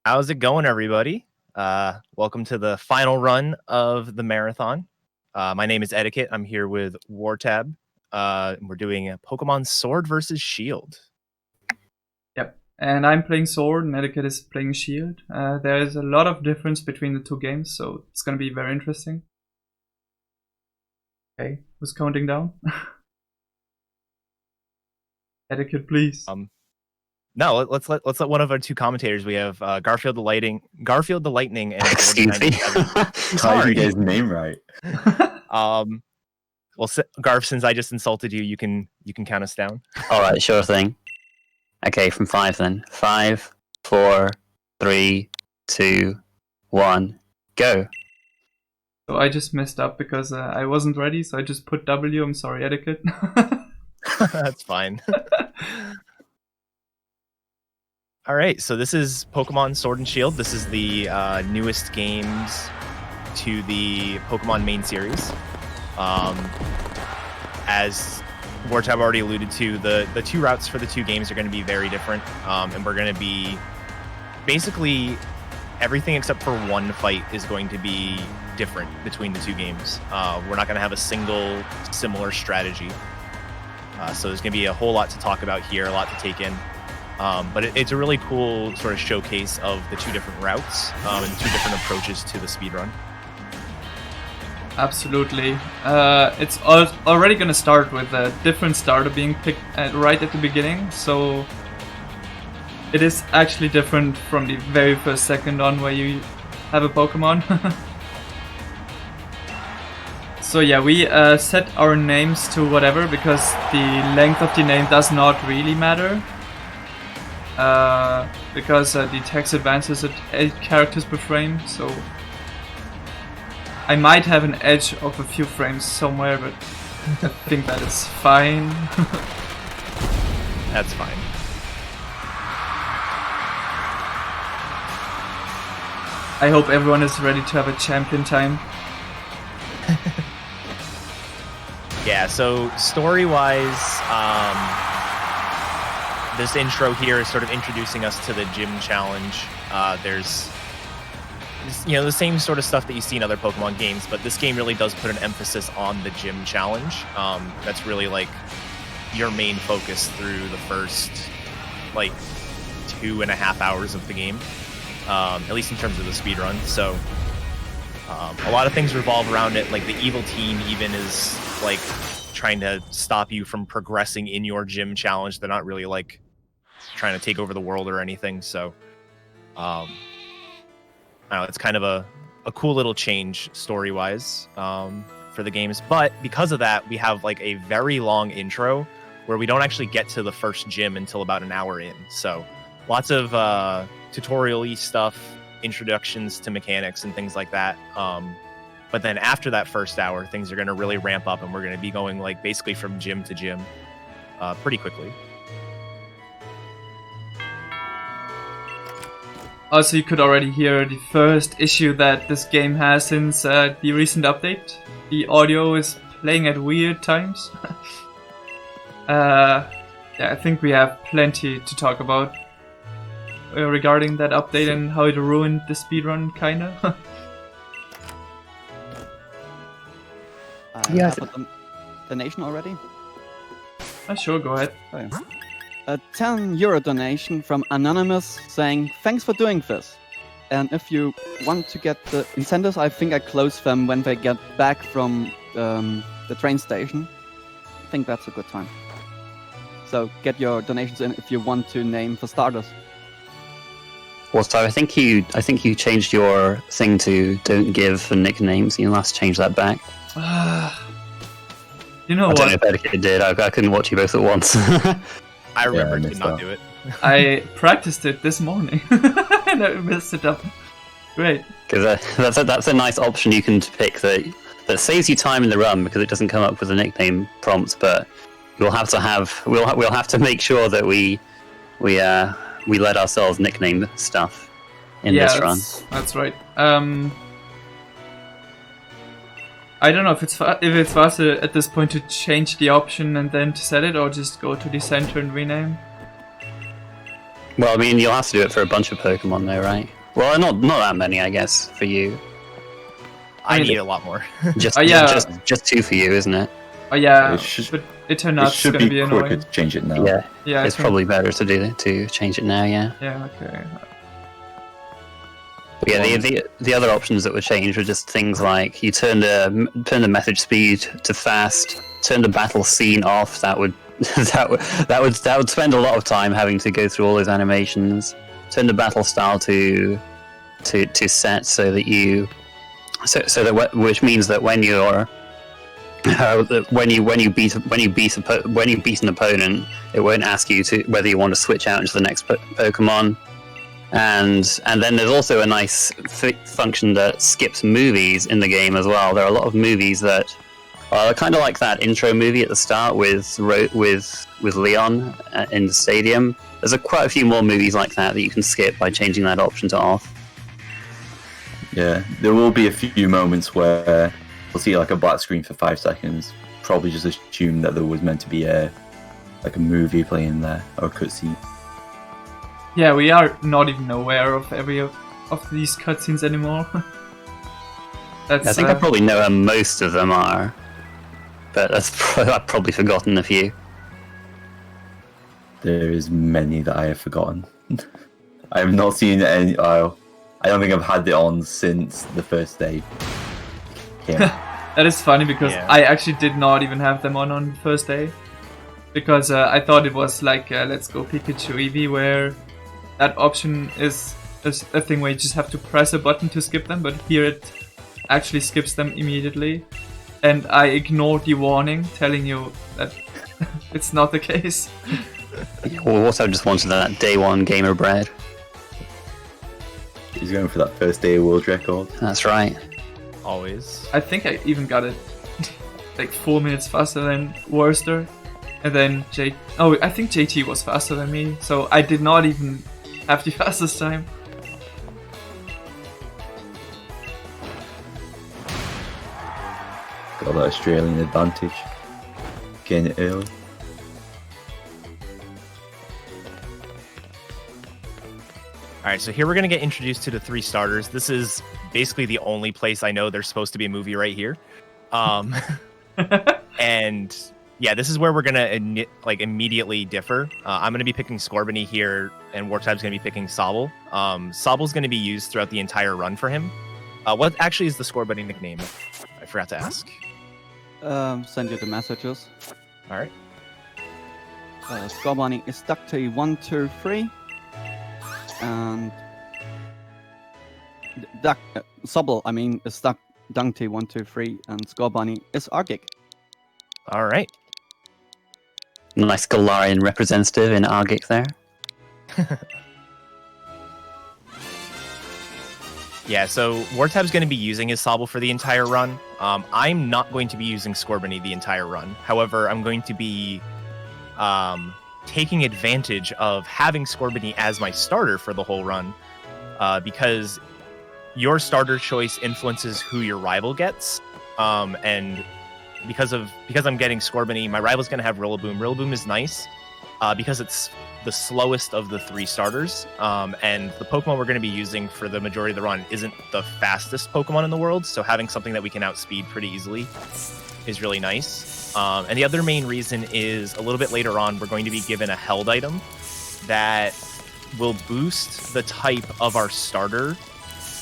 How's it going, everybody? Welcome to the final run of the marathon. My name is Eddaket. I'm here with wartab. We're doing a Pokemon Sword versus Shield. Yep, and I'm playing Sword and Eddaket is playing Shield. There is a lot of difference between the two games, so it's gonna be very interesting. Okay, who's counting down? Eddaket, please. No, let's let one of our two commentators. We have Garfield the Lightning, and Excuse me. Sorry, you guys' name right. Well, Garf, since I just insulted you, you can count us down. All right, sure thing. Okay, from 5 then. 5, 4, 3, 2, 1, go. So I just messed up because I wasn't ready, so I just put W. I'm sorry, Eddaket. That's fine. All right, so this is Pokemon Sword and Shield. This is the newest games to the Pokemon main series. As wartab already alluded to, the two routes for the two games are going to be very different, and we're going to be basically everything except for one fight is going to be different between the two games. We're not going to have a single similar strategy, so there's going to be a whole lot to talk about here, a lot to take in. But it's a really cool sort of showcase of the two different routes and two different approaches to the speedrun. Absolutely. It's already going to start with a different starter being picked right at the beginning, so it is actually different from the very first second on where you have a Pokemon. So yeah, we set our names to whatever because the length of the name does not really matter. Because the text advances at 8 characters per frame, so I might have an edge of a few frames somewhere, but I think that is fine. That's fine. I hope everyone is ready to have a champion time. Yeah, so story-wise, this intro here is sort of introducing us to the gym challenge. There's the same sort of stuff that you see in other Pokemon games, but this game really does put an emphasis on the gym challenge. That's really like your main focus through the first 2.5 hours of the game, at least in terms of the speedrun. So a lot of things revolve around it. Like the evil team even is like trying to stop you from progressing in your gym challenge. They're not really like trying to take over the world or anything, so I don't know, it's kind of a cool little change story-wise for the games. But because of that, we have like a very long intro where we don't actually get to the first gym until about an hour in. So lots of tutorial-y stuff, introductions to mechanics and things like that. But then after that first hour, things are going to really ramp up, and we're going to be going like basically from gym to gym pretty quickly. Also, you could already hear the first issue that this game has since the recent update. The audio is playing at weird times. Yeah, I think we have plenty to talk about regarding that update and how it ruined the speedrun, kinda. Yeah, donation already? Sure, go ahead. Oh, yeah. A €10 donation from Anonymous saying, thanks for doing this. And if you want to get the incentives, I think I close them when they get back from the train station. I think that's a good time. So get your donations in if you want to name for starters. Also, I think you changed your thing to don't give the nicknames. You must change that back. You know I what? don't know if Eddaket did. I couldn't watch you both at once. I remember to not do it. I practiced it this morning and I messed it up. Great. Because that's a nice option you can pick that saves you time in the run because it doesn't come up with a nickname prompt. But we'll have to make sure that we let ourselves nickname stuff in this run. That's right. I don't know if it's faster at this point to change the option and then to set it, or just go to the center and rename. Well, I mean, you'll have to do it for a bunch of Pokemon though, right? Well, not that many, I guess, for you. I need a lot more. Just, Oh, yeah. just 2 for you, isn't it? Oh yeah, It should- but it turned It out it's should gonna be be quicker annoying. to change it now. Yeah. Yeah, It's probably better to change it now. Yeah. Yeah, okay. But yeah, the other options that would change were just things like you turn the message speed to fast, turn the battle scene off. That would that would spend a lot of time having to go through all those animations. Turn the battle style to set so that you which means that when you're when you beat an opponent, it won't ask you to whether you want to switch out into the next Pokemon. And then there's also a nice function that skips movies in the game as well. There are a lot of movies that are kind of like that intro movie at the start with Leon in the stadium. There's quite a few more movies like that you can skip by changing that option to off. Yeah, there will be a few moments where we'll see like a black screen for 5 seconds. Probably just assume that there was meant to be a movie playing there or a cutscene. Yeah, we are not even aware of every of these cutscenes anymore. That's, I think I probably know where most of them are, but I've probably forgotten a few. There is many that I have forgotten. I have not seen any. I don't think I've had it on since the first day. Yeah. That is funny because Yeah. I actually did not even have them on the first day. Because I thought it was like Let's Go Pikachu Eevee, where that option is a thing where you just have to press a button to skip them, but here it actually skips them immediately. And I ignored the warning telling you that it's not the case. Well, also just wanted that day one gamer bread. He's going for that first day of world record. That's right. Always. I think I even got it like 4 minutes faster than Worcester. And then I think JT was faster than me, so I did not even have the fastest time. Got that Australian advantage. Getting it early. All right, so here we're going to get introduced to the 3 starters. This is basically the only place I know there's supposed to be a movie right here. And yeah, this is where we're going to immediately differ. I'm going to be picking Scorbunny here, and Wartab's going to be picking Sobble. Sobble's going to be used throughout the entire run for him. What actually is the Scorbunny nickname? I forgot to ask. Send you the messages. All right. Scorbunny is Ducty123. And Sobble, is Ducty123, and Scorbunny is Argic. All right. Nice Galarian representative in Argic there. Yeah, so Wartab's going to be using his Sobble for the entire run. I'm not going to be using Scorbunny the entire run. However, I'm going to be taking advantage of having Scorbunny as my starter for the whole run, because your starter choice influences who your rival gets, and because I'm getting Scorbunny, my rival's going to have Rillaboom. Rillaboom is nice because it's the slowest of the 3 starters, and the Pokemon we're going to be using for the majority of the run isn't the fastest Pokemon in the world, so having something that we can outspeed pretty easily is really nice. And the other main reason is a little bit later on, we're going to be given a held item that will boost the type of our starter.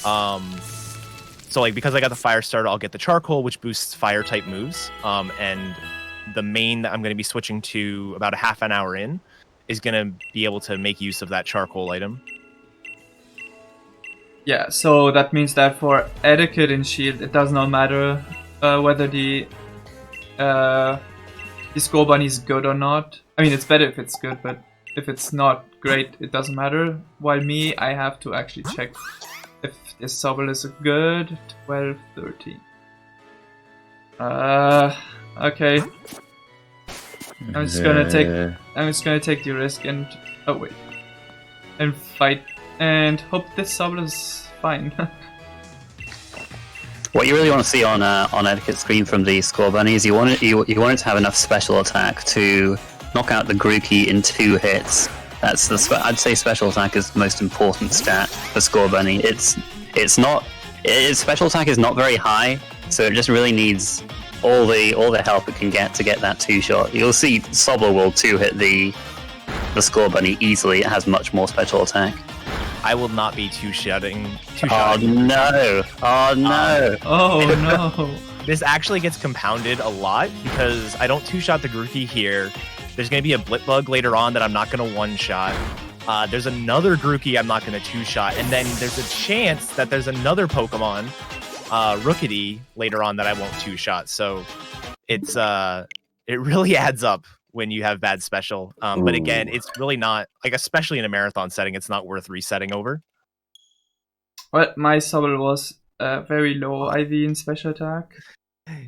So because I got the fire starter, I'll get the charcoal, which boosts fire type moves. And the main that I'm going to be switching to about a half an hour in is going to be able to make use of that charcoal item. Yeah, so that means that for Eddaket and Shield, it does not matter whether the Scorbunny is good or not. I mean, it's better if it's good, but if it's not great, it doesn't matter. While me, I have to actually check if this Sobble is good. 12, 13. Okay. I'm just gonna take the risk and fight and hope this Sobble is fine. What you really want to see on Eddaket's screen from the Scorbunny is you want it to have enough special attack to knock out the Grookey in 2 hits, That's I'd say special attack is the most important stat for Score Bunny. Its special attack is not very high, so it just really needs all the help it can get to get that 2-shot. You'll see Sobble will 2-hit the Score Bunny easily. It has much more special attack. I will not be two-shotting. Oh no! Oh no! Oh no! This actually gets compounded a lot because I don't two-shot the Grookey here. There's going to be a Blitbug later on that I'm not going to one-shot. There's another Grookey I'm not going to two-shot. And then there's a chance that there's another Pokemon, Rookity, later on that I won't two-shot. So it's it really adds up when you have bad special. But again, it's really not, like, especially in a marathon setting, it's not worth resetting over. Well, my Sobble was very low IV in special attack.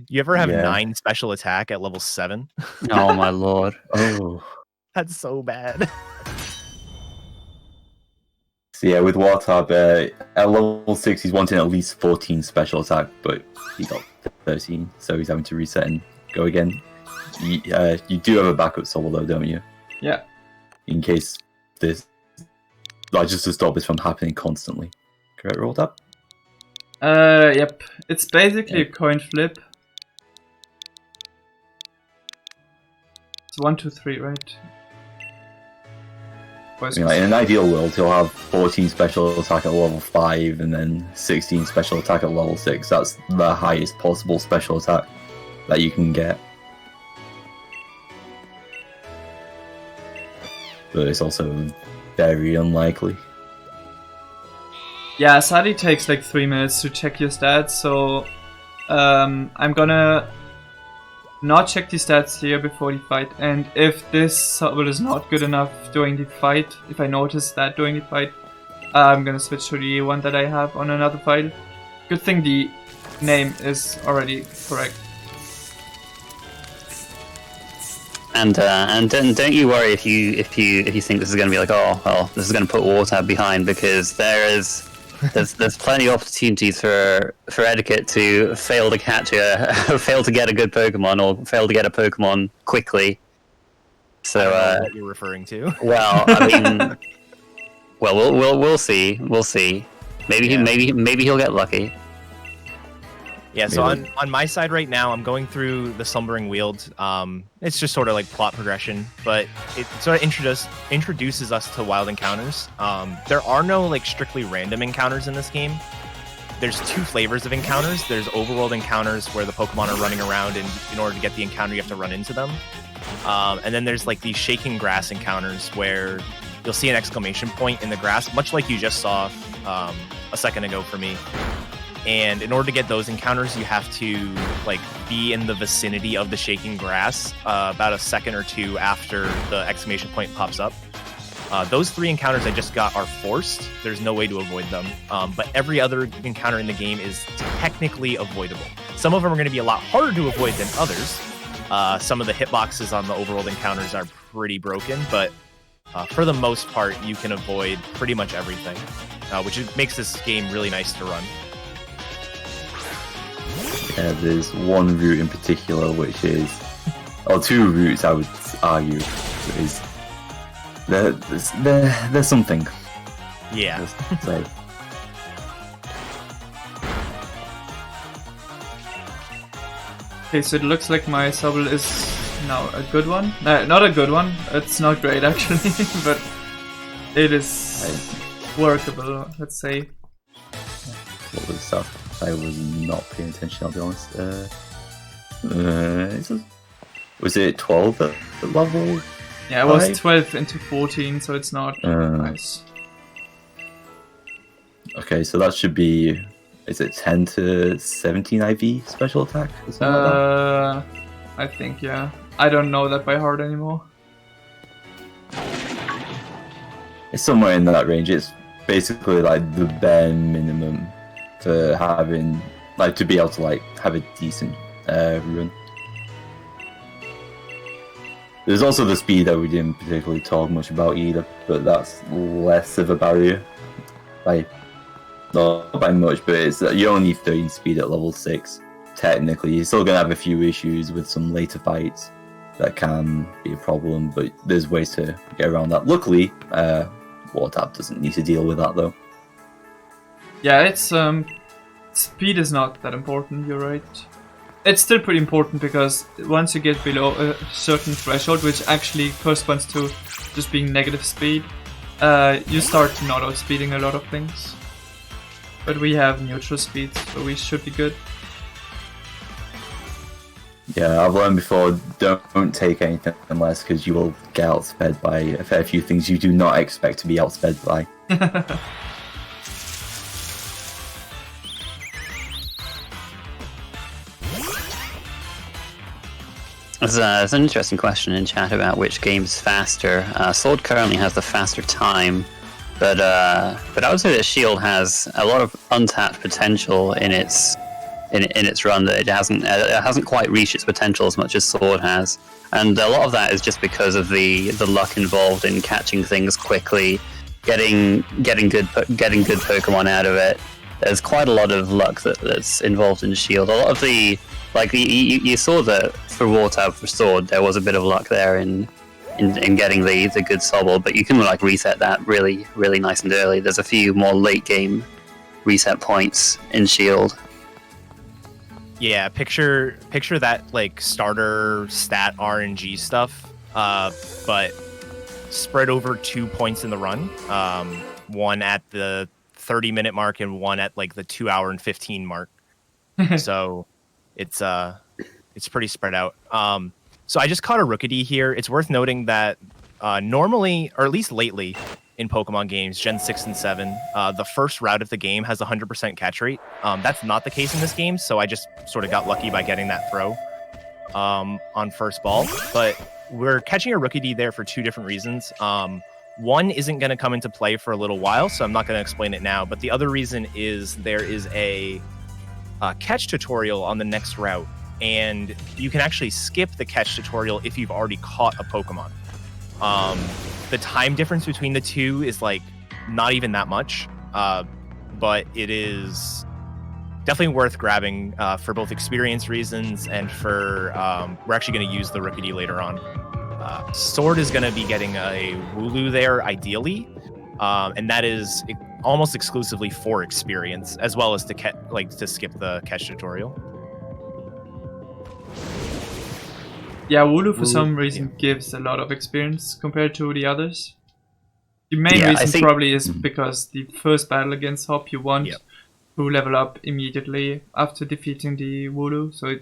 You ever have 9 special attack at level 7? Oh my lord! Oh. That's so bad. So yeah, with wartab, at level 6 he's wanting at least 14 special attack, but he got 13, so he's having to reset and go again. You do have a backup Sobble though, don't you? Yeah. In case this, like, just to stop this from happening constantly. Correct, wartab? Yep. It's basically a coin flip. It's 1, 2, 3, right? I mean, like, in an ideal world, he'll have 14 special attack at level 5 and then 16 special attack at level 6. That's the highest possible special attack that you can get. But it's also very unlikely. Yeah, sadly takes like 3 minutes to check your stats, so I'm gonna not check the stats here before the fight, and if this Sobble is not good enough during the fight, if I notice that during the fight, I'm gonna switch to the one that I have on another file. Good thing the name is already correct. And don't you worry if you think this is going to be like, oh well, this is going to put wartab behind, because there's plenty of opportunities for eddaket to fail to catch fail to get a good Pokemon, or fail to get a Pokemon quickly. So I don't know what you're referring to. Well, I mean, we'll see. We'll see. Maybe he'll get lucky. Yeah, so on my side right now, I'm going through the Slumbering Weald. It's just sort of like plot progression, but it sort of introduces us to wild encounters. There are no like strictly random encounters in this game. There's 2 flavors of encounters. There's overworld encounters where the Pokemon are running around, and in order to get the encounter, you have to run into them. And then there's like these shaking grass encounters where you'll see an exclamation point in the grass, much like you just saw a second ago for me. And in order to get those encounters, you have to like be in the vicinity of the shaking grass about a second or 2 after the exclamation point pops up. Those 3 encounters I just got are forced. There's no way to avoid them. But every other encounter in the game is technically avoidable. Some of them are going to be a lot harder to avoid than others. Some of the hitboxes on the overworld encounters are pretty broken, but for the most part, you can avoid pretty much everything, which makes this game really nice to run. There's one route in particular, which is, or 2 routes I would argue, is there's something. Yeah. So. Okay, so it looks like my Sobble is now a good one. No, not a good one. It's not great actually, but it is workable, let's say. What was that? I was not paying attention, I'll be honest. Was it 12 at level? Yeah, it was 12 into 14, so it's not nice. Okay, so that should be, is it 10 to 17 IV special attack? Or something like that? I think, yeah. I don't know that by heart anymore. It's somewhere in that range. It's basically like the bare minimum for having, like, to be able to like have a decent run. There's also the speed that we didn't particularly talk much about either, but that's less of a barrier. Like, not by much, but it's you only need 13 speed at level 6. Technically, you're still gonna have a few issues with some later fights, that can be a problem, but there's ways to get around that. Luckily, wartab doesn't need to deal with that though. Yeah, it's speed is not that important. You're right. It's still pretty important because once you get below a certain threshold, which actually corresponds to just being negative speed, you start not outspeeding a lot of things. But we have neutral speed, so we should be good. Yeah, I've learned before, don't take anything less because you will get outsped by a fair few things you do not expect to be outsped by. There's an interesting question in chat about which game's faster. Sword currently has the faster time, but I would say that Shield has a lot of untapped potential in its run that it hasn't quite reached its potential as much as Sword has, and a lot of that is just because of the luck involved in catching things quickly, getting good Pokemon out of it. There's quite a lot of luck that's involved in Shield. A lot of you saw that for wartab for Sword, there was a bit of luck there in getting the good Sobble, but you can reset that really nice and early. There's a few more late game reset points in Shield. Yeah, picture that starter stat RNG stuff, but spread over 2 points in the run. One at the 30-minute mark and one at the 2 hour and 15 mark. So it's pretty spread out. So I just caught a Rookidee here. It's worth noting that normally, or at least lately, in Pokemon games, Gen 6 and 7, the first route of the game has 100% catch rate. That's not the case in this game, so I just sort of got lucky by getting that throw on first ball. But we're catching a Rookidee there for two different reasons. One isn't going to come into play for a little while, so I'm not going to explain it now. But the other reason is there is a catch tutorial on the next route, and you can actually skip the catch tutorial if you've already caught a Pokemon. The time difference between the two is not even that much, but it is definitely worth grabbing for both experience reasons and for we're actually going to use the Rookidee later on. Sword is going to be getting a Wooloo there ideally, and that is almost exclusively for experience as well as to skip the catch tutorial. Yeah, Wooloo for some reason gives a lot of experience compared to the others. The main reason probably is because the first battle against Hop you want to level up immediately after defeating the Wooloo, so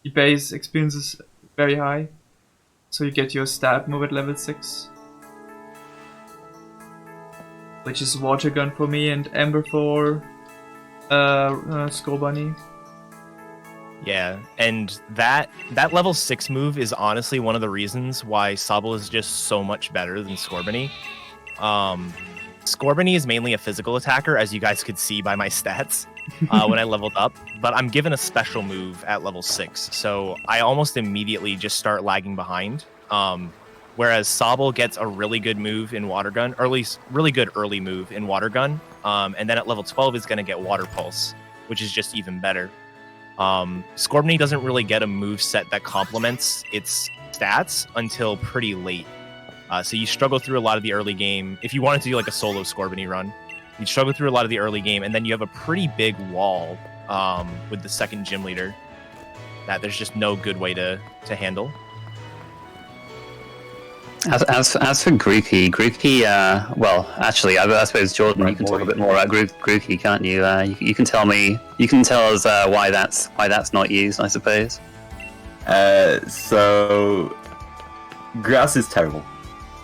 the base experience is very high. So you get your stab move at level 6. Which is Water Gun for me and Ember for Scorbunny. Yeah, and that level 6 move is honestly one of the reasons why Sobble is just so much better than Scorbunny. Scorbunny is mainly a physical attacker, as you guys could see by my stats when I leveled up, but I'm given a special move at level 6, so I almost immediately just start lagging behind. Whereas Sobble gets a really good move in Water Gun, or at least really good early move in Water Gun, and then at level 12 is going to get Water Pulse, which is just even better. Scorbunny doesn't really get a move set that complements its stats until pretty late. So you struggle through a lot of the early game. If you wanted to do a solo Scorbunny run, you'd struggle through a lot of the early game, and then you have a pretty big wall with the second gym leader that there's just no good way to handle. As for Grookey, well, actually, I suppose Jordan, you can talk a bit more about Grookey, can't you? You can tell us why that's not used, I suppose. So grass is terrible.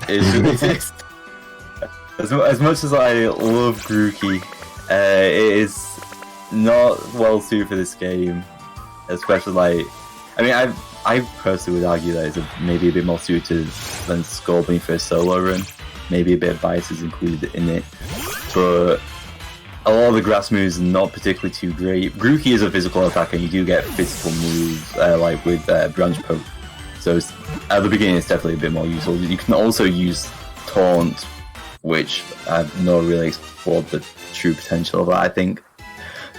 It shouldn't exist. As much as I love Grookey, it is not well suited for this game, especially I personally would argue that it's maybe a bit more suited than Scorbunny for a solo run. Maybe a bit of bias is included in it, but a lot of the grass moves are not particularly too great. Grookey is a physical attacker, and you do get physical moves with Branch Poke. So at the beginning, it's definitely a bit more useful. You can also use Taunt, which I've not really explored the true potential of that, I think.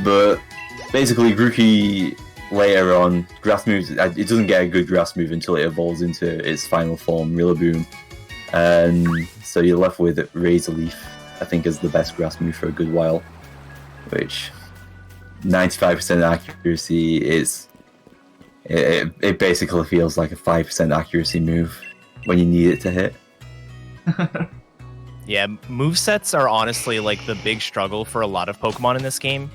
But basically, Grookey later on, grass moves. It doesn't get a good grass move until it evolves into its final form, Rillaboom. So you're left with Razor Leaf, I think, is the best grass move for a good while. Which 95% accuracy is. It basically feels like a 5% accuracy move when you need it to hit. Yeah, movesets are honestly like the big struggle for a lot of Pokemon in this game.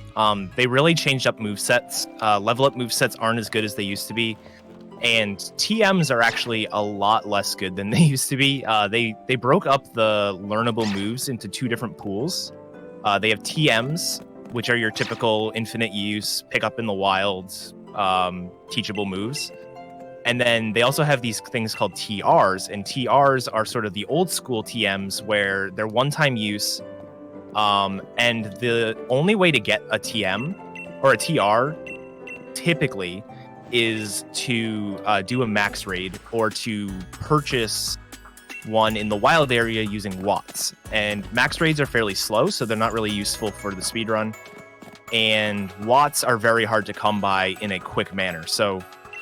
They really changed up movesets. Level up movesets aren't as good as they used to be. And TMs are actually a lot less good than they used to be. They broke up the learnable moves into two different pools. They have TMs, which are your typical infinite use, pick up in the wild, teachable moves. And then they also have these things called TRs, and TRs are sort of the old school TMs where they're one-time use, and the only way to get a TM or a TR typically is to do a max raid or to purchase one in the wild area using watts. And max raids are fairly slow, so they're not really useful for the speedrun, and watts are very hard to come by in a quick manner. So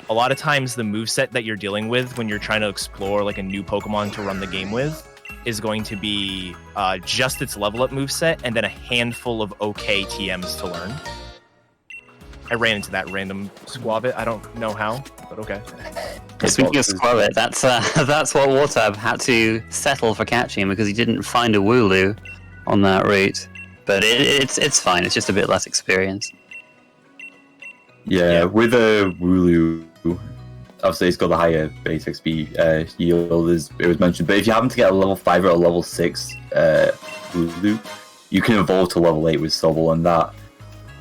a lot of times the moveset that you're dealing with when you're trying to explore like a new Pokemon to run the game with is going to be just its level up moveset and then a handful of okay TMs to learn. I ran into that random Squabit. I don't know how, but okay. Speaking of Squabit, that's what wartab had to settle for catching because he didn't find a Wooloo on that route. But it's fine. It's just a bit less experience. Yeah, with a Wooloo, obviously it's got the higher base XP yield, as it was mentioned. But if you happen to get a level 5 or a level 6 Wooloo, you can evolve to level 8 with Sobble, and that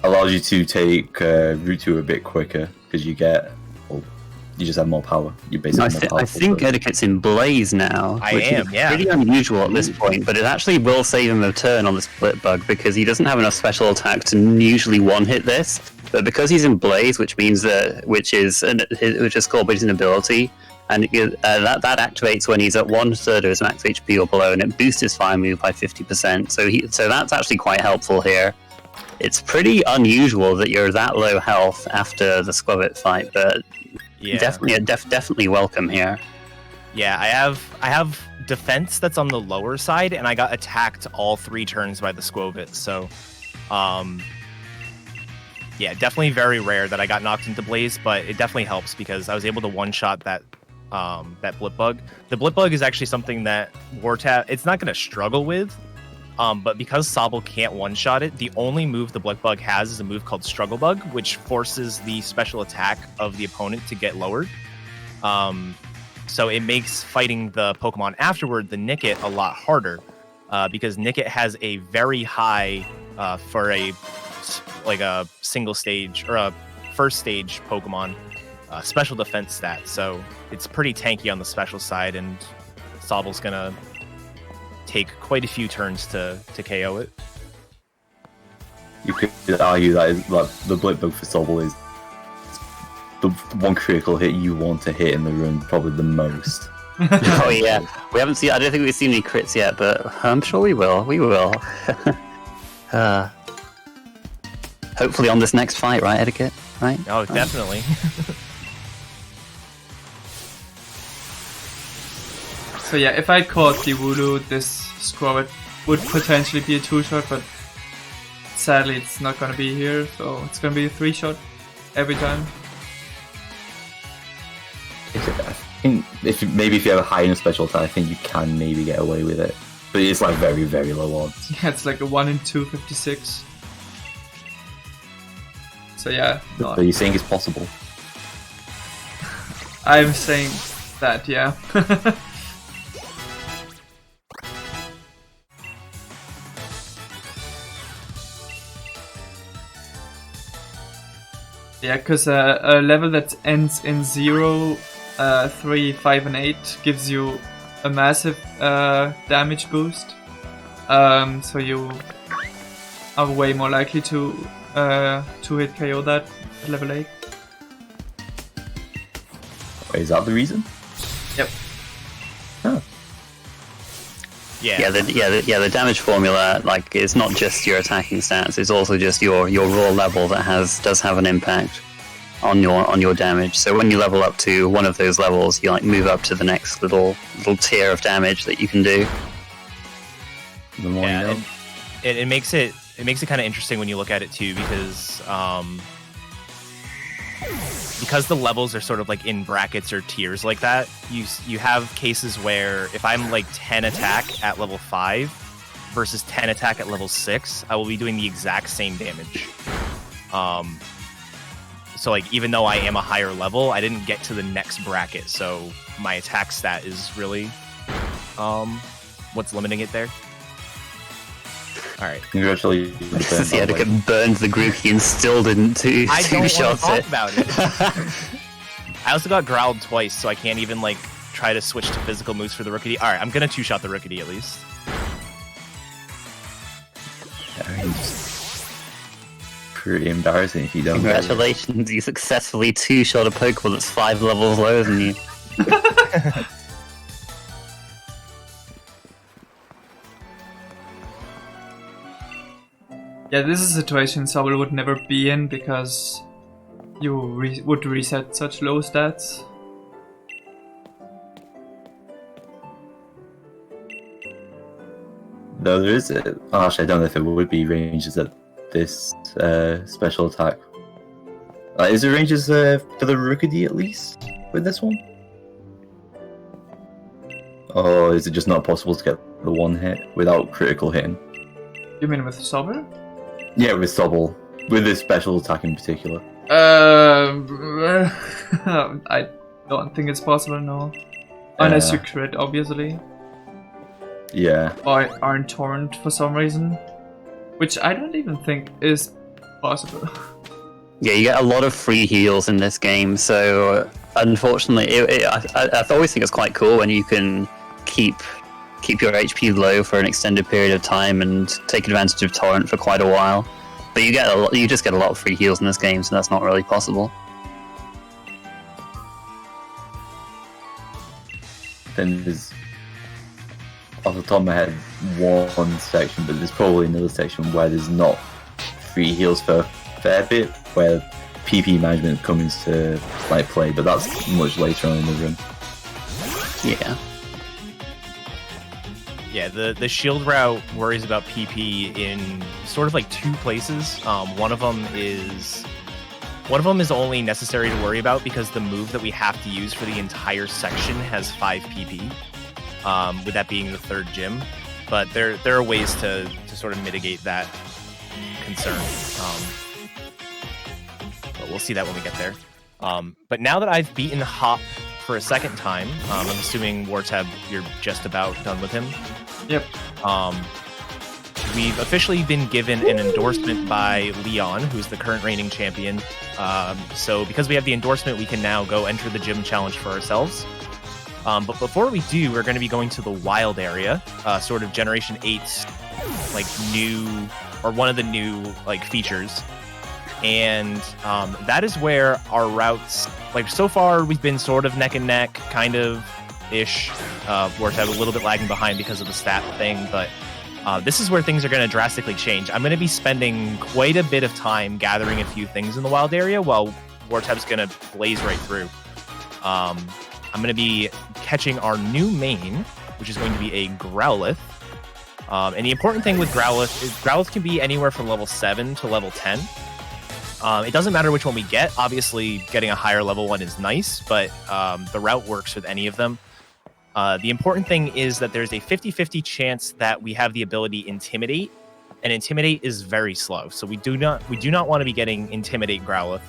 allows you to take Route 2 a bit quicker because you just have more power. You basically I think Eddaket's in Blaze now. Which is pretty unusual at this point, but it actually will save him a turn on the Split Bug because he doesn't have enough special attack to usually one-hit this. But because he's in Blaze, which is called Blaze ability, and that activates when he's at 1/3 of his max HP or below, and it boosts his fire move by 50%. So that's actually quite helpful here. It's pretty unusual that you're that low health after the Squabit fight, but definitely welcome here. Yeah, I have defense that's on the lower side, and I got attacked all 3 turns by the Squabit. So, yeah, definitely very rare that I got knocked into Blaze, but it definitely helps because I was able to one-shot that Blip Bug. The Blip Bug is actually something that wartab it's not going to struggle with, but because Sobble can't one-shot it, the only move the Blip Bug has is a move called Struggle Bug, which forces the special attack of the opponent to get lowered. So it makes fighting the Pokemon afterward, the Nickit, a lot harder, because Nickit has a very high, for a single stage or a first stage Pokemon, special defense stat. So it's pretty tanky on the special side, and Sobble's gonna take quite a few turns to KO it. You could argue that the Blip Bug for Sobble is the one critical hit you want to hit in the run, probably the most. Oh yeah, I don't think we've seen any crits yet, but I'm sure we will. Hopefully on this next fight, right, Eddaket? Right? Oh, definitely. So yeah, if I caught the Wooloo, this Squabit would potentially be a 2-shot, but sadly it's not gonna be here, so it's gonna be a 3-shot every time. I think if you have a high in a special attack, I think you can maybe get away with it. But it's like very, very low odds. Yeah, it's like a 1 in 256. So yeah. So you're saying it's possible? I'm saying that, yeah. Yeah, because a level that ends in 0, 3, 5, and 8 gives you a massive damage boost. So you are way more likely to hit KO that at level 8. Wait, is that the reason? Yep. Oh. Yeah. The damage formula, like, it's not just your attacking stats; it's also just your raw level that does have an impact. on your damage. So when you level up to one of those levels, you like move up to the next little tier of damage that you can do. The more you know. and it makes it kind of interesting when you look at it too, because the levels are sort of like in brackets or tiers like that. You have cases where if I'm like 10 attack at level 5 versus 10 attack at level 6, I will be doing the exact same damage. So like even though I am a higher level, I didn't get to the next bracket, so my attack stat is really what's limiting it there. All right. Congratulations. The Eddaket burned the Grookey and still didn't I don't want to two-shot talk it. about it. I also got growled twice, so I can't even like try to switch to physical moves for the Rookity. All right, I'm gonna two-shot the Rookity at least. Pretty embarrassing if you don't. Congratulations, you successfully two-shot a Pokemon that's 5 levels lower than you. Yeah, this is a situation Sobble would never be in because you would reset such low stats. Though there is actually, I don't know if it would be ranges at this special attack. Is there ranges for the Rookity at least with this one? Or is it just not possible to get the one hit without critical hitting? You mean with Sobble? Yeah, with Sobble. With this special attack in particular. I don't think it's possible, no. Unless you crit, obviously. Yeah. Or aren't torrent for some reason. Which I don't even think is possible. Yeah, you get a lot of free heals in this game, so unfortunately, I always think it's quite cool when you can keep your HP low for an extended period of time and take advantage of torrent for quite a while. But you just get a lot of free heals in this game, so that's not really possible. Then there's, off the top of my head, one section, but there's probably another section where there's not free heals for a fair bit, where PP management comes to like play, but that's much later on in the run. Yeah. Yeah, the shield route worries about PP in sort of like two places. One of them is only necessary to worry about because the move that we have to use for the entire section has 5 PP. With that being the third gym, but there are ways to sort of mitigate that concern. But we'll see that when we get there. But now that I've beaten Hop for a second time, I'm assuming wartab, you're just about done with him. Yep. We've officially been given an endorsement by Leon, who's the current reigning champion. So because we have the endorsement, we can now go enter the gym challenge for ourselves. But before we do, we're going to be going to the wild area, sort of Generation 8's like new, or one of the new like features. And that is where our routes, like so far we've been sort of neck and neck, kind of ish. We're a little bit lagging behind because of the stat thing, but this is where things are going to drastically change. I'm going to be spending quite a bit of time gathering a few things in the wild area while Wartab's going to blaze right through. I'm going to be catching our new main, which is going to be a Growlithe. And the important thing with Growlithe is Growlithe can be anywhere from level 7 to level 10. It doesn't matter which one we get. Obviously, getting a higher level one is nice, but the route works with any of them. The important thing is that there's a 50-50 chance that we have the ability Intimidate, and Intimidate is very slow. So we do not want to be getting Intimidate Growlithe.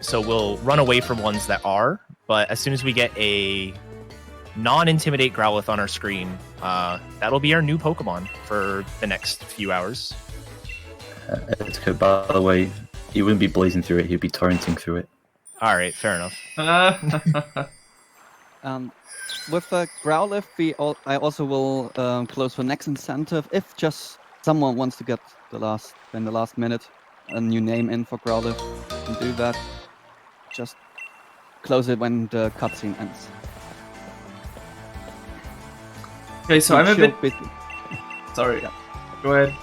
So we'll run away from ones that are, but as soon as we get a non-Intimidate Growlithe on our screen, that'll be our new Pokemon for the next few hours. By the way, he wouldn't be blazing through it, he'd be torrenting through it. Alright, fair enough. With Growlithe, I also will close for next incentive. If just someone wants to get in the last minute a new name in for Growlithe, you can do that. Just close it when the cutscene ends. Okay, so I'm a bit... busy. Sorry, go ahead.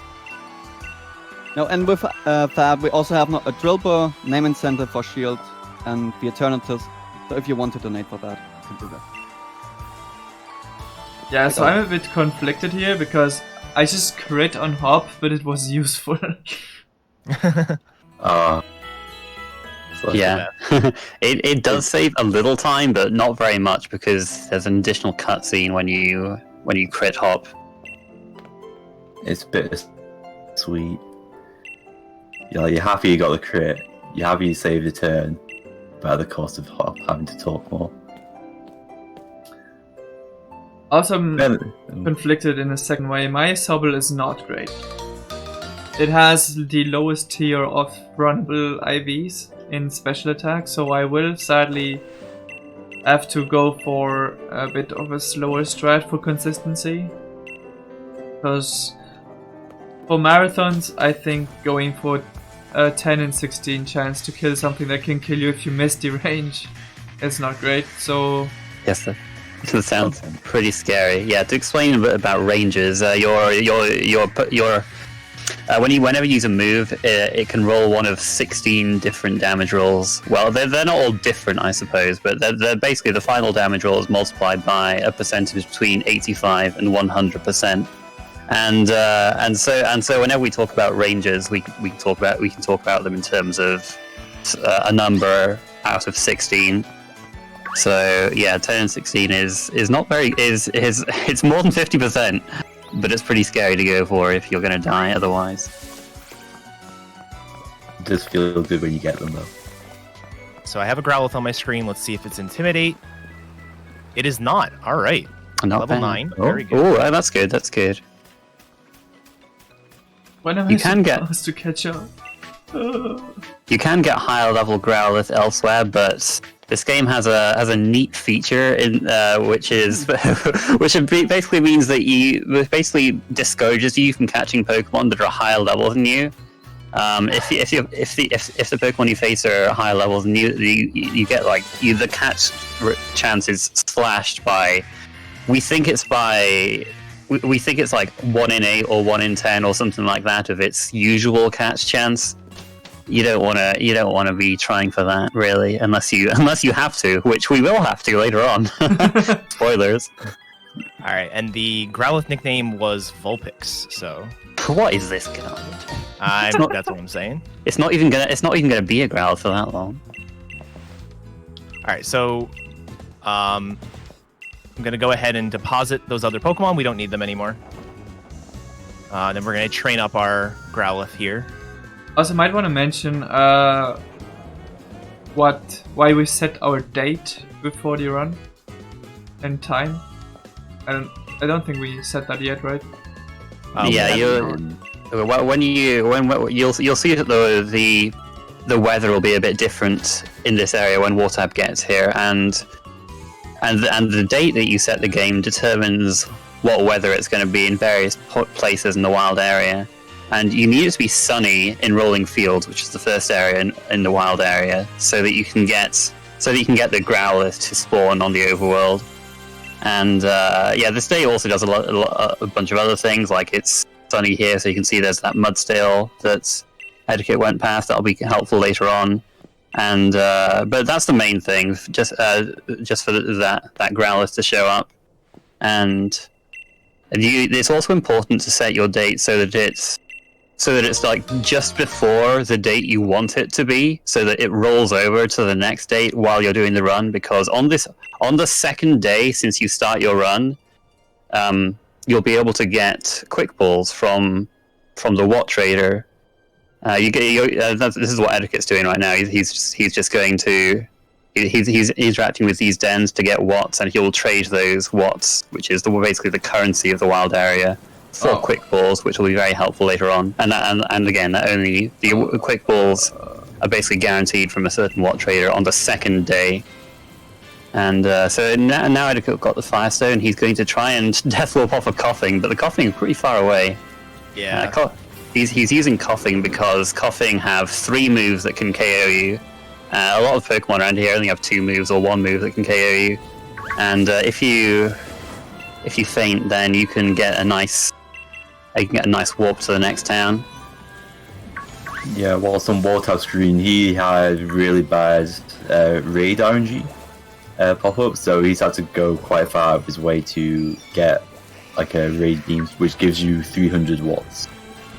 No, and with Fab, we also have a Drillbur name incentive for Shield and the Eternatus. So if you want to donate for that, you can do that. Yeah, so I'm a bit conflicted here because I just crit on Hop, but it was useful. Yeah, it does save a little time, but not very much because there's an additional cutscene when you crit Hop. It's a bit sweet. You're happy you got the crit. You're happy you saved a turn, but at the cost of having to talk more. Also, I'm conflicted in a second way. My Sobble is not great. It has the lowest tier of runnable IVs in special attack, so I will sadly have to go for a bit of a slower strat for consistency. Because for marathons, I think going for a 10 and 16 chance to kill something that can kill you if you miss the range is not great. So yes, that sounds pretty scary. Yeah, to explain a bit about ranges, whenever you use a move, it can roll one of 16 different damage rolls. Well, they're not all different, I suppose, but they're basically the final damage roll is multiplied by a percentage between 85 and 100%. And so whenever we talk about ranges, we can talk about them in terms of a number out of 16. So yeah, 10 and 16 is not very it's more than 50%, but it's pretty scary to go for if you're going to die otherwise. It does feel good when you get them though. So I have a Growlithe on my screen. Let's see if it's Intimidate. It is not. All right. Not Level bad. 9. Very good. Oh, that's good. That's good. when am I supposed to catch up? You can get higher level Growlithe elsewhere, but this game has a neat feature in which basically means that which basically discourages you from catching Pokemon that are higher level than you. If the Pokemon you face are higher levels than you get the catch chance is slashed by. We think it's like 1 in 8 or 1 in 10 or something like that of its usual catch chance. You don't want to be trying for that really, unless you have to, which we will have to later on. Spoilers. All right, and the Growlithe nickname was Vulpix. So what is this guy? That's what I'm saying. It's not even gonna be a Growlithe for that long. All right, so I'm gonna go ahead and deposit those other Pokemon. We don't need them anymore. Then we're gonna train up our Growlithe here. Also, might want to mention why we set our date before the run and time. I don't think we set that yet, right? Yeah, you'll see that the weather will be a bit different in this area when wartab gets here, and the date that you set the game determines what weather it's going to be in various places in the wild area. And you need it to be sunny in rolling fields, which is the first area in the wild area, so that you can get the Growlithe to spawn on the overworld. And this day also does a bunch of other things, like it's sunny here, so you can see there's that Mudstale that Eddaket went past. That'll be helpful later on. And but that's the main thing, just for that Growlithe to show up. And it's also important to set your date so that it's like just before the date you want it to be, so that it rolls over to the next date while you're doing the run. Because on the second day since you start your run, you'll be able to get quick balls from the Watt Trader. This is what Eddaket's doing right now. He's just going to he's interacting with these dens to get watts, and he'll trade those watts, which is basically the currency of the wild area, for quick balls, which will be very helpful later on. And again, only the quick balls are basically guaranteed from a certain Watt Trader on the second day. And so now Eddaket got the Firestone. He's going to try and Deathloop off of Coughing, but the Coughing is pretty far away. Yeah. He's using Coughing because Coughing have 3 moves that can KO you. A lot of Pokemon around here only have 2 moves or 1 move that can KO you. And if you faint, then you can get a nice warp to the next town. Yeah, whilst on wartab screen, he had really bad raid RNG pop-up, so he's had to go quite far out of his way to get like a raid beam, which gives you 300 watts,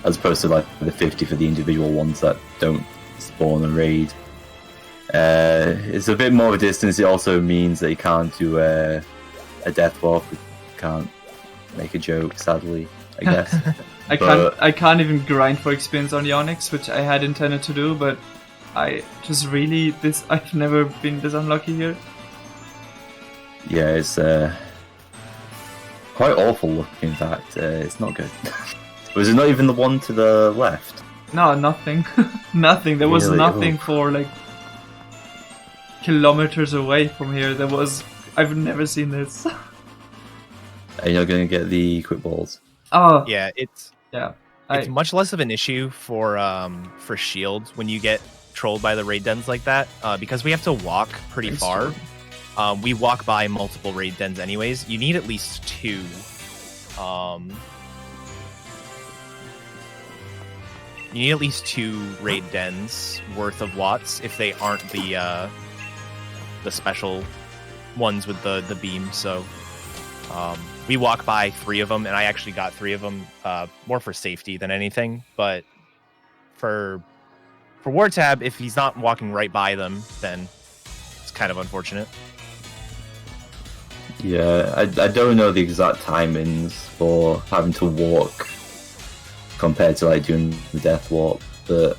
as opposed to like the 50 for the individual ones that don't spawn a raid. It's a bit more of a distance. It also means that you can't do a death walk. You can't make a joke, sadly, I guess. I can't even grind for experience on Onyx, which I had intended to do, but I've never been this unlucky here. Yeah, it's quite awful looking. In fact, it's not good. Was it not even the one to the left? No, nothing. Nothing. There was Really? nothing Oh. for like kilometers away from here. I've never seen this. And you're going to get the quick balls. Oh, Yeah, it's yeah. it's much less of an issue for shield when you get trolled by the raid dens like that, because we have to walk pretty That's far. true. We walk by multiple raid dens anyways. You need at least 2. You need at least 2 raid dens worth of watts if they aren't the special ones with the beam. So we walk by 3 of them, and I actually got 3 of them more for safety than anything. But for wartab, if he's not walking right by them, then it's kind of unfortunate. Yeah, I don't know the exact timings for having to walk compared to like doing the death walk, but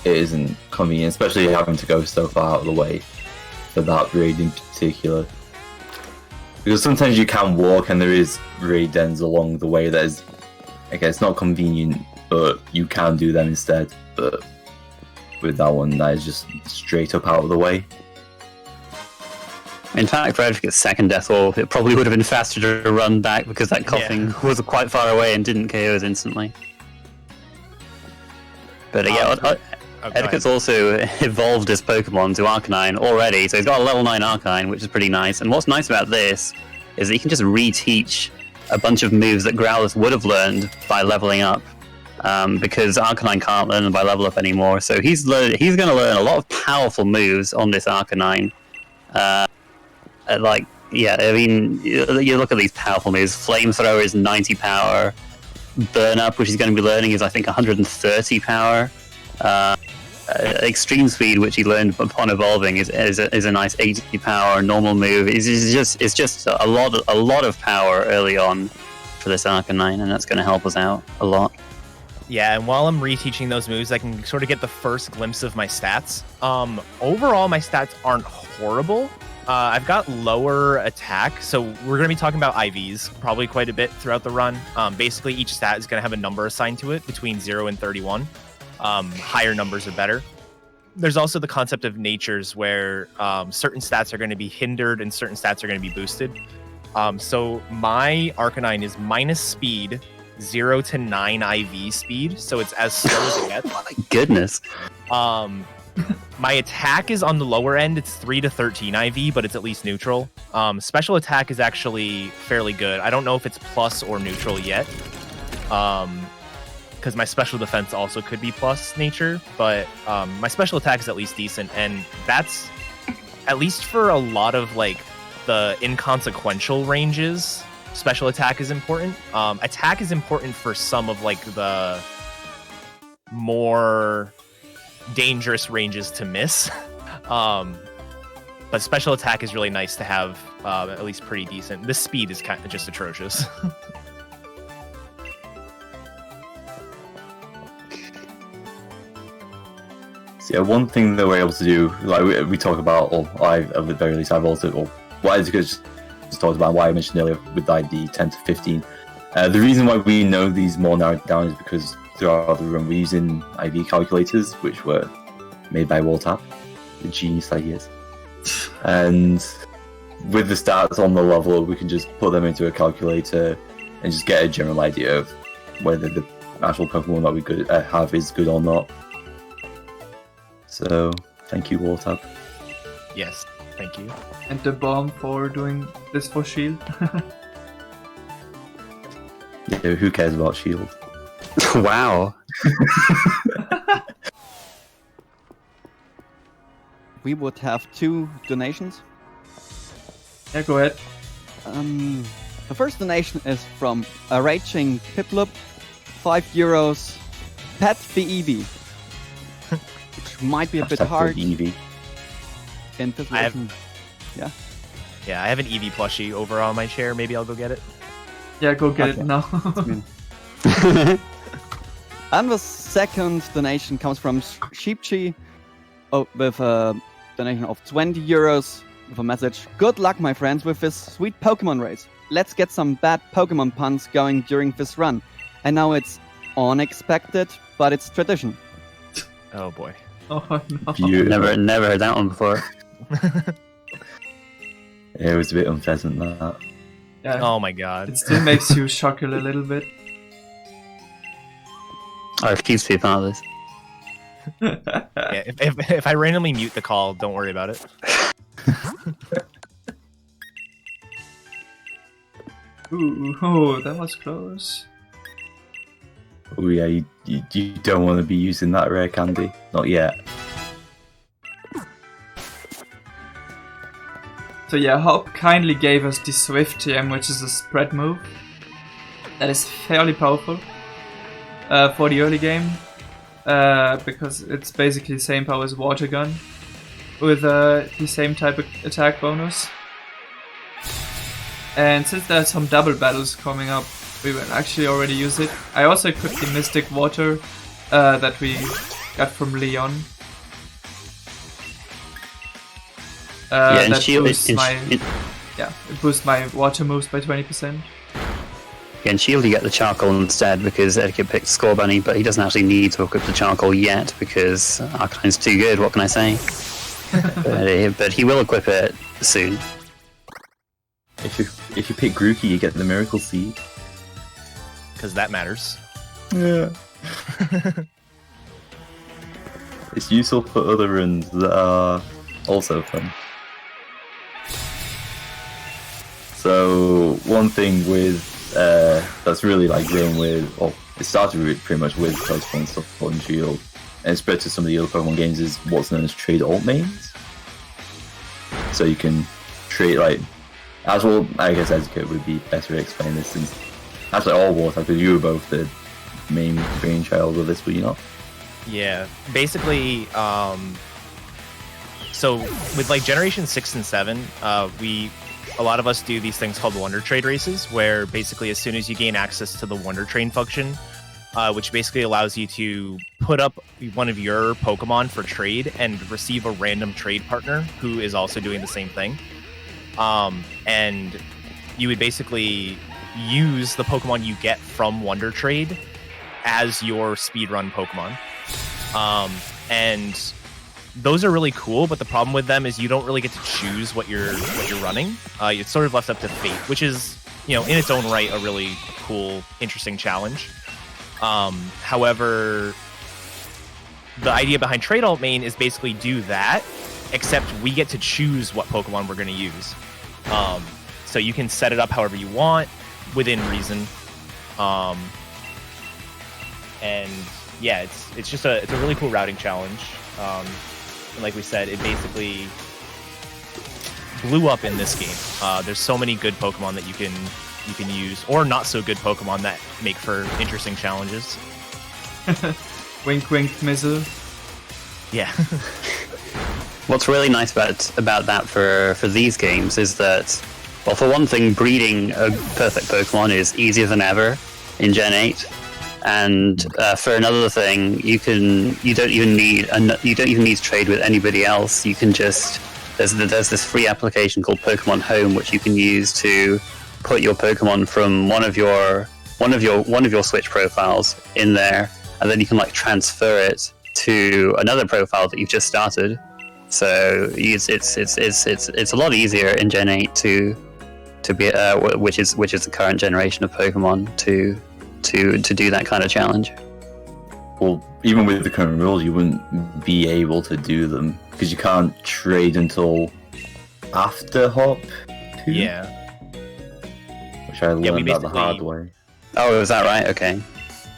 it isn't convenient, especially having to go so far out of the way for that raid in particular. Because sometimes you can walk and there is raid dens along the way that is, okay, it's not convenient, but you can do them instead. But with that one, that is just straight up out of the way. In fact, for Eddaget's second death wall, it probably would have been faster to run back because that coughing was quite far away and didn't KO us instantly. But yeah, Eddaget's also evolved his Pokemon to Arcanine already, so he's got a level 9 Arcanine, which is pretty nice. And what's nice about this is that he can just reteach a bunch of moves that Growlithe would have learned by leveling up, because Arcanine can't learn them by level up anymore. So he's going to learn a lot of powerful moves on this Arcanine. Yeah, I mean, you look at these powerful moves. Flamethrower is 90 power. Burn Up, which he's going to be learning, is I think 130 power. Extreme Speed, which he learned upon evolving, is a nice 80 power. Normal move it's just a lot of power early on for this Arcanine, and that's going to help us out a lot. Yeah, and while I'm reteaching those moves, I can sort of get the first glimpse of my stats. Overall, my stats aren't horrible. I've got lower attack, so we're going to be talking about IVs probably quite a bit throughout the run. Basically, each stat is going to have a number assigned to it between 0 and 31. Higher numbers are better. There's also the concept of natures where certain stats are going to be hindered and certain stats are going to be boosted. So my Arcanine is minus speed, 0 to 9 IV speed, so it's as slow as it gets. My goodness. My attack is on the lower end. It's 3 to 13 IV, but it's at least neutral. Special attack is actually fairly good. I don't know if it's plus or neutral yet, because my special defense also could be plus nature, but my special attack is at least decent, and that's, at least for a lot of like the inconsequential ranges, special attack is important. Attack is important for some of like the more dangerous ranges to miss, but special attack is really nice to have, at least pretty decent. The speed is kind of just atrocious. So yeah, one thing that we're able to do, like we talk about, or at the very least I've also, or what Eddaket just talked about, why I mentioned earlier with like the 10 to 15. The reason why we know these more narrowed down is because throughout the run we're using IV calculators, which were made by wartab, the genius ideas. And with the stats on the level, we can just put them into a calculator and just get a general idea of whether the actual Pokemon that we have is good or not. So, thank you, wartab. Yes, thank you. And the bomb for doing this for Shield. Yeah, who cares about Shield? Wow. we would have 2 donations. Yeah, go ahead. The first donation is from a raging Piplup, €5. Pet BEV, which might be a bit hard Eevee. in this I have- version. Yeah, I have an Eevee plushie over on my chair. Maybe I'll go get it. Yeah, go get Okay. it now. And the second donation comes from Sheepchi with a donation of €20 with a message. Good luck, my friends, with this sweet Pokemon race. Let's get some bad Pokemon puns going during this run. I know it's unexpected, but it's tradition. Oh boy. Oh no. Beautiful. Never heard that one before. It was a bit unpleasant, that. Yeah. Oh my god. It still makes you chuckle a little bit. I refuse to be a part of this. Yeah, if I randomly mute the call, don't worry about it. Ooh, oh, that was close. Oh yeah, you don't want to be using that rare candy. Not yet. So yeah, Hop kindly gave us the Swift TM, which is a spread move. That is fairly powerful for the early game, because it's basically the same power as Water Gun, with the same type of attack bonus. And since there's some double battles coming up, we will actually already use it. I also equipped the Mystic Water that we got from Leon. And that shield boosts it boosts my water moves by 20%. in Shield you get the charcoal instead because Eddaket picked Score Bunny, but he doesn't actually need to equip the charcoal yet because Arcanine's too good, what can I say? but he will equip it soon. If you pick Grookey, you get the Miracle Seed. Because that matters. Yeah. It's useful for other runs that are also fun. So one thing with that's really like grown with, well, it started pretty much with Pokemon stuff on Shield, and spread to some of the other Pokemon games is what's known as trade alt mains. So you can trade like, as well. I guess Eddaket would be better to explain this, since actually all wartab, because you were both the main brainchild of this, were you not? Yeah, basically, so with like Generation 6 and 7, a lot of us do these things called Wonder Trade races, where basically as soon as you gain access to the Wonder Train function, which basically allows you to put up one of your Pokemon for trade and receive a random trade partner who is also doing the same thing. And you would basically use the Pokemon you get from Wonder Trade as your speedrun Pokemon. And those are really cool, but the problem with them is you don't really get to choose what you're running. It's sort of left up to fate, which is, you know, in its own right, a really cool, interesting challenge. However, the idea behind Trade Alt Main is basically do that, except we get to choose what Pokemon we're going to use. So you can set it up however you want, within reason. And yeah, it's just it's a really cool routing challenge. And like we said, it basically blew up in this game. There's so many good Pokemon that you can use, or not so good Pokemon that make for interesting challenges. Wink, wink, Mizzle. Yeah. What's really nice about that for these games is that, well, for one thing, breeding a perfect Pokemon is easier than ever in Gen 8. And for another thing, you don't even need to trade with anybody else. You can just there's this free application called Pokemon Home, which you can use to put your Pokemon from one of your Switch profiles in there, and then you can like transfer it to another profile that you've just started. So it's a lot easier in Gen 8 to be which is the current generation of Pokemon to do that kind of challenge. Well, even with the current rules, you wouldn't be able to do them because you can't trade until after Hop 2. Yeah. Which I learned we about the hard basically- way. Oh, is that right? Okay.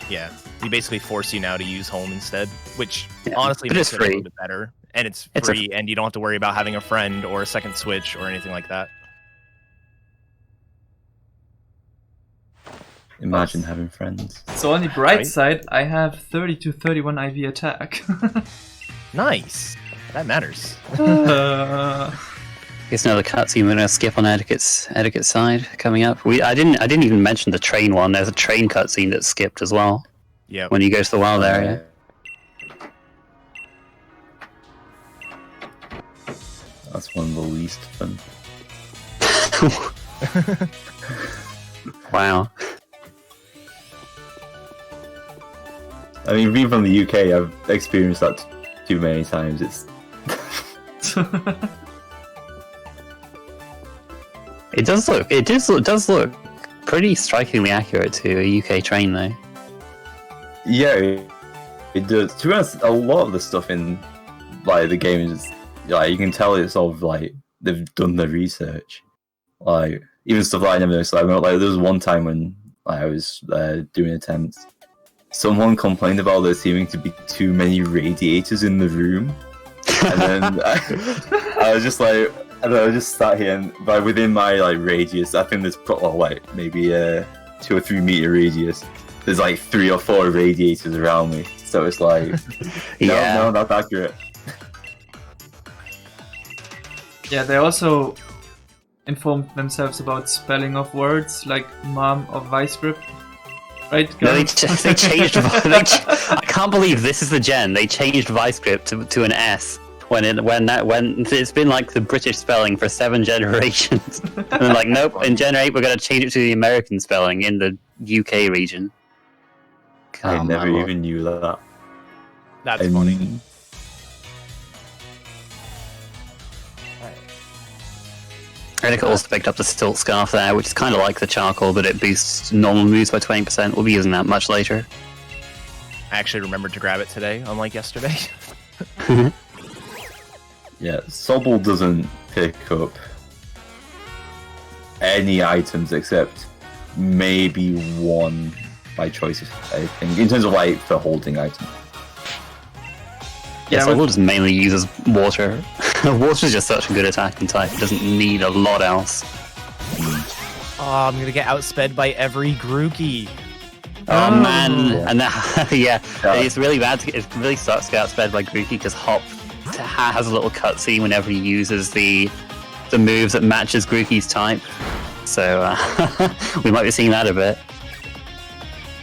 Yeah. We basically force you now to use Home instead, which Yeah, honestly but makes it's it a little free. bit better. and it's It's a- free, and you don't have to worry about having a friend or a second Switch or anything like that. Imagine having friends. So on the bright Right. side, I have 30 to 31 IV attack. Nice. That matters. Here's another cutscene we're gonna skip on etiquette side coming up. I didn't even mention the train one. There's a train cutscene that's skipped as well Yeah. when you go to the wild area. That's one of the least fun. Wow. I mean, being from the UK, I've experienced that too many times. It's It does look pretty strikingly accurate to a UK train though. yeah, it does. To be honest, a lot of the stuff in like the game is like you can tell it's sort of like they've done the research. Like even stuff that I never noticed. Like, there was one time when I was doing attempts. Someone complained about there seeming to be too many radiators in the room, and then I was just like, and I just sat here, and by within my like radius, I think there's like maybe a 2 or 3 meter radius. There's like 3 or 4 radiators around me, so it's like, no, not accurate. Yeah, they also informed themselves about spelling of words like mom or vice grip. Right? No, they guys? changed. I can't believe this is the gen. They changed vice grip to an S when it's been like the British spelling for 7 generations. And they're like, nope, in Gen 8 we're going to change it to the American spelling in the UK region. I Come never on. even knew that. That's And- funny. Eddaket also picked up the Stilt Scarf there, which is kind of like the Charcoal, but it boosts normal moves by 20%. We'll be using that much later. I actually remembered to grab it today, unlike yesterday. Yeah, Sobble doesn't pick up any items except maybe one by choice, I think, in terms of like for holding items. Yeah, Yeah, so with- we'll just mainly uses water. Water's just such a good attacking type. It doesn't need a lot else. Oh, I'm gonna get outsped by every Grookey. Oh man, Yeah. and that, yeah, Yeah. it's really bad. It really sucks to get outsped by Grookey because Hop has a little cutscene whenever he uses the moves that matches Grookey's type. So we might be seeing that a bit.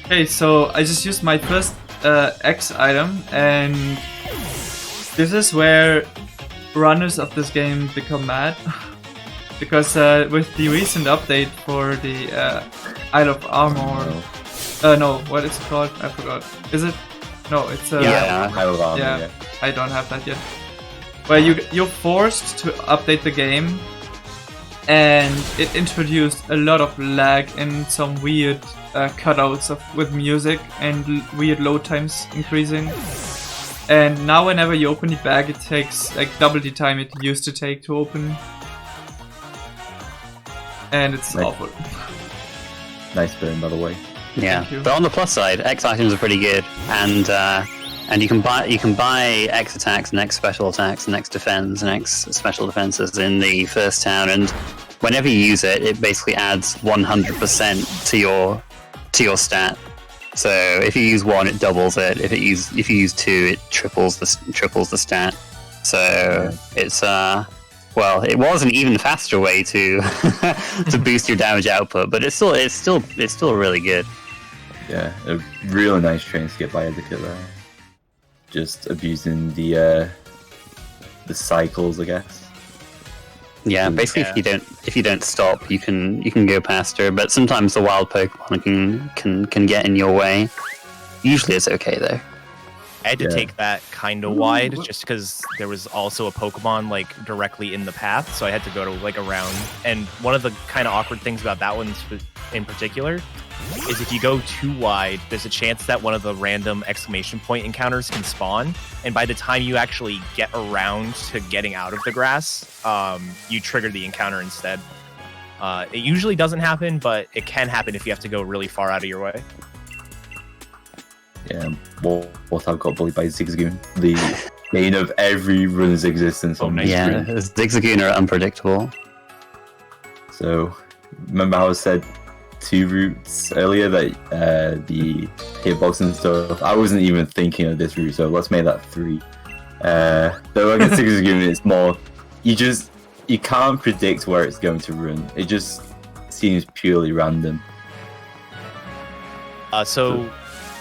Okay, so I just used my first X item, and this is where runners of this game become mad. Because with the recent update for the Isle of Armor, no, what is it called? I forgot. Is it? No, it's Yeah. I will armor, yeah. I don't have that yet. Where you're forced to update the game, and it introduced a lot of lag and some weird cutouts with music and weird load times increasing. And now whenever you open the bag, it takes like double the time it used to take to open. And it's Right. awful. Nice burn, by the way. Yeah, Thank you. but on the plus side, X items are pretty good, and you can buy X attacks and X special attacks and X defense and X special defenses in the first town, and whenever you use it, it basically adds 100% to your stat. So if you use 1, it doubles it. If you use 2, it triples the stat. So it's well, it was an even faster way to to boost your damage output, but it's still really good. Yeah, a really nice train skip by eddaket there. Just abusing the cycles, I guess. Yeah, basically, Yeah. if you don't stop, you can go past her. But sometimes the wild Pokemon can get in your way. Usually, it's okay though. I had to Yeah. take that kind of wide just because there was also a Pokemon like directly in the path, so I had to go to like around. And one of the kind of awkward things about that one in particular is if you go too wide, there's a chance that one of the random exclamation point encounters can spawn, and by the time you actually get around to getting out of the grass, you trigger the encounter instead. It usually doesn't happen, but it can happen if you have to go really far out of your way. Yeah, what I've got bullied by Zigzagoon. The bane of every run's existence on this Yeah, run. Zigzagoon are unpredictable. So, remember how I said 2 routes earlier, that the hitbox and stuff? I wasn't even thinking of this route, so let's make that 3. Though against Zigzagoon, it's more, you can't predict where it's going to run. It just seems purely random. So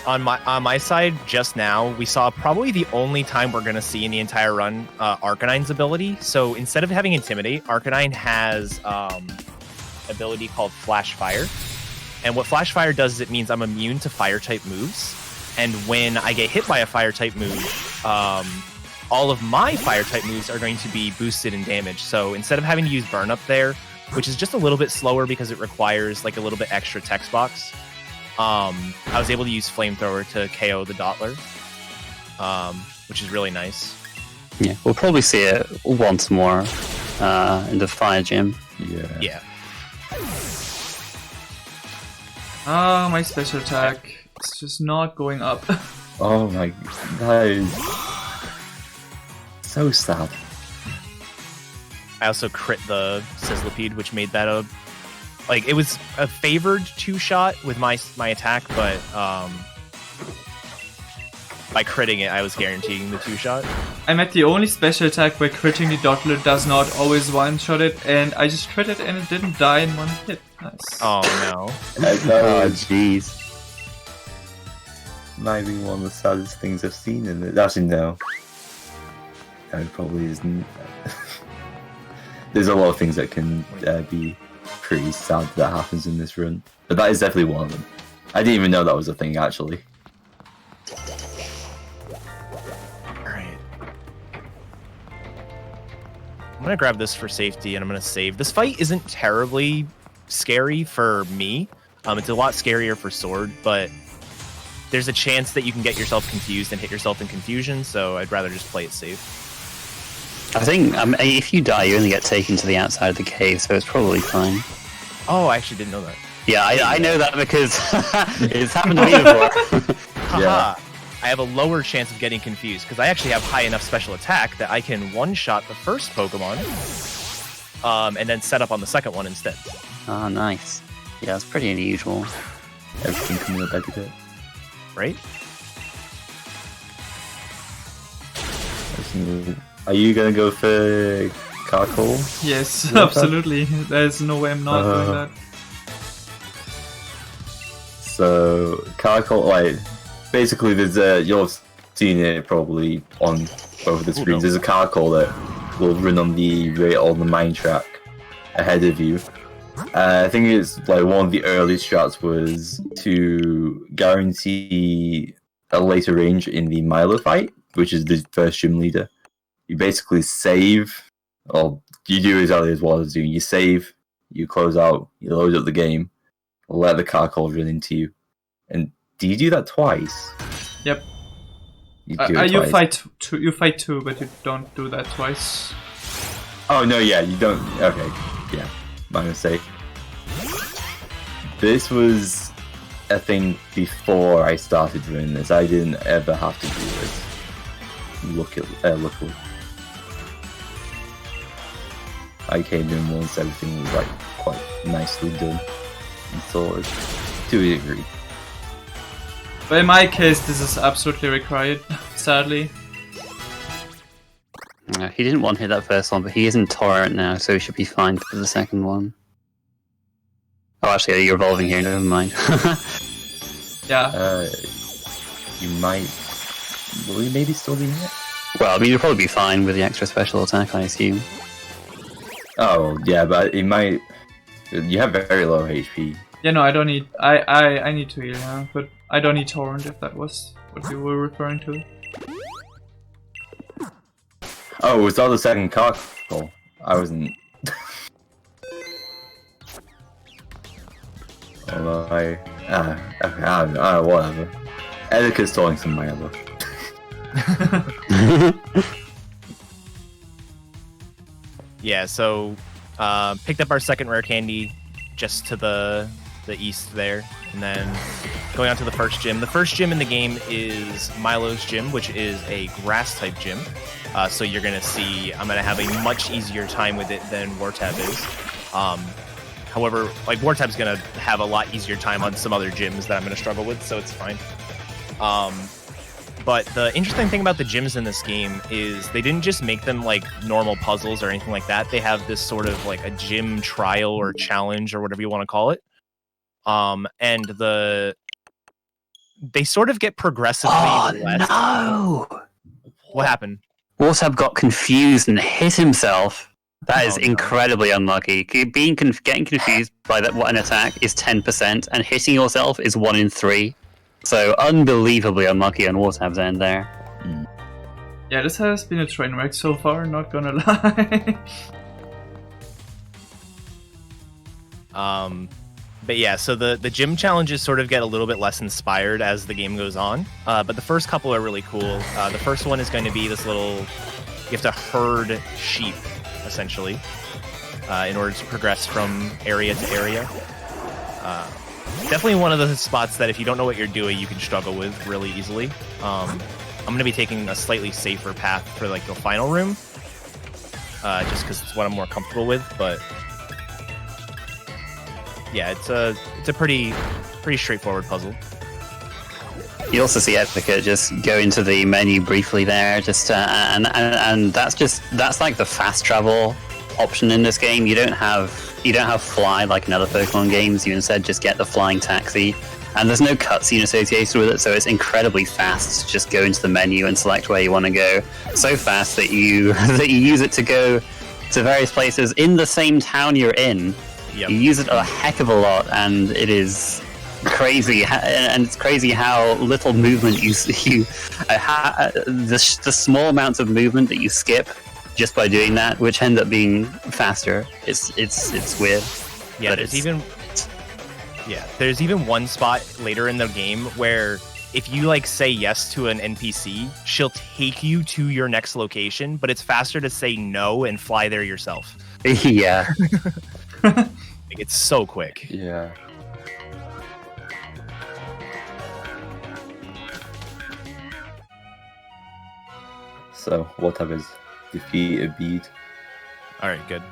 on my side, just now we saw probably the only time we're gonna see in the entire run Arcanine's ability. So instead of having Intimidate, Arcanine has ability called Flash Fire, and what Flash Fire does is it means I'm immune to Fire type moves, and when I get hit by a Fire type move, all of my Fire type moves are going to be boosted in damage. So instead of having to use Burn Up there, which is just a little bit slower because it requires like a little bit extra text box, I was able to use Flamethrower to KO the Dottler, which is really nice. Yeah, we'll probably see it once more in the Fire Gym. Yeah. Oh, my special attack. It's just not going up. Oh my, that is so sad. I also crit the Sizzlipede, which made that it was a favored 2-shot with my attack, but by critting it, I was guaranteeing the 2-shot. I'm at the only special attack where critting the Dottler does not always one-shot it, and I just crit it and it didn't die in one hit. Nice. Oh no. Oh, jeez. Might be one of the saddest things I've seen in it. Actually, no. No, it probably isn't. There's a lot of things that can be pretty sad that happens in this run, but that is definitely one of them. I didn't even know that was a thing, actually. Alright. I'm gonna grab this for safety and I'm gonna save. This fight isn't terribly scary for me. It's a lot scarier for Sword, but there's a chance that you can get yourself confused and hit yourself in confusion, so I'd rather just play it safe. I think if you die, you only get taken to the outside of the cave, so it's probably fine. Oh, I actually didn't know that. Yeah, I know that because it's happened to me before. Haha! I have a lower chance of getting confused because I actually have high enough special attack that I can one-shot the first Pokemon, and then set up on the second one instead. Oh, nice. Yeah, it's pretty unusual. Everything coming up eddaket. Right? Are you gonna go for Carcoal? Yes, Wartab? absolutely. There's no way I'm not doing that. So Carcoal, basically, there's you've seen it probably on both of the screens. There's a Carcoal that will run on the mine track ahead of you. I think it's one of the early strats was to guarantee a later range in the Milo fight, which is the first gym leader. You basically save, or you do exactly as what I was doing. You save, you close out, you load up the game, let the Carcoal run into you. And do you do that twice? Yep. You do it You twice. fight two, but you don't do that twice. Oh no, yeah, you don't. Okay, yeah, my mistake. This was a thing before I started doing this. I didn't ever have to do this. Luckily, I came in once everything was quite nicely done and sorted to a degree. But in my case, this is absolutely required, sadly. He didn't one hit that first one, but he is intolerant now, so he should be fine for the second one. Oh, actually, you're evolving here, never mind. Yeah. You might. Will you maybe still be hit? Well, I mean, you'll probably be fine with the extra special attack, I assume. Oh, yeah, but it might. You have very low HP. Yeah, no, I don't need. I need to heal, yeah, but I don't need Torrent if that was what you were referring to. Oh, was that the second Carcoal? I wasn't. Although whatever. Eddaket's throwing some Milo. Yeah, so picked up our second rare candy just to the the east there, and then going on to the first gym. The first gym in the game is Milo's gym, which is a grass type gym. So you're gonna see I'm gonna have a much easier time with it than wartab is. However, like wartab's gonna have a lot easier time on some other gyms that I'm gonna struggle with, so it's fine. But the interesting thing about the gyms in this game is they didn't just make them like normal puzzles or anything like that. They have this sort of like a gym trial or challenge or whatever you want to call it. And they sort of get progressively less. No! What happened? Wartab got confused and hit himself. That is Oh, no. incredibly unlucky. Getting confused by what an attack is 10%, and hitting yourself is 1 in 3. So unbelievably unlucky on Wartab's end there. Yeah, this has been a train wreck so far, not gonna lie. But yeah, so the gym challenges sort of get a little bit less inspired as the game goes on. But the first couple are really cool. The first one is going to be this little, you have to herd sheep, essentially, in order to progress from area to area. Definitely one of those spots that if you don't know what you're doing, you can struggle with really easily. I'm going to be taking a slightly safer path for like the final room, just because it's what I'm more comfortable with. But yeah, it's a pretty straightforward puzzle. You also see eddaket just go into the menu briefly there, just and that's like the fast travel option in this game. You don't have fly like in other Pokemon games. You instead just get the flying taxi, and there's no cutscene associated with it, so it's incredibly fast to just go into the menu and select where you want to go. So fast that you use it to go to various places in the same town you're in. Yep. You use it a heck of a lot, and it is crazy. And it's crazy how little movement the small amounts of movement that you skip just by doing that, which end up being faster. It's weird. Yeah, there's even one spot later in the game where if you like say yes to an NPC, she'll take you to your next location, but it's faster to say no and fly there yourself. Yeah. Like, it's so quick. Yeah. So, what have his defeated bead? All right, good.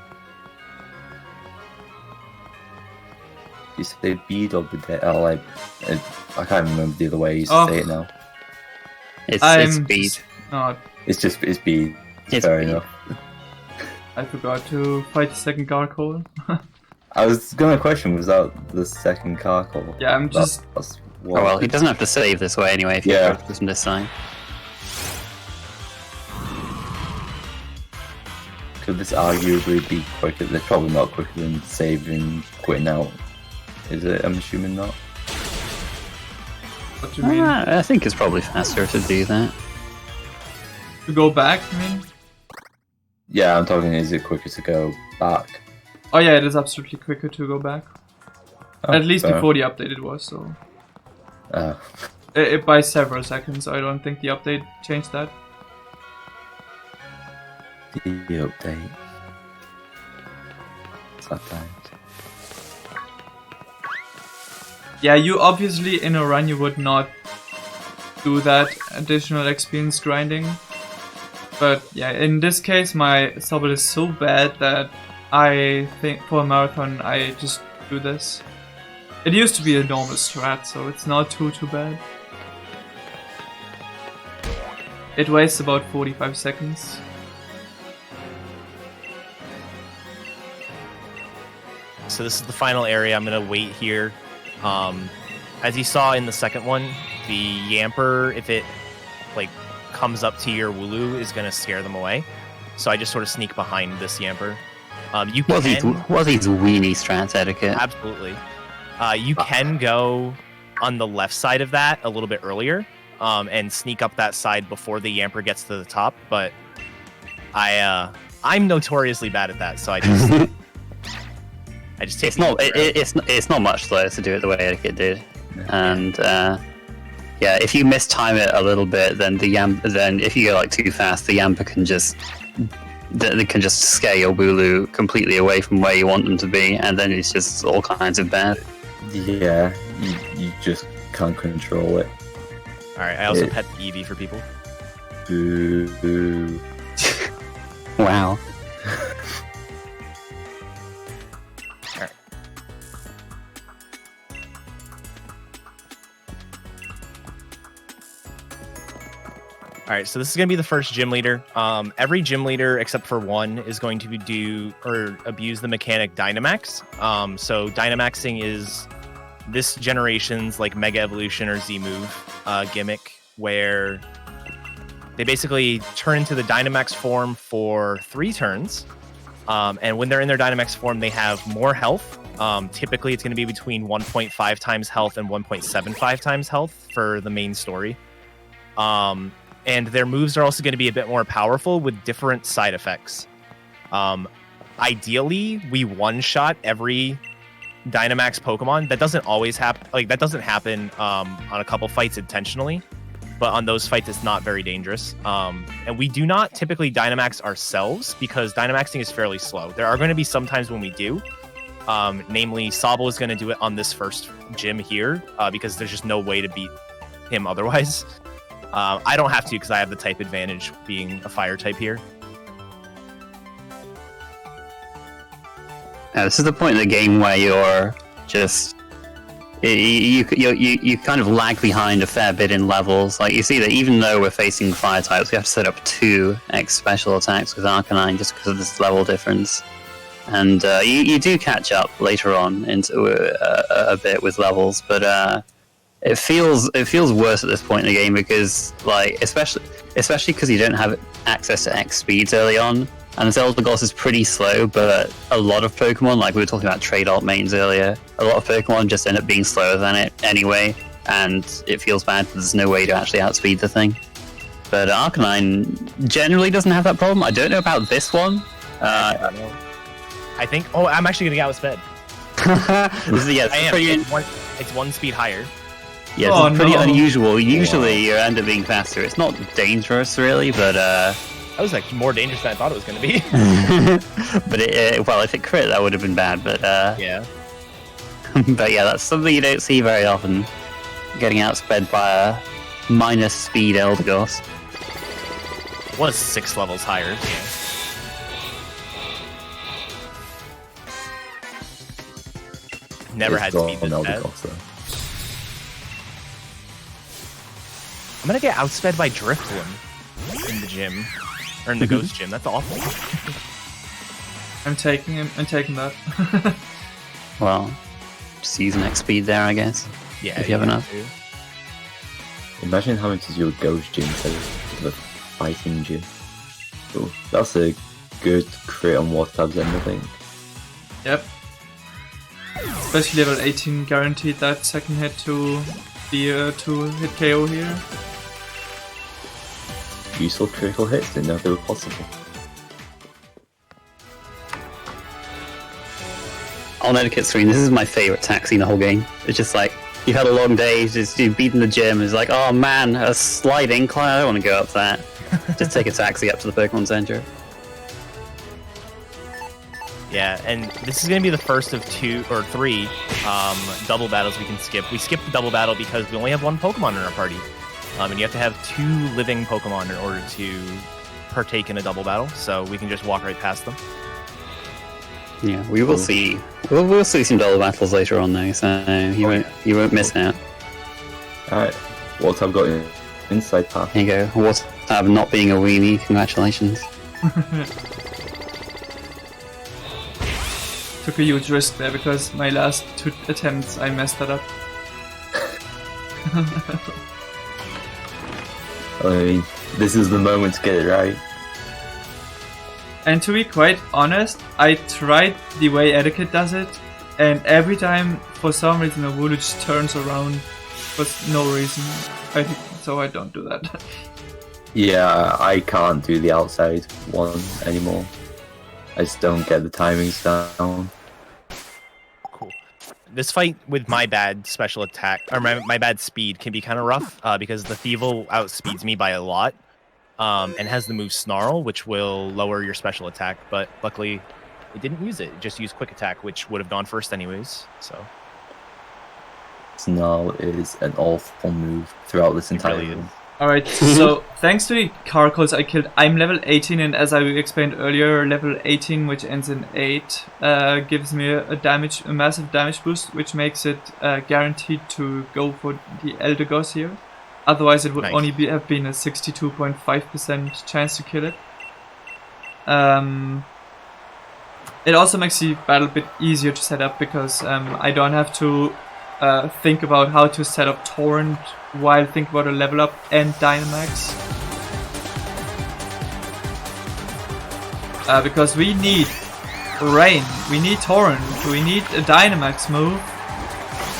You say bead or bid? I can't remember the other way you Oh. say it now. It's speed. No, It's bead. It's Fair bead. enough. I forgot to fight the second gargoyle. I was gonna question, was that the second Carkle? Yeah, I'm just... That's Oh well, he doesn't have to save this way anyway if you Yeah. approach this time. Could this arguably be quicker? They're probably not quicker than saving, quitting out. Is it? I'm assuming not. What do you mean? I think it's probably faster to do that. To go back, I mean? Yeah, I'm talking, is it quicker to go back? Oh yeah, it is absolutely quicker to go back. Oh, At least fair. before the update it was, so... It by several seconds, I don't think the update changed that. the update. Sometimes. Yeah, you obviously in a run you would not do that additional experience grinding. But yeah, in this case my sublet is so bad that I think for a marathon I just do this. It used to be a normal strat, so it's not too bad. It wastes about 45 seconds. So this is the final area. I'm gonna wait here. As you saw in the second one, the Yamper, if it like comes up to your Wooloo, is gonna scare them away. So I just sort of sneak behind this Yamper. You What can are these weenie strats eddaket? absolutely. You can go on the left side of that a little bit earlier, and sneak up that side before the Yamper gets to the top. But I'm notoriously bad at that, so I just take. It's not. It's not much slower to do it the way eddaket did, and yeah, if you mistime it a little bit, then then if you go like too fast, the Yamper can just scare your Wooloo completely away from where you want them to be, and then it's just all kinds of bad. Yeah, you just can't control it. All right, I also pet the Eevee for people. Boo. Wow. All right, so this is going to be the first gym leader. Every gym leader except for one is going to do or abuse the mechanic Dynamax. So Dynamaxing is this generation's like Mega Evolution or Z move gimmick, where they basically turn into the Dynamax form for 3 turns. And when they're in their Dynamax form, they have more health. Typically, it's going to be between 1.5 times health and 1.75 times health for the main story. And their moves are also going to be a bit more powerful with different side effects. Ideally, we one-shot every Dynamax Pokemon. That doesn't always happen. Like, that doesn't happen on a couple fights intentionally, but on those fights, it's not very dangerous. And we do not typically Dynamax ourselves because Dynamaxing is fairly slow. There are going to be some times when we do. Namely, Sobble is going to do it on this first gym here because there's just no way to beat him otherwise. I don't have to because I have the type advantage being a fire type here. This is the point in the game where you're just you kind of lag behind a fair bit in levels. Like you see that even though we're facing fire types, we have to set up 2 X special attacks with Arcanine just because of this level difference. And you do catch up later on into a bit with levels, but it feels worse at this point in the game because, like, especially because you don't have access to X speeds early on, and Eldegoss is pretty slow. But a lot of Pokemon, like we were talking about trade alt mains earlier, a lot of Pokemon just end up being slower than it anyway, and it feels bad that there's no way to actually outspeed the thing. But Arcanine generally doesn't have that problem. I don't know about this one. I think. Oh, I'm actually gonna get outsped. It's 1 speed higher. Yeah, it's pretty unusual. Usually you end up being faster. It's not dangerous, really, but that was like more dangerous than I thought it was going to be. But well, if it crit, that would have been bad. But yeah. But yeah, that's something you don't see very often. Getting outsped by a minus speed Eldegoss. It was 6 levels higher. Yeah. Never had speed this bad. I'm gonna get outsped by Drifloon in the gym, or in the Ghost Gym. That's awful. I'm taking him. I'm taking that. Well, just use an X speed there, I guess. Yeah, if you have enough. Imagine having to do a Ghost Gym instead of a fighting gym. Oh, that's a good crit on wartabs then, I think. Yep. Especially level 18 guaranteed that second hit to be a 2-hit KO here. Useful critical hits, didn't know they were possible. On Eddaket screen, this is my favourite taxi in the whole game. It's just like, you've had a long day, you've beaten the gym, it's like, oh man, a slight incline, I don't want to go up that. Just take a taxi up to the Pokemon Center. Yeah, and this is going to be the first of 2 or 3 double battles we can skip. We skipped the double battle because we only have 1 Pokemon in our party. And you have to have 2 living Pokemon in order to partake in a double battle, so we can just walk right past them. Yeah, we will see. We'll see some double battles later on though, so you won't miss out. Alright, Wartab got an inside path. There you go. Wartab not being a weenie, congratulations. Took a huge risk there because my last 2 attempts I messed that up. I mean, this is the moment to get it right. And to be quite honest, I tried the way Eddaket does it, and every time, for some reason, a Wooloo just turns around for no reason. So I don't do that. Yeah, I can't do the outside one anymore. I just don't get the timings down. Cool. This fight with my bad special attack, or my bad speed, can be kind of rough because the Thievul outspeeds me by a lot. And has the move Snarl, which will lower your special attack, but luckily it didn't use it. It just used Quick Attack, which would have gone first anyways, so... Snarl is an awful move throughout this entire really run. Alright, so thanks to the car calls I killed, I'm level 18, and as I explained earlier, level 18, which ends in 8, gives me a massive damage boost, which makes it guaranteed to go for the eddaket here. Otherwise, it would Nice. only have been a 62.5% chance to kill it. It also makes the battle a bit easier to set up because I don't have to think about how to set up Torrent while thinking about a level up and Dynamax. Because we need Rain, we need Torrent, we need a Dynamax move,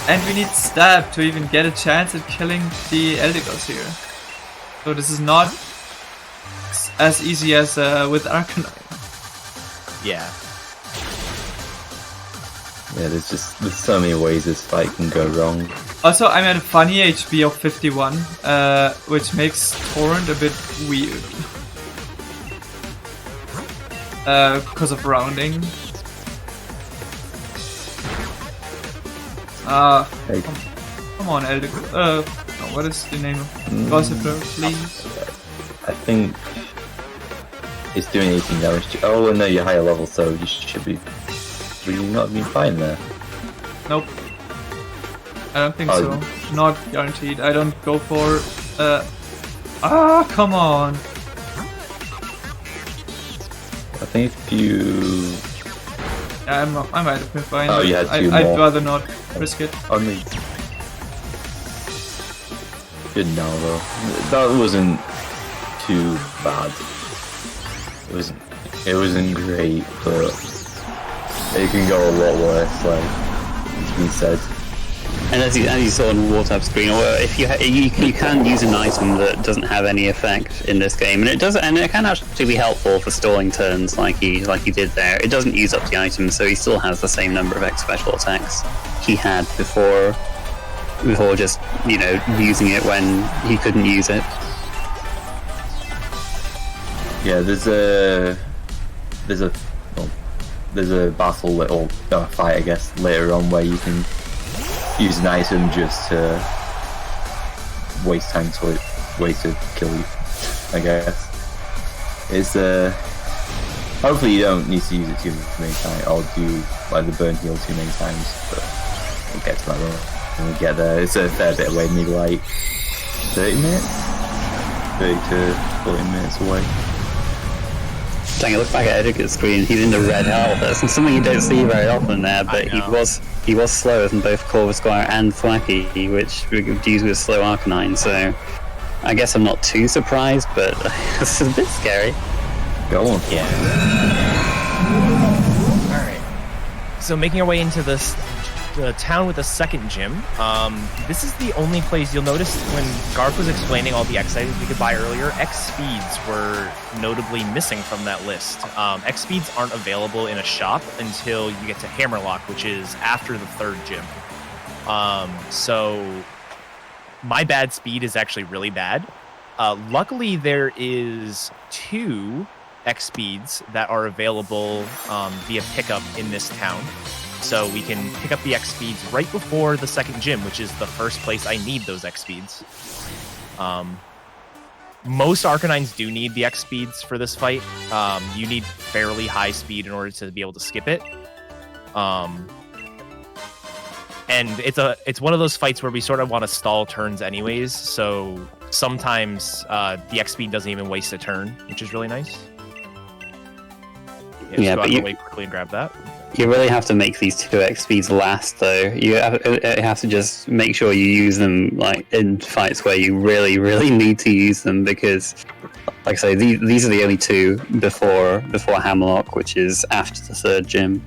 and we need Stab to even get a chance at killing the eddaket here. So this is not as easy as with Arcanine. Yeah. Yeah, there's so many ways this fight can go wrong. Also, I'm at a funny HP of 51, which makes Torrent a bit weird. Because of rounding. Hey, Come on, eddaket. No, what is the name of Gossipler, please? I think it's doing 18 damage. Oh no, you're higher level, so you should be. Will you not be fine there? Nope. I don't think Oh. so. Not guaranteed. I don't go for. Come on. I think if you. Yeah, I might have been fine. Oh, you had two I'd more. rather not risk it. I mean, good now though. That wasn't too bad. It wasn't great, but it can go a lot worse. Like it's been said. And as you saw on the wartab screen, or if you can use an item that doesn't have any effect in this game, and it can actually be helpful for stalling turns, like he did there. It doesn't use up the item, so he still has the same number of X special attacks he had before just using it when he couldn't use it. Yeah, there's a battle or a fight, I guess, later on where you can use an item just to waste time to kill you, I guess. It's hopefully you don't need to use it too many times, or do like the burn heal too many times, but we'll get to that when we get there. It's a fair bit away, maybe like 30 minutes? 30 to 40 minutes away. Dang, I look back at eddaket screen, he's in the red hole. That's something you don't see very often there, but he was slower than both Corvusquire and Thwacky, which used with slow Arcanine, so I guess I'm not too surprised, but it's a bit scary. Go on. Yeah. Alright. So making our way into the town with a second gym. This is the only place you'll notice when Garth was explaining all the X items we could buy earlier, X speeds were notably missing from that list. X speeds aren't available in a shop until you get to Hammerlock, which is after the third gym. So my bad speed is actually really bad. Luckily, there is 2 X speeds that are available via pickup in this town. So we can pick up the X speeds right before the second gym, which is the first place I need those X speeds. Most Arcanines do need the X speeds for this fight. You need fairly high speed in order to be able to skip it. And it's one of those fights where we sort of want to stall turns anyways, so sometimes the X speed doesn't even waste a turn, which is really nice. Yeah, go but out of the way quickly and grab that. You really have to make these 2 X speeds last, though. You have to just make sure you use them like in fights where you really, really need to use them, because, like I say, these are the only 2 before Hammerlock, which is after the third gym.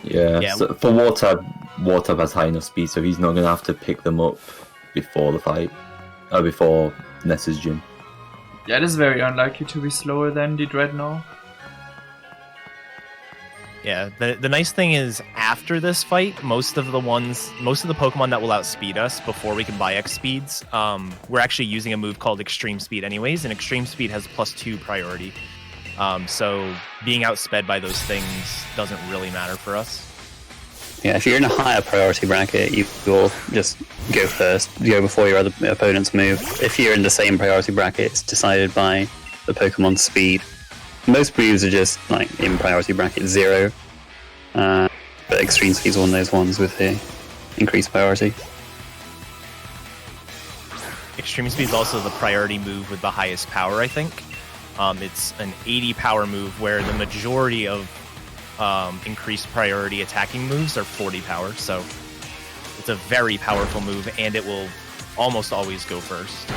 Yeah. So for Wartab has high enough speed, so he's not gonna have to pick them up before the fight, or before Nessa's gym. Yeah, it is very unlikely to be slower than the Dreadnought. Yeah, the nice thing is after this fight, most of the Pokemon that will outspeed us before we can buy X speeds, we're actually using a move called Extreme Speed anyways, and Extreme Speed has +2 priority. So being outsped by those things doesn't really matter for us. Yeah, if you're in a higher priority bracket, you'll just go first, go before your other opponents move. If you're in the same priority bracket, it's decided by the Pokemon's speed. Most moves are just like in priority bracket 0, but Extreme Speed's one of those ones with the increased priority. Extreme Speed is also the priority move with the highest power, I think. It's an 80 power move where the majority of increased priority attacking moves are 40 power, so it's a very powerful move, and it will almost always go first.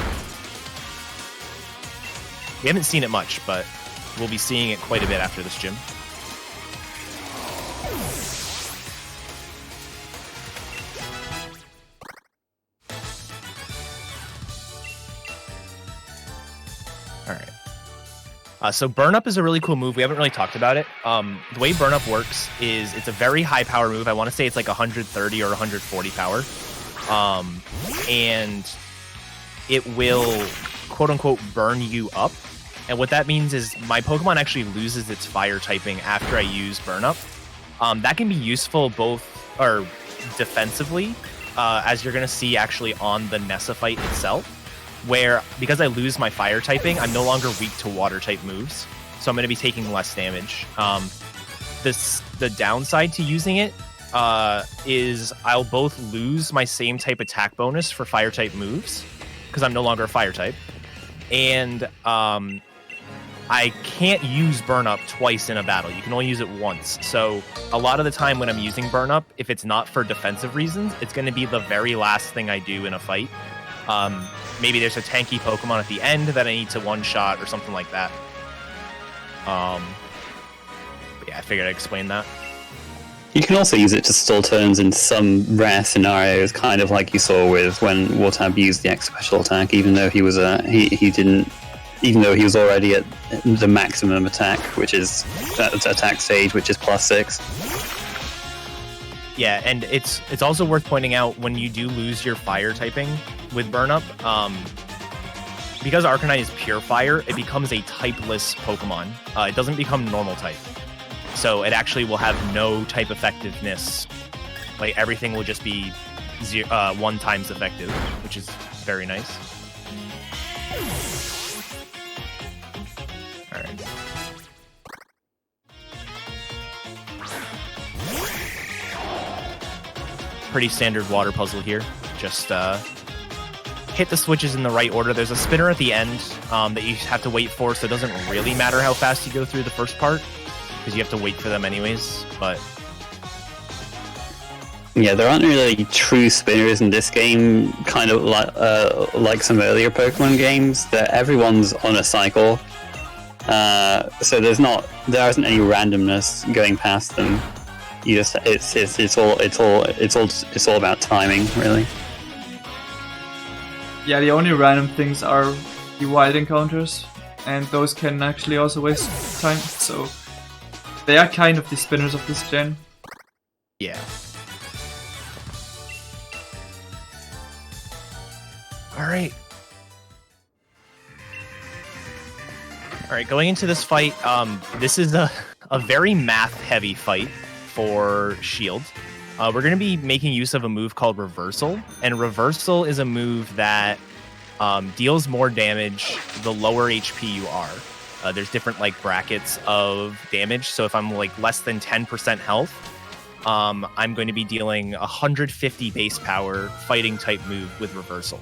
We haven't seen it much, but we'll be seeing it quite a bit after this gym. Alright. So Burn Up is a really cool move. We haven't really talked about it. The way Burn Up works is it's a very high power move. I want to say it's like 130 or 140 power. And it will, quote unquote, burn you up. And what that means is my Pokemon actually loses its fire typing after I use Burn Up. That can be useful both, or defensively, as you're going to see actually on the Nessa fight itself, where because I lose my fire typing, I'm no longer weak to water type moves, so I'm going to be taking less damage. The downside to using it is I'll both lose my same type attack bonus for fire type moves because I'm no longer a fire type, and I can't use Burn Up twice in a battle. You can only use it once. So a lot of the time when I'm using Burn Up, if it's not for defensive reasons, it's going to be the very last thing I do in a fight. Maybe there's a tanky Pokemon at the end that I need to one-shot or something like that. But yeah, I figured I'd explain that. You can also use it to stall turns in some rare scenarios, kind of like you saw with when Wartab used the X special attack, even though he was even though he was already at the maximum attack, which is attack stage, which is +6. Yeah, and it's also worth pointing out when you do lose your fire typing with Burn Up, because Arcanine is pure fire, it becomes a typeless Pokemon. It doesn't become normal type. So it actually will have no type effectiveness. Like everything will just be 1 times effective, which is very nice. Alright. Pretty standard water puzzle here. Just hit the switches in the right order. There's a spinner at the end that you have to wait for, so it doesn't really matter how fast you go through the first part, because you have to wait for them anyways, but... Yeah, there aren't really true spinners in this game, kind of like some earlier Pokemon games, that everyone's on a cycle. So there isn't any randomness going past them. You just it's all about timing, really. Yeah, the only random things are the wild encounters, and those can actually also waste time, so they are kind of the spinners of this gen. Yeah. Alright. Alright, going into this fight, this is a very math-heavy fight for Shield. We're going to be making use of a move called Reversal, and Reversal is a move that deals more damage the lower HP you are. There's different like brackets of damage, so if I'm like less than 10% health, I'm going to be dealing 150 base power fighting type move with Reversal.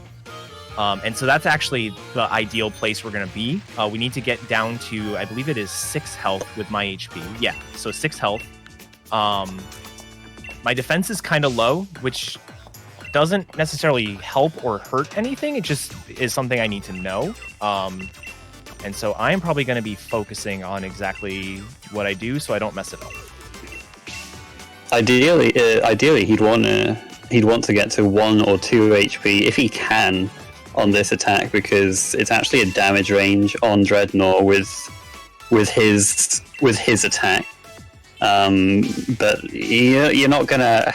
And so that's actually the ideal place we're going to be. We need to get down to, I believe it is 6 health with my HP. Yeah, so 6 health. My defense is kind of low, which doesn't necessarily help or hurt anything. It just is something I need to know. And so I'm probably going to be focusing on exactly what I do so I don't mess it up. Ideally, he'd want to get to 1 or 2 HP if he can on this attack, because it's actually a damage range on Dreadnought with his attack. But you're not gonna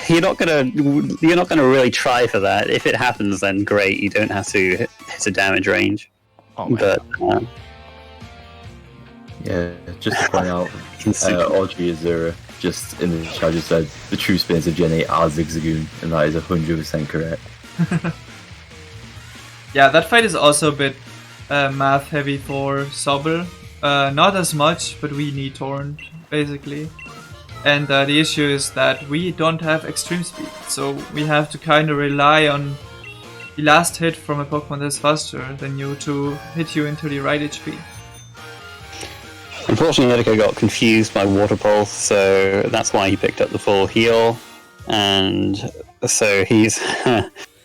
really try for that. If it happens, then great. You don't have to hit a damage range. Oh, man. But yeah, just to point out, Audrey is 0. just in the chat just said the true spins of Gen 8 are Zigzagoon, and that is 100% correct. Yeah, that fight is also a bit math heavy for Sobel. Not as much, but we need Torrent, basically. And the issue is that we don't have extreme speed, so we have to kind of rely on the last hit from a Pokemon that's faster than you to hit you into the right HP. Unfortunately, Eddaket got confused by Water Pulse, so that's why he picked up the full heal, and so he's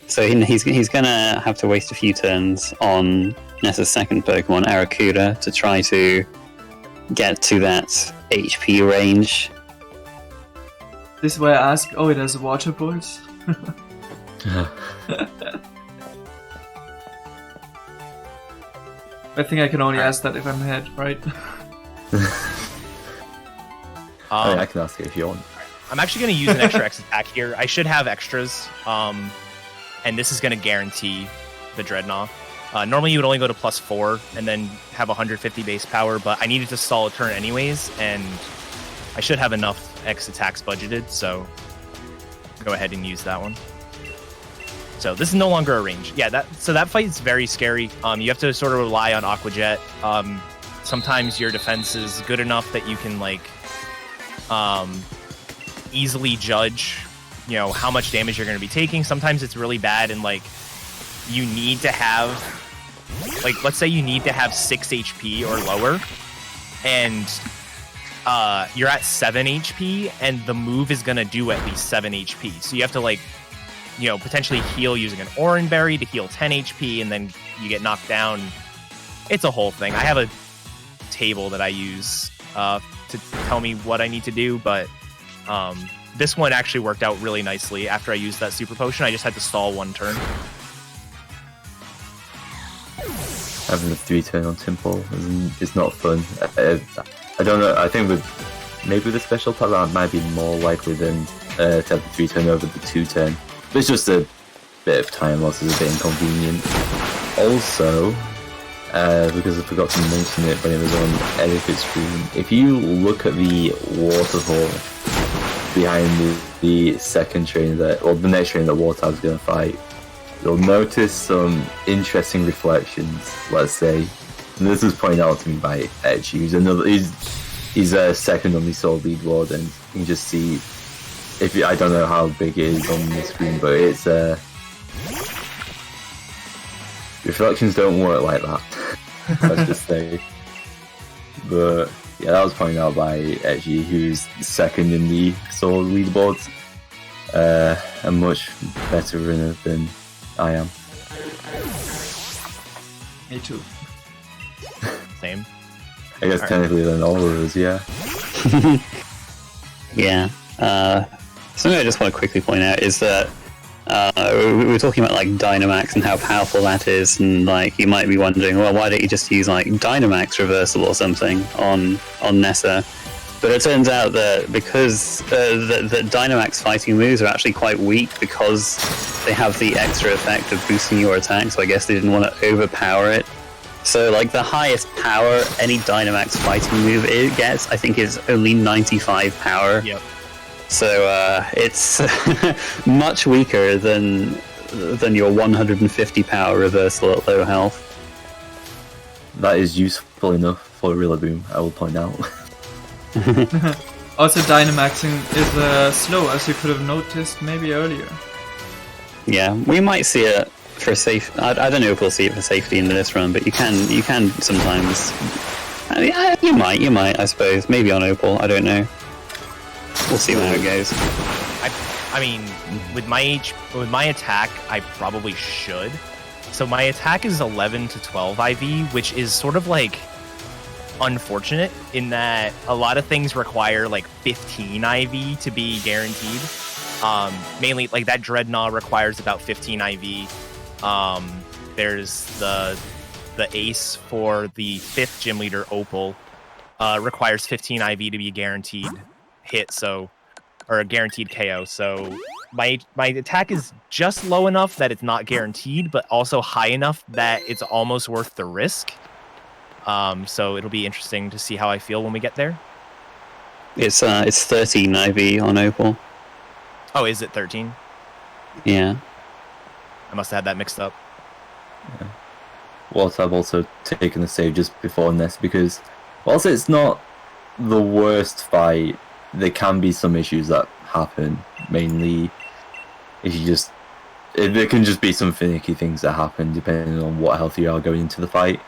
he's gonna have to waste a few turns on Nessa's second Pokemon, Arrokuda, to try to get to that HP range. This is why I ask, oh, it has Water Pulse? I think I can only ask that if I'm ahead, right? I can ask it if you want. I'm actually going to use an extra X attack here. I should have extras, and this is going to guarantee the Dreadnought. Normally you would only go to +4 and then have 150 base power, but I needed to stall a turn anyways, and I should have enough X attacks budgeted, so go ahead and use that one. So this is no longer a range. Yeah, that fight is very scary. You have to sort of rely on Aqua Jet. Sometimes your defense is good enough that you can like easily judge, you know, how much damage you're going to be taking. Sometimes it's really bad, and like you need to have, like, let's say you need to have 6 HP or lower, and you're at 7 HP, and the move is going to do at least 7 HP. So you have to, like, you know, potentially heal using an Oran Berry to heal 10 HP, and then you get knocked down. It's a whole thing. I have a table that I use to tell me what I need to do, but this one actually worked out really nicely. After I used that Super Potion, I just had to stall 1 turn. Having a 3-turn on Temple is not fun. I don't know. I think maybe with a special attack that might be more likely than to have the 3-turn over the 2-turn. But it's just a bit of time loss, is a bit inconvenient. Also, because I forgot to mention it when it was on Eddaket's screen, if you look at the waterfall behind the second trainer that, or the next trainer that Wartab's going to fight, you'll notice some interesting reflections, let's say. And this was pointed out to me by Edge. He's a second on the Sword lead ward, and you can just see, I don't know how big it is on the screen, but it's reflections don't work like that. Let's just say. But yeah, that was pointed out by Edgy, who's second in the Sword leaderboards. A much better runner than I am. Me too. Same. I guess technically than all of us, yeah. Yeah. Something I just want to quickly point out is that we were talking about like Dynamax and how powerful that is, and like you might be wondering, well, why don't you just use like Dynamax reversal or something on Nessa? But it turns out that because the Dynamax fighting moves are actually quite weak because they have the extra effect of boosting your attack, so I guess they didn't want to overpower it. So like the highest power any Dynamax fighting move it gets, I think, is only 95 power. Yep. So it's much weaker than your 150 power reversal at low health. That is useful enough for Rillaboom, I will point out. Also, Dynamaxing is slow, as you could have noticed maybe earlier. Yeah, we might see it for safe. I don't know if we'll see it for safety in this run, but you can sometimes. You might, I suppose. Maybe on Opal, I don't know. We'll see how it goes. I mean, with my attack, I probably should. So my attack is 11 to 12 IV, which is sort of like unfortunate in that a lot of things require like 15 IV to be guaranteed. Mainly like that Dreadnought requires about 15 IV. There's the ace for the 5th gym leader, Opal, requires 15 IV to be guaranteed hit, or a guaranteed KO. So my attack is just low enough that it's not guaranteed, but also high enough that it's almost worth the risk. So it'll be interesting to see how I feel when we get there. It's 13 IV on Opal. Oh, is it 13? Yeah. I must have had that mixed up. Whilst I've also taken the save just before this, because whilst it's not the worst fight, there can be some issues that happen. Mainly, if you just there can just be some finicky things that happen depending on what health you are going into the fight.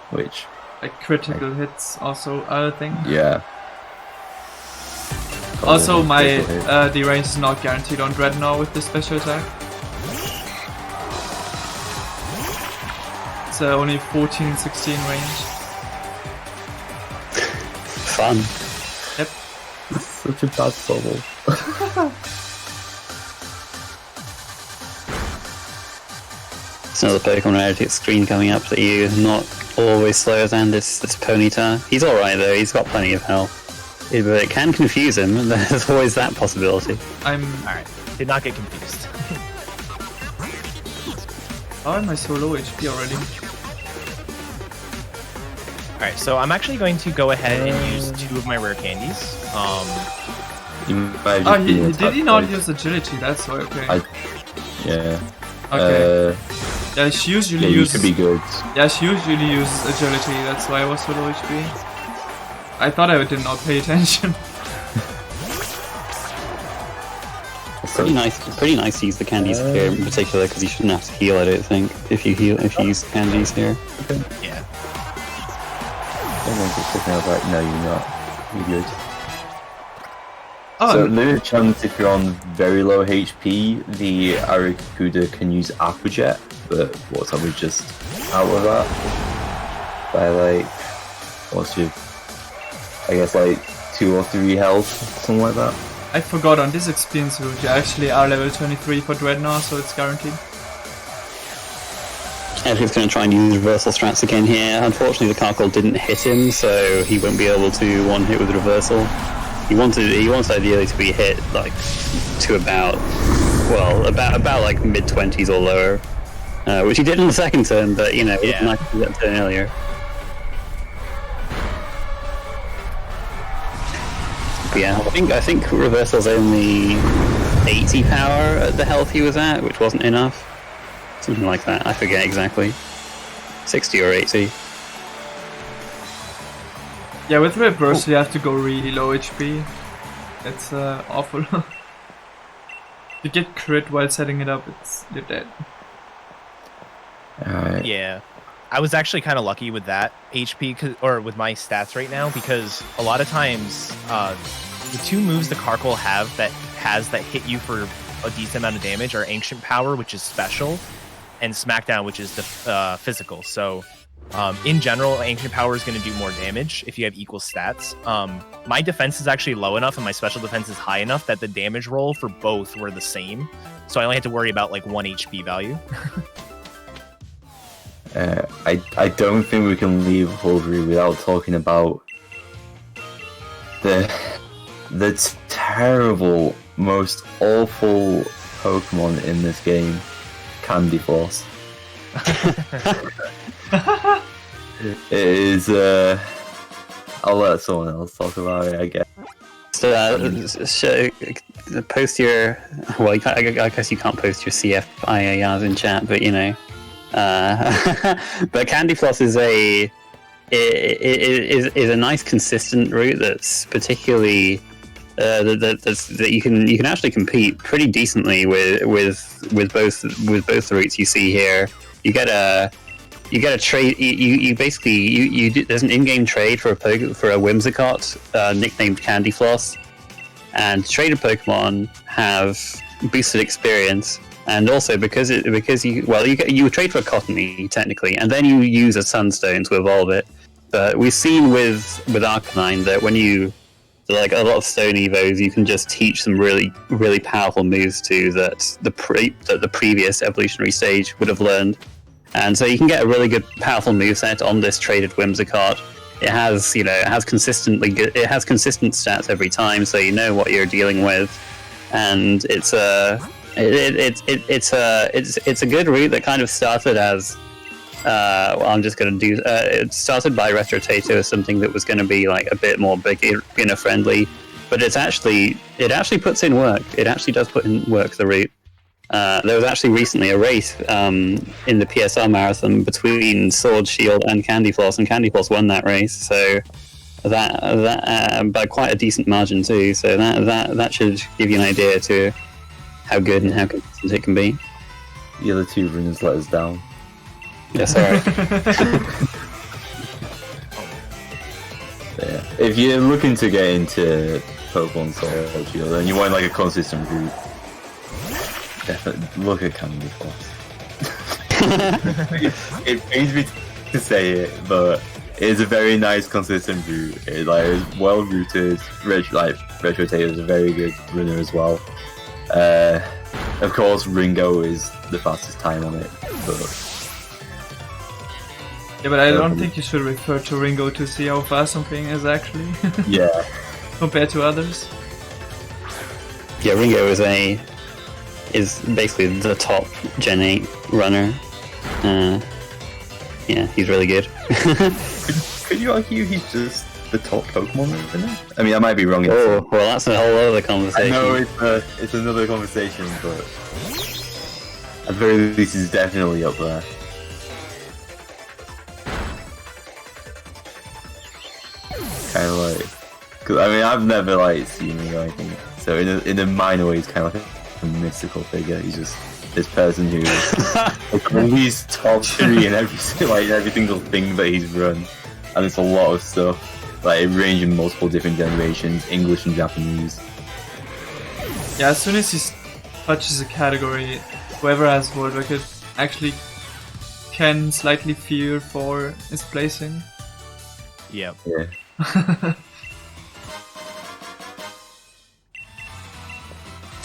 Which, Like critical hits also are a thing. yeah. Also, my Critical hit. D-range is not guaranteed on Dreadnought with the special attack. It's only 14-16 range. Fun. Yep. Such a bad solo. It's another Pokemon rarity screen coming up that you not always slower than this Ponyta. He's alright though, he's got plenty of health. But it can confuse him, and there's always that possibility. Alright, did not get confused. How am I so low HP already? Alright, so I'm actually going to go ahead and use 2 of my rare candies. You might Oh, just be did he not attacked use agility? That's why, okay. Yeah. Okay. Yeah, she usually Yeah, you uses. could be good. Yeah, she usually uses agility. That's why I was so low HP. I thought I did not pay attention. Pretty nice to use the candies here in particular, because you shouldn't have to heal, I don't think, if you use the candies here. Yeah. Everyone's just looking out like, no, you're not. You're good. Oh, So there's a chance if you're on very low HP, the Arrokuda can use Aqua Jet, but what's up with just out of that? By like, what's your, I guess like 2 or 3 health, something like that. I forgot on this experience route you actually are level 23 for Dreadnought, so it's guaranteed. Edgar's going to try and use reversal strats again here. Unfortunately, the Carkol didn't hit him, so he won't be able to one hit with reversal. He wants ideally to be hit like to about like mid-20s or lower, which he did in the second turn, but you know, it was nice to do that turn earlier. But yeah, I think reversal's only 80 power at the health he was at, which wasn't enough. Something like that, I forget exactly. 60 or 80. Yeah, with reverse you have to go really low HP. It's awful. You get crit while setting it up, you're dead. Alright. Yeah. I was actually kind of lucky with that HP, or with my stats right now, because a lot of times, the 2 moves the Carkol has that hit you for a decent amount of damage are Ancient Power, which is special, and Smackdown, which is the physical. So, in general, Ancient Power is going to do more damage if you have equal stats. My defense is actually low enough, and my special defense is high enough that the damage roll for both were the same. So I only had to worry about like 1 HP value. I don't think we can leave Hulvery without talking about the terrible, most awful Pokemon in this game, Candy Floss. It is. I'll let someone else talk about it, I guess. So, post your. Well, I guess you can't post your CFIAs in chat, but you know. But Candy Floss is a nice consistent route that's particularly that you can actually compete pretty decently with both the routes you see here. You get a trade. You basically there's an in-game trade for a Whimsicott nicknamed Candy Floss, and traded Pokemon have boosted experience. And also because you trade for a Cottony technically, and then you use a Sunstone to evolve it. But we've seen with Arcanine that when you like a lot of Stone Evos, you can just teach some really really powerful moves to that the previous evolutionary stage would have learned, and so you can get a really good powerful moveset on this traded Whimsicott. It has consistent stats every time, so you know what you're dealing with, and it's a good route that kind of started as Well, I'm just going to do. It started by Retrotato as something that was going to be like a bit more beginner friendly, but it actually puts in work. It actually does put in work the route. There was actually recently a race in the PSR marathon between Sword, Shield, and Candy Floss, and Candy Floss won that race. So that by quite a decent margin too. So that should give you an idea to how good and how consistent it can be. The other two runners let us down. That's alright. Yeah. If you're looking to get into Pokemon Sword Shield and you want like a consistent route, definitely look at Candy Floss. It pains me to say it, but it is a very nice consistent route. It like is well rooted. Retrotato is a very good runner as well. Of course, Ringo is the fastest time on it, but. Yeah, but I don't think you should refer to Ringo to see how fast something is actually. Yeah. Compared to others. Yeah, Ringo is basically the top Gen 8 runner. Yeah, he's really good. Could you argue he's just the top Pokemon runner? I mean, I might be wrong. Oh, well, that's a whole other conversation. I know it's another conversation, but at the very least, he's definitely up there. Kind of like, cause I mean, I've never like seen him or anything. So in a minor way, he's kind of like a mystical figure. He's just this person who like, always top 3 in every single thing that he's run, and it's a lot of stuff. Like it ranges in multiple different generations, English and Japanese. Yeah, as soon as he touches a category, whoever has World Record actually can slightly fear for his placing. Yeah. Yeah.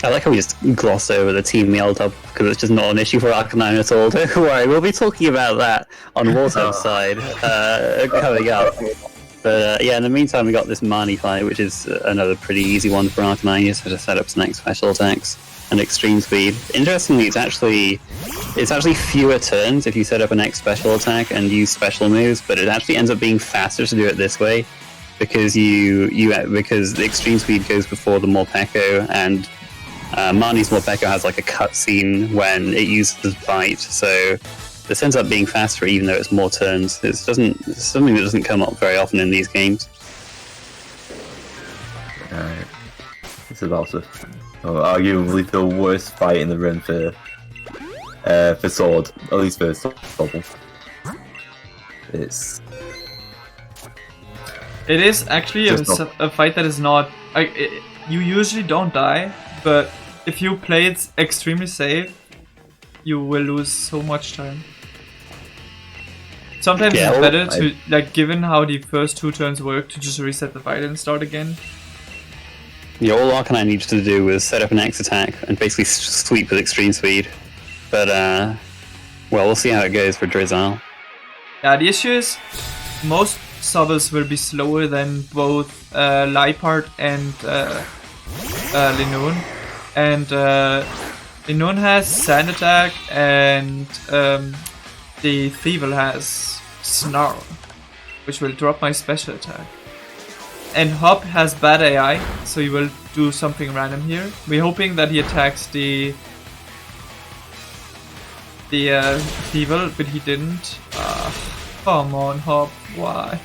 I like how we just gloss over the Team Meal Top because it's just not an issue for Arcanine at all. Don't worry, we'll be talking about that on Wartab's side coming up. But yeah, in the meantime, we got this Marnie fight, which is another pretty easy one for Arcanine. You just have to set up some next special attacks and extreme speed. Interestingly, it's actually fewer turns if you set up an X special attack and use special moves, but it actually ends up being faster to do it this way because because the extreme speed goes before the Morpeko, and Marnie's Morpeko has like a cutscene when it uses Bite, so this ends up being faster even though it's more turns. It's something that doesn't come up very often in these games. Alright. This is also arguably the worst fight in the run for Sword, at least for Sobble. It is actually a fight that is not... you usually don't die, but if you play it extremely safe, you will lose so much time. Sometimes it's better to, like, given how the first 2 turns work, to just reset the fight and start again. Yeah, all Arcanine needs to do was set up an X attack and basically sweep with extreme speed. But, well, we'll see how it goes for Drizzle. Yeah, the issue is most Sobbles will be slower than both Liepard and Linoon. And Linoon has Sand Attack, and the Thievul has Snarl, which will drop my special attack. And Hop has bad AI, so he will do something random here. We're hoping that he attacks the Thievul, but he didn't. Come on, Hop, why?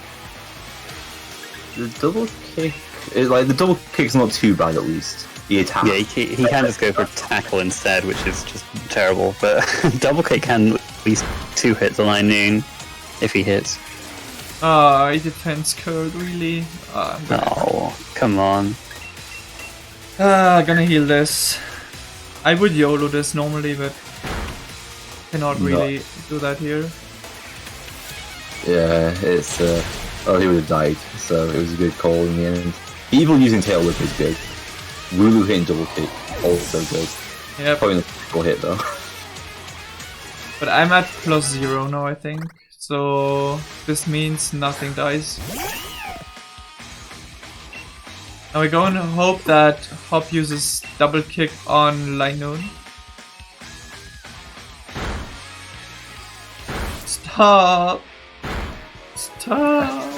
The double kick, the double kick's not too bad at least. The attack. Yeah, he can just go for tackle instead, which is just terrible. But double kick can at least 2 hits on Linoon if he hits. Ah, he defense curd, really? Oh, come on. Gonna heal this. I would YOLO this normally, but cannot really do that here. Yeah, it's oh, he would have died, so it was a good call in the end. Evil using Tail Whip is good. Wooloo hitting double kick, also good. Yeah, probably not a critical hit though. But I'm at +0 now, I think. So this means nothing dies. Now we're going to hope that Hop uses double kick on Linoon. Stop. Stop.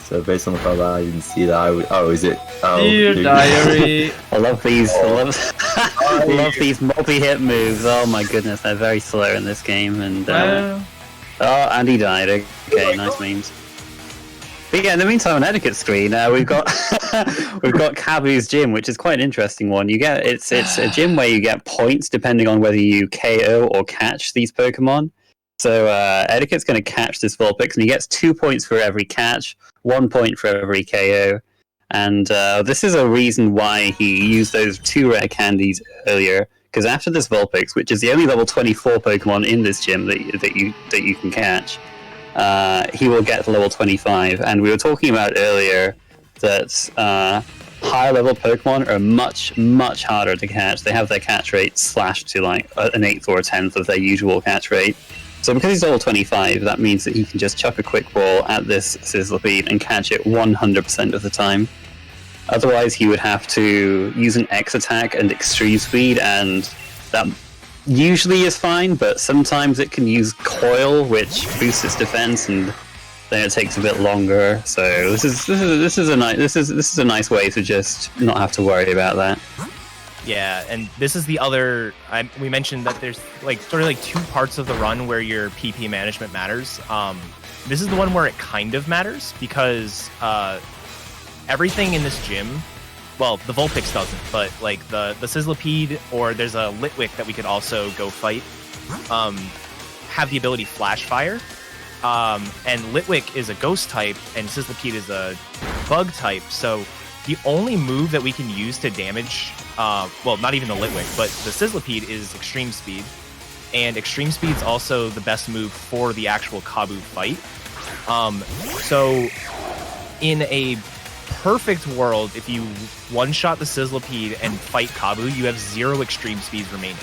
So based on the fact that I didn't see that, oh, is it? Oh, Dear diary. I love these. I love these multi-hit moves. Oh my goodness, they're very slow in this game. And Well, oh, and he died. Okay, nice memes. But yeah, in the meantime, on etiquette screen, we've got we've got Kabu's gym, which is quite an interesting one. You get it's a gym where you get points depending on whether you KO or catch these Pokemon. So Etiquette's going to catch this Vulpix, and he gets 2 points for every catch, 1 point for every KO. And this is a reason why he used those 2 rare candies earlier. Because after this Vulpix, which is the only level 24 Pokemon in this gym that you can catch, he will get to level 25. And we were talking about earlier that higher level Pokemon are much harder to catch. They have their catch rate slashed to like an 8th or a 10th of their usual catch rate. So because he's level 25, that means that he can just chuck a quick ball at this Sizzlipede and catch it 100% of the time. Otherwise, he would have to use an X attack and extreme speed, and that usually is fine, but sometimes it can use Coil, which boosts its defense, and then it takes a bit longer. So this is a nice way to just not have to worry about that. Yeah, and this is the other. We mentioned that there's like sort of like 2 parts of the run where your PP management matters. This is the one where it kind of matters because everything in this gym, well, the Vulpix doesn't, but like the Sizzlipede or there's a Litwick that we could also go fight, have the ability Flash Fire. And Litwick is a ghost type and Sizzlipede is a bug type, so the only move that we can use to damage, well, not even the Litwick, but the Sizzlipede is Extreme Speed. And Extreme Speed's also the best move for the actual Kabu fight. So in a perfect world, if you one-shot the Sizzlipede and fight Kabu, you have 0 Extreme Speeds remaining.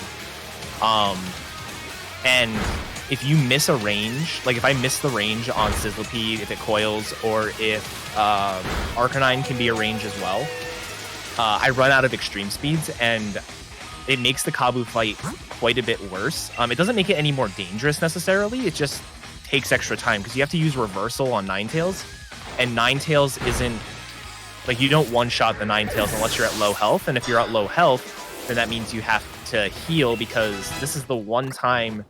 And if you miss a range, like if I miss the range on Sizzlipede, if it coils, or if Arcanine can be a range as well, I run out of Extreme Speeds, and it makes the Kabu fight quite a bit worse. It doesn't make it any more dangerous necessarily, it just takes extra time, because you have to use Reversal on Ninetales, and Ninetales isn't, like, you don't one-shot the Ninetales unless you're at low health, and if you're at low health, then that means you have to heal, because this is the one time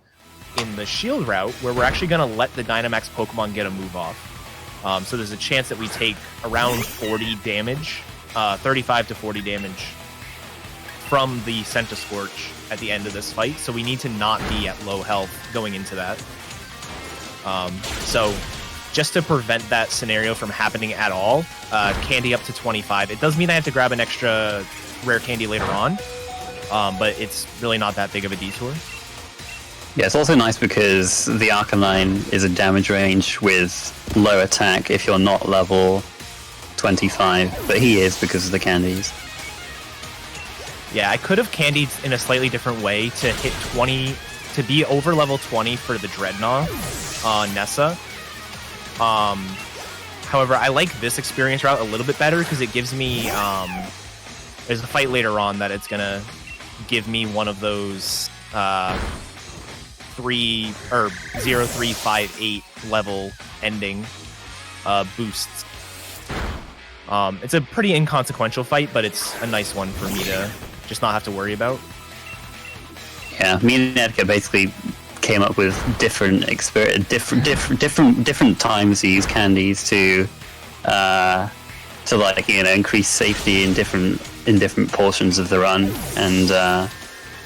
in the shield route where we're actually going to let the Dynamax Pokemon get a move off. So there's a chance that we take around 40 damage, 35 to 40 damage from the Centiskorch at the end of this fight. So we need to not be at low health going into that. So just to prevent that scenario from happening at all, candy up to 25. It does mean I have to grab an extra rare candy later on, but it's really not that big of a detour. Yeah, it's also nice because the Arcanine is a damage range with low attack if you're not level 25, but he is because of the candies. Yeah, I could have candied in a slightly different way to hit 20, to be over level 20 for the Dreadnought on Nessa. However, I like this experience route a little bit better because it gives me, there's a fight later on that it's gonna give me one of those 0358 level ending boosts. It's a pretty inconsequential fight, but it's a nice one for me to just not have to worry about. Yeah, me and Edka basically came up with different times to use candies to like, you know, increase safety in different portions of the run, and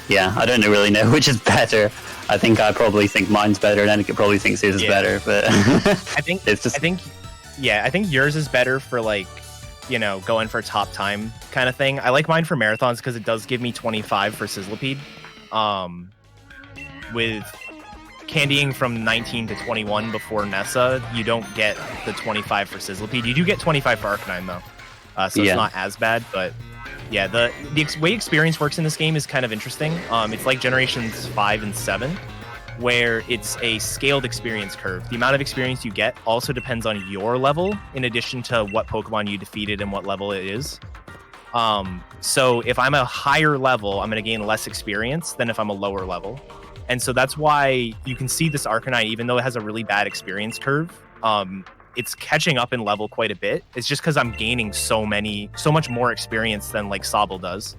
yeah, I don't really know which is better. I probably think mine's better, and Etiquette probably thinks his is better. But I think yours is better for, like, you know, going for top time kind of thing. I like mine for marathons because it does give me 25 for Sizzlipede. With candying from 19 to 21 before Nessa, you don't get the 25 for Sizzlipede. You do get 25 for Arcanine though, so it's not as bad, but. Yeah, the way experience works in this game is kind of interesting. It's like Generations 5 and 7, where it's a scaled experience curve. The amount of experience you get also depends on your level, in addition to what Pokemon you defeated and what level it is. So if I'm a higher level, I'm going to gain less experience than if I'm a lower level. And so that's why you can see this Arcanine, even though it has a really bad experience curve, it's catching up in level quite a bit. It's just because I'm gaining so much more experience than like Sobble does.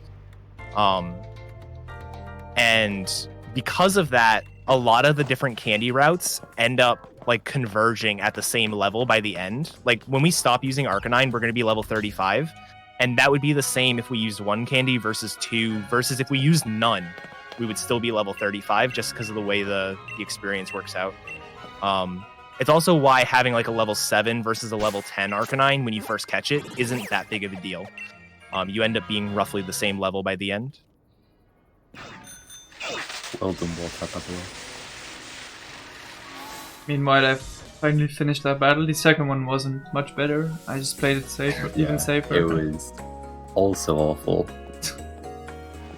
And because of that, a lot of the different candy routes end up like converging at the same level by the end. Like when we stop using Arcanine, we're going to be level 35. And that would be the same if we used one candy versus two, versus if we used none, we would still be level 35 just because of the way the experience works out. It's also why having like a level 7 versus a level 10 Arcanine when you first catch it isn't that big of a deal. You end up being roughly the same level by the end. Well done, wartab, by the way. Meanwhile, I've finally finished that battle. The second one wasn't much better. I just played it safer, even safer. It was also awful.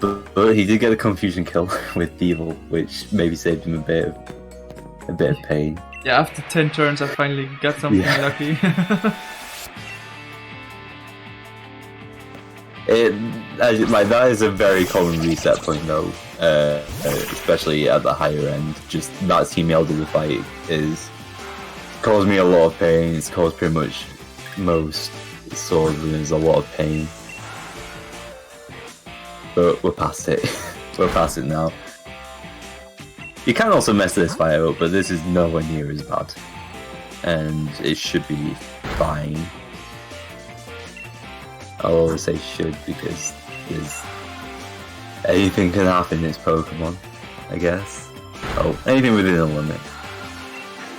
But he did get a confusion kill with Evil, which maybe saved him a bit of pain. Yeah, after 10 turns, I finally got something lucky. That is a very common reset point though, especially at the higher end. Just that Team Yell double fight is caused me a lot of pain. It's caused pretty much most sword runners a lot of pain. But we're past it. We're past it now. You can also mess this fight up, but this is nowhere near as bad. And it should be fine. I'll always say should because anything can happen in this Pokemon, I guess. Oh, anything within a limit.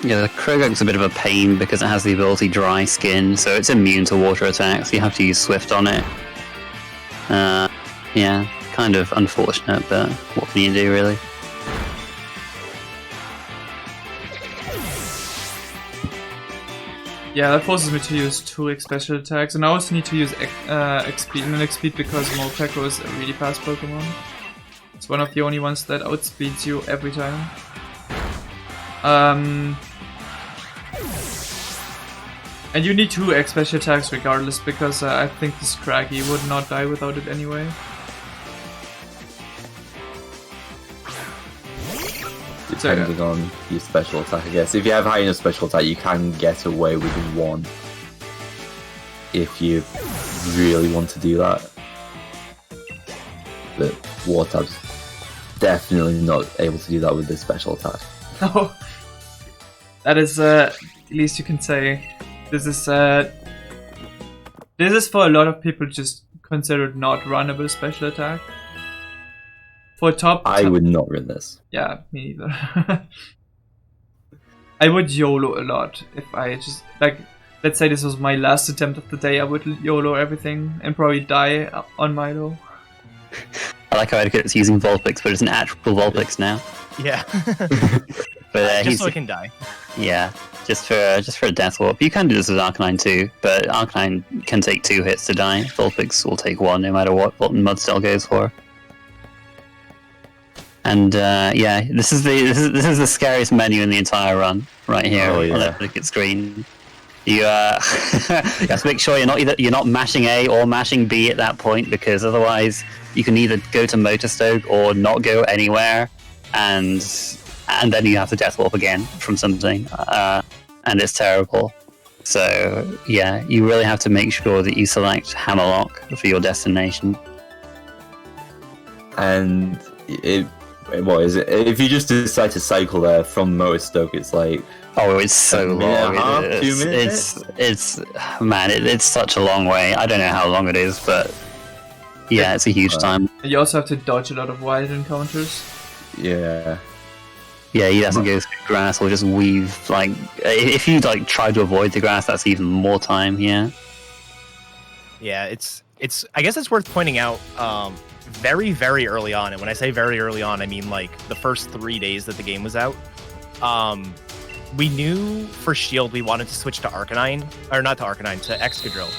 Yeah, the Krogug's a bit of a pain because it has the ability Dry Skin, so it's immune to water attacks. You have to use Swift on it. Yeah, kind of unfortunate, but what can you do, really? Yeah, that forces me to use 2 special attacks, and I also need to use X-Speed and X-Speed because Molteco is a really fast Pokemon. It's one of the only ones that outspeeds you every time. And you need 2 special attacks regardless, because I think the Scraggy would not die without it anyway. Depending on your special attack, I guess. If you have high enough special attack, you can get away with 1. If you really want to do that. But wartab's definitely not able to do that with this special attack. Oh, that is at least you can say. This is for a lot of people just considered not runnable special attack. For top, I would not run this. Yeah, me neither. I would YOLO a lot if I just like. Let's say this was my last attempt of the day. I would YOLO everything and probably die on Milo. I like how Eddaket is using Vulpix, but it's an actual Vulpix now. Yeah. But just so I can die. Yeah, just for a death warp. You can do this with Arcanine too, but Arcanine can take 2 hits to die. Vulpix will take 1 no matter what Mudstyle goes for. And yeah, this is the scariest menu in the entire run right here on the Eddaket screen. You have to make sure you're not mashing A or mashing B at that point, because otherwise you can either go to Motorstoke or not go anywhere, and then you have to Death Warp again from something, and it's terrible. So yeah, you really have to make sure that you select Hammerlock for your destination. And what is it? If you just decide to cycle there from Motorstoke, it's like it's so long. It's man, it's such a long way. I don't know how long it is, but yeah, it's a huge time. You also have to dodge a lot of wild encounters. Yeah. Yeah, you have to go through grass or just weave. Like, if you like try to avoid the grass, that's even more time. Yeah. Yeah, it's. I guess it's worth pointing out. Very, very early on, and when I say very early on, I mean like the first 3 days that the game was out. We knew for Shield we wanted to switch to Arcanine, or not to Arcanine, to Excadrill.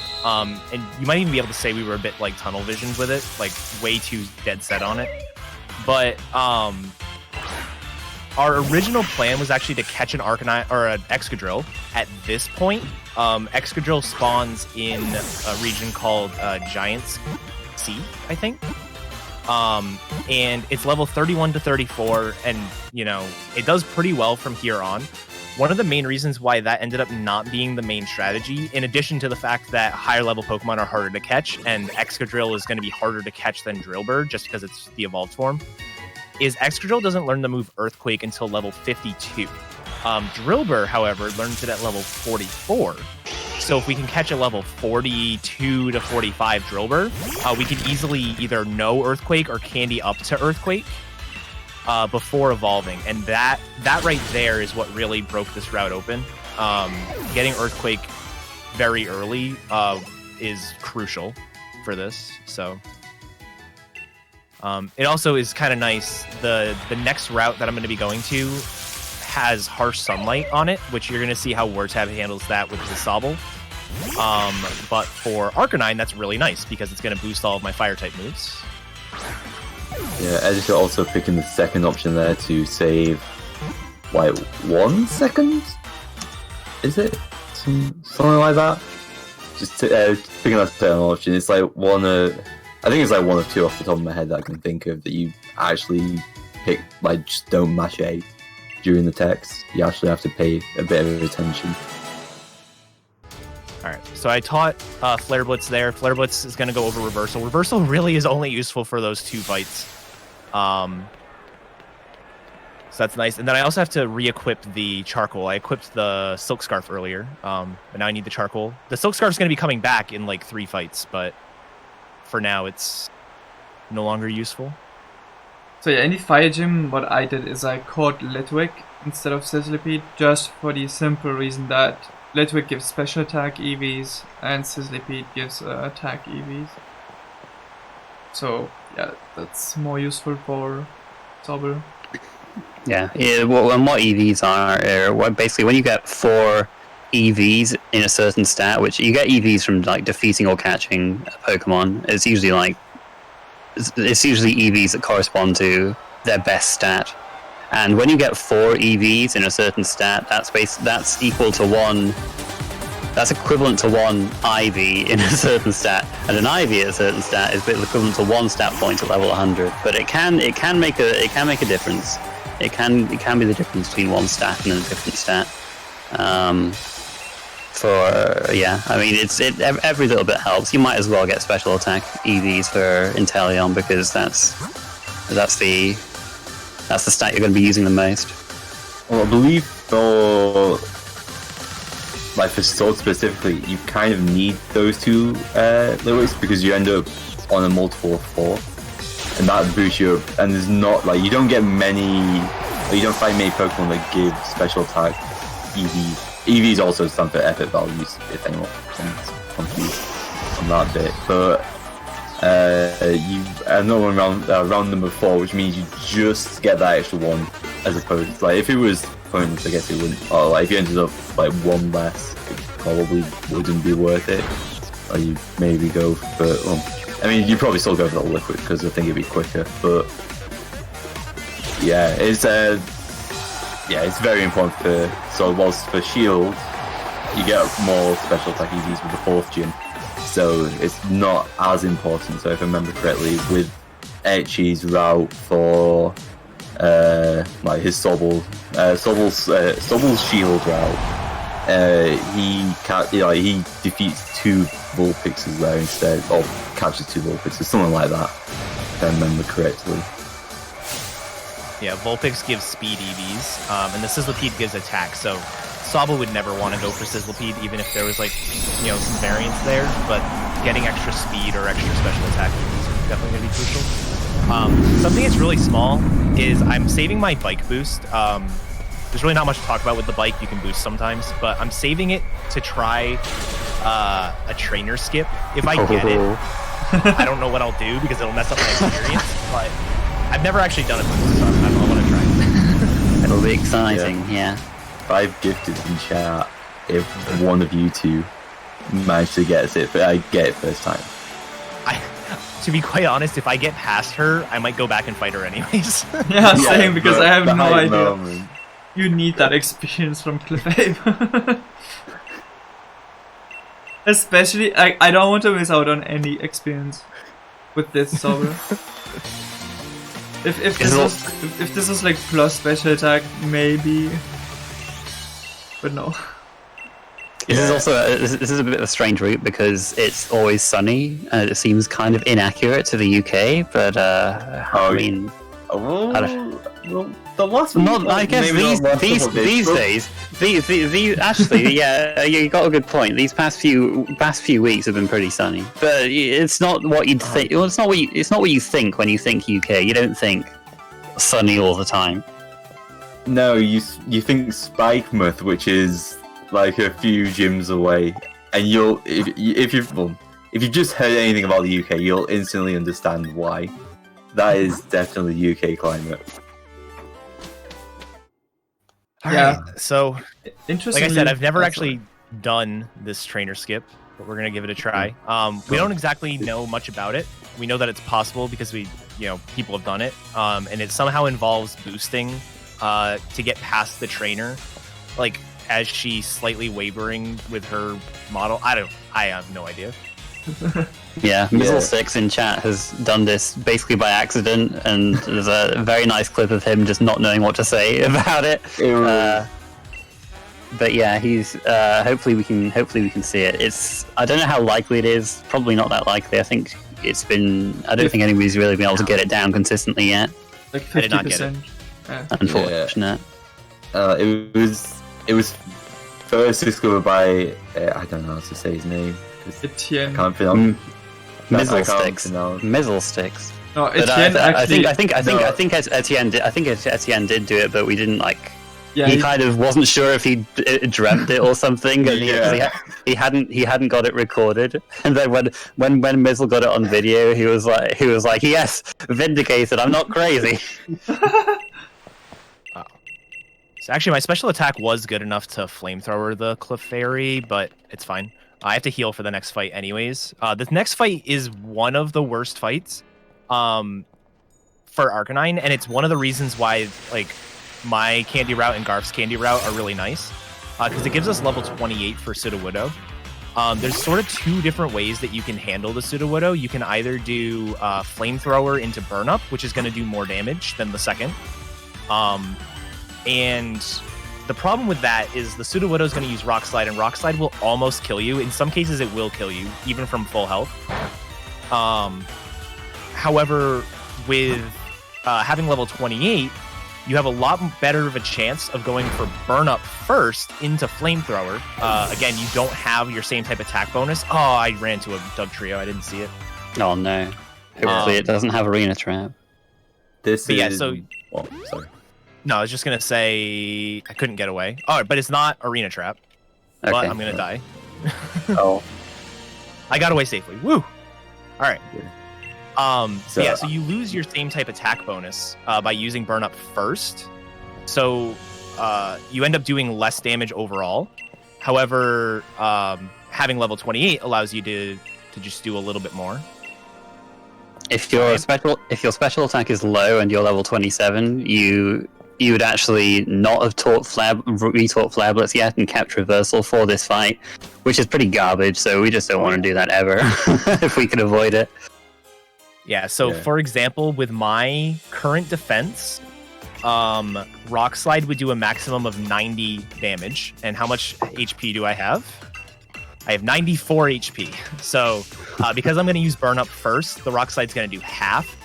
And you might even be able to say we were a bit like tunnel visioned with it, like way too dead set on it. But our original plan was actually to catch an Arcanine or an Excadrill at this point. Excadrill spawns in a region called Giant's Sea, I think. And it's level 31 to 34, and you know, it does pretty well from here on. One of the main reasons why that ended up not being the main strategy, in addition to the fact that higher level Pokemon are harder to catch, and Excadrill is going to be harder to catch than Drillbur just because it's the evolved form, is Excadrill doesn't learn the move Earthquake until level 52. Drillbur, however, learns it at level 44. So if we can catch a level 42 to 45 Drillbur, we can easily either know Earthquake or candy up to Earthquake before evolving. And that right there is what really broke this route open. Getting Earthquake very early is crucial for this. So it also is kind of nice. The next route that I'm going to be going to has harsh sunlight on it, which you're going to see how wartab handles that with the Sobble. But for Arcanine, that's really nice because it's going to boost all of my fire type moves. Yeah, Eddaket also picking the second option there to save, like, 1 second? Is it? Something like that? Just picking that second option. It's like I think it's like one of two off the top of my head that I can think of that you actually pick, like, just don't mash A during the text. You actually have to pay a bit of attention. Alright, so I taught Flare Blitz there. Flare Blitz is going to go over Reversal. Reversal really is only useful for those 2 fights. So that's nice. And then I also have to re-equip the Charcoal. I equipped the Silk Scarf earlier, but now I need the Charcoal. The Silk Scarf is going to be coming back in like 3 fights, but for now it's no longer useful. So yeah, in the Fire Gym, what I did is I caught Litwick instead of Sizzlipede, just for the simple reason that Litwick gives special attack EVs and Sizzlipede gives attack EVs. So yeah, that's more useful for Sobble. Yeah, and what EVs are basically when you get 4 EVs in a certain stat, which you get EVs from like defeating or catching a Pokemon. It's usually EVs that correspond to their best stat. And when you get 4 EVs in a certain stat, that's equal to 1. That's equivalent to 1 IV in a certain stat, and an IV at a certain stat is equivalent to 1 stat point at level 100. But it can make a difference. It can be the difference between 1 stat and a different stat. I mean, every little bit helps. You might as well get special attack EVs for Inteleon because that's the stat you're going to be using the most. Well, I believe for Sword specifically, you kind of need those 2 Litwicks because you end up on a multiple of 4, and that boosts you up. And there's not you don't get many, you don't find many Pokemon that give special attack EVs. EVs also stand for effort values, if anyone is confused on that bit. But I know round number 4, which means you just get that extra 1, as opposed to, if it was pointless, I guess it wouldn't. Or if you ended up 1 less, it probably wouldn't be worth it. Or you maybe go for, I mean, you'd probably still go for the Liquid because I think it'd be quicker. But yeah, it's very important for. So whilst for Shield, you get more special attack EVs with the 4th gym. So it's not as important. So if I remember correctly, with Etchy's route for his Sobble's Shield route, he defeats 2 Vulpixes there instead, or catches 2 Vulpixes, something like that. If I remember correctly. Yeah, Vulpix gives speed EVs, and the Sizzlipede gives attack, so Sobble would never want to go for Sizzlipede, even if there was, some variance there, but getting extra speed or extra special attack EVs is definitely going to be crucial. Something that's really small is I'm saving my bike boost. There's really not much to talk about with the bike, you can boost sometimes, but I'm saving it to try a trainer skip. If I get it, I don't know what I'll do because it'll mess up my experience, but I've never actually done it before, so I want to try it. It'll be exciting, yeah. I've gifted in chat if one of you 2 manage to get it, but I get it first time. To be quite honest, if I get past her, I might go back and fight her anyways. Yeah, same, because I have no idea. Moment. You need that experience from Clefairy. Especially, I don't want to miss out on any experience. with this Sober. If this was like plus special attack, maybe, but no. This is also this is a bit of a strange route because it's always sunny and it seems kind of inaccurate to the UK. But I mean, well, the last not I guess these days, these actually, yeah, you got a good point. These past few weeks have been pretty sunny, but it's not what you'd think. Well, it's not what you think when you think UK. You don't think sunny all the time. No, you think Spikemuth, which is like a few gyms away, and if you've just heard anything about the UK, you'll instantly understand why. That is definitely UK climate. Yeah. So, Interesting. like I said, I've never actually done this trainer skip, but we're gonna give it a try. We don't exactly know much about it. We know that it's possible because people have done it, and it somehow involves boosting to get past the trainer, like as she's slightly wavering with her model. I have no idea. Yeah, Mizzle6 in chat has done this basically by accident, and there's a very nice clip of him just not knowing what to say about it. But yeah, he's hopefully we can see it. I don't know how likely it is. Probably not that likely. I think I don't think anybody's really been able to get it down consistently yet. Like 50%. I did not get it. Unfortunate. It was first discovered by I don't know how to say his name. Etienne. I can't pronounce. Mizzlesticks. No, Etienne actually. I think Etienne did do it, but we didn't like. Yeah, he kind of wasn't sure if he dreamt it or something. And he hadn't got it recorded. And then when Mizzle got it on video, he was like, yes, vindicated. I'm not crazy. So actually, my special attack was good enough to flamethrower the Clefairy, but it's fine. I have to heal for the next fight anyways. This next fight is one of the worst fights for Arcanine, and it's one of the reasons why like my Candy Route and Garf's Candy Route are really nice, because it gives us level 28 for Sudowoodo. There's sort of two different ways that you can handle the Sudowoodo. You can either do Flamethrower into Burn Up, which is going to do more damage than the second. And the problem with that is the Sudowoodo is going to use Rock Slide, and Rock Slide will almost kill you. In some cases, it will kill you, even from full health. However, with having level 28, you have a lot better of a chance of going for Burn Up first into Flamethrower. Again, you don't have your same type attack bonus. Oh, I ran into a Dugtrio. I didn't see it. Oh, no. Hopefully it doesn't have Arena Trap. Sorry. No, I was just going to say I couldn't get away. Oh, but it's not Arena Trap. Okay. But I'm going to die. Oh. I got away safely. Woo! All right. So you lose your same type attack bonus by using Burn Up first. So you end up doing less damage overall. However, having level 28 allows you to just do a little bit more. If your special attack is low and you're level 27, you would actually not have retaught Flablets yet and kept Reversal for this fight, which is pretty garbage, so we just don't want to do that ever, if we can avoid it. Yeah, so for example, with my current defense, Rock Slide would do a maximum of 90 damage, and how much HP do I have? I have 94 HP, so because I'm going to use Burn Up first, the Rock Slide's going to do half.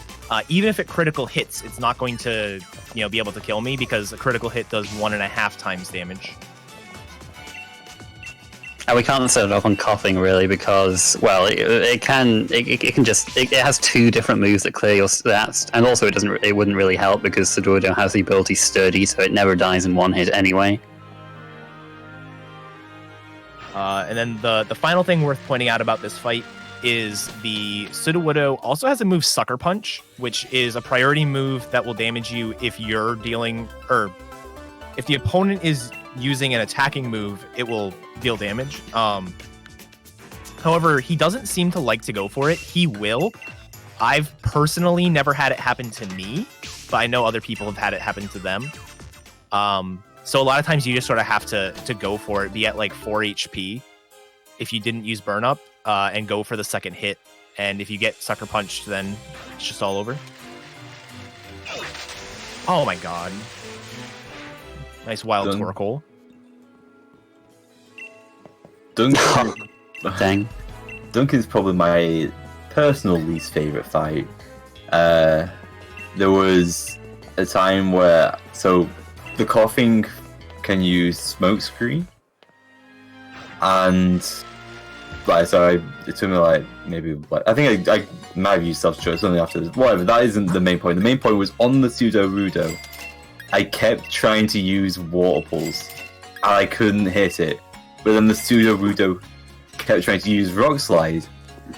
Even if it critical hits, it's not going to be able to kill me because a critical hit does 1.5 times damage. And we can't set it up on Coughing really because, well, it has two different moves that clear your stats, and also it wouldn't really help because Sudowoodo has the ability Sturdy, so it never dies in one hit anyway. And then the final thing worth pointing out about this fight is the Sudowoodo also has a move Sucker Punch, which is a priority move that will damage you if you're dealing, or if the opponent is using an attacking move, it will deal damage. However, he doesn't seem to like to go for it. He will. I've personally never had it happen to me, but I know other people have had it happen to them. So a lot of times you just sort of have to go for it, be at like 4 HP if you didn't use Burn Up, and go for the second hit and if you get sucker punched, then it's just all over. Oh my god. Nice wild Done. Torkoal. Duncan, Dang. Duncan's probably my personal least favorite fight. There was a time where the coughing can use smoke screen, and it took me I think I might have used self choice only after this. Whatever, that isn't the main point. The main point was on the pseudo Rudo. I kept trying to use water pulse, and I couldn't hit it. But then the pseudo Rudo kept trying to use rock slide,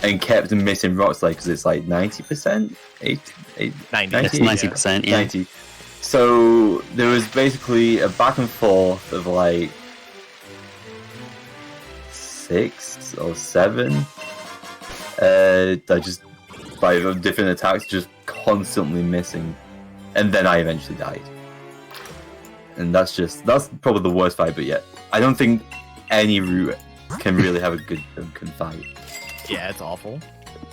and kept missing rock slide because it's like 90%, 90. It's 90%, yeah. 90. So there was basically a back and forth of like 6 or 7. I just by different attacks just constantly missing, and then I eventually died. And that's probably the worst fight. But yet, I don't think any route can really have a good Duncan fight. Yeah, it's awful.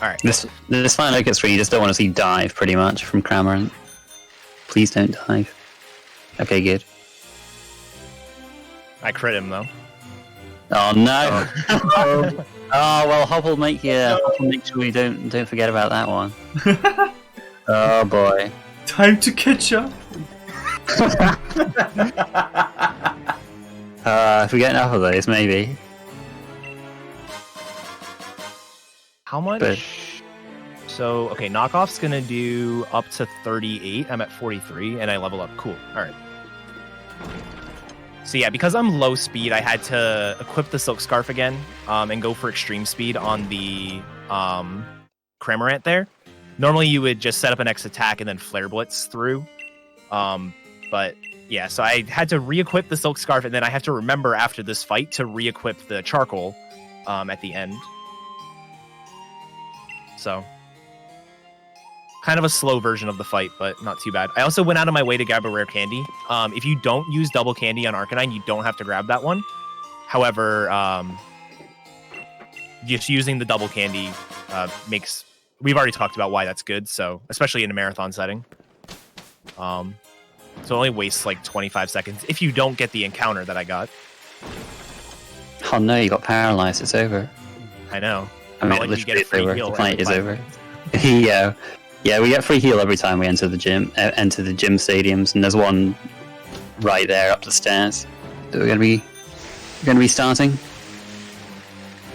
Alright. This final gets where you just don't want to see dive, pretty much, from Cramorant. Please don't dive. Okay, good. I crit him though. Oh no! Oh well, Hop will make sure you don't forget about that one. Oh boy. Time to catch up. If we get enough of those, maybe. How much? But- So, okay, knockoff's gonna do up to 38. I'm at 43, and I level up. Cool. Alright. So yeah, because I'm low speed, I had to equip the Silk Scarf again, and go for extreme speed on the Cramorant there. Normally you would just set up an X attack and then Flare Blitz through. But yeah, so I had to re-equip the Silk Scarf, and then I have to remember after this fight to re-equip the Charcoal at the end. So, kind of a slow version of the fight, but not too bad. I also went out of my way to grab a rare candy. If you don't use double candy on Arcanine, you don't have to grab that one. However, just using the double candy makes... We've already talked about why that's good, so especially in a marathon setting. So it only wastes like 25 seconds if you don't get the encounter that I got. Oh no, you got paralyzed. It's over. I know. I mean, Not like you get literally a free it's over. heal The fight every is 5 over. minutes. Yeah, we get free heal every time we enter the gym, stadiums, and there's one right there up the stairs. So we're gonna be starting.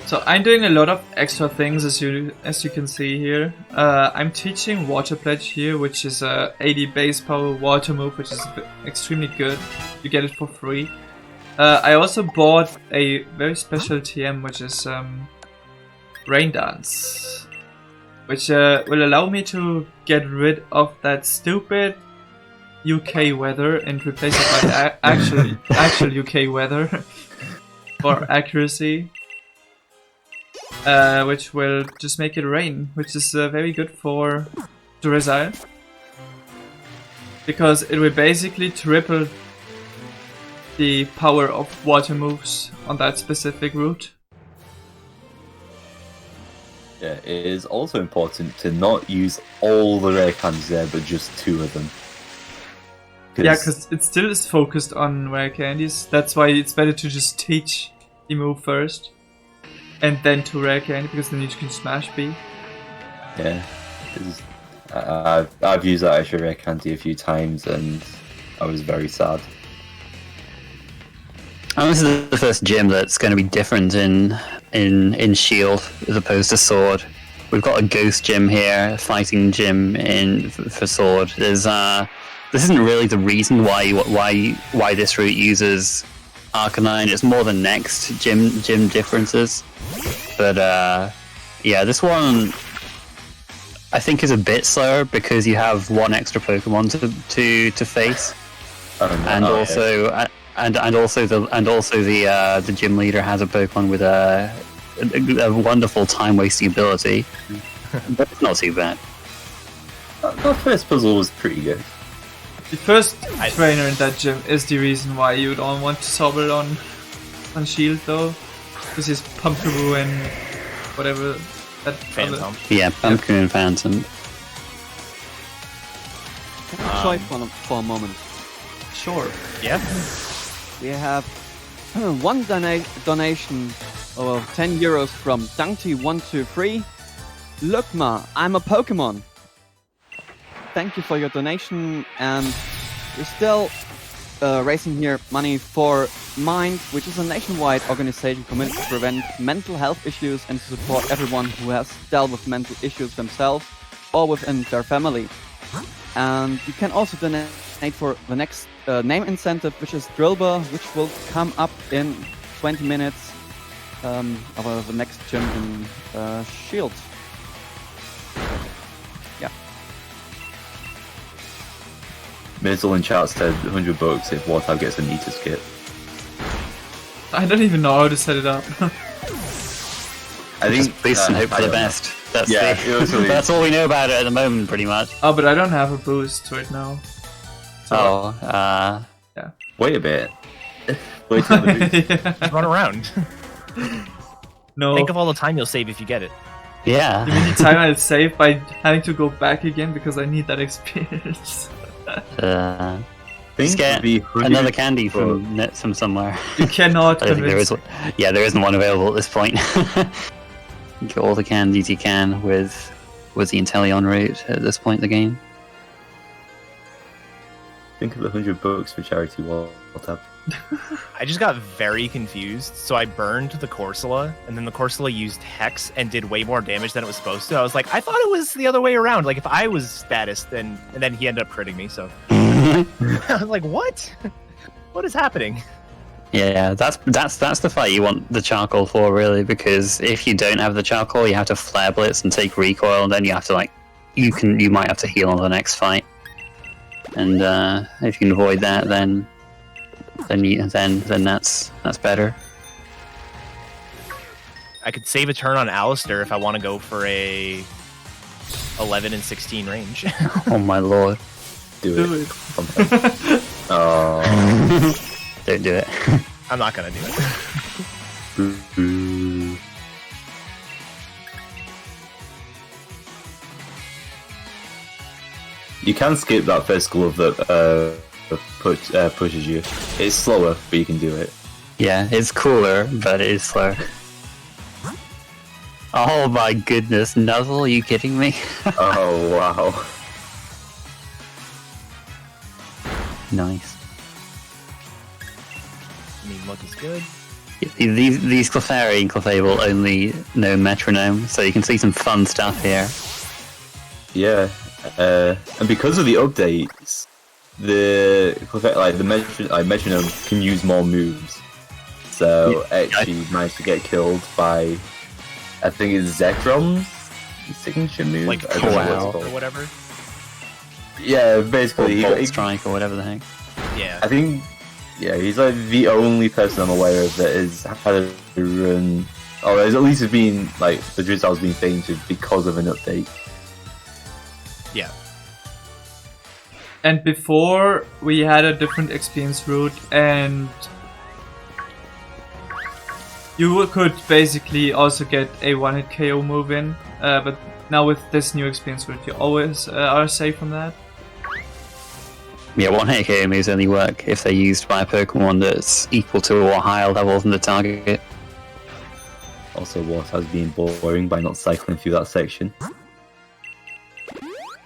So I'm doing a lot of extra things, as you can see here. I'm teaching Water Pledge here, which is a 80 base power water move, which is extremely good. You get it for free. I also bought a very special TM, which is Rain Dance, which will allow me to get rid of that stupid UK weather and replace it by actual UK weather for accuracy. Which will just make it rain, which is very good for Durezile, because it will basically triple the power of water moves on that specific route. Yeah, it is also important to not use all the rare candies there, but just 2 of them. Yeah, because it still is focused on rare candies. That's why it's better to just teach the move first, and then to rare candy, because then you can smash B. Yeah, 'cause I've used that extra rare candy a few times, and I was very sad. And this is the first gym that's going to be different in Shield as opposed to Sword. We've got a Ghost gym here, a fighting gym for Sword. This isn't really the reason why this route uses Arcanine. It's more the next gym differences. But yeah, this one I think is a bit slower because you have 1 extra Pokemon to face, and also. And also the gym leader has a Pokemon with a wonderful time wasting ability, but it's not too bad. That first puzzle was pretty good. The first trainer in that gym is the reason why you don't want to Sobble on Shield though, because he's Pumpkaboo and whatever That Phantom. Yeah, Pumpkin and Phantom. Can I try for a moment? Sure. Yeah. We have one donation of 10 euros from Dunkty123. Lookma, I'm a Pokemon. Thank you for your donation, and we're still raising here money for Mind, which is a nationwide organization committed to prevent mental health issues and to support everyone who has dealt with mental issues themselves or within their family. And you can also donate for the next name incentive, which is Drillbar, which will come up in 20 minutes of the next gym in Shield. Yeah. Mizzle in chat said $100 if wartab gets a meter skip. I don't even know how to set it up. I think Just boost and hope for the best. That's Yeah, the, it was really- that's all we know about it at the moment, pretty much. Oh, but I don't have a boost right now. So, Wait a bit. Wait till the boost. yeah. Just run around. No. Think of all the time you'll save if you get it. yeah. You mean the time I save by having to go back again because I need that experience? Just get the 100 another candy from somewhere. You cannot I don't think there convince is one. Yeah, there isn't one available at this point. Get all the candies you can with the Inteleon route at this point in the game. Think of the $100 for charity wartab. I just got very confused, so I burned the Corsola, and then the Corsola used Hex and did way more damage than it was supposed to. I was like, I thought it was the other way around. Like, if I was status, then... And then he ended up critting me, so... I was like, what? What is happening? Yeah, that's the fight you want the charcoal for, really, because if you don't have the charcoal, you have to flare blitz and take recoil, and then you have to you might have to heal on the next fight. And if you can avoid that, then that's better. I could save a turn on Alistair if I want to go for a 11 and 16 range. Oh my lord! Do Do it. it. Oh. Don't do it. I'm not gonna do it. You can skip that first glove that pushes you. It's slower, but you can do it. Yeah, it's cooler, but it is slow. Oh my goodness, Nuzzle, are you kidding me? Oh wow. Nice. I mean, luck is good. These Clefairy and Clefable only know Metronome, so you can see some fun stuff here. Yeah. And because of the updates, the metronome can use more moves. So actually managed to get killed by, I think it's Zekrom's signature move. Like, I don't know what it's wow. or called. whatever. Yeah, basically. Or Bolt Strike or whatever the heck. Yeah. I think, yeah, he's like the only person I'm aware of that has had a run, or at least has been like the Drizzle's been fainted because of an update. Yeah. And before we had a different experience route, and you could basically also get a one-hit KO move in, but now with this new experience route, you always are safe from that. Yeah, one-hit KO moves only work if they're used by a Pokemon that's equal to or higher level than the target. Also, what has been boring by not cycling through that section.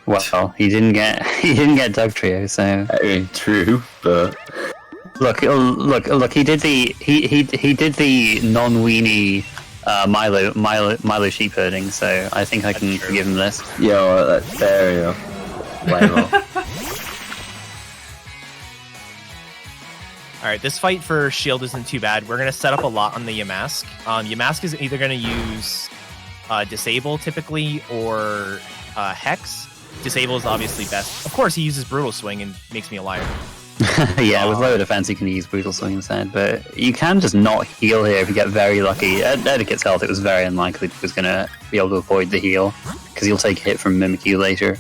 Well, he didn't get Dug Trio, so I mean, true, but look, he did the non-weenie Milo sheep herding, so I think I can forgive him this. yeah, well, that's fair enough. Why not? Alright, this fight for Shield isn't too bad. We're going to set up a lot on the Yamask. Yamask is either going to use Disable, typically, or Hex. Disable is obviously best. Of course, he uses Brutal Swing and makes me a liar. Yeah, with lower defense you can use Brutal Swing instead, but you can just not heal here if you get very lucky. At Eddaket's health, it was very unlikely he was going to be able to avoid the heal, because he'll take a hit from Mimikyu later.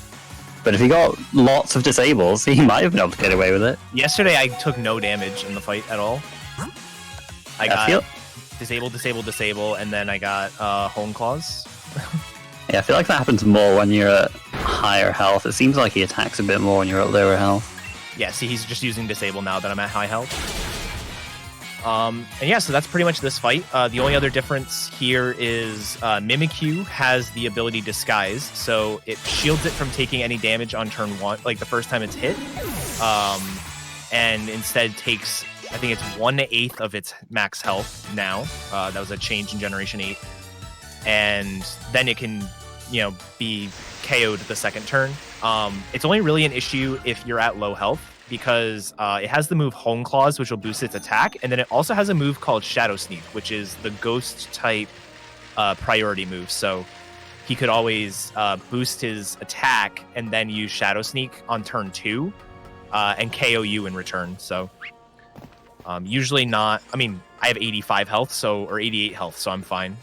But if he got lots of disables, he might have been able to get away with it. Yesterday, I took no damage in the fight at all. I got Disable, Disable, Disable, and then I got Hone Claws. Yeah, I feel like that happens more when you're at higher health. It seems like he attacks a bit more when you're at lower health. Yeah, see, he's just using disable now that I'm at high health. And yeah, so that's pretty much this fight. The only other difference here is Mimikyu has the ability Disguise, so it shields it from taking any damage on turn 1, like the first time it's hit, and instead takes, I think it's 1/8 of its max health now. That was a change in Generation 8. And then it can, be KO'd the second turn. It's only really an issue if you're at low health, because it has the move Hone Claws, which will boost its attack, and then it also has a move called Shadow Sneak, which is the ghost type priority move. So he could always boost his attack and then use Shadow Sneak on turn 2 and KO you in return. So usually not. I mean, I have 85 health, or 88 health, so I'm fine.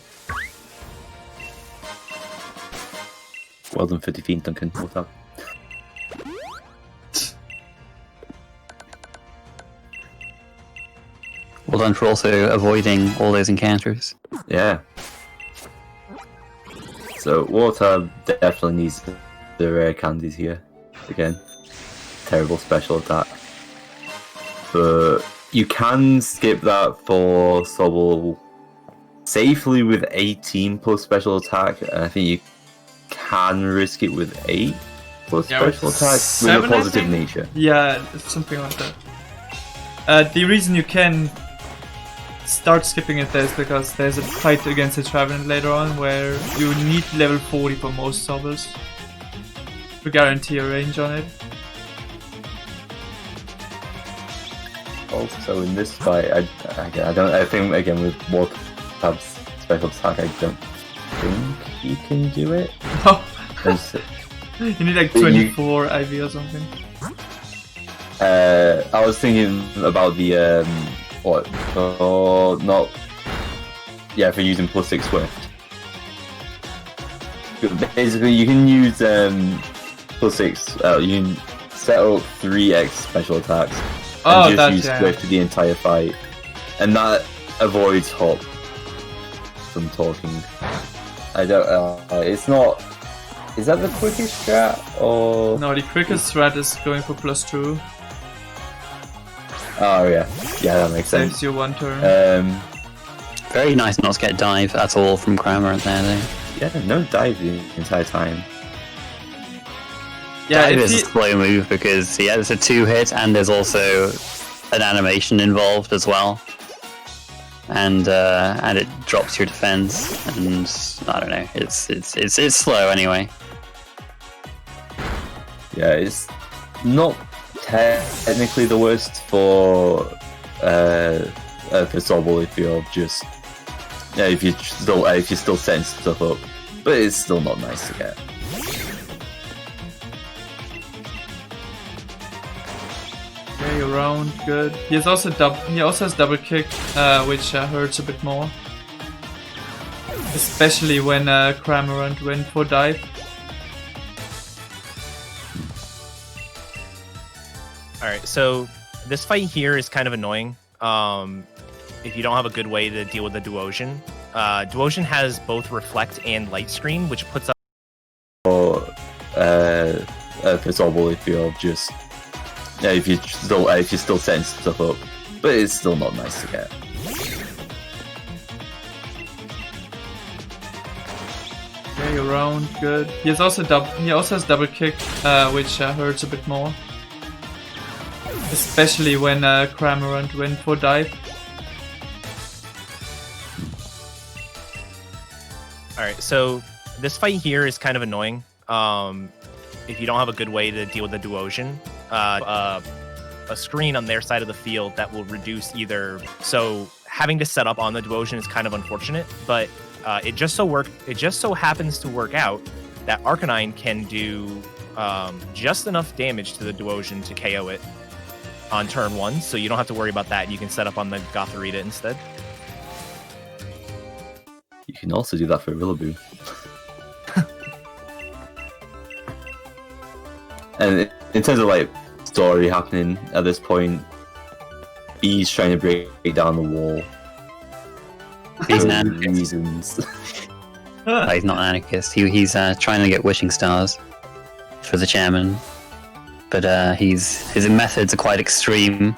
Well done for defeating Duncan. What's up? Well done for also avoiding all those encounters. Yeah. So wartab definitely needs the rare candies here. Again, terrible special attack. But you can skip that for Sobble safely with 18 plus special attack. And I think you can risk it with 8 plus special attack with a positive nature. Yeah, something like that. The reason you can start skipping it there is because there's a fight against the Trevenant later on where you need level 40 for most Sobbles to guarantee a range on it. Also, in this fight, I think again with wartab's special attack, I don't think he can do it. Oh. You need like 24 IV or something. I was thinking about the for using +6 Swift. Basically, you can use +6. You can set up 3x special attacks and just use Swift the entire fight, and that avoids Hop from talking. I don't. It's not. Is that the quickest strat or? No, the quickest strat is going for +2. Oh yeah, that makes sense. Saves you 1 turn. Very nice not to get dive at all from Kramer there, though. Yeah, no dive the entire time. Yeah, dive is a slow move because it's a 2-hit and there's also an animation involved as well, and it drops your defense, and I don't know, it's slow anyway. Yeah, it's not technically the worst for Sobble if you're just if you're still setting stuff up, but it's still not nice to get. Okay, you're around, good. He also has double kick, which hurts a bit more, especially when Cramorant went for dive. Alright, so this fight here is kind of annoying if you don't have a good way to deal with the Duosion. Duosion has both Reflect and Light Screen, which puts up for Sobble if you're just if you're still setting stuff up, but it's still not nice to get. Okay, you're around, good. He also has double kick, which hurts a bit more, especially when Cramorant went for dive. Alright, so this fight here is kind of annoying if you don't have a good way to deal with the Duosion. A screen on their side of the field that will reduce either. So having to set up on the Duosion is kind of unfortunate, but it just so happens to work out that Arcanine can do just enough damage to the Duosion to KO it on turn 1, so you don't have to worry about that. You can set up on the Gothorita instead. You can also do that for Rillaboom. And in terms of like story happening at this point, he's trying to break down the wall. These reasons. He's not an anarchist. He's trying to get wishing stars for the chairman, but his methods are quite extreme.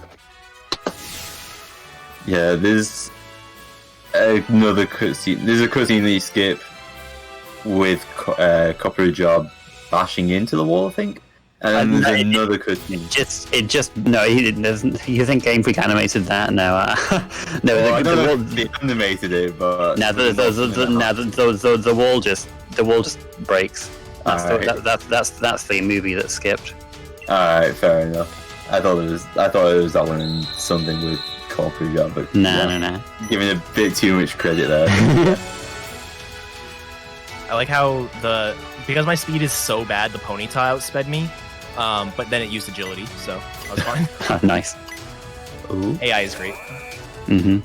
Yeah, there's another cutscene. There's a cutscene that you skip with Copper Job bashing into the wall, I think. And then there's another cutscene. It just no, he doesn't. You think Game Freak animated that? No, no. Well, I don't know if they animated it, but now the wall just breaks. That's that's the movie that skipped. All right, fair enough. I thought it was that one and something with Copper Job, but No. giving a bit too much credit there. I like how because my speed is so bad, the ponytail outsped me. But then it used agility, so I was fine. Nice. Ooh. AI is great. Mm-hmm.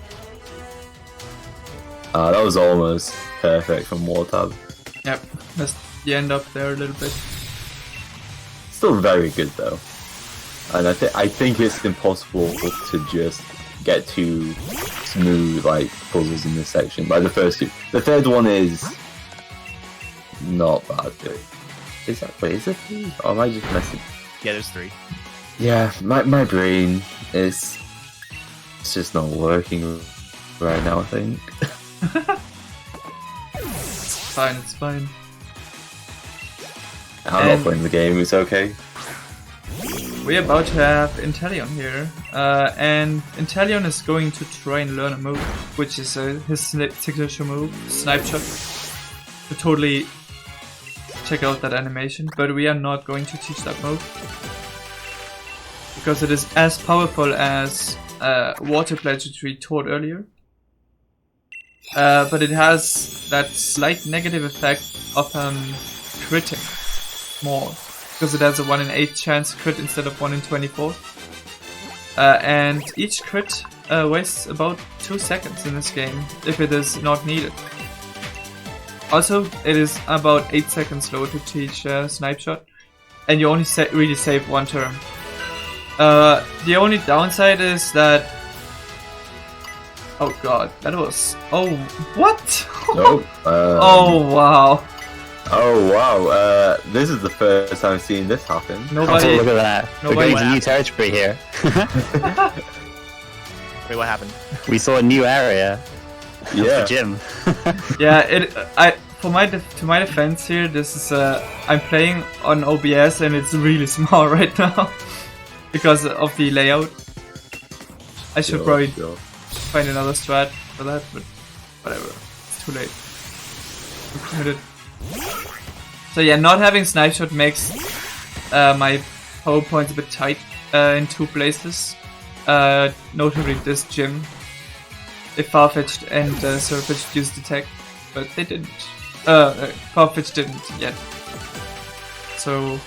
That was almost perfect from wartab. Yep, missed the end up there a little bit. Still very good though, and I think it's impossible to just get too smooth like puzzles in this section. Like the first two, the third one is not that good. Is it 3? Or am I just messing? Yeah, there's 3. Yeah, my brain is just not working right now, I think. It's fine. I'm not playing the game, it's okay. We're about to have Inteleon here, and Inteleon is going to try and learn a move, which is his signature move, Snipe Shot, to totally check out that animation, but we are not going to teach that move because it is as powerful as Water Pledge, which we taught earlier, but it has that slight negative effect of critting more, because it has a 1 in 8 chance crit instead of 1 in 24, and each crit wastes about 2 seconds in this game if it is not needed. Also, it is about 8 seconds slow to teach Snipe Shot, and you only really save 1 turn. The only downside is that... Oh god, that was... Oh, what? Nope. Oh wow. Oh wow, this is the first time I've seen this happen. Nobody... Look at that. We're Nobody- going to new territory here. Wait, what happened? We saw a new area. Yeah. The gym. Yeah, to my defense here, this is I'm playing on OBS and it's really small right now because of the layout. I should probably find another strat for that, but whatever, it's too late. I'm committed. So yeah, not having Snipe Shot makes my power points a bit tight in 2 places, notably this gym. If Farfetch'd and Surfetch'd used Detect, but they didn't. Farfetch'd didn't yet. So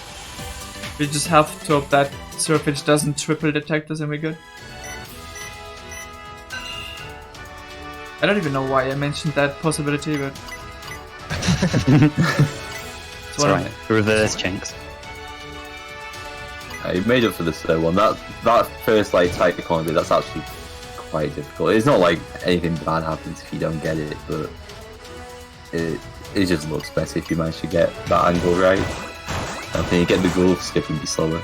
we just have to hope that Surfetch'd doesn't triple detect us and we're good. I don't even know why I mentioned that possibility, but It's alright. Reverse Jinx. You made up for this third one. That first like tight economy, that's actually quite difficult. It's not like anything bad happens if you don't get it, but it just looks better if you manage to get that angle right. And then you get the goal skipping be slower.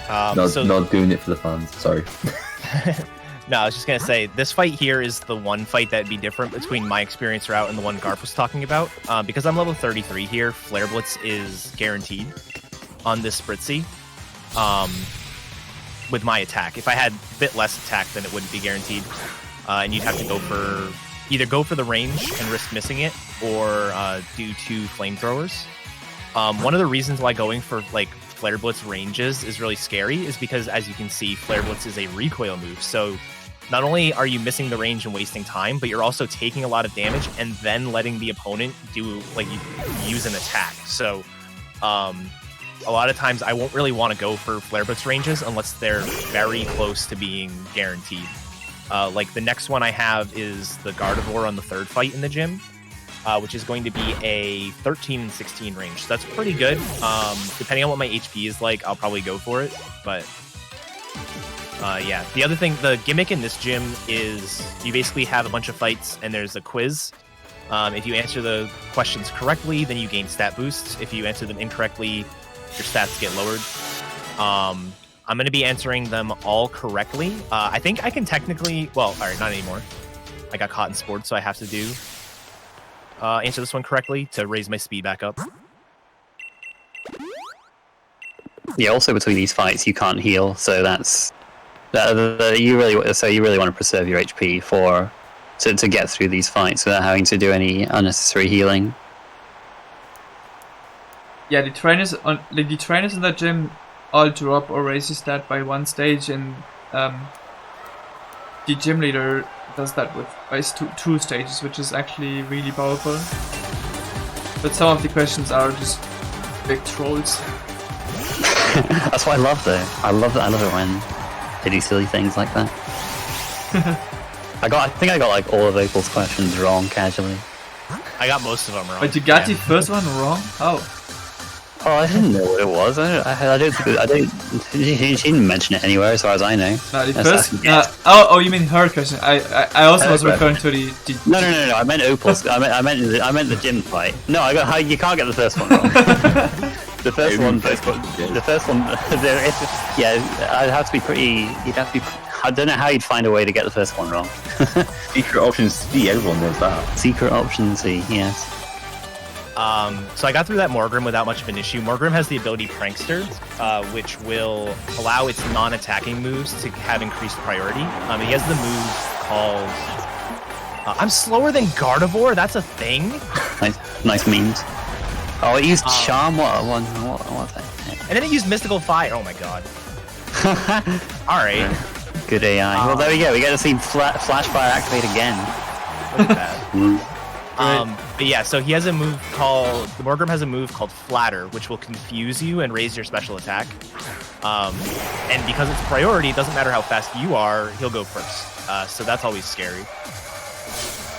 Not doing it for the fans. Sorry. No, I was just gonna say this fight here is the one fight that'd be different between my experience route and the one Garp was talking about. Because I'm level 33 here, Flare Blitz is guaranteed on this Spritzy. With my attack. If I had a bit less attack, then it wouldn't be guaranteed. And you'd have to either go for the range and risk missing it, or do 2 flamethrowers. One of the reasons why going for like Flare Blitz ranges is really scary is because, as you can see, Flare Blitz is a recoil move. So not only are you missing the range and wasting time, but you're also taking a lot of damage and then letting the opponent use an attack. So a lot of times I won't really want to go for Flare Blitz ranges unless they're very close to being guaranteed. Like the next one I have is the Gardevoir on the 3rd fight in the gym, which is going to be a 13 and 16 range. So that's pretty good. Depending on what my HP is like, I'll probably go for it. But Yeah. The other thing, the gimmick in this gym is you basically have a bunch of fights and there's a quiz. If you answer the questions correctly, then you gain stat boosts. If you answer them incorrectly, your stats get lowered. I'm going to be answering them all correctly. I think I can technically... Well, all right, not anymore. I got caught in sports, so I have to do... answer this one correctly to raise my speed back up. Yeah, also between these fights, you can't heal, so that's... you really want to preserve your HP to get through these fights without having to do any unnecessary healing. Yeah, the trainers in that gym all drop or raise your stat by 1 stage, and the gym leader does that by 2 stages, which is actually really powerful. But some of the questions are just big trolls. That's what I love, though. I love it when they do silly things like that. I think I got like all of Opal's questions wrong casually. I got most of them wrong. But you got the first one wrong? How? Oh, I didn't know what it was. She didn't mention it anywhere, as far as I know. No, the first. Oh, you mean her question? I also was referring to the. No. I meant Opal's. I meant the gym fight. No, you can't get the first one wrong. The first one. Yeah, I'd have to be pretty. You'd have to be. I don't know how you'd find a way to get the first one wrong. Secret option C, everyone knows that. Secret option C, yes. So I got through that Morgrim without much of an issue. Morgrim has the ability Prankster, which will allow its non-attacking moves to have increased priority. He has the move called... I'm slower than Gardevoir? That's a thing? Nice memes. Oh, it used Charm? What that? And then it used Mystical Fire. Oh my god. Alright. Good AI. Well, there we go. We get to see Flash Fire activate again. Look at that. But yeah, so he has a move called... The Morgrim has a move called Flatter, which will confuse you and raise your special attack. And because it's priority, it doesn't matter how fast you are, he'll go first. So that's always scary.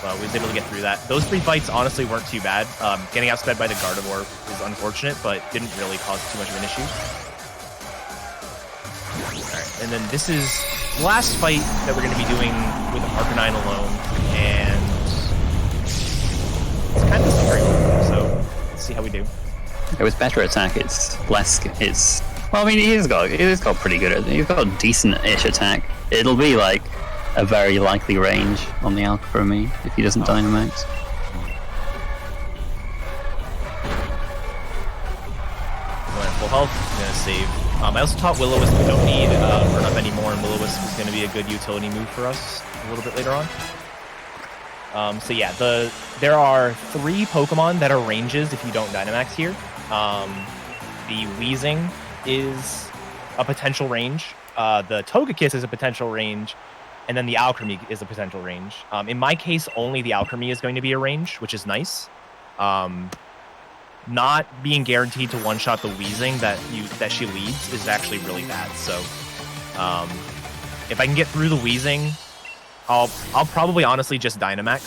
Well, we was able to get through that. Those 3 fights honestly weren't too bad. Getting outsped by the Gardevoir is unfortunate, but didn't really cause too much of an issue. Alright, and then this is the last fight that we're going to be doing with Arcanine alone, and it's kind of scary, so let's see how we do. It was better attack. It's less. Well, I mean, he's got pretty good. He's got a decent-ish attack. It'll be like a very likely range on the Alka for me if he doesn't Dynamax. Going at full health. I'm gonna save. I also taught Will-O-Wisp we don't need burn up anymore, and Will-O-Wisp is going to be a good utility move for us a little bit later on. So yeah, there are 3 Pokemon that are ranges if you don't Dynamax here. The Weezing is a potential range. The Togekiss is a potential range. And then the Alchemy is a potential range. In my case, only the Alchemy is going to be a range, which is nice. Not being guaranteed to one-shot the Weezing that she leads is actually really bad. So if I can get through the Weezing, I'll probably honestly just Dynamax.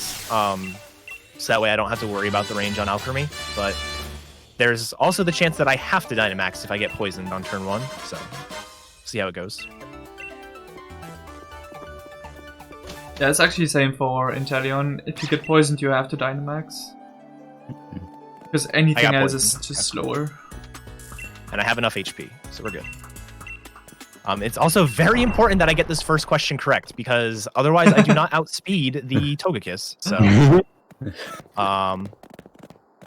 So that way I don't have to worry about the range on Alchemy. But there's also the chance that I have to Dynamax if I get poisoned on turn 1. So see how it goes. Yeah, it's actually the same for Inteleon. If you get poisoned, you have to Dynamax. Because anything else is just slower. And I have enough HP, so we're good. It's also very important that I get this first question correct, because otherwise I do not outspeed the Togekiss. So,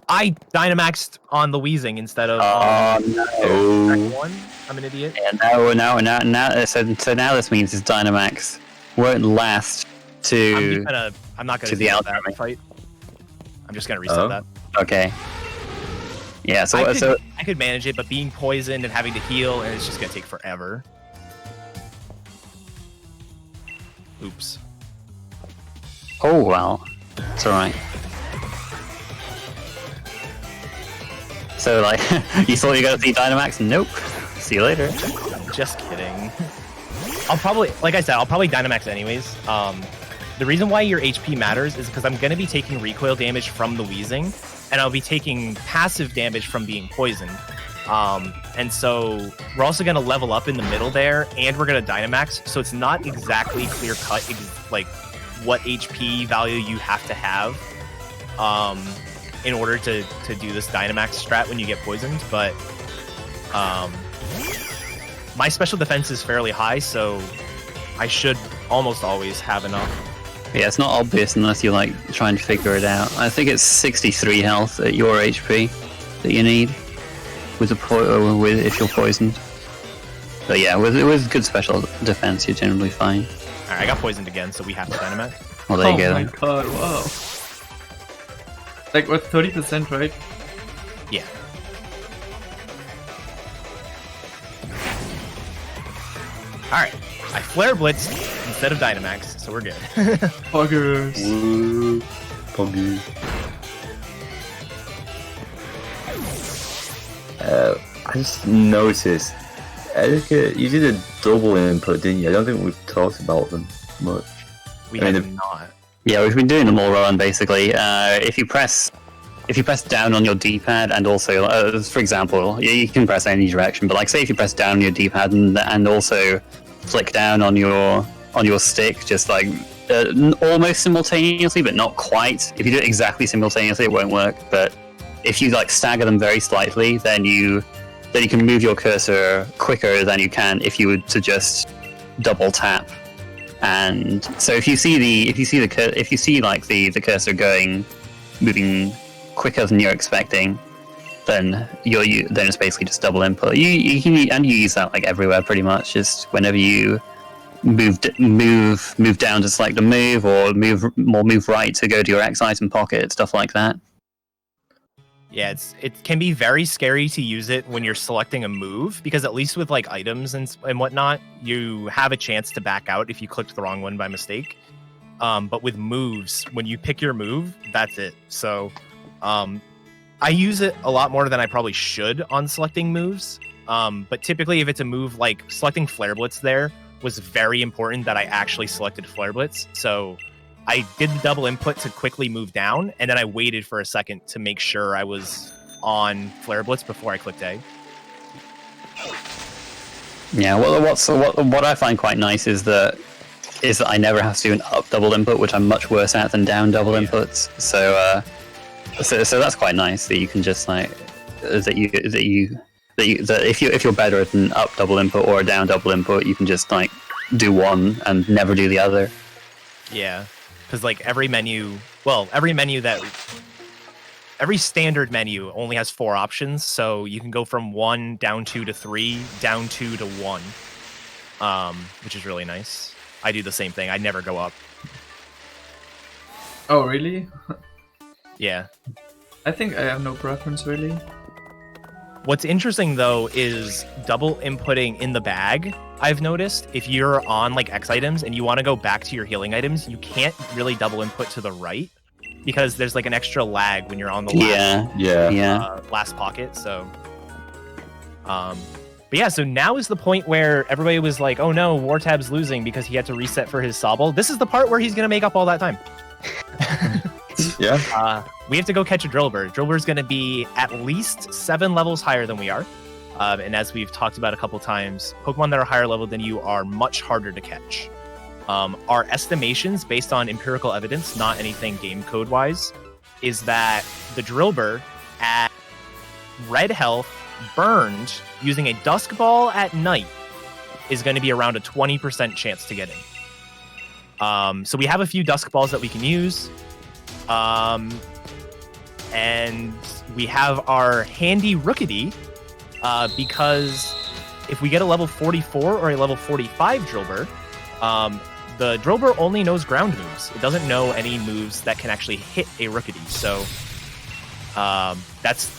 I Dynamaxed on the Weezing instead of no. one. I'm an idiot. Yeah, now. So now this means his Dynamax won't last to. I'm not gonna to the that fight. I'm just gonna reset that. Okay. Yeah. So I could manage it, but being poisoned and having to heal, and it's just gonna take forever. Oops. Oh well, it's alright. So like, you thought you were gonna see Dynamax? Nope. See you later. Just kidding. I'll probably Dynamax anyways. The reason why your HP matters is because I'm going to be taking recoil damage from the Weezing, and I'll be taking passive damage from being poisoned. And so we're also going to level up in the middle there, and we're going to Dynamax. So it's not exactly clear cut, like what HP value you have to have in order to do this Dynamax strat when you get poisoned. But my special defense is fairly high, so I should almost always have enough. Yeah, it's not obvious unless you like try and figure it out. I think it's 63 health at your HP that you need with if you're poisoned. But yeah, with good special defense, you're generally fine. Alright, I got poisoned again, so we have to Dynamax. Well, there you go. Oh my Then. god, wow. Like, what, 30%, right? Yeah. Alright, I Flare Blitz instead of Dynamax, so we're good. Buggers. Woo, Poggy. I just noticed, eddaket, you did a double input, didn't you? I don't think we've talked about them much. We I mean, have not. Yeah, we've been doing them all run basically. If you press down on your D-pad and also, for example, you can press any direction, but like say if you press down on your D-pad and also flick down on your stick, just like almost simultaneously, but not quite. If you do it exactly simultaneously, it won't work. But if you like stagger them very slightly, then you can move your cursor quicker than you can if you were to just double tap. And so if you see the cursor moving quicker than you're expecting, then it's basically just double input. You use that like everywhere pretty much. Just whenever you move down to select a move, or move right to go to your X item pocket, stuff like that. Yeah, it can be very scary to use it when you're selecting a move, because at least with like items and whatnot, you have a chance to back out if you clicked the wrong one by mistake. But with moves, when you pick your move, that's it. So I use it a lot more than I probably should on selecting moves. But typically if it's a move like selecting Flare Blitz there was very important that I actually selected Flare Blitz. So I did the double input to quickly move down, and then I waited for a second to make sure I was on Flare Blitz before I clicked A. Yeah, well, what I find quite nice is that I never have to do an up double input, which I'm much worse at than down double inputs. So that's quite nice that you can just like that if you're better at an up double input or a down double input, you can just like do one and never do the other. Yeah. Because like every standard menu only has 4 options, so you can go from 1 down 2 to 3, down 2 to 1, which is really nice. I do the same thing. I never go up. Oh, really? Yeah. I think I have no preference, really. What's interesting though is double inputting in the bag. I've noticed if you're on like X items and you want to go back to your healing items, you can't really double input to the right because there's like an extra lag when you're on the last pocket. So, but yeah, so now is the point where everybody was like, "Oh no, wartab's losing because he had to reset for his Sobble." This is the part where he's gonna make up all that time. Yeah. We have to go catch a Drillbur. Drillbur's going to be at least 7 levels higher than we are. And as we've talked about a couple times, Pokemon that are higher level than you are much harder to catch. Our estimations, based on empirical evidence, not anything game code wise, is that the Drillbur at red health burned using a Dusk Ball at night is going to be around a 20% chance to get in. So we have a few Dusk Balls that we can use. And we have our handy Rookity, because if we get a level 44 or a level 45 Drillbur, the Drillbur only knows ground moves. It doesn't know any moves that can actually hit a Rookity. So that's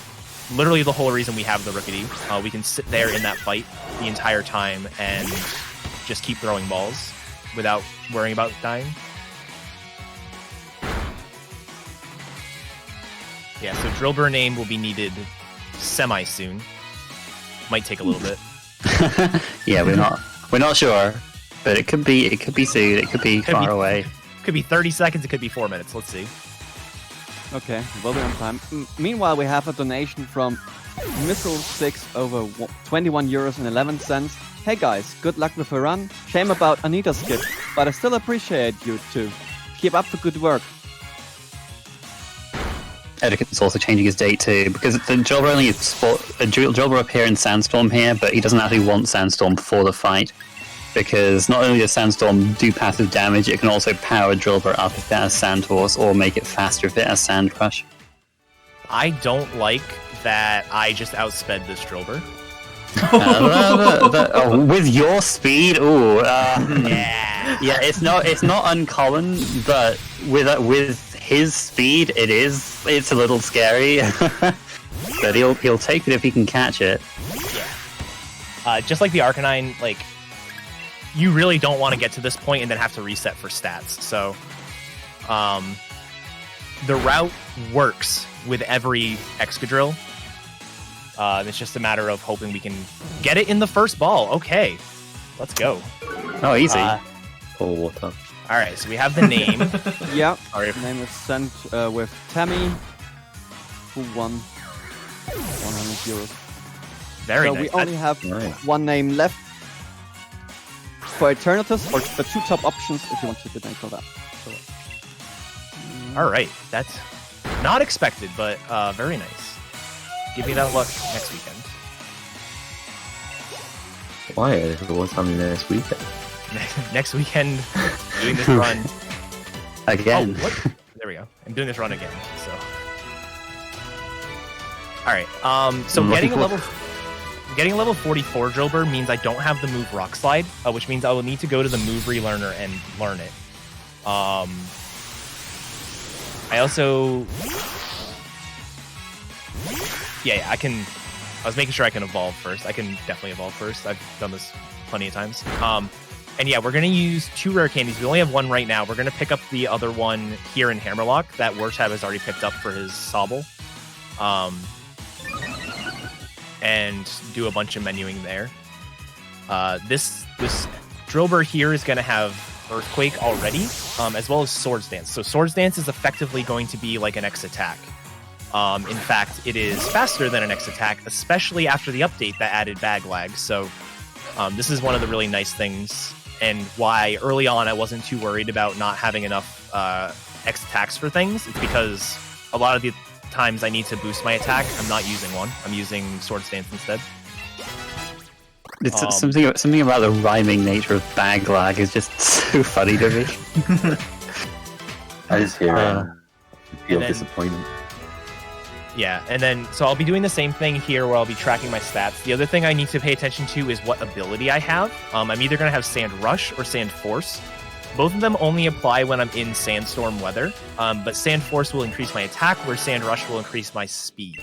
literally the whole reason we have the Rookity. We can sit there in that fight the entire time and just keep throwing balls without worrying about dying. Yeah, so Drillbur name will be needed semi-soon. Might take a little bit. Yeah, we're not sure, but it could be soon. It could be far away. Could be 30 seconds. It could be 4 minutes. Let's see. Okay, we'll be on time. Meanwhile, we have a donation from Missile6 over 21 euros and 11 cents. Hey guys, good luck with the run. Shame about Anita's skip, but I still appreciate you too. Keep up the good work. Eddaket's also changing his date too, because the Jobber only Jobber appear in Sandstorm here, but he doesn't actually want Sandstorm for the fight. Because not only does Sandstorm do passive damage, it can also power Jobber up if it has Sand Horse, or make it faster if it has Sand Rush. I don't like that I just outsped this Drillbur. With your speed, Yeah. yeah, it's not uncommon, but with his speed, it's a little scary. But he'll take it if he can catch it. Yeah. Just like the Arcanine, like you really don't want to get to this point and then have to reset for stats. So, the route works with every Excadrill. It's just a matter of hoping we can get it in the first ball. Okay, let's go. Oh, easy. Oh, what up? All right, so we have the name. Yeah, Sorry. the name is sent with Tammy, who won 100 euros. Very So nice. we only have Nice. one name left for alternatives, or the two top options if you want to donate for that. So, All right, that's not expected, but very nice. Give me that luck next weekend. Why? What's happening next weekend? Next weekend, doing this run. Again. Oh, what? There we go. I'm doing this run again. So, all right. So I'm getting a looking level 44 Drillbur means I don't have the move Rock Slide, which means I will need to go to the move relearner and learn it. I also, yeah, I can. I was making sure I can evolve first. I can definitely evolve first. I've done this plenty of times. And yeah, we're going to use 2 rare candies. We only have 1 right now. We're going to pick up the other one here in Hammerlock that wartab has already picked up for his Sobble. And do a bunch of menuing there. This Drillbur here is going to have Earthquake already, as well as Swords Dance. So Swords Dance is effectively going to be like an X attack. In fact, it is faster than an X attack, especially after the update that added bag lag. So this is one of the really nice things, and why early on I wasn't too worried about not having enough X attacks for things. It's because a lot of the times I need to boost my attack, I'm not using one. I'm using Swords Dance instead. It's something about the rhyming nature of bag lag is just so funny to me. I just hear feel then- disappointment. Yeah, and then, so I'll be doing the same thing here where I'll be tracking my stats. The other thing I need to pay attention to is what ability I have. I'm either going to have Sand Rush or Sand Force. Both of them only apply when I'm in Sandstorm weather, but Sand Force will increase my attack, where Sand Rush will increase my speed.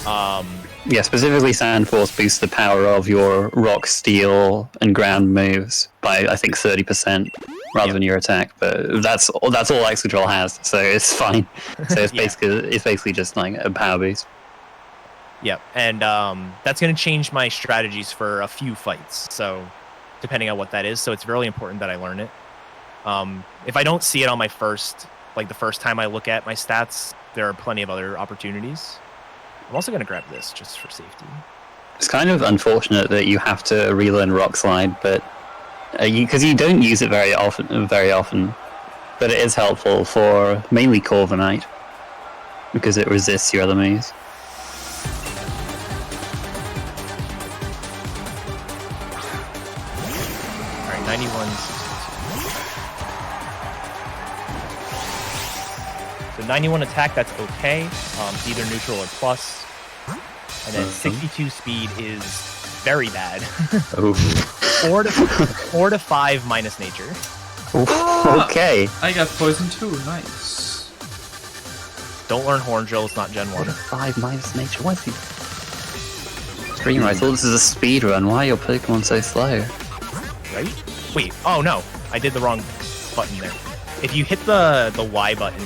Yeah, specifically Sand Force boosts the power of your Rock, Steel, and Ground moves by, I think, 30%. Rather than your attack, but that's all Excadrill has, so it's fine. So it's basically just like a power boost. Yep, and that's going to change my strategies for a few fights. So depending on what that is, so it's really important that I learn it. If I don't see it on my the first time I look at my stats, there are plenty of other opportunities. I'm also going to grab this just for safety. It's kind of unfortunate that you have to relearn Rock Slide, but because you don't use it very often, but it is helpful for mainly Corviknight because it resists your other moves. All right, 91. So 91 attack, that's okay. It's either neutral or plus. And then 62 speed is very bad. Oh. 4 to 5 minus nature. Okay. I got poison too, nice. Don't learn Horn Drill, it's not Gen 1. 5 minus nature. Why is he? Streamer, I thought this is a speed run. Why are your Pokemon so slow? Right? Wait, oh no, I did the wrong button there. If you hit the Y button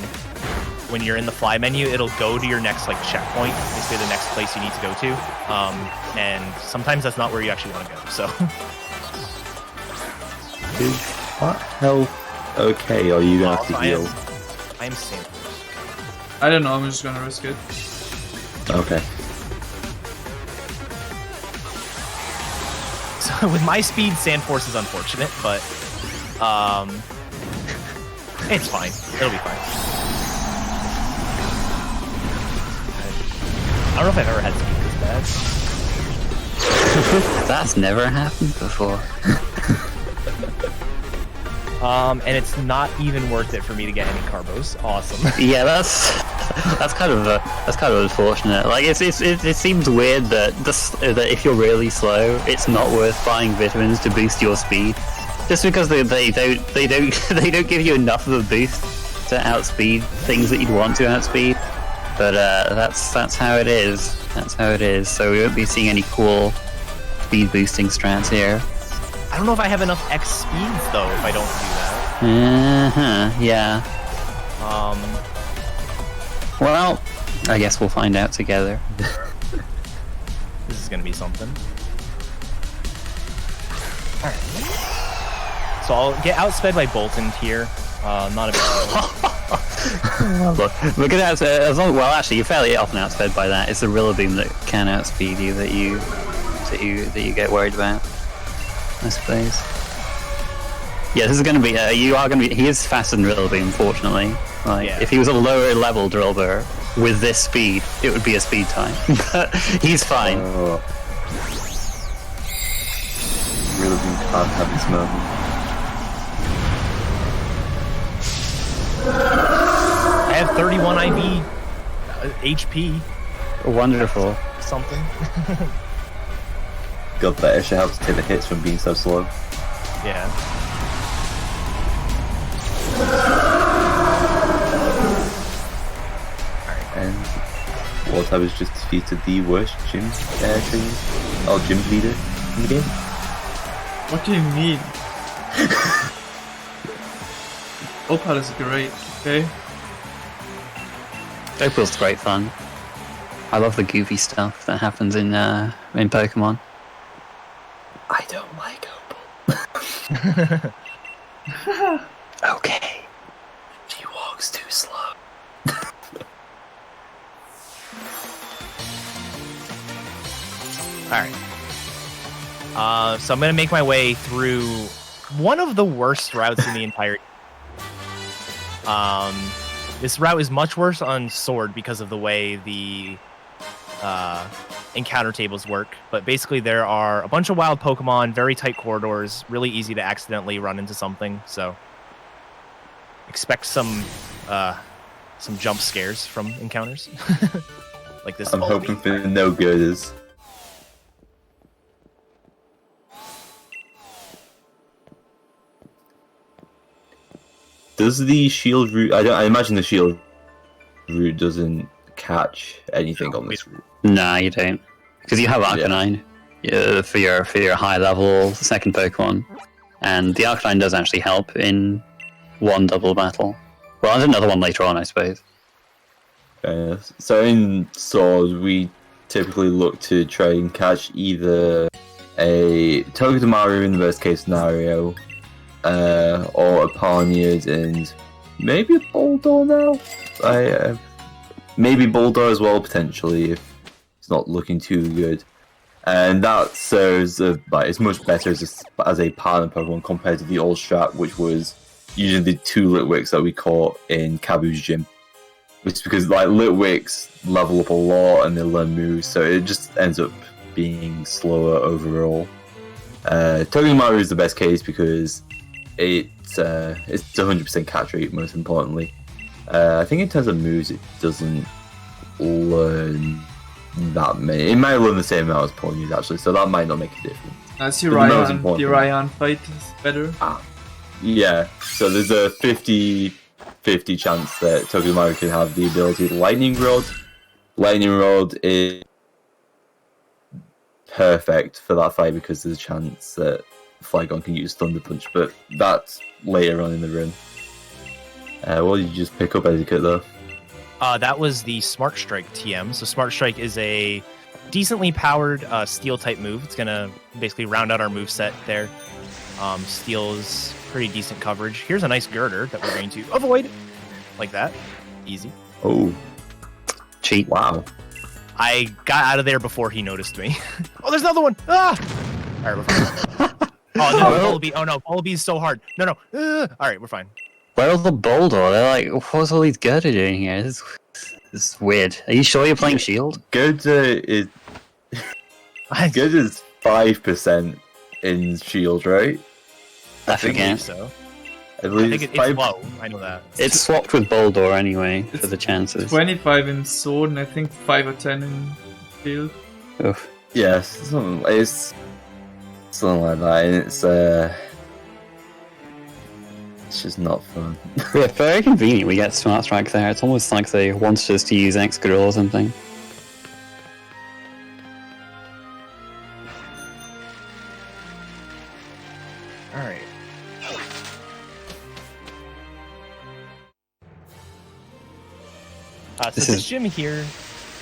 when you're in the fly menu, it'll go to your next checkpoint, basically the next place you need to go to. And sometimes that's not where you actually want to go, so. Is that health okay? Or are you going to have to heal? I am Sand Force. I don't know, I'm just gonna risk it. Okay. So with my speed, Sand Force is unfortunate, but it's fine. It'll be fine. I don't know if I've ever had speed this bad. That's never happened before. And it's not even worth it for me to get any carbos. Awesome. Yeah, that's kind of unfortunate. Like it seems weird that that if you're really slow, it's not worth buying vitamins to boost your speed, just because they don't give you enough of a boost to outspeed things that you'd want to outspeed. But that's how it is. That's how it is. So we won't be seeing any cool speed boosting strats here. I don't know if I have enough X speeds though if I don't do that. Yeah. Well, I guess we'll find out together. This is gonna be something. Alright. So I'll get outsped by Bolton here. Not a big deal. Look at that. Well, actually, you're fairly often outsped by that. It's the Rillaboom that can outspeed you that you get worried about, I suppose. Yeah, this is going to be. You are going to be. He is faster than Rillaboom, unfortunately. Like, Yeah. if he was a lower level Drillbur with this speed, it would be a speed time. But he's fine. Rillaboom can't have this moment. I have 31 IV HP. Wonderful. Something. God, that extra helps take the hits from being so slow. Yeah. And wartab has just defeated the worst gym trainer, or gym leader in the game. What do you mean? Opal is great, okay? Opal's great fun. I love the goofy stuff that happens in Pokemon. I don't like Opal. Okay. She walks too slow. Alright. So I'm gonna make my way through one of the worst routes in the entire. This route is much worse on Sword because of the way the encounter tables work. But basically, there are a bunch of wild Pokemon, very tight corridors, really easy to accidentally run into something. So expect some jump scares from encounters like this. I'm hoping for no gooders. Does the shield route? I imagine the shield route doesn't catch anything on this route. Nah, you don't, because you have Arcanine for your high level second Pokemon, and the Arcanine does actually help in one double battle. Well, there's another one later on, I suppose. So in Sword, we typically look to try and catch either a Togedemaru in the worst case scenario, or a Pawniard, and maybe a Bulldor now. Maybe Bulldor as well, potentially, if it's not looking too good. And that serves it's much better as a partner Pokemon compared to the old strat, which was usually the 2 Litwicks that we caught in Kabu's gym. Which is because Litwicks level up a lot and they learn moves, so it just ends up being slower overall. Togedemaru is the best case because it's 100% catch rate, most importantly. I think in terms of moves, it doesn't learn that many. It might learn the same amount as Pawniard, actually, so that might not make a difference. The Ryan fight is better. Yeah, so there's a 50-50 chance that Togedemaru can have the ability to Lightning Rod. Lightning Rod is perfect for that fight because there's a chance that Flygon can use Thunder Punch, but that's later on in the run. What did you just pick up, Eddaket, though? That was the Smart Strike TM. So Smart Strike is a decently powered Steel-type move. It's going to basically round out our moveset there. Steel is pretty decent coverage. Here's a nice Girder that we're going to avoid. Like that. Easy. Oh, Cheat. Wow. I got out of there before he noticed me. Oh, there's another one! Ah! Alright, we're fine. Oh, no, Bullbee. Oh, no, Bullbee's so hard. No. Alright, we're fine. Where are the Boldor? They're like, what's all these Gerda doing here? This is weird. Are you sure you're playing Shield? Gerda is 5% in Shield, right? I I believe forget. so. I I believe think it's it's 5. low. I know that. It's swapped with Boldor anyway, for It's the chances. 25 in Sword, and I think 5 or 10 in Shield. Oof. Yes, it's something like that, and it's just not fun. Yeah, very convenient we get Smart Strike there. It's almost like they wanted us to use Excadrill or something. Alright. So This this is- gym here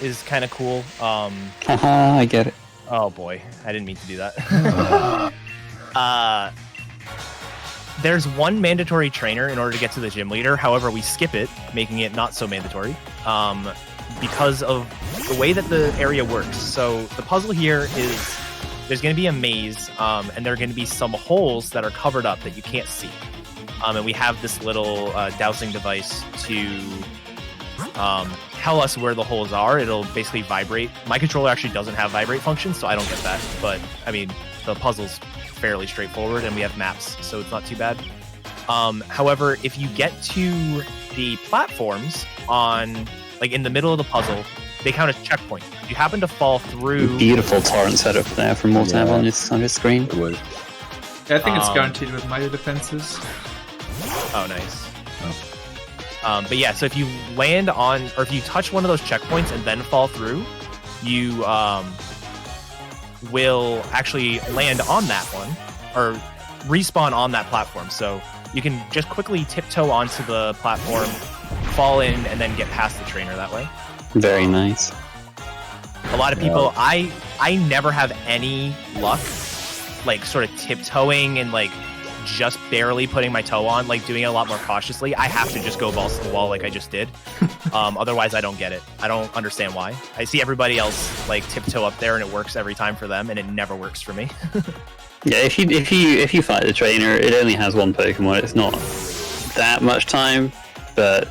is kind of cool. Haha, I get it. Oh boy, I didn't mean to do that. There's one mandatory trainer in order to get to the gym leader. However, we skip it, making it not so mandatory because of the way that the area works. So the puzzle here is there's going to be a maze, and there are going to be some holes that are covered up that you can't see. And we have this little dowsing device to tell us where the holes are. It'll basically vibrate. My controller actually doesn't have vibrate function, so I don't get that. But I mean, the puzzle's fairly straightforward, and we have maps, so it's not too bad. However, if you get to the platforms on, like, in the middle of the puzzle, they count as checkpoints. If you happen to fall through, Beautiful torrent setup there from wartab Yeah. on your screen. It was. Yeah, I think it's Um, guaranteed with my defenses. oh nice. But yeah, so if you land on, or if you touch one of those checkpoints and then fall through, you will actually land on that one, or respawn on that platform. So you can just quickly tiptoe onto the platform, fall in, and then get past the trainer that way. Very nice. A lot of people, I never have any luck, like, sort of tiptoeing and, like, just barely putting my toe on, like, doing it a lot more cautiously. I have to just go balls to the wall like I just did. Otherwise, I don't get it. I don't understand why. I see everybody else, like, tiptoe up there and it works every time for them, and it never works for me. Yeah, if you fight the trainer, it only has one Pokemon. It's not that much time, but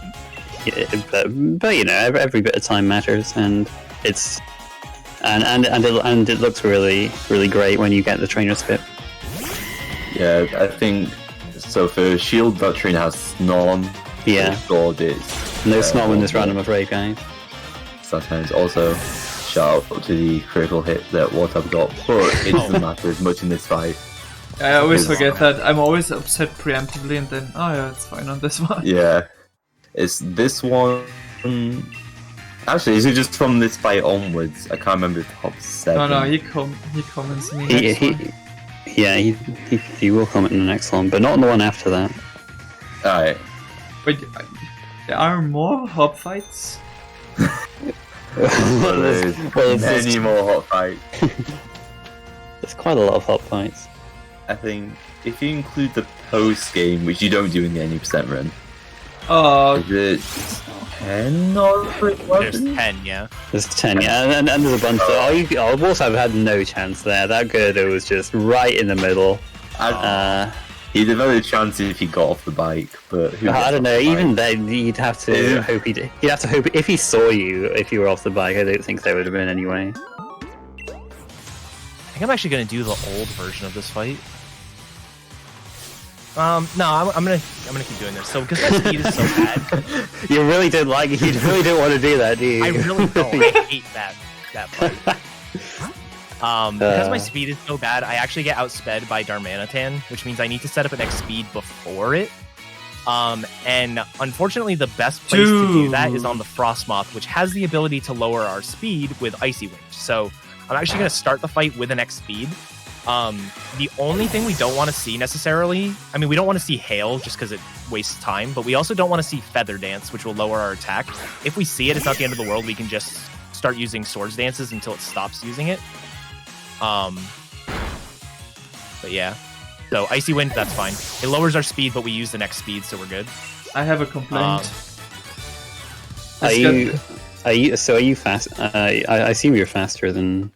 you know, every bit of time matters, and it's and it looks really great when you get the trainer spit. Yeah, I think so. For Shield, that trainer has Snom. Yeah. Sword is No Snom in this run, I'm afraid, guys. sometimes. Also, shout out to the critical hit that wartab got, but it doesn't matter as much in this fight. I always forget that. I'm always upset preemptively, and then, oh yeah, it's fine on this one. Yeah, it's this one. Actually, is it just from this fight onwards? I can't remember the top 7. No, he comments me. He will comment in the next one, but not in the one after that. Alright. Wait, there are more hop fights? There's many more hot fights. There's quite a lot of hot fights. I think if you include the post game, which you don't do in the 80% run, Oh, is it 10 or There's 11? 10, yeah. There's 10, yeah, and there's a bunch of... Wartab had no chance there. That Gerda was just right in the middle. He'd have had a chance if he got off the bike, but who I gets don't know, off the even bike? then, you'd have to hope he'd have to hope... If he saw you, if you were off the bike, I don't think there would have been any way. I think I'm actually going to do the old version of this fight. No, I'm gonna keep doing this. So because my speed is so bad, You really didn't like it. You really didn't want to do that, do you? I really don't. I hate that fight. Because my speed is so bad, I actually get outsped by Darmanitan, which means I need to set up an X speed before it. And unfortunately, the best place to do that is on the Frostmoth, which has the ability to lower our speed with Icy Wind. So I'm actually going to start the fight with an X speed. The only thing we don't want to see necessarily, I mean, we don't want to see Hail just because it wastes time, but we also don't want to see Feather Dance, which will lower our attack. If we see it, it's not the end of the world. We can just start using Swords Dances until it stops using it. But yeah. So Icy Wind, that's fine. It lowers our speed, but we use the next speed, so we're good. I have a complaint. Are you... Are you fast? I assume you're faster than.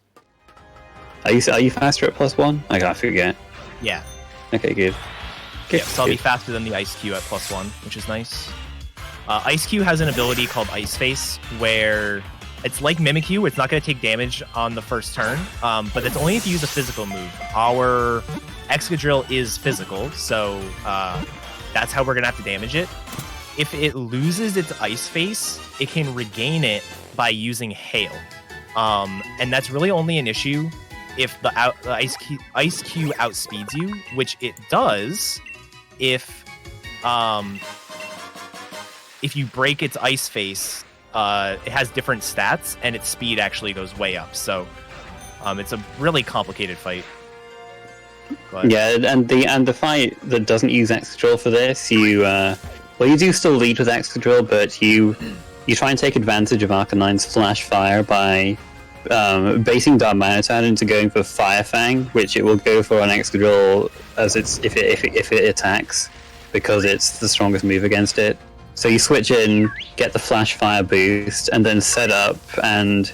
Are you faster at +1? I forget. Yeah. Okay, good. Yeah, so I'll be faster than the Ice Q at +1, which is nice. Ice Q has an ability called Ice Face, where it's like Mimikyu. It's not going to take damage on the first turn, but it's only if you use a physical move. Our Excadrill is physical, so that's how we're going to have to damage it. If it loses its Ice Face, it can regain it by using Hail. And that's really only an issue if the Ice Q outspeeds you, which it does if you break its Ice Face. It has different stats, and its speed actually goes way up. So it's a really complicated fight. But... Yeah, and the fight that doesn't use Excadrill for this, you do still lead with Excadrill, but you try and take advantage of Arcanine's Flash Fire by baiting Darmanitan into going for Fire Fang, which it will go for on Excadrill as if it attacks, because it's the strongest move against it. So you switch in, get the Flash Fire boost, and then set up, and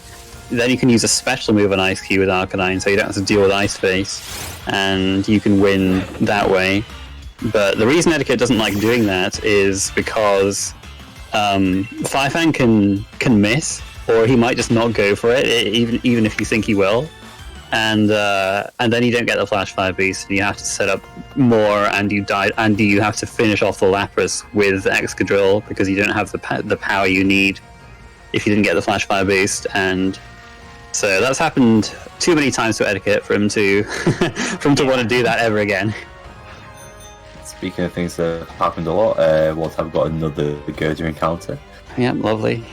then you can use a special move on Ice Q with Arcanine, so you don't have to deal with Ice Face, and you can win that way. But the reason Eddaket doesn't like doing that is because Fire Fang can miss, or he might just not go for it, even if you think he will. And then you don't get the Flash Fire boost, and you have to set up more, and you die, and you have to finish off the Lapras with Excadrill because you don't have the power you need if you didn't get the Flash Fire boost. And so that's happened too many times to Eddaket for him to want to do that ever again. Speaking of things that have happened a lot, wartab got another Gerda encounter. Yeah, lovely.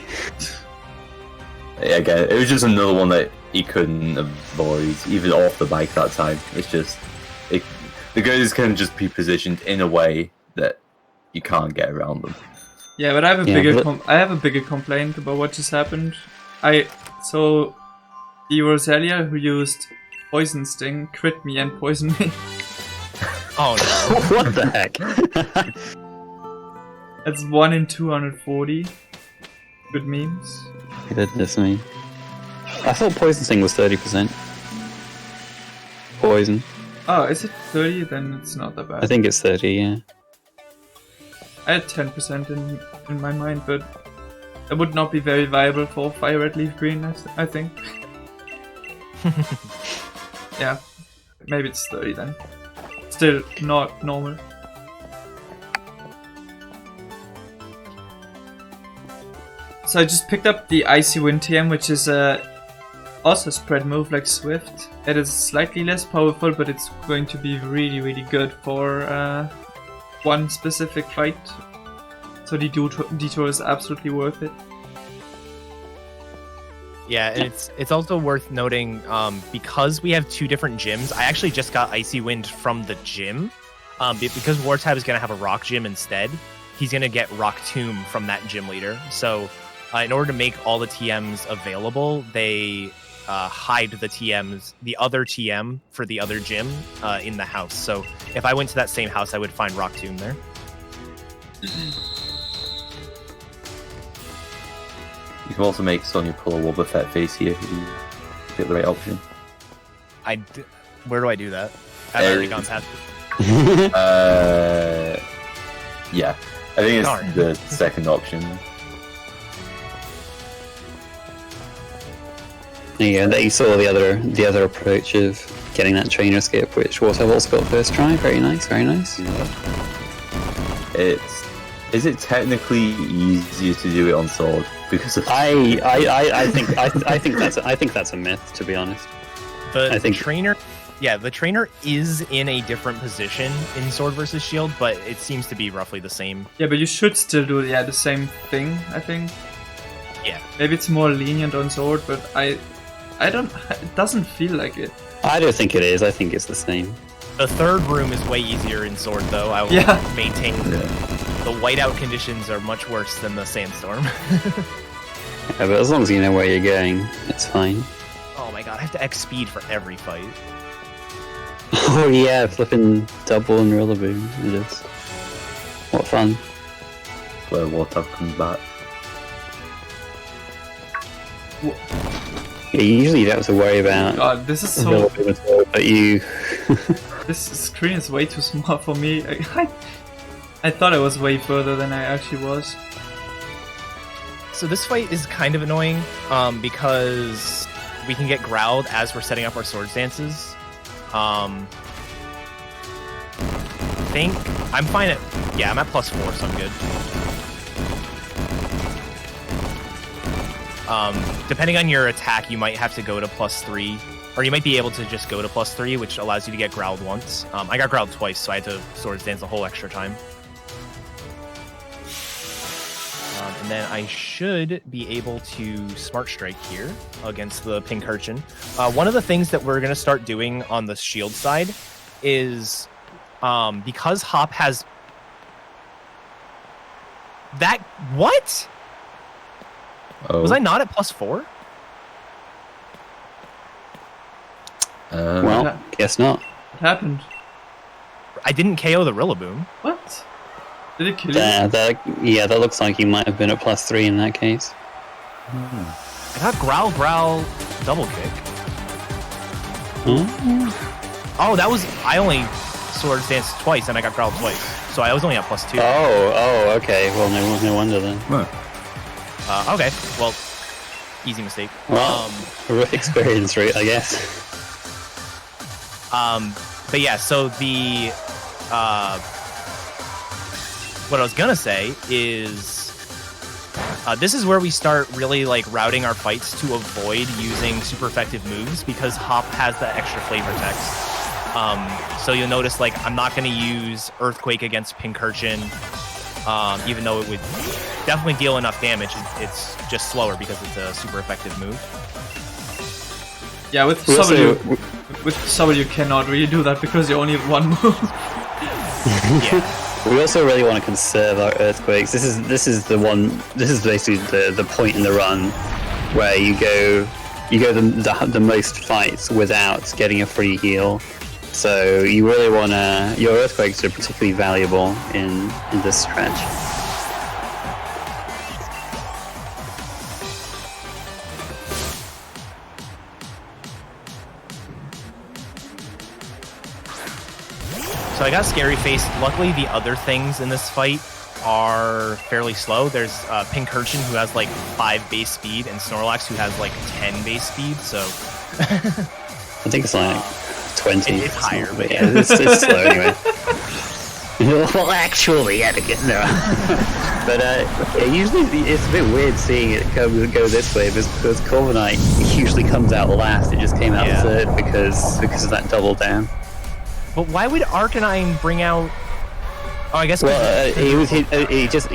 Again, it was just another one that he couldn't avoid, even off the bike that time. It's just... the Gerdas can just be positioned in a way that you can't get around them. Yeah, but I have a bigger complaint about what just happened. So the Roselia who used Poison Sting crit me and poisoned me. Oh no. What the heck? That's 1 in 240. Good memes. Goodness me. I thought Poison Sting was 30%. Poison. Oh, is it 30? Then it's not that bad. I think it's 30, yeah. I had 10% in my mind, but it would not be very viable for Fire Red Leaf Green, I think. Yeah, maybe it's 30 then. Still not normal. So I just picked up the Icy Wind TM, which is also a spread move like Swift. It is slightly less powerful, but it's going to be really, really good for one specific fight. So the detour is absolutely worth it. Yeah, and it's also worth noting, because we have 2 different gyms, I actually just got Icy Wind from the gym. Because wartab is going to have a Rock Gym instead, he's going to get Rock Tomb from that gym leader. So in order to make all the TMs available, they hide the other TM for the other gym in the house. So if I went to that same house, I would find Rock Tomb there. You can also make Sonya pull a Wobbuffet face here if you get the right option. Where do I do that? I've already gone past it. Yeah. I think it's Darn. the second option. Yeah, that you saw the other approach of getting that trainer skip, which wartab also got first try. Very nice, very nice. Yeah. Is it technically easier to do it on Sword because of? I think that's a myth, to be honest. The trainer is in a different position in Sword versus Shield, but it seems to be roughly the same. Yeah, but you should still do the same thing, I think. Yeah. Maybe it's more lenient on Sword, but I don't. It doesn't feel like it. I don't think it is. I think it's the same. The third room is way easier in Sword, though. I will maintain. Yeah. The whiteout conditions are much worse than the sandstorm. Yeah, but as long as you know where you're going, it's fine. Oh my god, I have to X speed for every fight. Oh yeah, flipping double and Rillaboom. It is. What fun. Where wartab comes back. Yeah, usually you don't have to worry about. God, this is so. But you. This screen is way too small for me. I thought I was way further than I actually was. So this fight is kind of annoying because we can get growled as we're setting up our sword stances. I think I'm fine at, yeah, I'm at +4, so I'm good. Depending on your attack, you might have to go to +3, or you might be able to just go to +3, which allows you to get growled once. I got growled twice, so I had to sword stance the whole extra time. And then I should be able to Smart Strike here against the Pink Urchin. One of the things that we're going to start doing on the shield side is because Hop has... That... What? Oh. Was I not at +4? Well, guess not. What happened? I didn't KO the Rillaboom. What? Did it kill you? Yeah, that looks like you might have been at +3 in that case. I got Growl double kick. Oh, that was... I only sword danced twice and I got growled twice. So I was only at +2. Oh, okay. Well, no wonder then. Okay, well, easy mistake. Well, rough experience, right? I guess. But yeah, so the what I was gonna say is this is where we start really like routing our fights to avoid using super effective moves because Hop has that extra flavor text. So you'll notice like I'm not gonna use Earthquake against Pink Urchin. Even though it would definitely deal enough damage, it's just slower because it's a super effective move. Yeah, with Sobble you cannot really do that because you only have one move. Yeah. We also really want to conserve our earthquakes. This is the one. This is basically the point in the run where you go the most fights without getting a free heal. So you really want to... Your earthquakes are particularly valuable in this stretch. So I got Scary Face. Luckily, the other things in this fight are fairly slow. There's Pink Urchin who has like 5 base speed, and Snorlax who has like 10 base speed. So I think it's like 20. It's higher, but yeah, it's slow anyway. Well, actually, eddaket, no. But yeah, usually it's a bit weird seeing it go this way because Corviknight usually comes out last. It just came out third because of that double down. But why would Arcanine bring out? Oh, I guess. Well, he just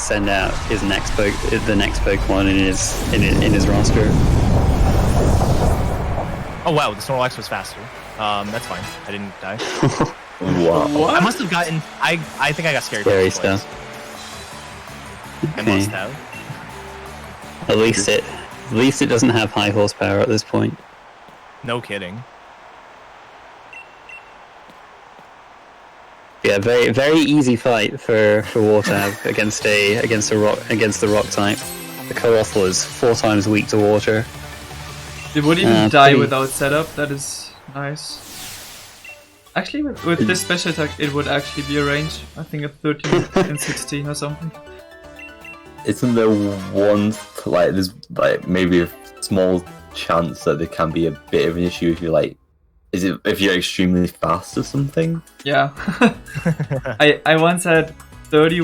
send out his the next Pokemon in his roster. Oh wow, the Snorlax was faster. That's fine. I didn't die. Wow. What? I must have gotten. I think I got scared. Scary stuff. I must have. At least it doesn't have high horsepower at this point. No kidding. Yeah, very very easy fight for wartab against the rock type. The Colossal is 4 times weak to water. It would even die without setup. That is nice. Actually, with this special attack, it would actually be a range. I think a 13 and 16 or something. Isn't there there's like maybe a small chance that there can be a bit of an issue if you're like, if you're extremely fast or something? Yeah. I once had 30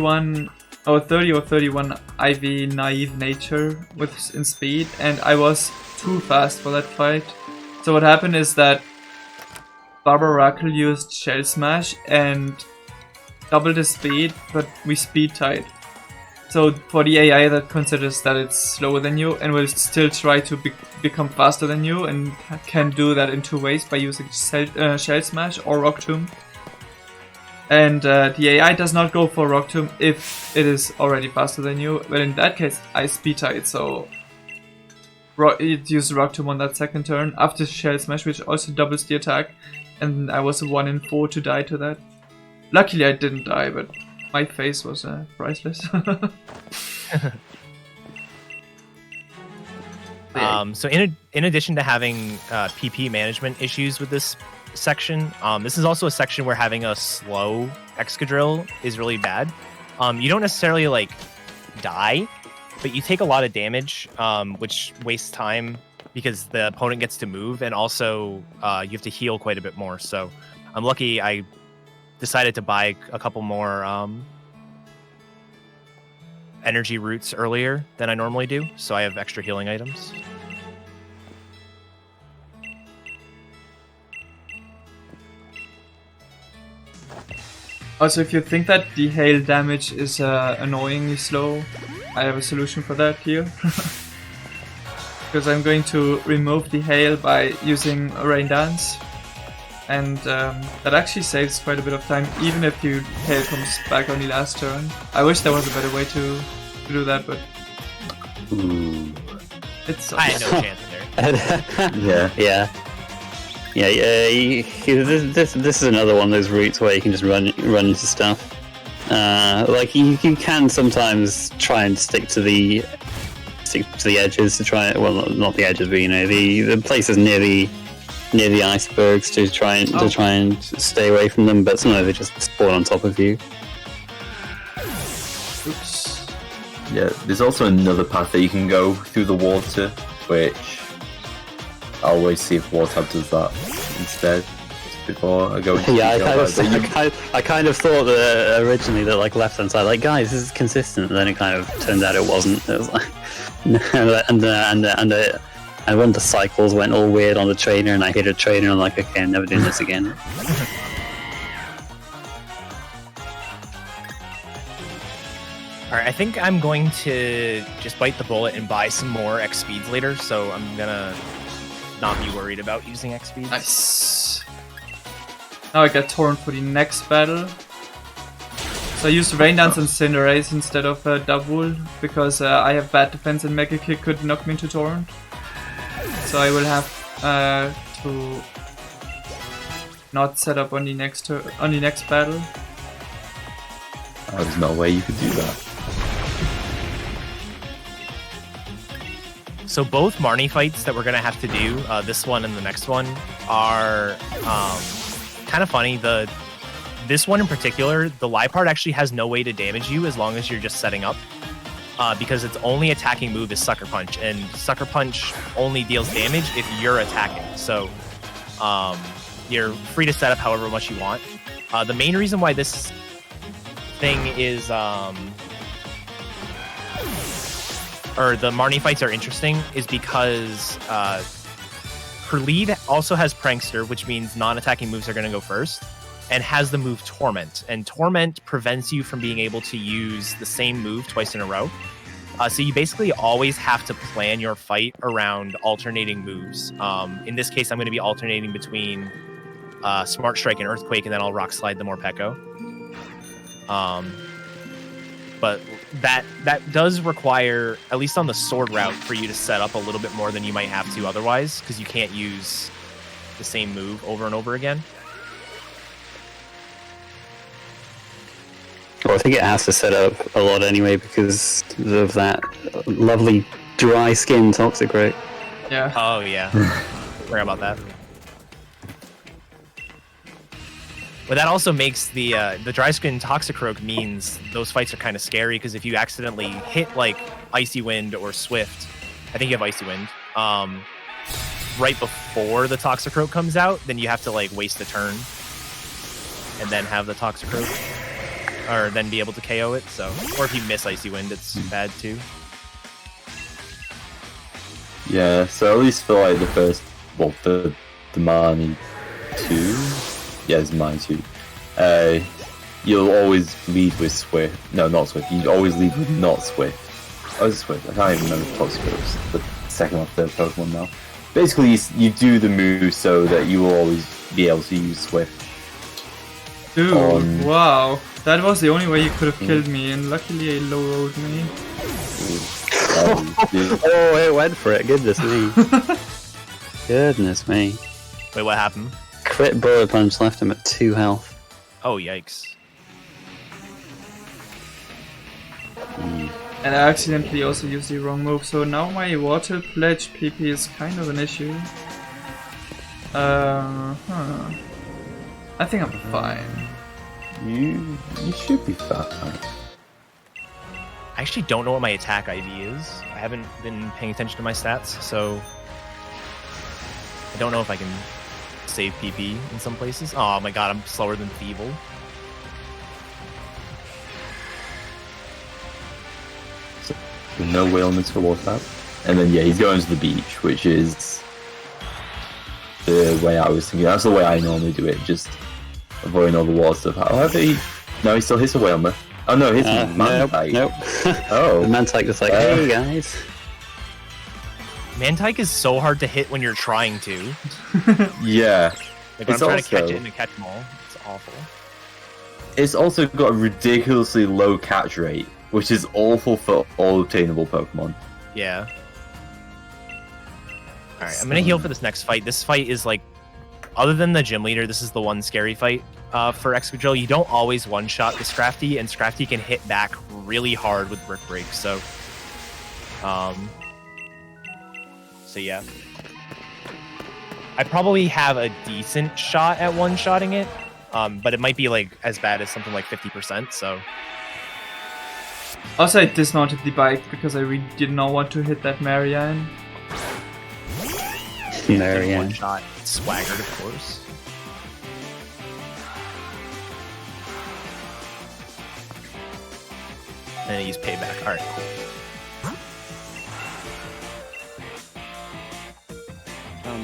or 31 IV naive nature in speed, and I was too fast for that fight. So what happened is that Barbaracle used Shell Smash and doubled his speed, but we speed tied. So for the AI that considers that it's slower than you and will still try to become faster than you, and can do that in 2 ways by using Shell Smash or Rock Tomb. And the AI does not go for Rock Tomb if it is already faster than you. But in that case, I speed tied, so it used Rock Tomb on that second turn after Shell Smash, which also doubles the attack. And I was a 1 in 4 to die to that. Luckily I didn't die, but my face was priceless. So in addition to having PP management issues with this section, this is also a section where having a slow Excadrill is really bad. You don't necessarily like die, but you take a lot of damage, which wastes time because the opponent gets to move, and also you have to heal quite a bit more. So I'm lucky I decided to buy a couple more energy roots earlier than I normally do, so I have extra healing items. Also, if you think that the hail damage is annoyingly slow, I have a solution for that here. Because I'm going to remove the hail by using a Rain Dance. And that actually saves quite a bit of time, even if your hail comes back on the last turn. I wish there was a better way to do that, but... Ooh. It's... I had no chance there. Yeah. This is another one of those routes where you can just run into stuff. Like you can sometimes try and stick to the edges to try. Well, not the edges, but you know the places near the icebergs to try and stay away from them. But sometimes they just spawn on top of you. Oops. Yeah, there's also another path that you can go through the water, which I'll always see if wartab does that instead before I go into Yeah, detail. I kind of thought that originally that like left hand side, like guys, this is consistent. And then it kind of turned out it wasn't. It was like, and when the cycles went all weird on the trainer, and I hit a trainer, and I'm like, okay, I'm never doing this again. Alright, I think I'm going to just bite the bullet and buy some more X speeds later, so I'm gonna not be worried about using X speeds. Nice. Now I get torn for the next battle. So I used Rain Dance and Cinderace instead of Double because I have bad defense and Mega Kick could knock me into Torrent. So I will have to not set up on the next battle. There's no way you could do that. So both Marnie fights that we're going to have to do, this one and the next one, are kind of funny. This one in particular, the Liepard actually has no way to damage you as long as you're just setting up. Because its only attacking move is Sucker Punch, and Sucker Punch only deals damage if you're attacking. So you're free to set up however much you want. The main reason why this thing is... or the Marnie fights are interesting is because her lead also has Prankster, which means non-attacking moves are going to go first, and has the move Torment. And Torment prevents you from being able to use the same move twice in a row. So you basically always have to plan your fight around alternating moves. In this case, I'm going to be alternating between Smart Strike and Earthquake, and then I'll Rock Slide the Morpeko. But that does require, at least on the sword route, for you to set up a little bit more than you might have to otherwise, because you can't use the same move over and over again. Well, I think it has to set up a lot anyway because of that lovely dry skin Toxicroak. Yeah. Oh, yeah. Forgot about that. But that also makes the dry skin Toxicroak means those fights are kind of scary, because if you accidentally hit like Icy Wind or Swift, I think you have Icy Wind, right before the Toxicroak comes out, then you have to like waste a turn and then have the Toxicroak, or then be able to KO it. So, or if you miss Icy Wind, it's bad too. Yeah, so at least for like the first, well, the Marnie 2. Yeah, it's mine too. You'll always lead with Swift. No, not Swift. You always lead with not Swift. Oh, it's Swift. I can't even remember Toxicroak's the second or third Pokemon now. Basically, you do the move so that you will always be able to use Swift. Dude, wow. That was the only way you could have killed me, and luckily it low-rolled me. Oh, it went for it. Goodness me. Goodness me. Wait, what happened? Crit Bullet Punch left him at 2 health. Oh, yikes. And I accidentally also used the wrong move, so now my water pledge PP is kind of an issue. I think I'm fine. You should be fine. I actually don't know what my attack IV is. I haven't been paying attention to my stats, so I don't know if I can save PP in some places. Oh my god, I'm slower than Feeble. So, no whalers for wartab. And then yeah, he's going to the beach, which is the way I was thinking. That's the way I normally do it, just avoiding all the water stuff. However, he still hits a whaler. Oh no, hits Mantike. Nope. Oh. Mantike was like, hey guys. Mantike is so hard to hit when you're trying to. Yeah. Like when It's I'm trying to catch also- it and catch them all. It's awful. It's also got a ridiculously low catch rate, which is awful for all obtainable Pokemon. Yeah. Alright, I'm gonna heal for this next fight. This fight is like, other than the gym leader, this is the one scary fight for Excadrill. You don't always one-shot the Scrafty, and Scrafty can hit back really hard with Brick Break, so... So yeah. I probably have a decent shot at one-shotting it, but it might be like as bad as something like 50%, so... Also, I dismounted the bike because I really did not want to hit that Marianne. Marianne. One-shot Swaggered, of course. And then use Payback. Alright, cool.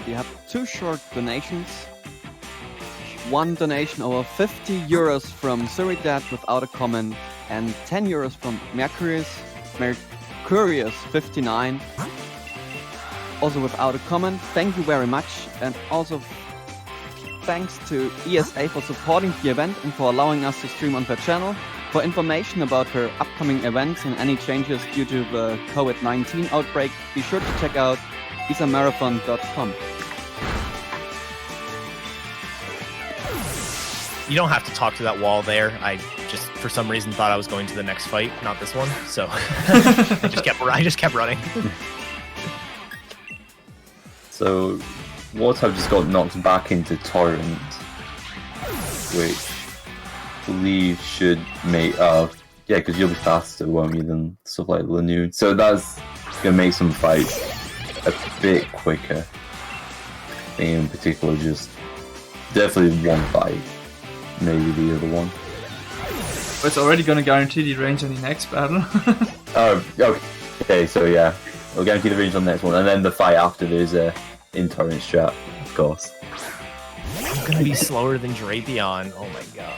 We have 2 short donations. One donation over 50 euros from Suridad without a comment, and 10 euros from Mercurius59, also without a comment. Thank you very much, and also thanks to ESA for supporting the event and for allowing us to stream on their channel. For information about her upcoming events and any changes due to the COVID-19 outbreak, be sure to check out isamarathon.com. You don't have to talk to that wall there. I just, for some reason, thought I was going to the next fight, not this one. So I just kept running. So, wartab just got knocked back into Torrent, which I believe should make... yeah, because you'll be faster, won't you, than stuff like Lanoon. So that's going to make some fights a bit quicker. In particular, just definitely one fight. Maybe the other one. But it's already gonna guarantee the range on the next battle. Oh, okay, so yeah. We'll guarantee the range on the next one, and then the fight after there's a in Torrent strat, of course. I'm gonna be slower than Drapion. Oh my god.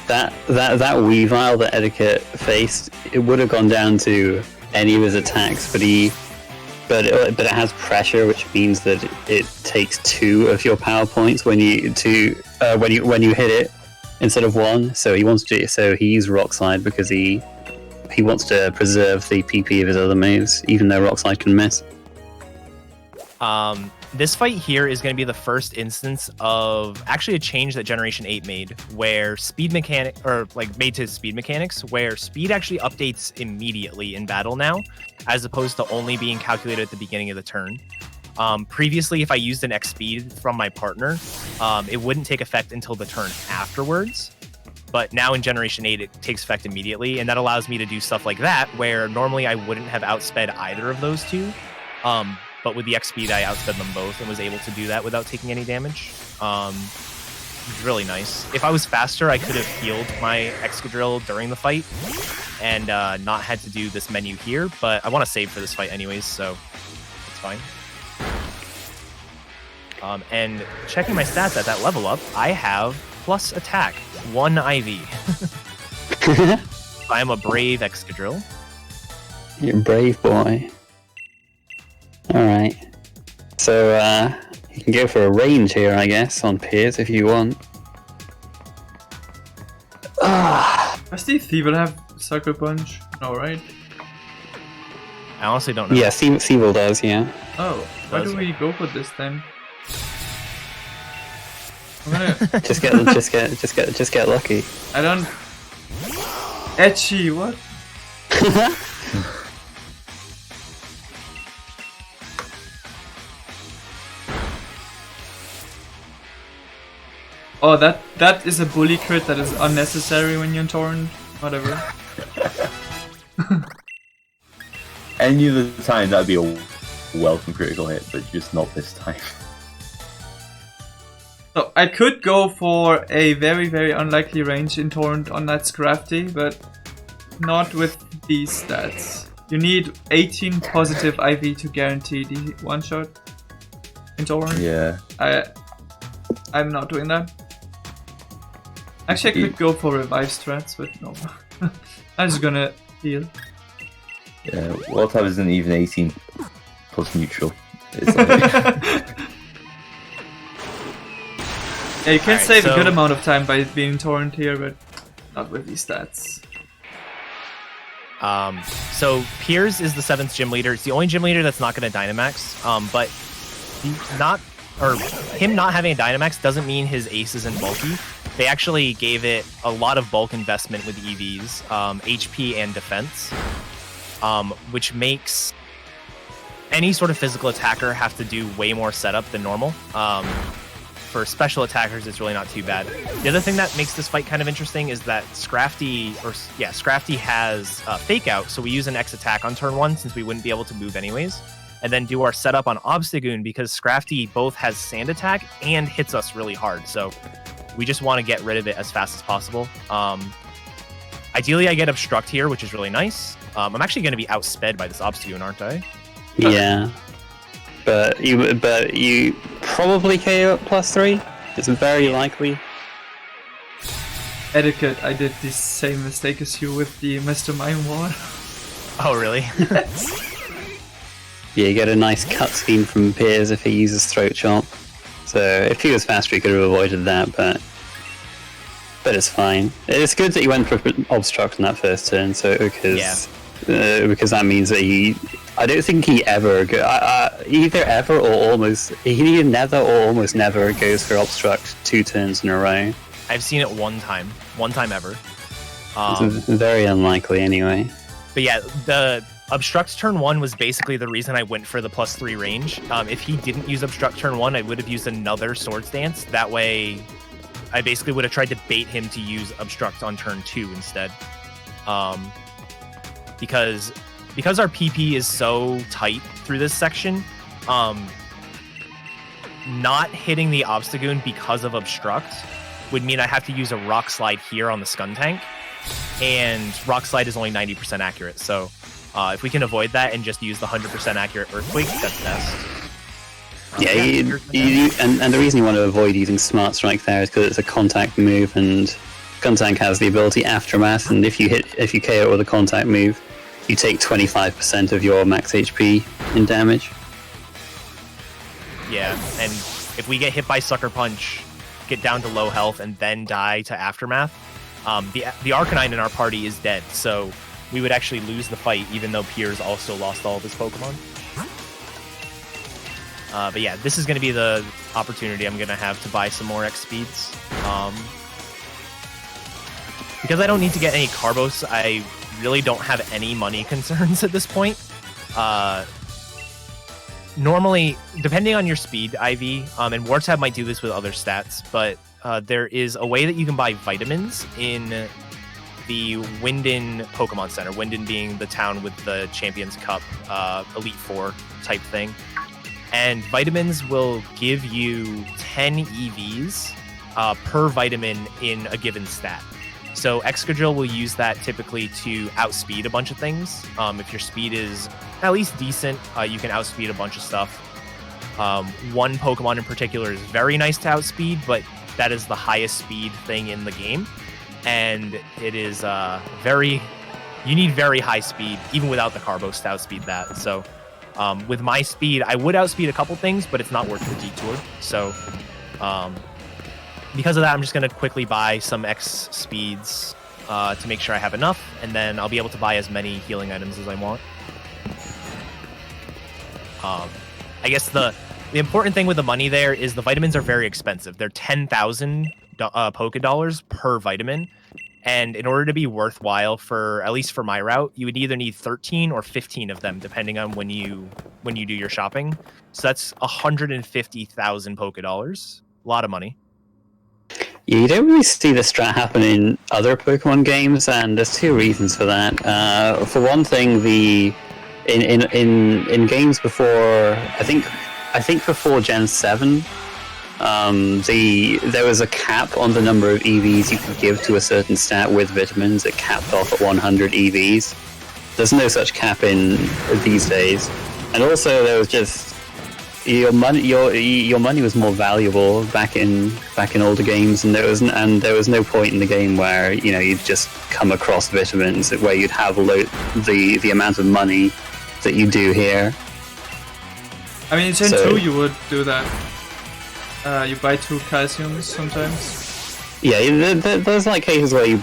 That Weavile that Eddaket faced, it would have gone down to any of his attacks, but it has pressure, which means that it takes 2 of your power points when you hit it instead of 1. So he wants to. So he's Rock Slide because he wants to preserve the PP of his other moves, even though Rock Slide can miss. This fight here is going to be the first instance of actually a change that Generation 8 made, where speed mechanic, or like made to speed mechanics, where speed actually updates immediately in battle now, as opposed to only being calculated at the beginning of the turn. Previously, if I used an X speed from my partner, it wouldn't take effect until the turn afterwards. But now in Generation 8, it takes effect immediately, and that allows me to do stuff like that, where normally I wouldn't have outsped either of those two. But with the X speed, I outsped them both and was able to do that without taking any damage. It's really nice. If I was faster, I could have healed my Excadrill during the fight and not had to do this menu here, but I want to save for this fight anyways, so it's fine. And checking my stats at that level up, I have plus attack, 1 IV. I am a brave Excadrill. You're a brave boy. Alright. So, you can go for a range here, I guess, on Piers if you want. Does the Thievul have Sucker Punch? No, right? I honestly don't know. Yeah, Thievul does, yeah. Oh, why do we go for this then? I'm gonna... just get lucky. I don't... Etchy, what? Oh, that is a bully crit that is unnecessary when you're in Torrent. Whatever. Any other time that'd be a welcome critical hit, but just not this time. So I could go for a very, very unlikely range in Torrent on that Scrafty, but not with these stats. You need 18 positive IV to guarantee the one-shot in Torrent. Yeah. I'm not doing that. Actually, I could go for revive strats, but no. I'm just gonna heal. Yeah, wartab isn't even 18 plus neutral. It's like... Yeah, you can Alright, save so- a good amount of time by being Torrent here, but not with these stats. So Piers is the 7th gym leader. It's the only gym leader that's not going to Dynamax. But him not having a Dynamax doesn't mean his ace isn't bulky. They actually gave it a lot of bulk investment with EVs, HP and defense, which makes any sort of physical attacker have to do way more setup than normal. For special attackers, it's really not too bad. The other thing that makes this fight kind of interesting is that Scrafty has Fake Out, so we use an X attack on turn 1 since we wouldn't be able to move anyways, and then do our setup on Obstagoon because Scrafty both has Sand Attack and hits us really hard, so we just want to get rid of it as fast as possible. Ideally, I get Obstruct here, which is really nice. I'm actually going to be outsped by this Obstagoon, aren't I? Yeah. But you probably KO at +3. It's very likely. Eddaket, I did the same mistake as you with the Mr. Mime War. Oh, really? Yeah, you get a nice cutscene from Piers if he uses Throat Chop. So if he was faster, he could have avoided that, but it's fine. It's good that he went for Obstruct in that first turn, so because that means that I don't think he ever either ever or almost he never or almost never goes for Obstruct 2 turns in a row. I've seen it one time ever. It's very unlikely anyway. But yeah, the Obstruct turn 1 was basically the reason I went for the +3 range. If he didn't use Obstruct turn 1, I would have used another Swords Dance. That way, I basically would have tried to bait him to use Obstruct on turn 2 instead. Because our PP is so tight through this section, not hitting the Obstagoon because of Obstruct would mean I have to use a Rock Slide here on the Skuntank, and Rock Slide is only 90% accurate, so if we can avoid that and just use the 100% accurate Earthquake, that's best. Yeah, and the reason you want to avoid using Smart Strike there is because it's a contact move, and Skuntank has the ability Aftermath, and if you KO it with a contact move, you take 25% of your max HP in damage. Yeah, and if we get hit by Sucker Punch, get down to low health, and then die to Aftermath, the Arcanine in our party is dead, so we would actually lose the fight, even though Piers also lost all of his Pokemon. But yeah, this is going to be the opportunity I'm going to have to buy some more X speeds. Because I don't need to get any Carbos, I really don't have any money concerns at this point. Normally, depending on your speed, IV, and wartab might do this with other stats, but there is a way that you can buy vitamins in the Winden Pokemon Center. Winden being the town with the Champions Cup Elite Four type thing. And vitamins will give you 10 EVs per vitamin in a given stat. So Excadrill will use that typically to outspeed a bunch of things. If your speed is at least decent, you can outspeed a bunch of stuff. One Pokemon in particular is very nice to outspeed, but that is the highest speed thing in the game. And it is you need very high speed, even without the Carbos to outspeed that. So with my speed, I would outspeed a couple things, but it's not worth the detour. So because of that, I'm just going to quickly buy some X speeds to make sure I have enough, and then I'll be able to buy as many healing items as I want. I guess the important thing with the money there is the vitamins are very expensive. They're 10,000 Poké Dollars per vitamin, And in order to be worthwhile for, at least for my route, you would either need 13 or 15 of them, depending on when you do your shopping. So that's 150,000 Poké Dollars. A lot of money. Yeah, you don't really see this strat happen in other Pokemon games, and there's two reasons for that. For one thing, in games before, I think before Gen 7, there was a cap on the number of EVs you could give to a certain stat with vitamins. It capped off at 100 EVs. There's no such cap in these days, and also there was just your money was more valuable back in older games, and there was no point in the game where you'd just come across vitamins where you'd have the amount of money that you do here. I mean, in Gen 2 you would do that. You buy 2 calciums sometimes. Yeah, there's like cases where you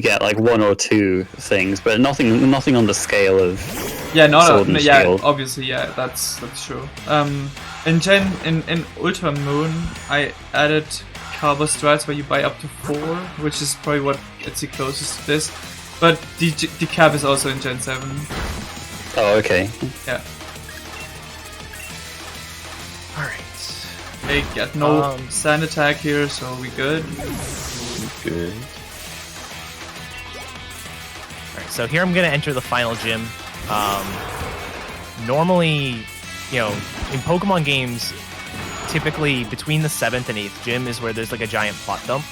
get like 1 or 2 things, but nothing on the scale of Sword and Shield. Obviously, yeah, that's true. In Ultra Moon, I added Carbo Strats where you buy up to 4, which is probably what it's the closest to this. But the cap is also in Gen 7. Oh, okay. Yeah. All right. They get no sand attack here, so we good. Good. Alright, so here I'm going to enter the final gym. Normally, in Pokemon games, typically between the 7th and 8th gym is where there's like a giant plot dump.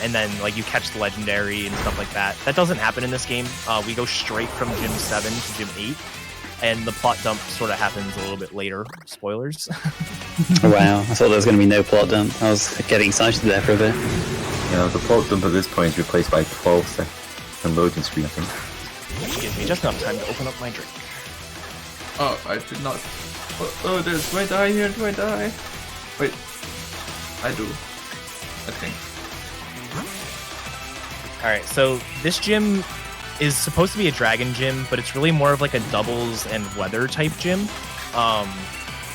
And then like you catch the legendary and stuff like that. That doesn't happen in this game. We go straight from gym 7 to gym 8. And the plot dump sort of happens a little bit later. Spoilers. Wow, I thought there was going to be no plot dump. I was getting excited there for a bit. The plot dump at this point is replaced by 12-second loading screen, I think. Which gives me just enough time to open up my drink. Oh, I did not. Oh, do I die here? Do I die? Wait. I do. I think. Alright, so this gym is supposed to be a dragon gym, but it's really more of like a doubles and weather type gym.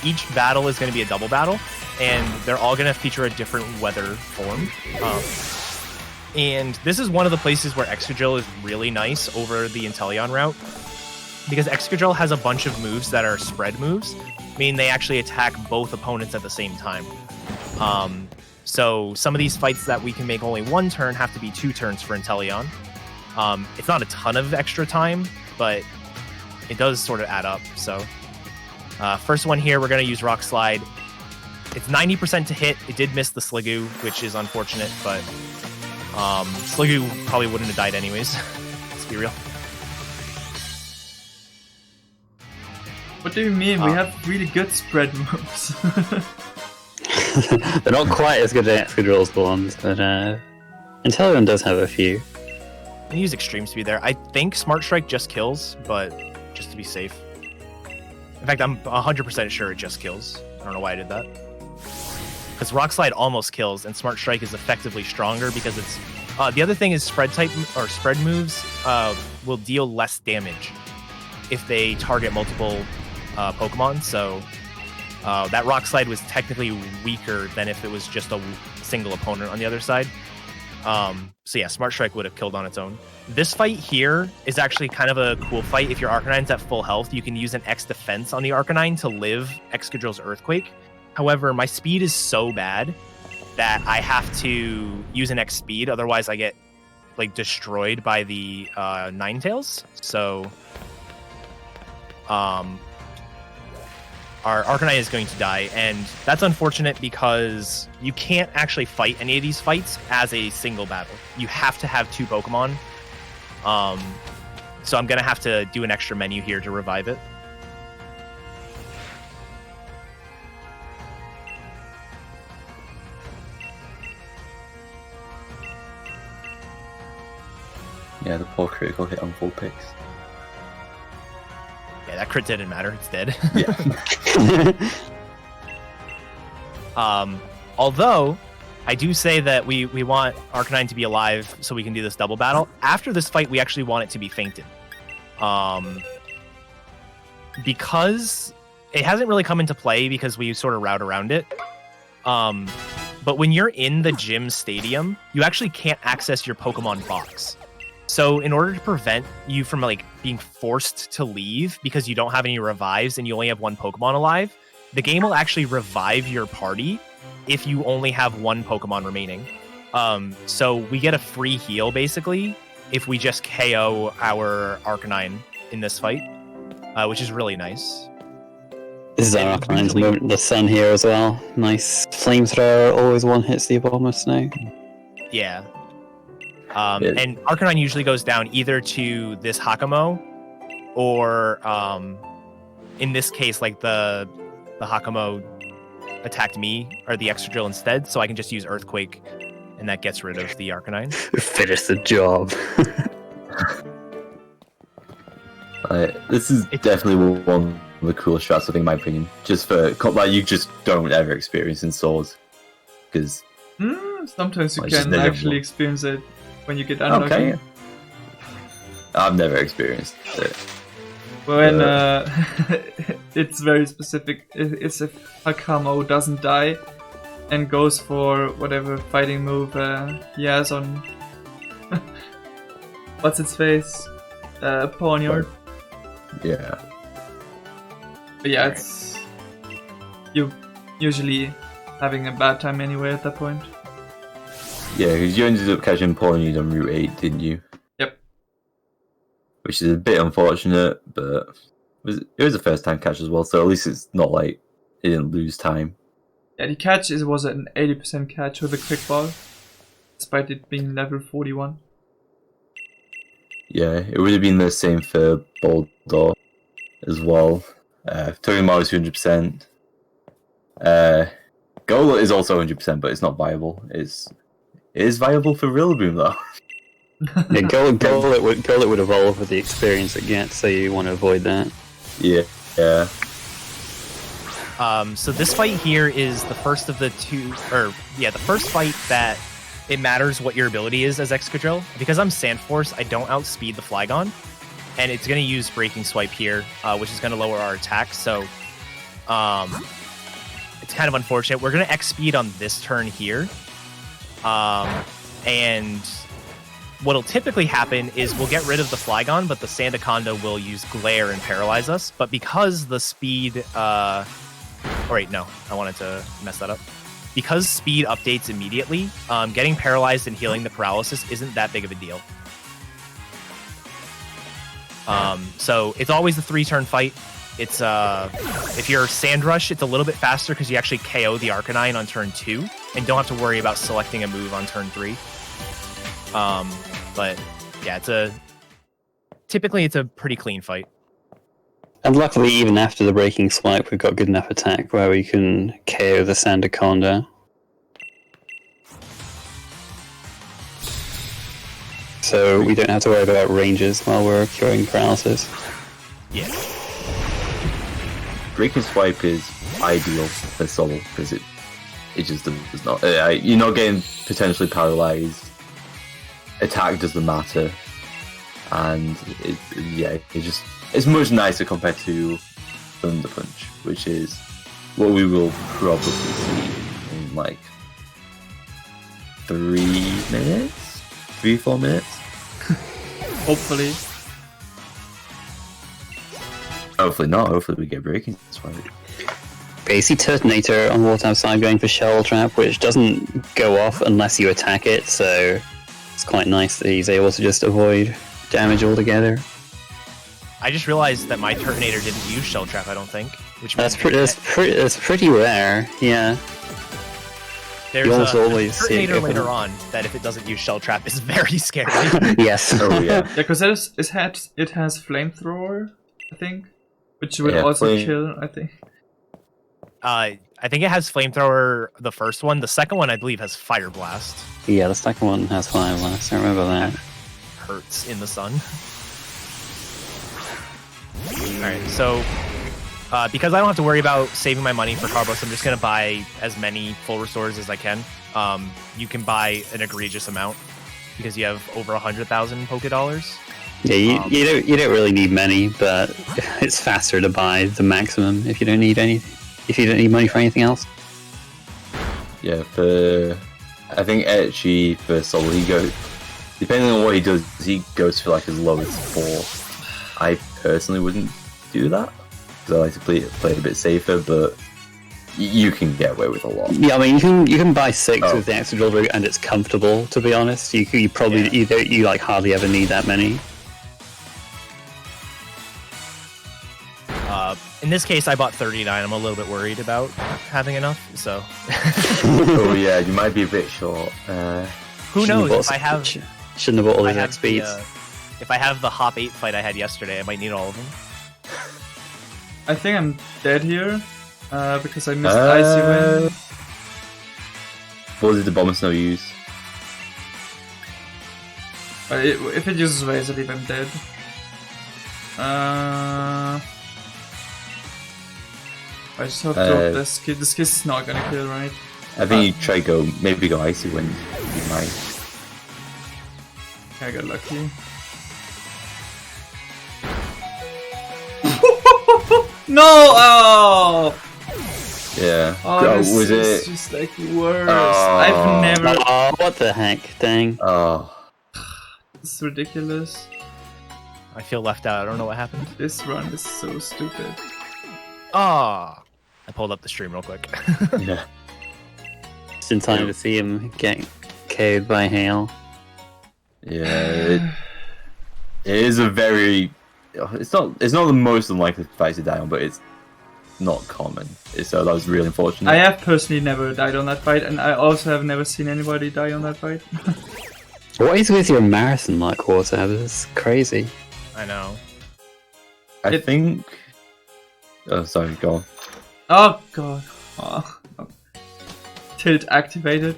Each battle is going to be a double battle, and they're all going to feature a different weather form. And this is one of the places where Excadrill is really nice over the Inteleon route, because Excadrill has a bunch of moves that are spread moves, meaning they actually attack both opponents at the same time. So some of these fights that we can make only 1 turn have to be 2 turns for Inteleon. It's not a ton of extra time, but it does sort of add up. So first one here, we're going to use Rock Slide. It's 90% to hit. It did miss the Sliggoo, which is unfortunate, but Sliggoo probably wouldn't have died anyways. Let's be real. What do you mean? We have really good spread moves. They're not quite as good at Excadrill's ones, but Inteleon does have a few. I use Extreme Speed there. I think Smart Strike just kills, but just to be safe. In fact, I'm 100% sure it just kills. I don't know why I did that. Because Rock Slide almost kills, and Smart Strike is effectively stronger because it's... the other thing is spread moves will deal less damage if they target multiple Pokemon, so that Rock Slide was technically weaker than if it was just a single opponent on the other side. So yeah, Smart Strike would have killed on its own. This fight here is actually kind of a cool fight. If your Arcanine's at full health, you can use an X defense on the Arcanine to live Excadrill's Earthquake. However, my speed is so bad that I have to use an X speed, otherwise I get like destroyed by the Ninetales. So our Arcanine is going to die, and that's unfortunate because you can't actually fight any of these fights as a single battle. You have to have 2 Pokemon. So I'm going to have to do an extra menu here to revive it. Yeah, the poor critical hit on full picks. Yeah, that crit didn't matter. It's dead. Yeah. Although, I do say that we want Arcanine to be alive so we can do this double battle. After this fight, we actually want it to be fainted. Because it hasn't really come into play because we sort of route around it. but when you're in the gym stadium, you actually can't access your Pokemon box. So in order to prevent you from like being forced to leave because you don't have any revives and you only have one Pokemon alive, the game will actually revive your party if you only have one Pokemon remaining. So we get a free heal basically if we just KO our Arcanine in this fight, which is really nice. This is our Arcanine's moment. The sun here as well. Nice flamethrower. Always one hits the Abominable Snow. Yeah. And Arcanine usually goes down either to this Hakamo, or in this case, like the Hakamo attacked me or the Extra Drill instead, so I can just use Earthquake, and that gets rid of the Arcanine. Finish the job. This is definitely one of the coolest strats, I think, in my opinion. Just for like you just don't ever experience in Swords, because sometimes you can actually experience it when you get unlucky. Okay. I've never experienced it. When it's very specific. It's if Hakamo doesn't die and goes for whatever fighting move he has on what's its face? Pawniard. Yeah. But yeah, it's you usually having a bad time anyway at that point. Yeah, because you ended up catching Pawniard on Route 8, didn't you? Yep. Which is a bit unfortunate, but it was a first time catch as well, so at least it's not like it didn't lose time. Yeah, the catch was an 80% catch with a quick ball, despite it being level 41. Yeah, it would have been the same for Boldor as well. Togedemaru is 200%. Golett is also 100%, but it's not viable. It is viable for Rillaboom though. Yeah, Golett would evolve with the experience it gets, so you want to avoid that. Yeah. So this fight here is the first of the the first fight that it matters what your ability is as Excadrill. Because I'm Sandforce, I don't outspeed the Flygon, and it's going to use Breaking Swipe here, which is going to lower our attack, so it's kind of unfortunate. We're going to X-Speed on this turn here, and what'll typically happen is we'll get rid of the Flygon, but the Sandaconda will use Glare and paralyze us, but because the speed... wait, no, I wanted to mess that up. Because speed updates immediately, getting paralyzed and healing the paralysis isn't that big of a deal. So it's always the 3-turn fight. It's if you're Sandrush, it's a little bit faster because you actually KO the Arcanine on turn 2 and don't have to worry about selecting a move on turn 3. But yeah, typically it's a pretty clean fight. And luckily, even after the Breaking Swipe, we've got good enough attack where we can KO the Sandaconda. So we don't have to worry about ranges while we're curing paralysis. Yeah. Breaking Swipe is ideal for Soul, because it just does not... you're not getting potentially paralyzed. Attack doesn't matter. And it's much nicer compared to Thunder Punch, which is what we will probably see in like 4 minutes. Hopefully. Hopefully not. Hopefully we get Breaking Swipe. Basically, Turtonator on wartab side going for Shell Trap, which doesn't go off unless you attack it, so it's quite nice that he's able to just avoid damage altogether. I just realized that my Turtonator didn't use Shell Trap, I don't think. Which means that's pretty rare, yeah. There's a Turtonator later on that if it doesn't use Shell Trap is very scary. Yes. Oh yeah. Yeah, because it has Flamethrower, I think, which would also kill, I think. I think it has Flamethrower, the first one. The second one, I believe, has Fire Blast. Yeah, the second one has Fire Blast. I remember that. Hurts in the sun. Alright, so because I don't have to worry about saving my money for Carbos, I'm just going to buy as many full restores as I can. You can buy an egregious amount because you have over 100,000 Poké Dollars. Yeah, you don't really need many, but it's faster to buy the maximum if you don't need money for anything else. Yeah, I think actually for solo he goes, depending on what he does, he goes for like as low as 4. I personally wouldn't do that because I like to play a bit safer, but you can get away with a lot. Yeah, I mean you can buy 6 with the extra drill route and it's comfortable. To be honest, you probably you like hardly ever need that many. In this case, I bought 39. I'm a little bit worried about having enough, so. Oh yeah, you might be a bit short. Who knows? If I have, shouldn't have bought all these X speeds. If I have the Hop 8 fight I had yesterday, I might need all of them. I think I'm dead here because I missed Icy Wind. What did the Bomber Snow use? If it uses Razor Leaf, I'm dead. I just have to drop this kid. This kid's not gonna kill, right? I think you try maybe go Icy Wind. You might. I got lucky. No! Oh! Yeah. Oh, was this is it just like worse. I've never. Oh, what the heck? Dang. Oh. It's ridiculous. I feel left out. I don't know what happened. This run is so stupid. Ah! I pulled up the stream real quick. Yeah. Just in time to see him get KO'd by hail. Yeah. It is a very. It's not the most unlikely fight to die on, but it's not common. So that was really unfortunate. I have personally never died on that fight, and I also have never seen anybody die on that fight. What is with your marathon like, wartab? This is crazy. I know. I think. Oh, sorry, go on. Oh god. Oh. Tilt activated.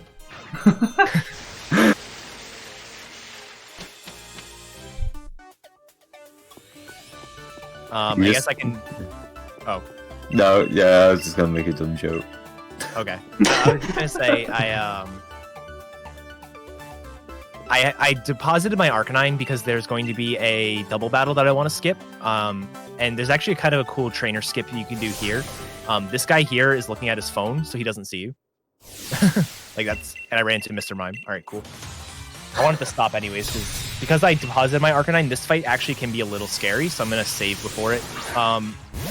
I guess I can. Oh. No, yeah, I was just gonna make a dumb joke. Okay. I was just gonna say I deposited my Arcanine because there's going to be a double battle that I want to skip. And there's actually kind of a cool trainer skip you can do here. This guy here is looking at his phone, so he doesn't see you. Like that's, and I ran into Mr. Mime. All right, cool. I wanted to stop anyways because I deposited my Arcanine. This fight actually can be a little scary, so I'm gonna save before it.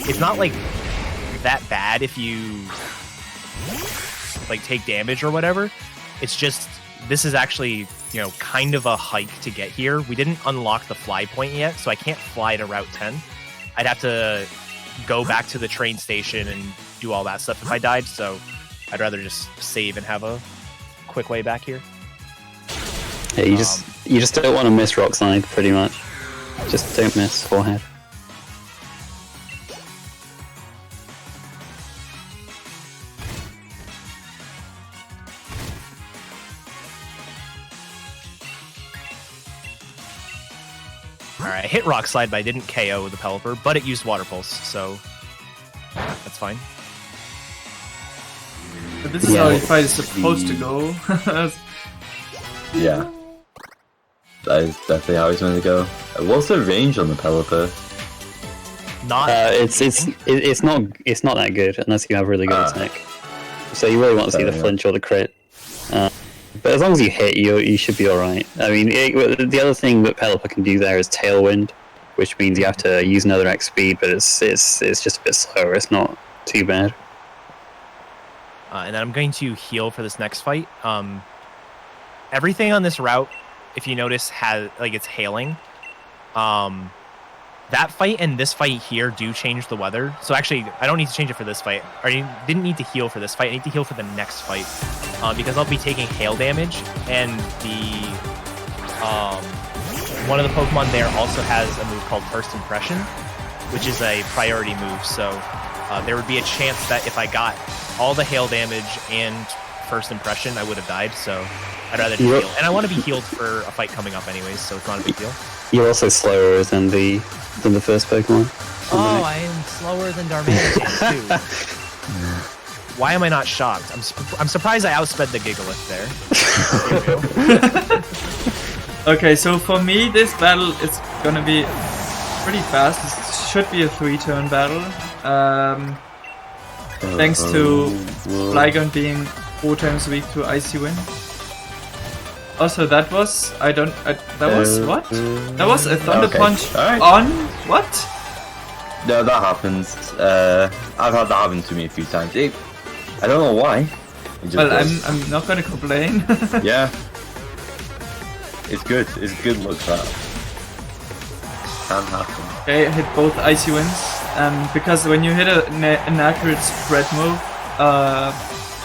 It's not like that bad if you like take damage or whatever. It's just this is actually, you know, kind of a hike to get here. We didn't unlock the fly point yet, so I can't fly to Route 10. I'd have to go back to the train station and do all that stuff if I died, so I'd rather just save and have a quick way back here. Yeah, you just don't want to miss Rock Slide, pretty much. Just don't miss forehead. Alright, I hit Rock Slide, but I didn't KO the Pelipper, but it used Water Pulse, so that's fine. But this is how the fight is supposed to go. Yeah. That is definitely how he's going to go. What's the range on the Pelipper? Not. It's not that good unless you have really good attack. So you really want to see the flinch or the crit. But as long as you hit, you should be all right. I mean, the other thing that Pelipper can do there is Tailwind, which means you have to use another X speed, but it's just a bit slower. It's not too bad. And then I'm going to heal for this next fight. Everything on this route, if you notice, has like it's hailing. That fight and this fight here do change the weather. So actually, I don't need to change it for this fight. I didn't need to heal for this fight. I need to heal for the next fight because I'll be taking hail damage, and the one of the Pokemon there also has a move called First Impression, which is a priority move. So there would be a chance that if I got all the hail damage and First Impression, I would have died. So I'd rather heal, and I want to be healed for a fight coming up anyways, so it's not a big deal. You're also slower than the first Pokemon. Oh, I am slower than Darmanitan too. Why am I not shocked? I'm surprised I outsped the Gigalith there. Okay, so for me, this battle is gonna be pretty fast. This should be a 3-turn battle. Thanks to Flygon being 4 times weak to Icy Wind. Also, that was that was what? That was a Thunder Okay. Punch Alright. on what? No, that happens. I've had that happen to me a few times. I don't know why. It just Well, does. I'm not gonna complain. Yeah. It's good. It's good luck that. Can happen. Okay, hit both Icy Winds, because when you hit an accurate spread move,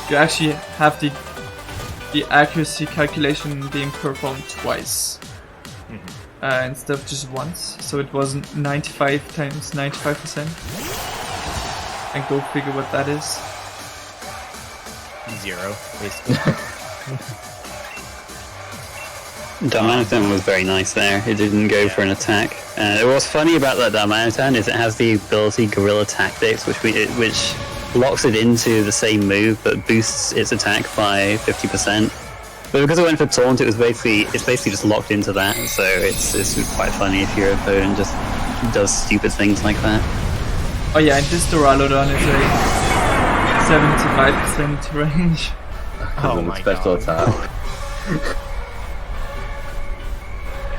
you actually have the accuracy calculation being performed twice instead of just once. So it wasn't 95 times 95%. And go figure what that is. 0, basically. Darmanitan was very nice there. It didn't go for an attack. What's funny about that Darmanitan is it has the ability Guerrilla Tactics, which locks it into the same move but boosts its attack by 50%. But because it went for Taunt, it's basically just locked into that. So it's quite funny if your opponent just does stupid things like that. Oh yeah, and this Duraludon is a 75% range. Oh With my special god. attack.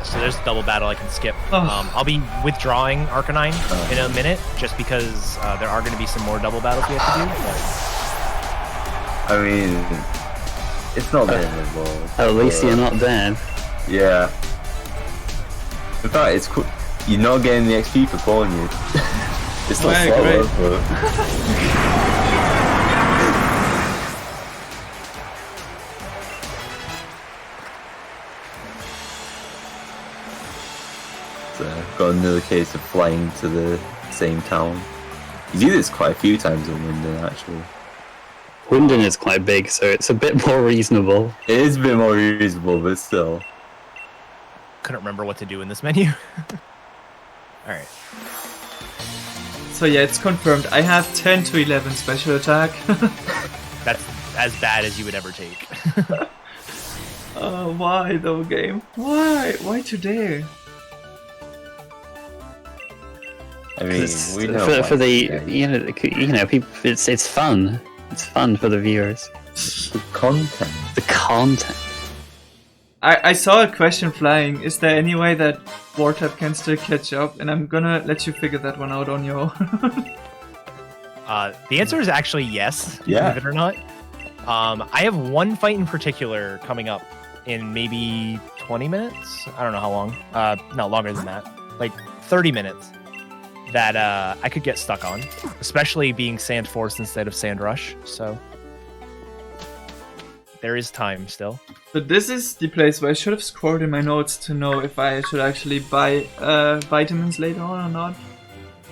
So there's a double battle I can skip. Oh. I'll be withdrawing Arcanine in a minute, just because there are going to be some more double battles we have to do. I mean, it's not the end of the world. At least you're not dead. Yeah. In fact, it's you're not getting the XP for calling you. It's not Right, slower, great. but... So, got another case of flying to the same town. You do this quite a few times in Winden, actually. Winden is quite big, so it's a bit more reasonable. It is a bit more reasonable, but still. Couldn't remember what to do in this menu. Alright. So yeah, it's confirmed. I have 10 to 11 special attack. That's as bad as you would ever take. Why though, game? Why? Why today? I mean, It's we know for the why. people. It's fun. It's fun for the viewers. The content. The content. I saw a question flying. Is there any way that wartab can still catch up? And I'm gonna let you figure that one out on your own. The answer is actually yes, Yeah. believe it or not. I have one fight in particular coming up in maybe 20 minutes. I don't know how long. No, longer than that. Like 30 minutes. That I could get stuck on, especially being Sand Force instead of Sand Rush. So there is time still. But this is the place where I should have scored in my notes to know if I should actually buy vitamins later on or not.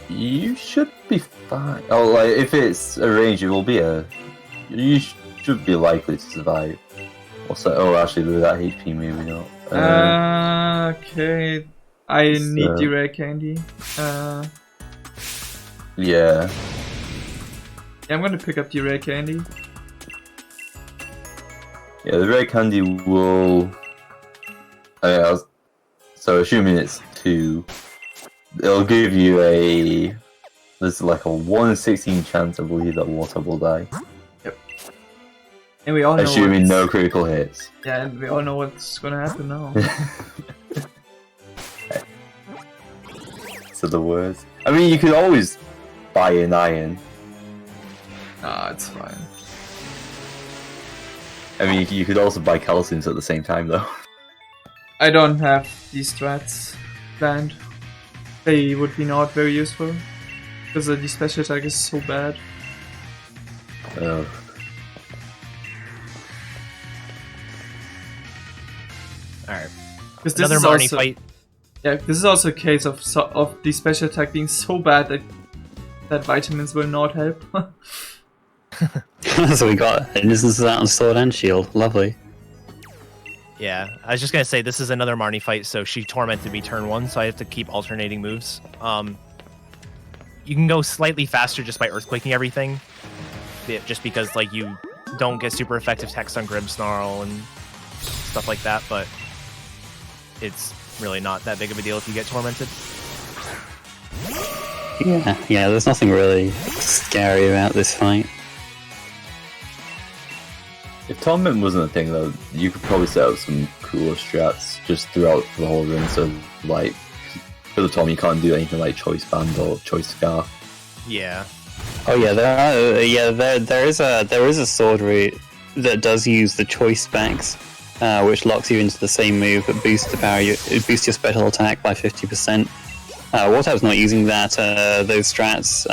You should be fine. Oh, like if it's arranged, it will be you should be likely to survive. Also, oh, actually, with that HP, maybe not. Okay, I need so- the rare candy. Yeah. Yeah, I'm gonna pick up the rare candy. Yeah, the red candy will. So assuming it's 2, it'll give you there's like a 1 in 16 chance, I believe, that Wartab will die. And we all know Assuming what's- no critical hits. Yeah, and we all know what's gonna happen now. So the words. I mean, you could always buy an iron. Nah, it's fine. I mean, you could also buy calciums at the same time, though. I don't have these strats planned. They would be not very useful. Because the special attack is so bad. Oh. Alright. Because this Another is Marnie also, fight. yeah, this is also a case of the special attack being so bad that vitamins will not help. So we got an instance of that on Sword and Shield. Lovely. Yeah, I was just gonna say this is another Marnie fight, so she tormented me turn 1, so I have to keep alternating moves. You can go slightly faster just by earthquaking everything, just because like you don't get super effective text on Grimmsnarl and stuff like that, but it's really not that big of a deal if you get tormented. Yeah. There's nothing really scary about this fight. If tournament wasn't a thing though, you could probably set up some cooler strats just throughout the whole run. So like for the tournament, you can't do anything like choice band or choice scarf. Yeah. Oh yeah, there is a sword route that does use the choice specs, which locks you into the same move but boosts your special attack by 50%. Wartab's not using those strats,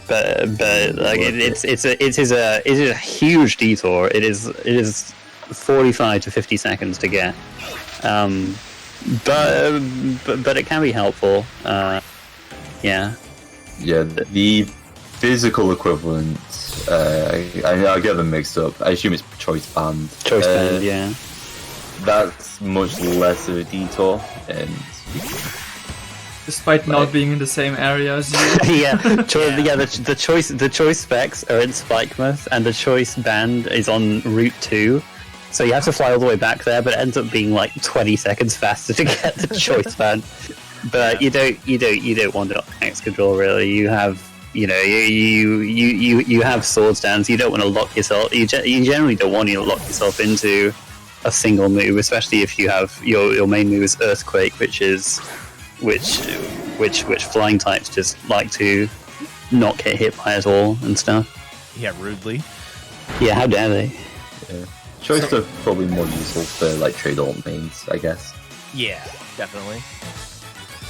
but like it is a huge detour. It is 45 to 50 seconds to get, but it can be helpful. Yeah. Yeah, the physical equivalent, I get them mixed up. I assume it's choice band. Choice band, yeah. That's much less of a detour, and Despite not being in the same area as you. Yeah, the choice specs are in Spikemuth, and the choice band is on Route 2. So you have to fly all the way back there, but it ends up being like 20 seconds faster to get the choice band. But you don't want it on Excadrill really. You have you have sword stands. You don't want to lock yourself. You generally don't want to lock yourself into a single move, especially if you have your main move is Earthquake, which flying types just like to not get hit by at all and stuff. Yeah, rudely. Yeah, how dare they? Yeah. Choice are probably more useful for like trade alt mains, I guess. Yeah, definitely.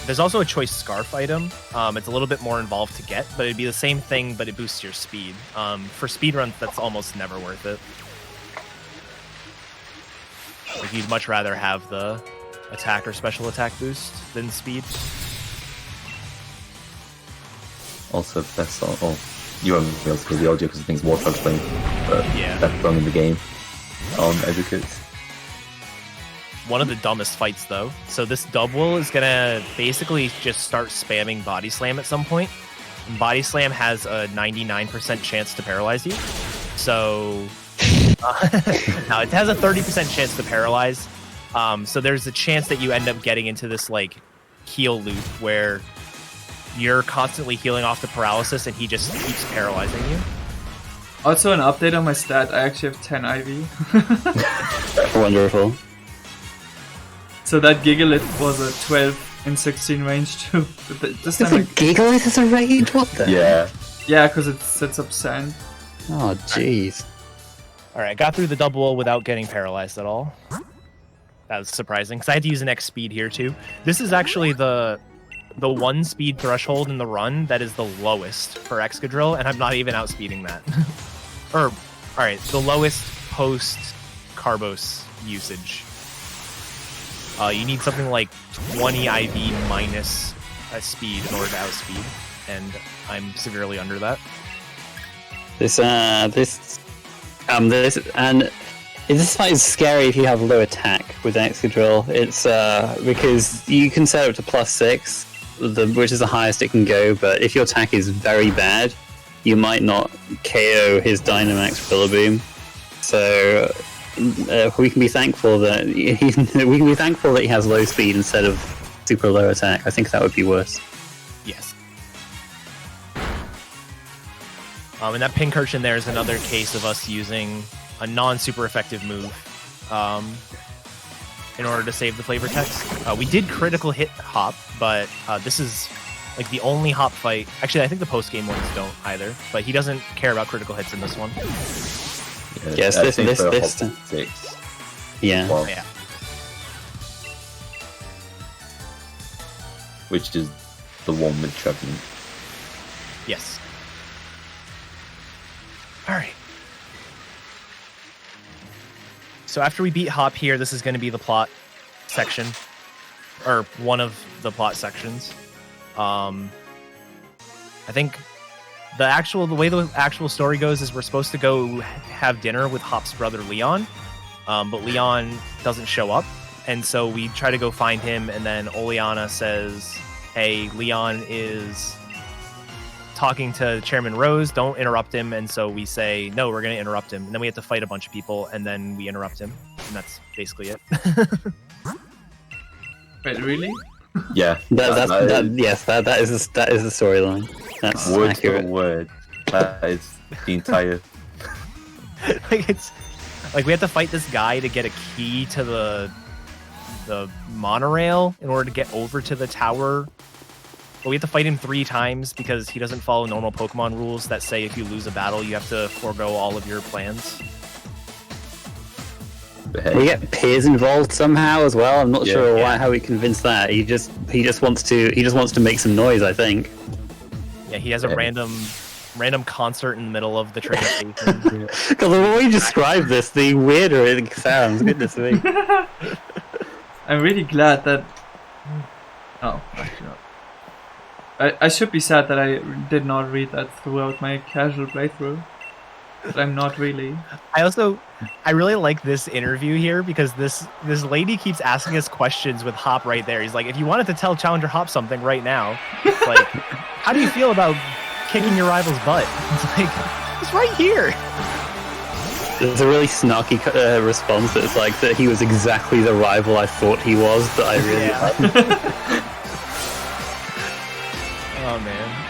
There's also a choice scarf item. It's a little bit more involved to get, but it'd be the same thing, but it boosts your speed. For speedruns, that's almost never worth it. Like, you'd much rather have the attack or special attack boost than speed. Also, best on. Oh, you won't be able to kill the audio because the thing's wartab's playing, but Yeah. best song in the game on Eddaket. One of the dumbest fights, though. So this double is gonna basically just start spamming Body Slam at some point. And Body Slam has a 99% chance to paralyze you. So now it has a 30% chance to paralyze. So there's a chance that you end up getting into this like heal loop where you're constantly healing off the paralysis and he just keeps paralyzing you. Also, an update on my stat. I actually have 10 IV. Wonderful. So that Gigalith was a 12 in 16 range too. But this time, like, Gigalith is a range? What the? yeah, because it sets up sand. Oh, jeez. All right, got through the double without getting paralyzed at all. That was surprising because I had to use an X speed here too. This is actually the one speed threshold in the run that is the lowest for Excadrill, and I'm not even outspeeding that. All right, the lowest post Carbos usage. You need something like 20 IV minus a speed in order to outspeed, and I'm severely under that. This fight is scary if you have low attack with Excadrill. It's because you can set it up to +6, which is the highest it can go, but if your attack is very bad, you might not KO his Dynamax Rillaboom. So we can be thankful that he has low speed instead of super low attack. I think that would be worse. Yes. And that Pincurchin there is another case of us using a non-super effective move in order to save the flavor text. We did critical hit Hop, but this is like the only Hop fight. Actually, I think the post-game ones don't either, but he doesn't care about critical hits in this one. Yes, this. Yeah. Well, Yeah. which is the one with Trevenant. Yes. All right. So after we beat Hop here, this is going to be the plot section, or one of the plot sections. I think the way the actual story goes is we're supposed to go have dinner with Hop's brother Leon, but Leon doesn't show up, and so we try to go find him, and then Oleana says, "Hey, Leon is talking to Chairman Rose, don't interrupt him." And so we say, no, we're going to interrupt him. And then we have to fight a bunch of people, and then we interrupt him. And that's basically it. Wait, really? Yeah, That is the storyline. That's word accurate. for word. That is the entire. Like Like we have to fight this guy to get a key to the monorail in order to get over to the tower. But we have to fight him 3 times because he doesn't follow normal Pokemon rules that say if you lose a battle, you have to forego all of your plans. We get Piers involved somehow as well. I'm not sure Yeah. how we convinced that. He just wants to make some noise, I think. Yeah, he has a random concert in the middle of the train station. Because the more you describe this, the weirder it sounds. Goodness me. I'm really glad that. Oh, actually not. I should be sad that I did not read that throughout my casual playthrough. But I'm not really. I really like this interview here because this lady keeps asking us questions with Hop right there. He's like, if you wanted to tell Challenger Hop something right now, it's like, how do you feel about kicking your rival's butt? It's like, it's right here. There's a really snarky response that's like that he was exactly the rival I thought he was, that I really liked. Oh man.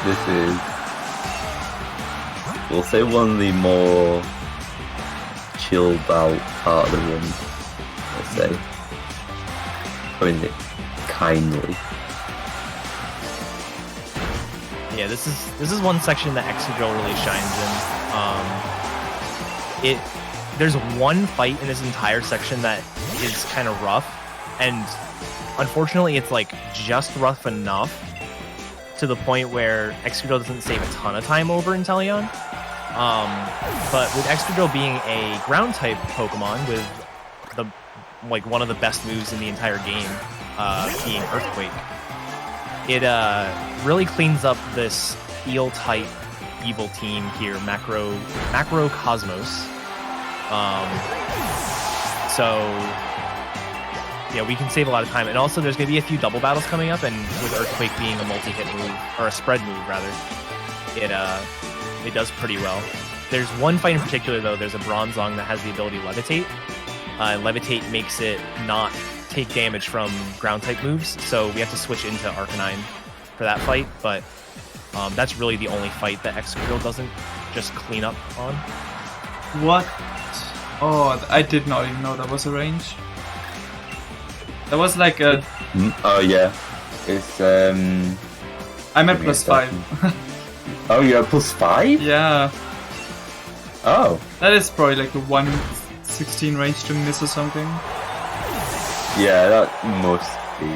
This is, we'll say, one of the more chilled out part of the run, let's say. Putting it kindly. Yeah, this is one section that Excadrill really shines in. There's one fight in this entire section that is kind of rough, and unfortunately it's like just rough enough to the point where Excadrill doesn't save a ton of time over Inteleon. But with Excadrill being a ground type Pokemon with one of the best moves in the entire game, being Earthquake, it really cleans up this eel type evil team here, Macro Cosmos. So yeah, we can save a lot of time, and also there's going to be a few double battles coming up, and with Earthquake being a multi-hit move, or a spread move rather, it does pretty well. There's one fight in particular though, there's a Bronzong that has the ability Levitate. Levitate makes it not take damage from ground type moves, so we have to switch into Arcanine for that fight, but that's really the only fight that Excadrill doesn't just clean up on. What? Oh, I did not even know that was a range. That was like a... Oh yeah, it's I'm at +5. Oh, you're at +5? Yeah. Oh. That is probably like a 116 range to miss or something. Yeah, that must be.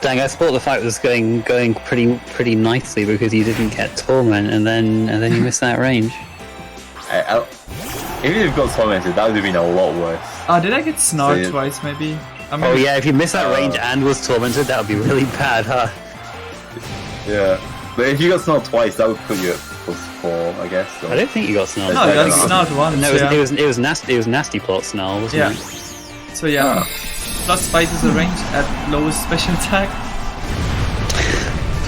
Dang, I thought the fight was going pretty nicely because you didn't get Torment, and then you missed that range. If you'd got tormented, that would have been a lot worse. Ah, did I get Snarl So, twice maybe? Oh yeah, if you missed that range and was tormented, that would be really bad, huh? Yeah. But if you got snarled twice, that would put you at +4, I guess. So. I don't think you got snarled. No, I got Snarled once. No, yeah. it was nasty plot snarl, wasn't Yeah. it? So yeah, +5 is the range at lowest special attack.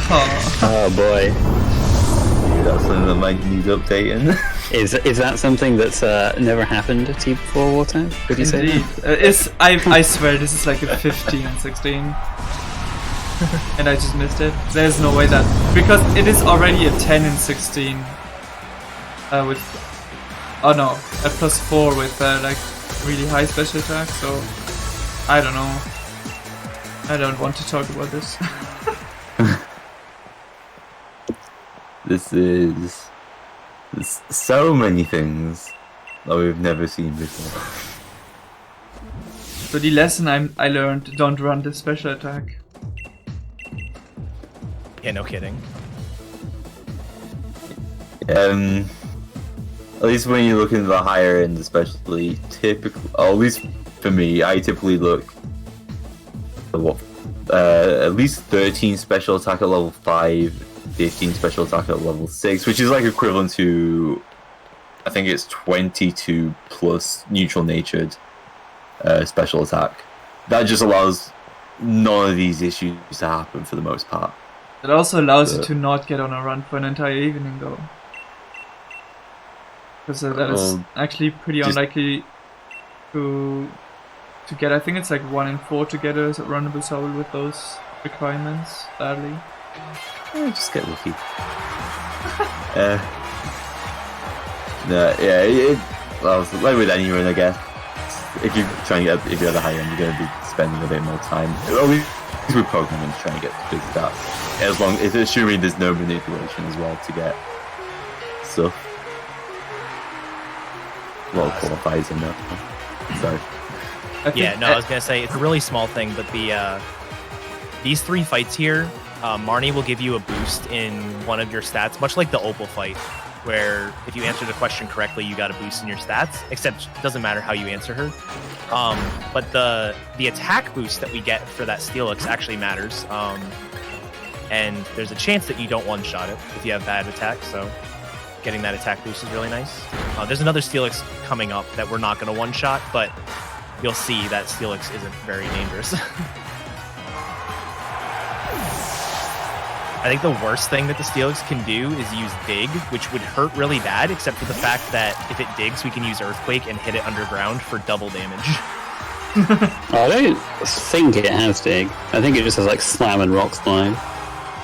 Oh. Oh boy. Yeah, that's something that might need updating. Is that something that's never happened to you before, wartab? Would you say? Indeed. I swear this is like a 15 and 16. And I just missed it. There's no way that... Because it is already a 10 and 16. With... Oh no, a +4 with like really high special attack, so... I don't know. I don't want to talk about this. There's so many things that we've never seen before. So the lesson I learned, don't run the special attack. Yeah, no kidding. At least when you look into the higher end, especially, at least for me, I typically look at least 13 special attack at level 5, 15 special attack at level 6, which is like equivalent to, I think it's 22 plus neutral natured special attack. That just allows none of these issues to happen for the most part. It also allows you to not get on a run for an entire evening though. Because that is actually pretty unlikely to get. I think it's like 1 in 4 to get a runnable soul with those requirements badly. Just get lucky. No, yeah, well, like with any run, I guess. If you're trying to get, if you're at the high end, you're going to be spending a bit more time. At least with Pokemon, trying to get big stats. As long as assuming there's no manipulation as well to get stuff. A lot of qualifiers in there. Sorry. Yeah, no, I was gonna say it's a really small thing, but these 3 fights here, Marnie will give you a boost in one of your stats, much like the Opal fight, where if you answer the question correctly, you got a boost in your stats. Except it doesn't matter how you answer her. But the attack boost that we get for that Steelix actually matters. And there's a chance that you don't one-shot it if you have bad attack. So getting that attack boost is really nice. There's another Steelix coming up that we're not going to one-shot, but you'll see that Steelix isn't very dangerous. I think the worst thing that the Steelix can do is use Dig, which would hurt really bad, except for the fact that if it digs, we can use Earthquake and hit it underground for double damage. I don't think it has Dig. I think it just has like Slam and Rock Slide.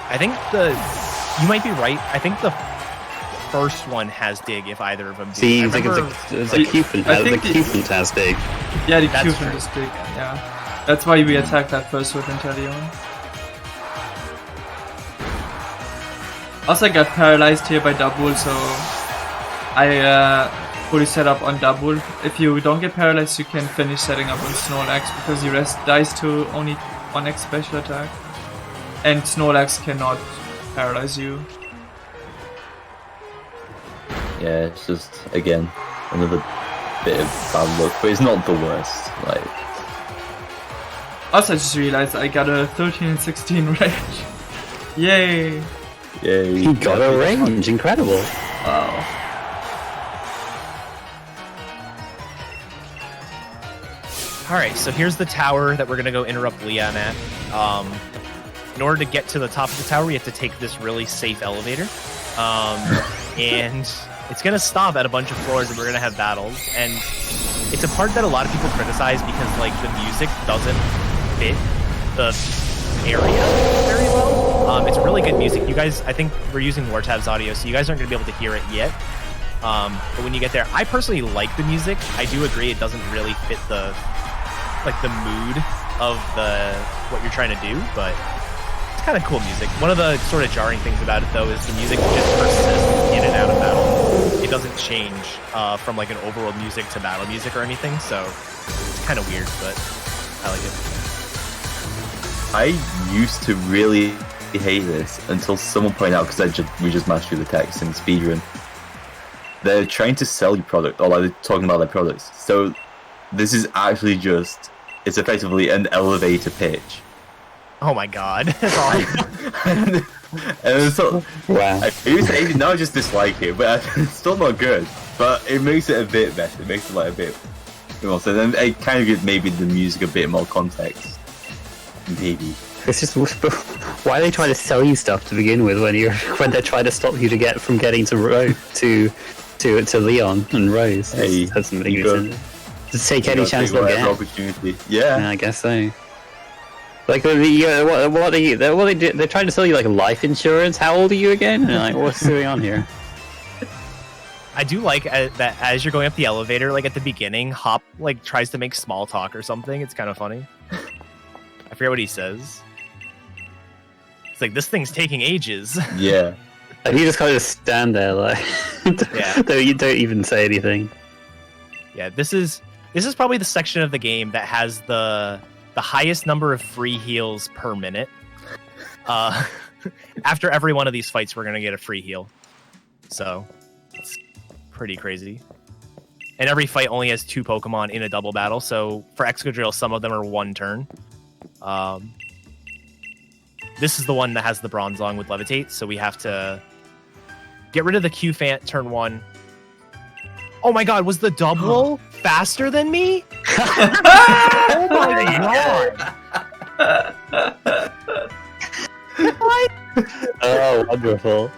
I think you might be right. I think the first one has Dig if either of them do. See, I think it's a Cupid. The Cupid has Dig. Yeah, the That's Cupid true. is big. Yeah, that's why we attack that first with Inteleon. Also, I got paralyzed here by double, so I fully set up on double. If you don't get paralyzed, you can finish setting up on Snorlax because he dies to only 1x special attack, and Snorlax cannot paralyze you. Yeah, it's just, again, another bit of bad luck, but it's not the worst. Like, Also, I just realized I got a 13 and 16 range. Yay! yeah, You got a range, incredible. Wow. Alright, so here's the tower that we're going to go interrupt Leon at. In order to get to the top of the tower, we have to take this really safe elevator. And it's going to stop at a bunch of floors and we're going to have battles. And it's a part that a lot of people criticize because, like, the music doesn't fit the area very well. It's really good music. You guys, I think we're using wartab's audio, so you guys aren't going to be able to hear it yet. But when you get there, I personally like the music. I do agree it doesn't really fit the mood of what you're trying to do, but it's kind of cool music. One of the sort of jarring things about it, though, is the music just persists in and out of battle. It doesn't change from like an overworld music to battle music or anything, so it's kind of weird, but I like it. I used to really hate this until someone pointed out, because we just mashed through the text in speedrun. They're trying to sell you product, or like they're talking about their products. So this is actually it's effectively an elevator pitch. Oh my god. That's awesome. And so, Wow. I used to hate it, now I just dislike it, but it's still not good. But it makes it a bit better. It makes it like a bit more sense. And it kind of gives maybe the music a bit more context. Maybe. It's just why are they trying to sell you stuff to begin with when they're trying to stop you from getting to Leon and Rose? Hey, That's something you you go- said. Just take any chance they'll get. Opportunity. Yeah. Yeah, I guess so. Like what they do? They're trying to sell you like life insurance. How old are you again? And like, what's going on here? I do like that as you're going up the elevator, like at the beginning, Hop like tries to make small talk or something. It's kind of funny. I forget what he says. It's like, this thing's taking ages. Yeah. Like, you just kind of stand there, like, Yeah. you don't even say anything. Yeah, this is probably the section of the game that has the highest number of free heals per minute. After every one of these fights, we're gonna get a free heal. So it's pretty crazy. And every fight only has 2 Pokemon in a double battle. So for Excadrill, some of them are 1 turn. This is the one that has the Bronzong with Levitate, so we have to get rid of the Q-Fant turn 1. Oh my god, was the double faster than me? Oh my god! What? Oh, wonderful.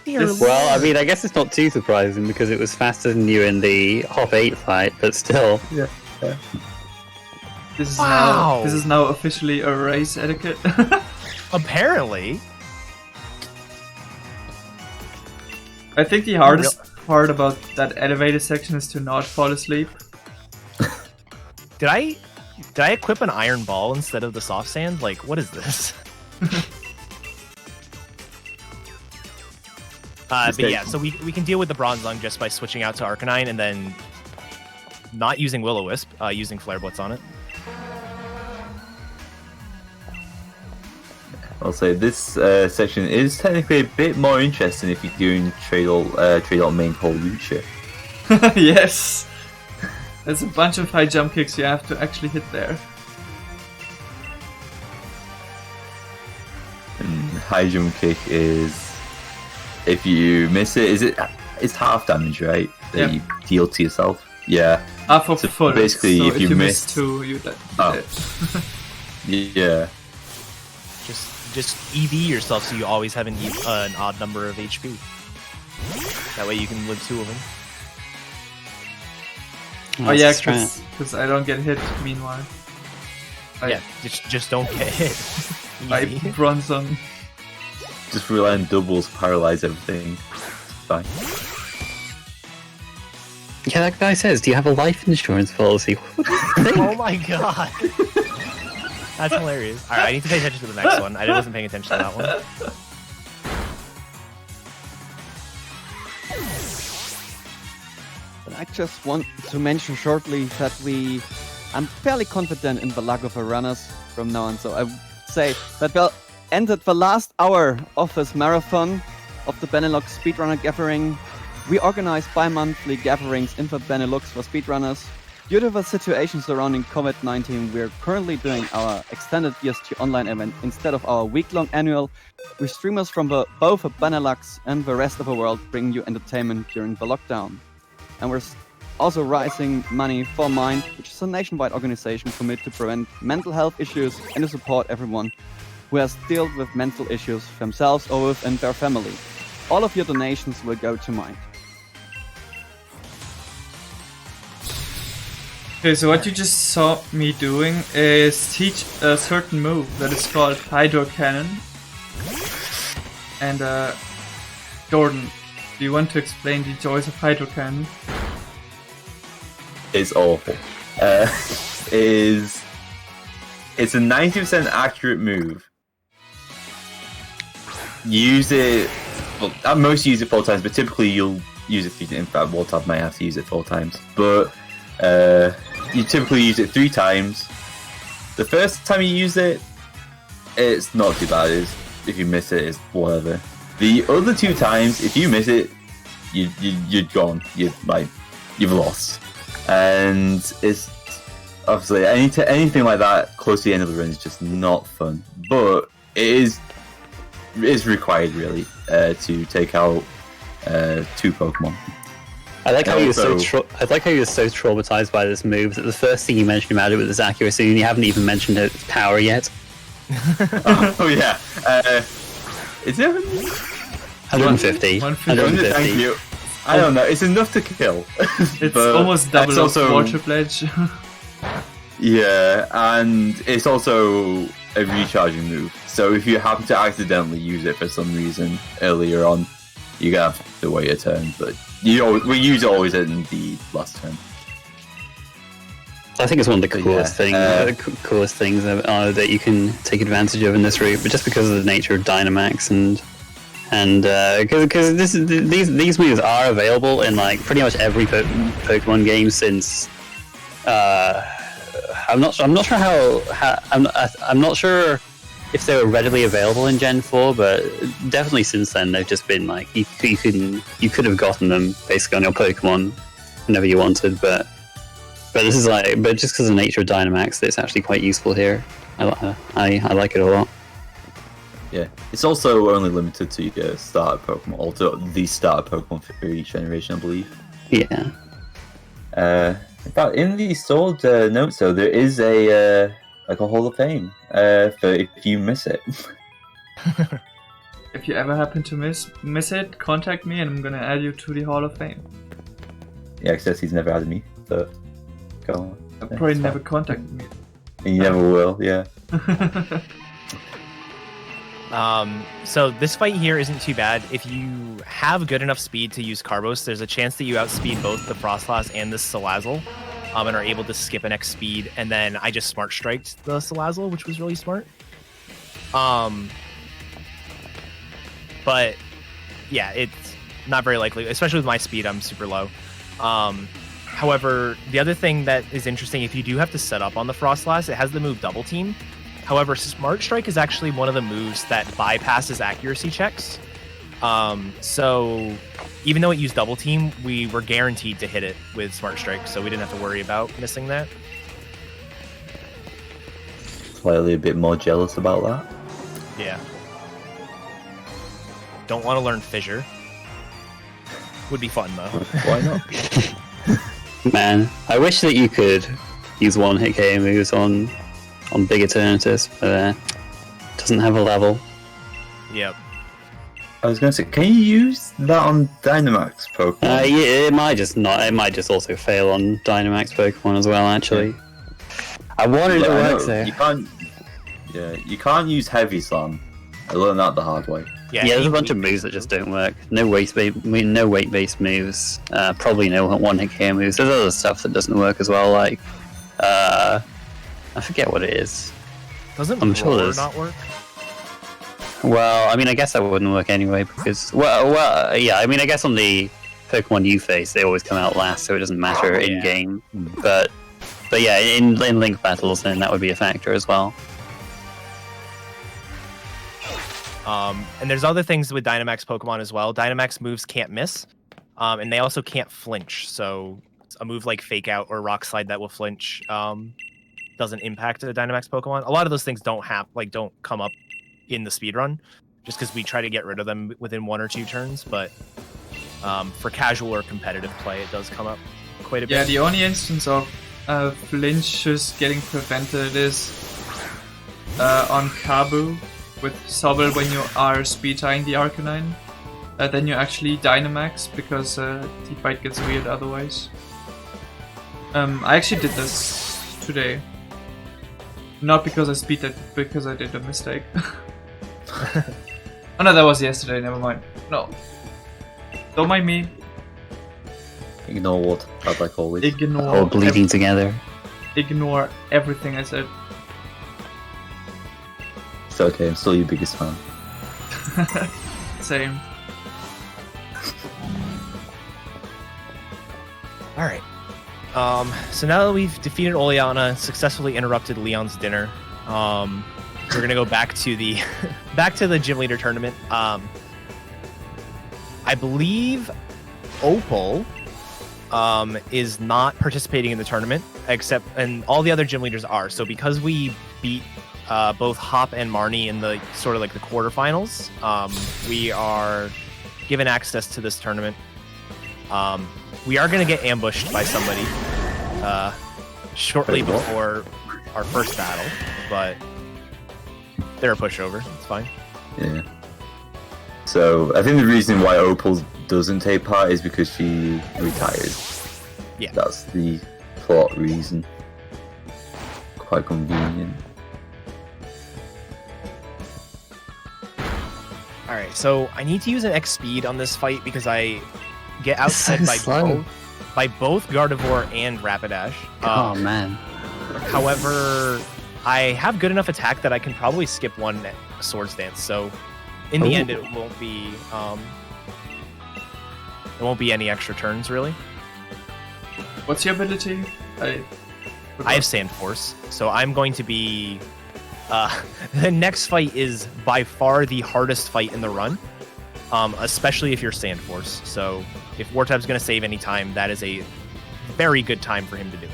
Dear Well, I mean, I guess it's not too surprising because it was faster than you in the Hop 8 fight, but still. Yeah. This is Wow. now officially a race etiquette. Apparently. I think the hardest part about that elevator section is to not fall asleep. Did I equip an iron ball instead of the soft sand? Like, what is this? But yeah, so we can deal with the Bronze Lung just by switching out to Arcanine and then not using Will-O-Wisp, using Flare Blitz on it. I'll say this section is technically a bit more interesting if you're doing trade alt main whole Lucia. Yes! There's a bunch of high jump kicks you have to actually hit there. And high jump kick is, if you miss it, it's half damage, right? That you deal to yourself. Yeah. Half of full. Basically, so if you miss 2, you dead. Yeah. Just EV yourself so you always have an odd number of HP. That way you can live 2 of them. Oh yeah, because I don't get hit meanwhile. Yeah, just don't get hit. I Easy. Bronzong. Just rely on doubles, paralyze everything. It's fine. Yeah, that guy says, do you have a life insurance policy? Oh my god. That's hilarious. Alright, I need to pay attention to the next one. I wasn't paying attention to that one. I just want to mention shortly that I'm fairly confident in the luck of our runners from now on. So I would say that we'll entered the last hour of this marathon of the Benelux Speedrunner Gathering. We organize bi-monthly gatherings in the Benelux for speedrunners. Due to the situation surrounding COVID-19, we're currently doing our extended BSG online event instead of our week-long annual. We streamers from both the Benelux and the rest of the world bring you entertainment during the lockdown. And we're also raising money for Mind, which is a nationwide organization committed to prevent mental health issues and to support everyone who has dealt with mental issues themselves or within their family. All of your donations will go to Mind. Okay, so what you just saw me doing is teach a certain move that is called Hydro Cannon. And Jordan, do you want to explain the joys of Hydro Cannon? It's awful. It's a 90% accurate move. Use it. Well, at most use it 4 times, but typically you'll use it 3 times. In fact, wartab might have to use it 4 times, but you typically use it 3 times. The first time you use it, it's not too bad. If you miss it, it's whatever. The other 2 times, if you miss it, you're gone. You've lost. And it's obviously anything like that close to the end of the run is just not fun. But it is required really to take out 2 Pokemon. I like how you're so traumatized by this move that the first thing you mentioned about it was its accuracy, and you haven't even mentioned its power yet. Oh yeah, is it 150? 150. Thank you. I don't know. It's enough to kill. It's almost double of Water Pledge. Yeah, and it's also a recharging move. So if you happen to accidentally use it for some reason earlier on, you're gonna have to wait a turn. But we use it always in the last turn. I think it's one of the coolest things that you can take advantage of in this route, but just because of the nature of Dynamax and because these moves are available in like pretty much every Pokemon game since I'm not sure if they were readily available in Gen 4, but definitely since then they've just been like you could have gotten them basically on your Pokemon whenever you wanted, but this is just because of the nature of Dynamax, it's actually quite useful here. I like it a lot. Yeah, it's also only limited to your starter Pokemon, or to the starter Pokemon for each generation, I believe. Yeah. In fact, in the Sword notes, though, there is a Hall of Fame for if you miss it. If you ever happen to miss it, contact me and I'm gonna add you to the Hall of Fame. Yeah, because he's never added me, but go on. I've probably never contacted me. And you never will, yeah. So this fight here isn't too bad. If you have good enough speed to use Carbos, there's a chance that you outspeed both the Frostlass and the Salazzle, and are able to skip an X speed. And then I just Smart Striked the Salazzle, which was really smart. But yeah, it's not very likely, especially with my speed. I'm super low. However, the other thing that is interesting, if you do have to set up on the Frostlass, it has the move Double Team. However, Smart Strike is actually one of the moves that bypasses accuracy checks. So even though it used Double Team, we were guaranteed to hit it with Smart Strike, so we didn't have to worry about missing that. Slightly a bit more jealous about that. Yeah. Don't want to learn Fissure. Would be fun, though. Why not? Man, I wish that you could use one-hit KO moves on big Eternatus, but doesn't have a level. Yep. I was going to say, can you use that on Dynamax Pokemon? Yeah, it might just not. It might just also fail on Dynamax Pokemon as well. Actually, I wanted to work there. You can't. Yeah, you can't use Heavy Slam. I learned that the hard way. Yeah, there's a bunch of moves that just don't work. No weight-based moves. Probably no one-hit KO moves. There's other stuff that doesn't work as well. Like, I forget what it is. Doesn't I'm sure Roar not work? Well, I mean, I guess that wouldn't work anyway because, yeah. I mean, I guess on the Pokemon you face, they always come out last, so it doesn't matter in game. But yeah, in Link battles, then that would be a factor as well. And there's other things with Dynamax Pokemon as well. Dynamax moves can't miss, and they also can't flinch. So a move like Fake Out or Rock Slide that will flinch doesn't impact a Dynamax Pokemon. A lot of those things don't come up in the speedrun, just because we try to get rid of them within 1 or 2 turns. But for casual or competitive play, it does come up quite a bit. Yeah, the only instance of flinches getting prevented is on Kabu with Sobble when you are speed tying the Arcanine. Then you actually Dynamax because the fight gets weird otherwise. I actually did this today. Not because I speed it, because I did a mistake. Oh no, that was yesterday, never mind. No. Don't mind me. Ignore what? As I call it. Ignore. All bleeding together. Ignore everything I said. It's okay, I'm still your biggest fan. Same. Alright. So now that we've defeated Oleana, successfully interrupted Leon's dinner, we're gonna go back to the gym leader tournament. I believe Opal is not participating in the tournament, and all the other gym leaders are. So because we beat both Hop and Marnie in the sort of like the quarterfinals, we are given access to this tournament. We are going to get ambushed by somebody shortly before our first battle, but they're a pushover. It's fine. Yeah. So I think the reason why Opal doesn't take part is because she retires. Yeah. That's the plot reason. Quite convenient. Alright, so I need to use an X speed on this fight because I get So outfed by both Gardevoir and Rapidash. Oh man. However, I have good enough attack that I can probably skip one Swords Dance, so in the end it won't be any extra turns really. What's your ability? I have Sand Force, so I'm going to be the next fight is by far the hardest fight in the run, especially if you're Sand Force. So if Wartab's going to save any time, that is a very good time for him to do it.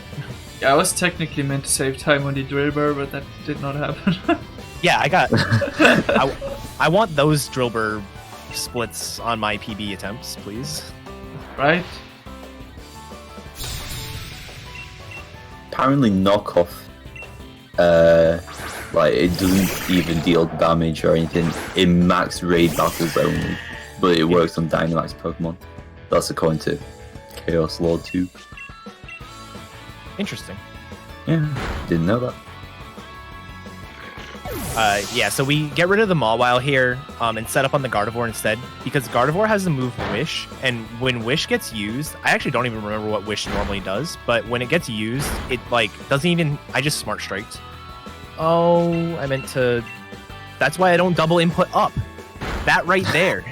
Yeah, I was technically meant to save time on the Drillbur, but that did not happen. Yeah, I want those Drillbur splits on my PB attempts, please. Right? Apparently knockoff, like it doesn't even deal damage or anything in max raid battles only, but it works on Dynamax Pokemon. That's according to Chaos Lord 2. Interesting. Yeah, didn't know that. Yeah, so we get rid of the Mawile here and set up on the Gardevoir instead, because Gardevoir has the move Wish, and when Wish gets used, I actually don't even remember what Wish normally does, but when it gets used, it like doesn't even. I just Smart Striked. Oh, I meant to. That's why I don't double input up. That right there.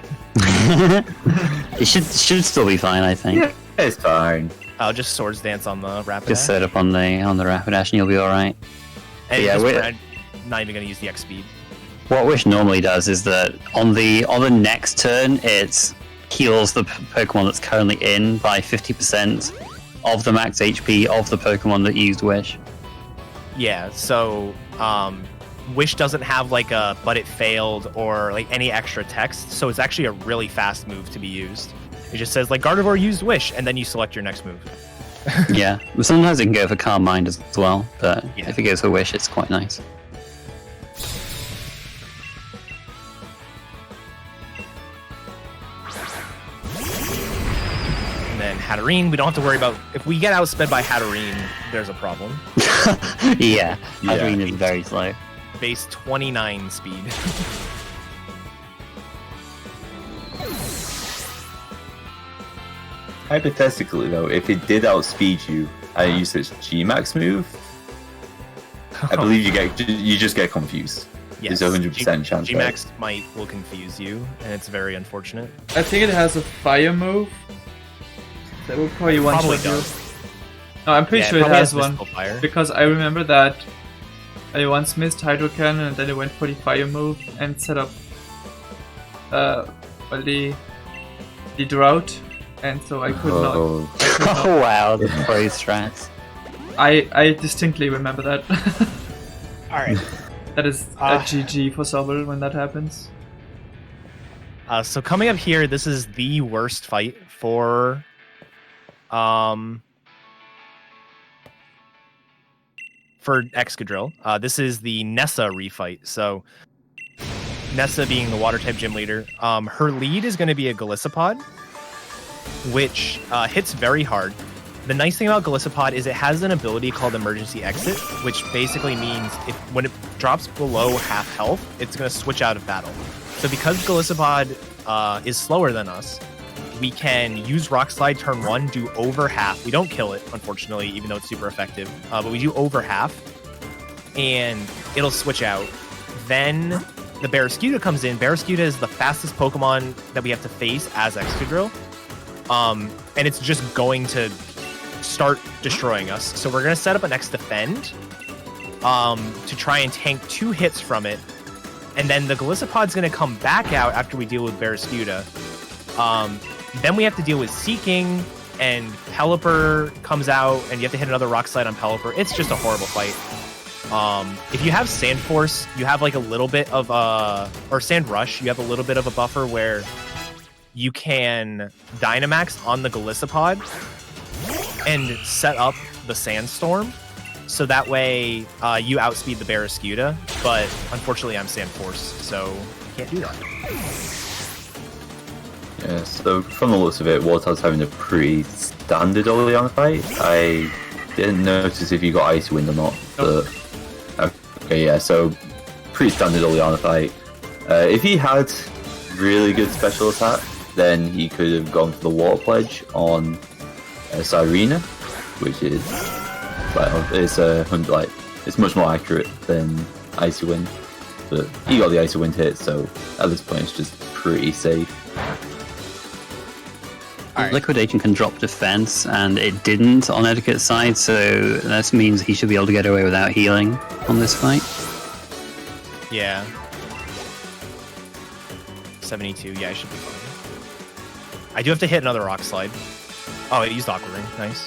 It should still be fine, I think. Yeah, it's fine. I'll just Swords Dance on the Rapidash. Just set up on the Rapidash and you'll be alright. And yeah, I'm not even gonna use the X speed. What Wish normally does is that on the next turn, it heals the Pokemon that's currently in by 50% of the max HP of the Pokemon that used Wish. Yeah, so Wish doesn't have like a but it failed or like any extra text, so it's actually a really fast move to be used. It just says like Gardevoir used Wish, and then you select your next move. Yeah, but sometimes it can go for Calm Mind as well, but Yeah. if it goes for Wish, it's quite nice. And then Hatterene, we don't have to worry about if we get outsped by Hatterene, there's a problem. Yeah, Hatterene is very slow. Base 29 speed. Hypothetically, though, if it did outspeed you and you use its G-Max move, I believe you just get confused. Yes, There's a 100% chance. G-Max will confuse you, and it's very unfortunate. I think it has a fire move. That will probably one Probably shot you. does. No, I'm pretty Yeah, sure it probably has one. Mystical Fire. Because I remember that I once missed Hydro Cannon and then I went for the fire move and set up the drought, and so I could not. Oh wow, the pro strats. I distinctly remember that. Alright. That is a GG for Sobel when that happens. So coming up here, this is the worst fight for Excadrill. This is the Nessa refight. So Nessa being the water type gym leader, her lead is going to be a Golisopod, which hits very hard. The nice thing about Golisopod is it has an ability called Emergency Exit, which basically means when it drops below half health, it's going to switch out of battle. So because Golisopod is slower than us, we can use Rock Slide turn 1, do over half. We don't kill it, unfortunately, even though it's super effective. But we do over half, and it'll switch out. Then the Barraskewda comes in. Barraskewda is the fastest Pokemon that we have to face as Excadrill. And it's just going to start destroying us. So we're going to set up an X Defend to try and tank 2 hits from it. And then the Golisopod's going to come back out after we deal with Barraskewda. Then we have to deal with Seeking, and Pelipper comes out, and you have to hit another Rock Slide on Pelipper. It's just a horrible fight. If you have Sand Force, you have like a little bit of or Sand Rush, you have a little bit of a buffer where you can Dynamax on the Golisopod and set up the Sandstorm, so that way you outspeed the Barraskewda, but unfortunately I'm Sand Force, so I can't do that. Yeah, so from the looks of it, Wartab's having a pretty standard early on fight. I didn't notice if you got Icy Wind or not, but okay, yeah, so pretty standard early on fight. If he had really good special attack, then he could have gone for the Water Pledge on Sirena, which is it's much more accurate than Icy Wind. But he got the Icy Wind hit, so at this point it's just pretty safe. Right. Liquidation can drop defense, and it didn't on Eddaket's side, so that means he should be able to get away without healing on this fight. Yeah. 72, yeah, I should be fine. I do have to hit another Rock Slide. Oh, it used Aqua Ring, nice.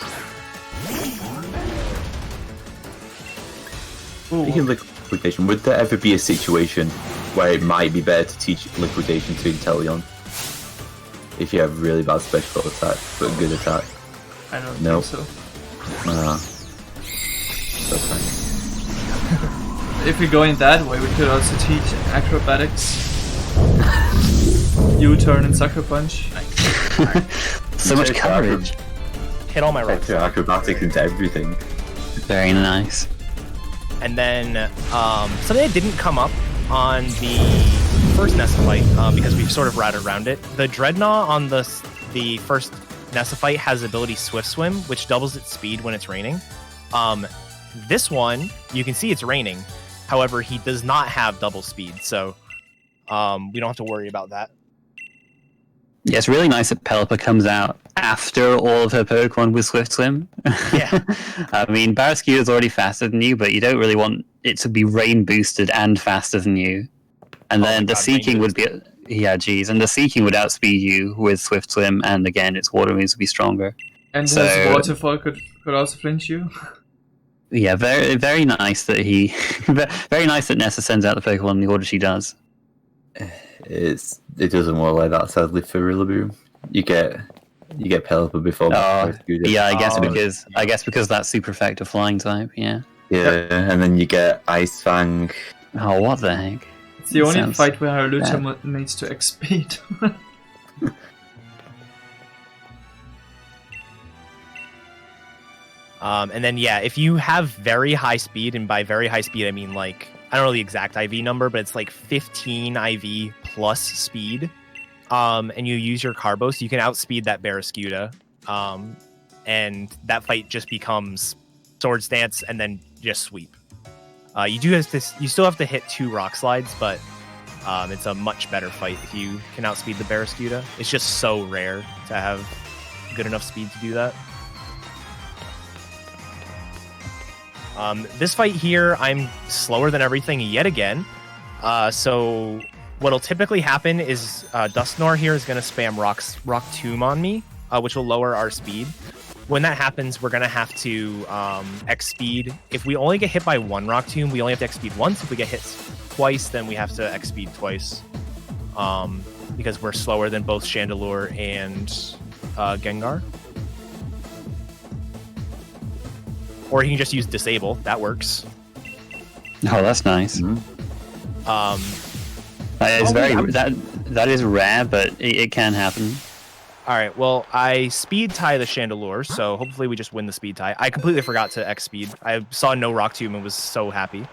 Speaking of Liquidation, would there ever be a situation where it might be better to teach Liquidation to Inteleon? If you have really bad special attack, but good attack. I don't No. think so. That's fine. If we're going that way, we could also teach Acrobatics, U-turn and Sucker Punch. So much coverage. Hit all my rocks. Acrobatics into everything. Very nice. And then something that didn't come up on the first Nesophyte, because we've sort of routed around it. The Dreadnought on the first Nesophyte has ability Swift Swim, which doubles its speed when it's raining. This one, you can see it's raining. However, he does not have double speed, so we don't have to worry about that. Yeah, it's really nice that Pelipper comes out after all of her Pokemon with Swift Swim. Yeah. I mean, Barraskewda is already faster than you, but you don't really want it to be rain boosted and faster than you. And then the Seeking would be... Yeah, geez. And the Seeking would outspeed you with Swift Swim, and again, its water moves would be stronger. And his Waterfall could also flinch you. Yeah, very nice that he... very nice that Nessa sends out the Pokemon in the order she does. It doesn't work like that, sadly, for Rillaboom. You get Pelipper before. Yeah, I guess because that's super effective flying type. Yeah. Yeah, and then you get Ice Fang. Oh, what the heck! It's the only fight where Haralucha needs to X-Speed. And then, yeah, if you have very high speed, and by very high speed, I mean, like, I don't know the exact IV number, but it's like 15 IV plus speed, and you use your Carbos, you can outspeed that Barraskewda, and that fight just becomes Sword Stance and then just sweep. You still have to hit 2 Rock Slides, but it's a much better fight if you can outspeed the Barraskewda. It's just so rare to have good enough speed to do that. This fight here, I'm slower than everything yet again. So what'll typically happen is Dusknoir here is going to spam Rock Tomb on me, which will lower our speed. When that happens, we're going to have to X-Speed. If we only get hit by 1 Rock Tomb, we only have to X-Speed once. If we get hit twice, then we have to X-Speed twice. Because we're slower than both Chandelure and Gengar. Or he can just use Disable. That works. Oh, that's nice. Mm-hmm. That is rare, but it can happen. All right. Well, I speed tie the Chandelure, so hopefully we just win the speed tie. I completely forgot to X speed. I saw no Rock Tomb and was so happy.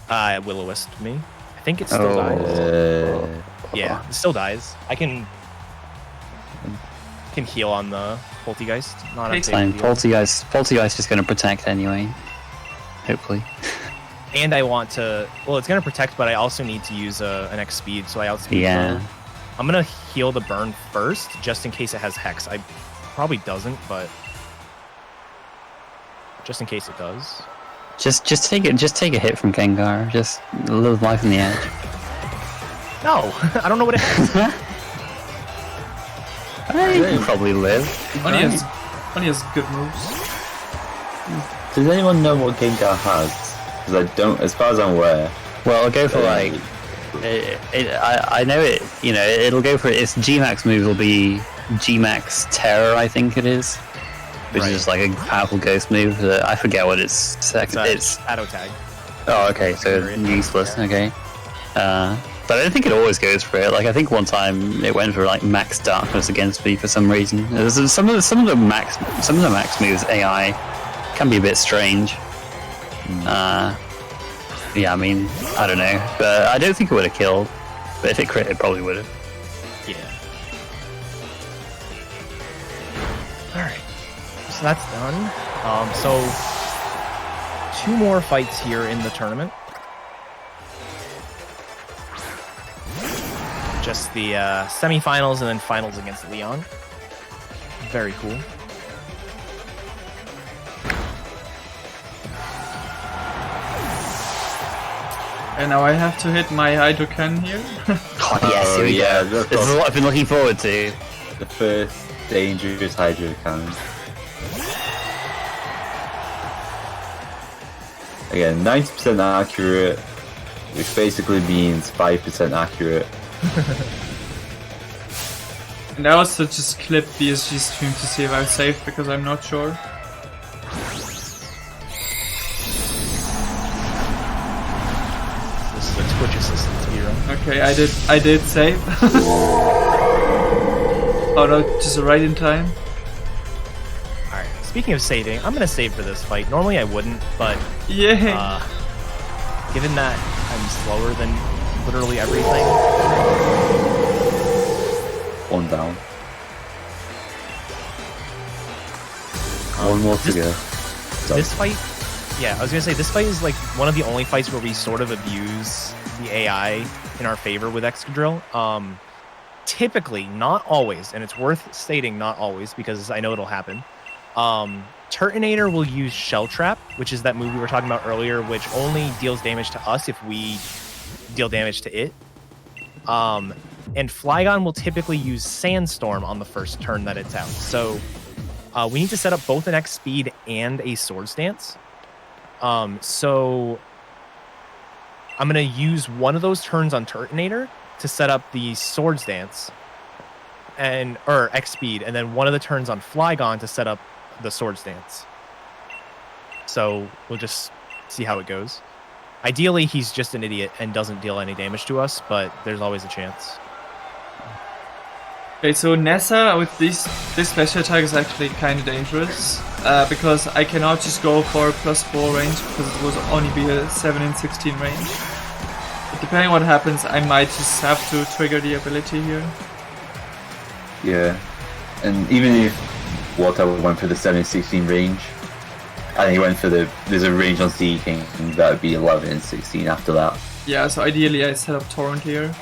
Will-O-Wisp me. I think it still dies. Yeah, it still dies. I can heal on the Poltegeist. Not it's fine. Poltegeist is going to protect anyway. Hopefully. And I want to... Well, it's going to protect, but I also need to use an X speed, so I outspeed Burn. I'm going to heal the Burn first, just in case it has Hex. I probably doesn't, but... Just in case it does. Just take a hit from Gengar. Just a little life on the edge. No! I don't know what it has. You can probably live. Only has good moves. Does anyone know what Gengar has? Because I don't, as far as I'm aware. Well, I'll go for like... I know it, you know, it'll go for its G-Max move will be G-Max Terror, I think it is. Which is just like a powerful ghost move. I forget what its second... It's Shadow Tag. Oh, okay, so useless, okay. But I don't think it always goes for it. Like, I think one time it went for like Max Darkness against me for some reason. Some of the max moves AI can be a bit strange. Yeah, I mean, I don't know, but I don't think it would have killed. But if it crit, it probably would have. Yeah. All right, so that's done. So 2 more fights here in the tournament. Just the semifinals and then finals against Leon. Very cool. And now I have to hit my Hydro Cannon here. Oh, yes, here we go. This is what I've been looking forward to. The first dangerous Hydro Cannon. Again, 90% accurate, which basically means 5% accurate. And I also just clipped BSG stream to see if I'm safe, because I'm not sure. This is a Twitch assistant hero. Okay, I did save. Oh no, just right in time. Alright, Speaking of saving, I'm gonna save for this fight. Normally I wouldn't, but Yeah. given that I'm slower than literally everything. One down. One more to go. This fight, yeah, I was gonna say this fight is like one of the only fights where we sort of abuse the AI in our favor with Excadrill. Typically, not always, and it's worth stating not always because I know it'll happen. Turtonator will use Shell Trap, which is that move we were talking about earlier, which only deals damage to us if we deal damage to it. And Flygon will typically use Sandstorm on the first turn that it's out. So we need to set up both an X speed and a Sword Stance. So I'm going to use one of those turns on Turtonator to set up the Sword Stance or X speed, and then one of the turns on Flygon to set up the Sword Stance. So we'll just see how it goes. Ideally, he's just an idiot and doesn't deal any damage to us, but there's always a chance. Okay, so Nessa with this special attack is actually kind of dangerous because I cannot just go for +4 range because it will only be a 7 and 16 range. But depending on what happens, I might just have to trigger the ability here. Yeah, and even if wartab went for the 7-16 range, and he went for there's a range on Sea King, that would be 11 and 16 after that. Yeah, so ideally I set up Torrent here.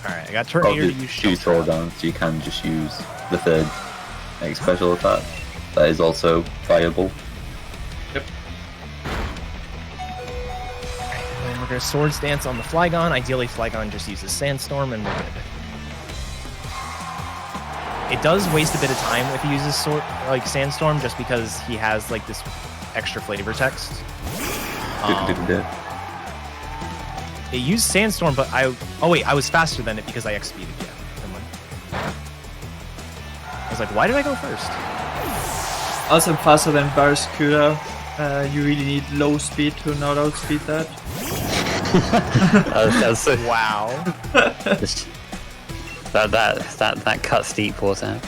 Alright, I got Turtonator to use Shell Shell Trap. down, so you can just use the third special attack. That is also viable. Yep. And we're going to Sword Stance on the Flygon. Ideally, Flygon just uses Sandstorm, and we're good. It does waste a bit of time if he uses Sandstorm, just because he has like this extra flavor text. It used Sandstorm, but I was faster than it because I X-speeded. Yeah, never mind. I was like, why did I go first? Also, I'm faster than Barraskewda. You really need low speed to not outspeed that. Wow. that cut steep water.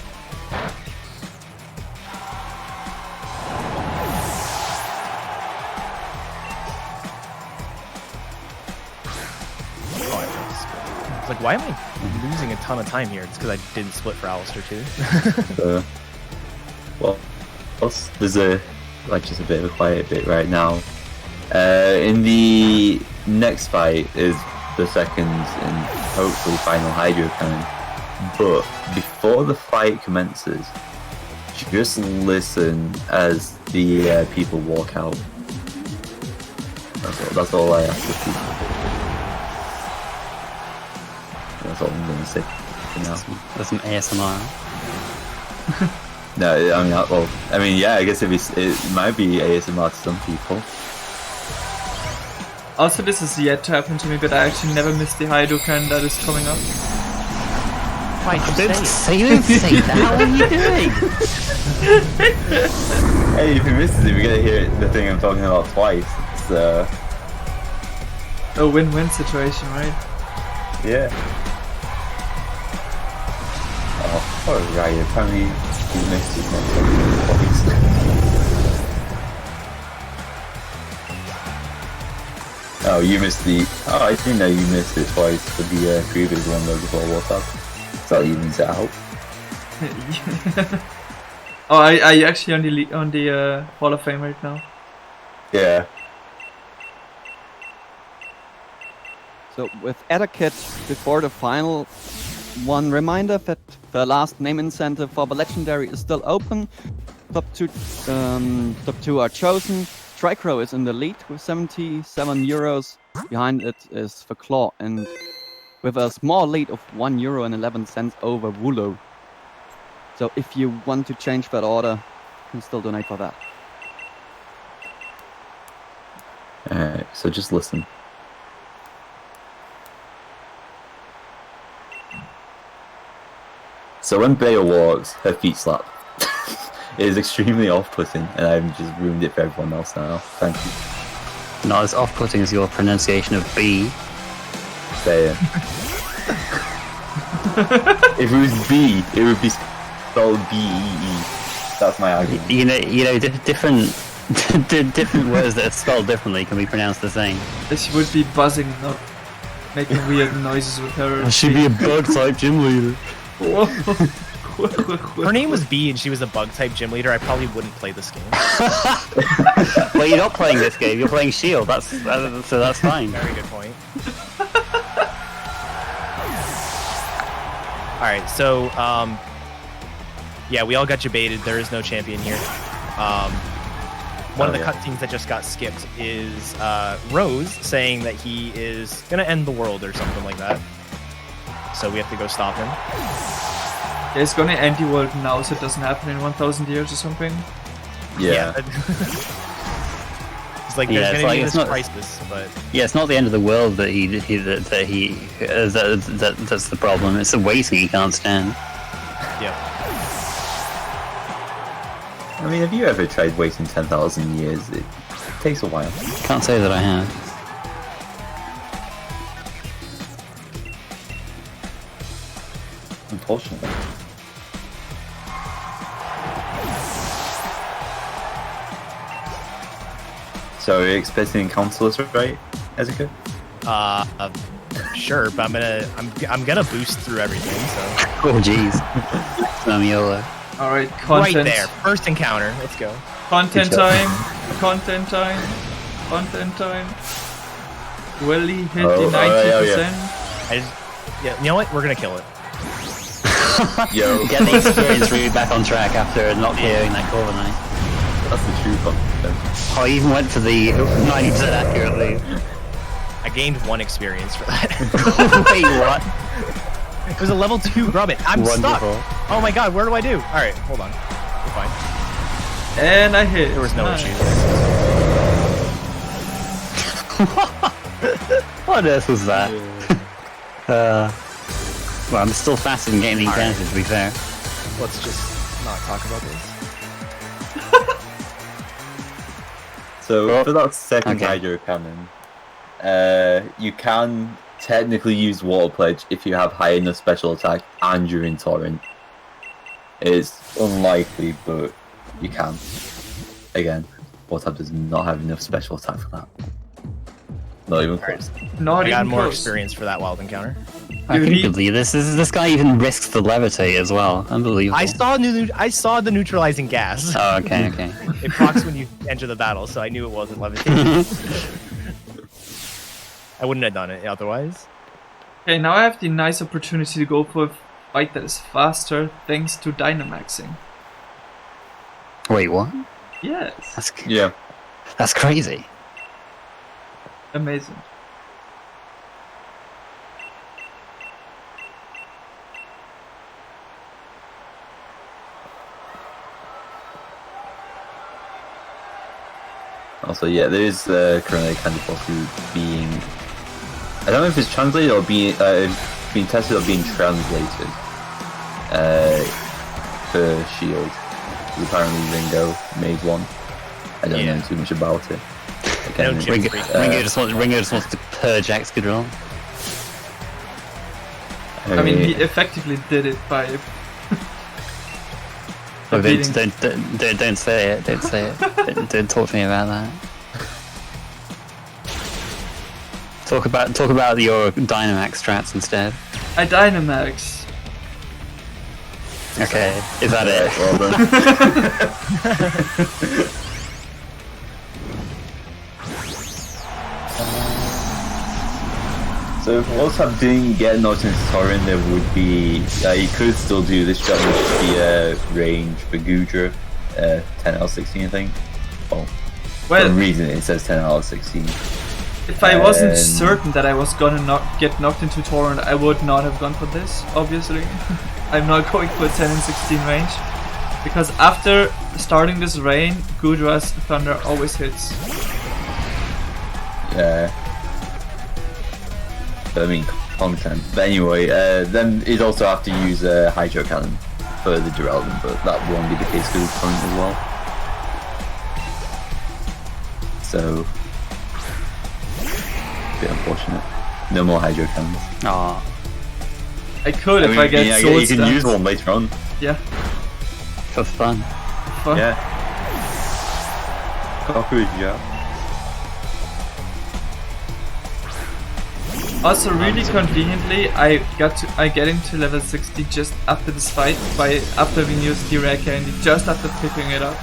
It's like, why am I losing a ton of time here? It's because I didn't split for Alistair too. Well, there's just a bit of a quiet bit right now. In the next fight is the second and hopefully final Hydro Cannon. But before the fight commences, just listen as the people walk out. That's all I ask of people. That's all I'm going to say for now. There's some ASMR. No, I mean, yeah, I guess it might be ASMR to some people. Also, this is yet to happen to me, but I actually never missed the Hydrocan that is coming up. Why Don't say that. What are you doing? Hey, if you missed it, we're gonna hear the thing I'm talking about twice. It's a win-win situation, right? Yeah. Oh, poor Ryan. Apparently, he missed it twice. Oh, you missed the. Oh, I didn't know you missed it twice for the previous one though before wartab. So that evens it out. Oh, I actually on the Hall of Fame right now. Yeah. So with eddaket before the final, one reminder that the last name incentive for the legendary is still open. Top two are chosen. Tricrow is in the lead with 77 euros. Behind it is the Claw, and with a small lead of €1.11 over Woolo. So if you want to change that order, you can still donate for that. Alright, so just listen. So when Bea walks, her feet slap. It is extremely off-putting, and I've just ruined it for everyone else now. Thank you. Not as off-putting as your pronunciation of B. Bea. If it was B, it would be spelled B-E-E. That's my argument. Different different words that are spelled differently can be pronounced the same. She would be buzzing, not making weird noises with her. She'd be a bug type gym leader. Her name was B and she was a bug type gym leader. I probably wouldn't play this game. Well, you're not playing this game. You're playing Shield. So that's fine. Very good point. All right, so yeah, we all got debated. There is no champion here. One of the cutscenes that just got skipped is Rose saying that he is gonna end the world or something like that. So we have to go stop him. Yeah, it's gonna end the world now, so it doesn't happen in 1,000 years or something. Yeah. It's like there's gonna be this crisis, but yeah, it's not the end of the world that's the problem. It's the waiting he can't stand. yeah. I mean, have you ever tried waiting 10,000 years? It takes a while. Can't say that I have. Unfortunately. So you're expecting Counselors, right, Ezekiel? Sure, but I'm gonna boost through everything. So Oh jeez. Samiola. Alright, content. right there, first encounter. Let's go. Content Good job. time. Content time. Content time. Will he hit the 90%? I just, yeah, you know what? We're gonna kill it. Yo, Get the experience really back on track after not KOing that Corviknight. that's the true fun. Oh, I even went for the 90% accurately. I gained 1 experience for that. Wait, what? It was a level 2 grub it. I'm stuck. Wonderful. Oh my god, what do I do? All right, hold on. We're fine. And I hit. There was no Nice. issues. What on earth was that? Well, I'm still faster than getting the encounters, to be fair. Let's just not talk about this. So for that second Okay. Hydro Cannon, you can technically use Water Pledge if you have high enough special attack and you're in Torrent. It's unlikely, but you can. Again, wartab does not have enough special attack for that. Not even close. Not I got even more close. experience for that wild encounter. I Dude, can't he- believe this. This guy even risks the levitate as well. Unbelievable. I saw the neutralizing gas. Oh, okay, okay. It procs when you enter the battle, so I knew it wasn't levitating. I wouldn't have done it otherwise. Okay, now I have the nice opportunity to go for a fight that is faster thanks to Dynamaxing. Wait, what? Yes. Yeah. That's crazy. Amazing. Also, yeah, there is currently a candy fossil being. I don't know if it's translated or being tested or being translated for Shield. Apparently, Ringo made one. I don't know too much about it. Again, No chip Ringo, freak. Ringo just wants to purge Excadrill. I mean, he effectively did it by. Oh, beating- don't say it. Don't say it. don't talk to me about that. Talk about your Dynamax strats instead. I Dynamax. Okay, is that it? Well done. So if WhatsApp didn't get knocked into Torrent, there would be you could still do this job, which would be range for Gudra, 10 out of 16, I think. Well, for Well, some reason it says 10 out of 16. if I wasn't and- certain that I was gonna get knocked into Torrent, I would not have gone for this, obviously. I'm not going for 10 and 16 range. Because after starting this rain, Gudra's Thunder always hits. Yeah. But I mean, content. But anyway, then you'd also have to use Hydro Cannon for the Duraludon, but that won't be the case for the Torrent as well. So, bit unfortunate. No more Hydro Cannons. Aw. I could if I get yeah, sword you can stats. use one later on. Yeah. For fun. Fuck. Yeah. Cockroach, yeah. Also, really conveniently, I get into level 60 just after this fight, after having used the rare candy, just after picking it up,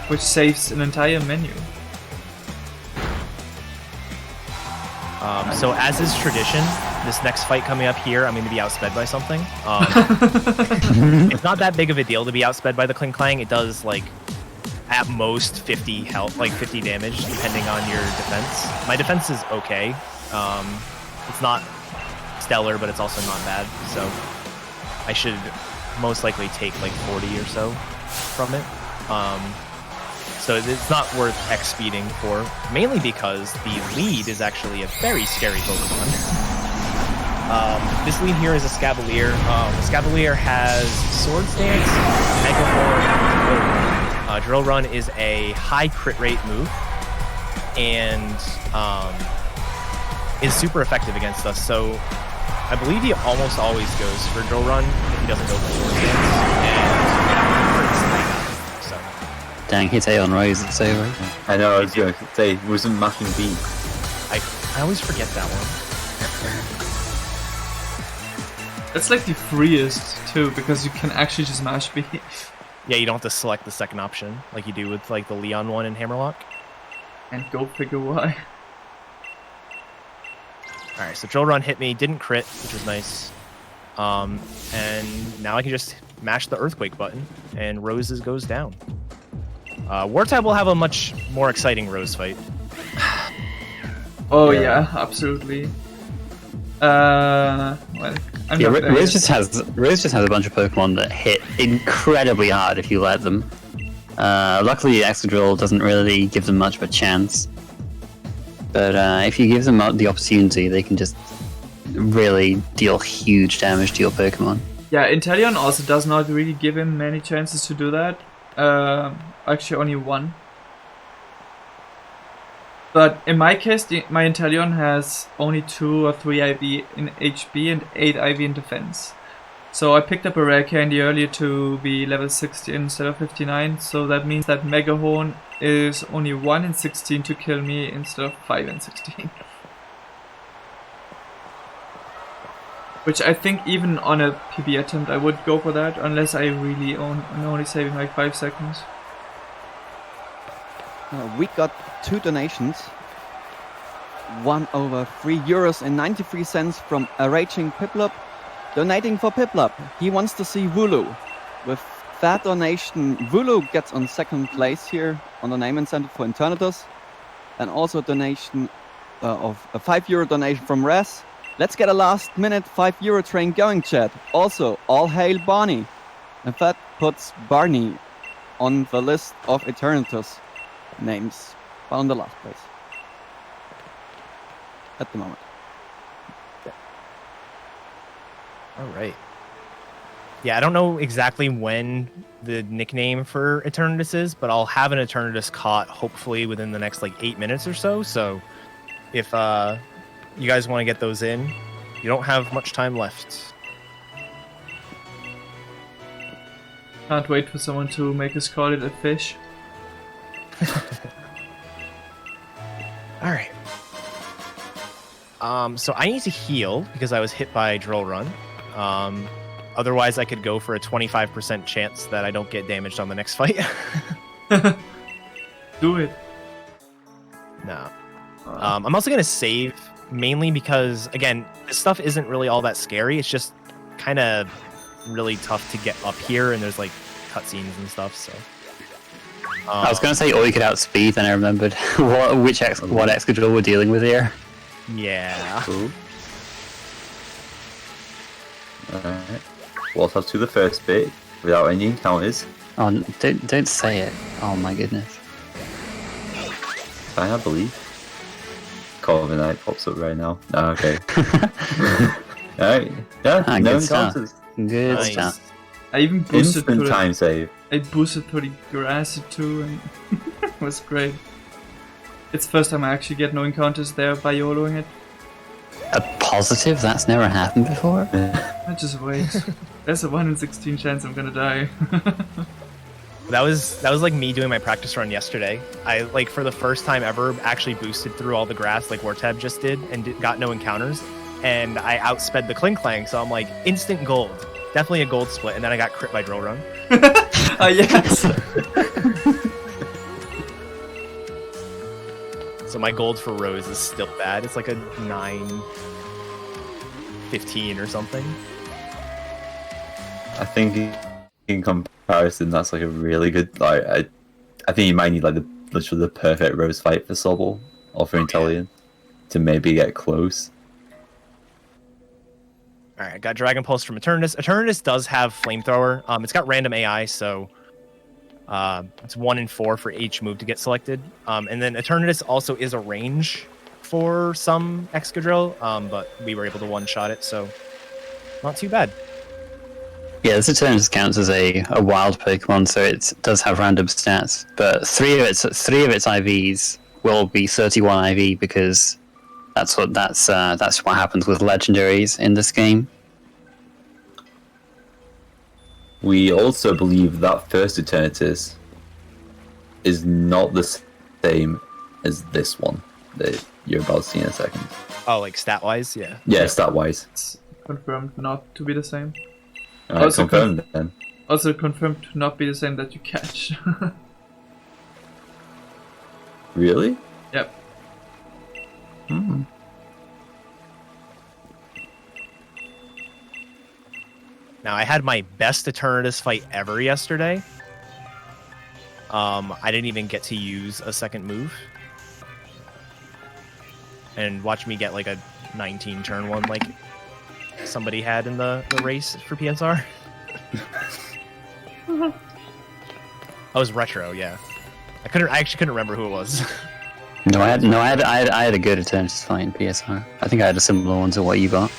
which saves an entire menu. So as is tradition, this next fight coming up here, I'm going to be outsped by something. It's not that big of a deal to be outsped by the Kling Klang. It does like at most 50 health, like 50 damage, depending on your defense. My defense is okay. It's not stellar, but it's also not bad. So I should most likely take like 40 or so from it. So it's not worth X speeding for, mainly because the lead is actually a very scary Pokemon. This lead here is a Scavalier. Scavalier has Sword Stance, Mega Horn, and Drill Run. Drill Run is a high crit rate move, and is super effective against us. So I believe he almost always goes for Drill Run if he doesn't go for Sword Stance, and crits like that. So. Dang, hit A on Rose, it's over. I know, I was going to say, wasn't mashing B. I always forget that one. That's like the freest too, because you can actually just mash B. Yeah, you don't have to select the second option like you do with like the Leon one in Hammerlock. And go figure why. Alright, so Drill Run hit me, didn't crit, which was nice. And now I can just mash the Earthquake button, and Roses goes down. Wartab will have a much more exciting Rose fight. Oh yeah, absolutely. Well, I'm Yeah, not there Rose yet. just has a bunch of Pokemon that hit incredibly hard if you let them. Luckily, Excadrill doesn't really give them much of a chance. But if you give them the opportunity, they can just really deal huge damage to your Pokemon. Yeah, Inteleon also does not really give him many chances to do that. Actually, only one. But in my case, my Inteleon has only 2 or 3 IV in HP and 8 IV in defense. So I picked up a rare candy earlier to be level 60 instead of 59, so that means that Mega Horn is only 1 in 16 to kill me instead of 5 in 16. Which I think even on a PB attempt I would go for that, unless I really I'm only saving like 5 seconds. We got 2 donations. One over €3.93 from a Raging Piplup, donating for Piplup. He wants to see Wooloo. With that donation, Wooloo gets on 2nd place here on the name incentive for Eternatus. And also a donation of a €5 donation from Res. Let's get a last minute €5 train going, chat. Also, all hail Barney. And that puts Barney on the list of Eternatus names, but on the last place at the moment. All right. Yeah, I don't know exactly when the nickname for Eternatus is, but I'll have an Eternatus caught hopefully within the next like 8 minutes or so. So if you guys want to get those in, you don't have much time left. Can't wait for someone to make us call it a fish. All right. So I need to heal because I was hit by Drill Run. Otherwise, I could go for a 25% chance that I don't get damaged on the next fight. Do it. No. I'm also going to save, mainly because, again, this stuff isn't really all that scary. It's just kind of really tough to get up here, and there's, like, cutscenes and stuff, so... I was going to say, or you could outspeed, and I remembered what Excadrill we're dealing with here. Yeah. Cool. Alright. Wartab to the first bit without any encounters. Oh, don't say it. Oh my goodness. I believe. Corviknight pops up right now. Oh, okay. Alright. Yeah, no good start. encounters. Good Nice. stuff. I even boosted Instant to time save. I boosted to the grass too, and it was great. It's the first time I actually get no encounters there by YOLOing it. A positive? That's never happened before? I just wait. There's a 1 in 16 chance I'm gonna die. That was like me doing my practice run yesterday. I like for the first time ever actually boosted through all the grass like wartab just did and got no encounters, and I outsped the Cling Clang, so I'm like instant gold, definitely a gold split, and then I got crit by drill run. Oh yes. So my gold for Rose is still bad. It's like a 9-15 or something. I think in comparison, that's like a really good. Like, I think you might need like literally the perfect Rose fight for Sobble or for Intellion to maybe get close. All right, got Dragon Pulse from Eternatus. Eternatus does have Flamethrower. It's got random AI, so it's 1 in 4 for each move to get selected. And then Eternatus also is a range for some Excadrill, but we were able to one-shot it, so not too bad. Yeah, this Eternatus counts as a wild Pokemon, so it does have random stats. But three of its IVs will be 31 IV because that's what happens with legendaries in this game. We also believe that first Eternatus is not the same as this one that you're about to see in a second. Oh, like stat-wise? Yeah. Yeah, stat-wise. It's confirmed not to be the same. Alright, confirmed then. Also confirmed to not be the same that you catch. Really? Yep. Hmm. Now, I had my best Eternatus fight ever yesterday. I didn't even get to use a second move. And watch me get like a 19 turn one like somebody had in the race for PSR. I was retro, yeah. I actually couldn't remember who it was. No, I had a good Eternatus fight in PSR. I think I had a similar one to what you got,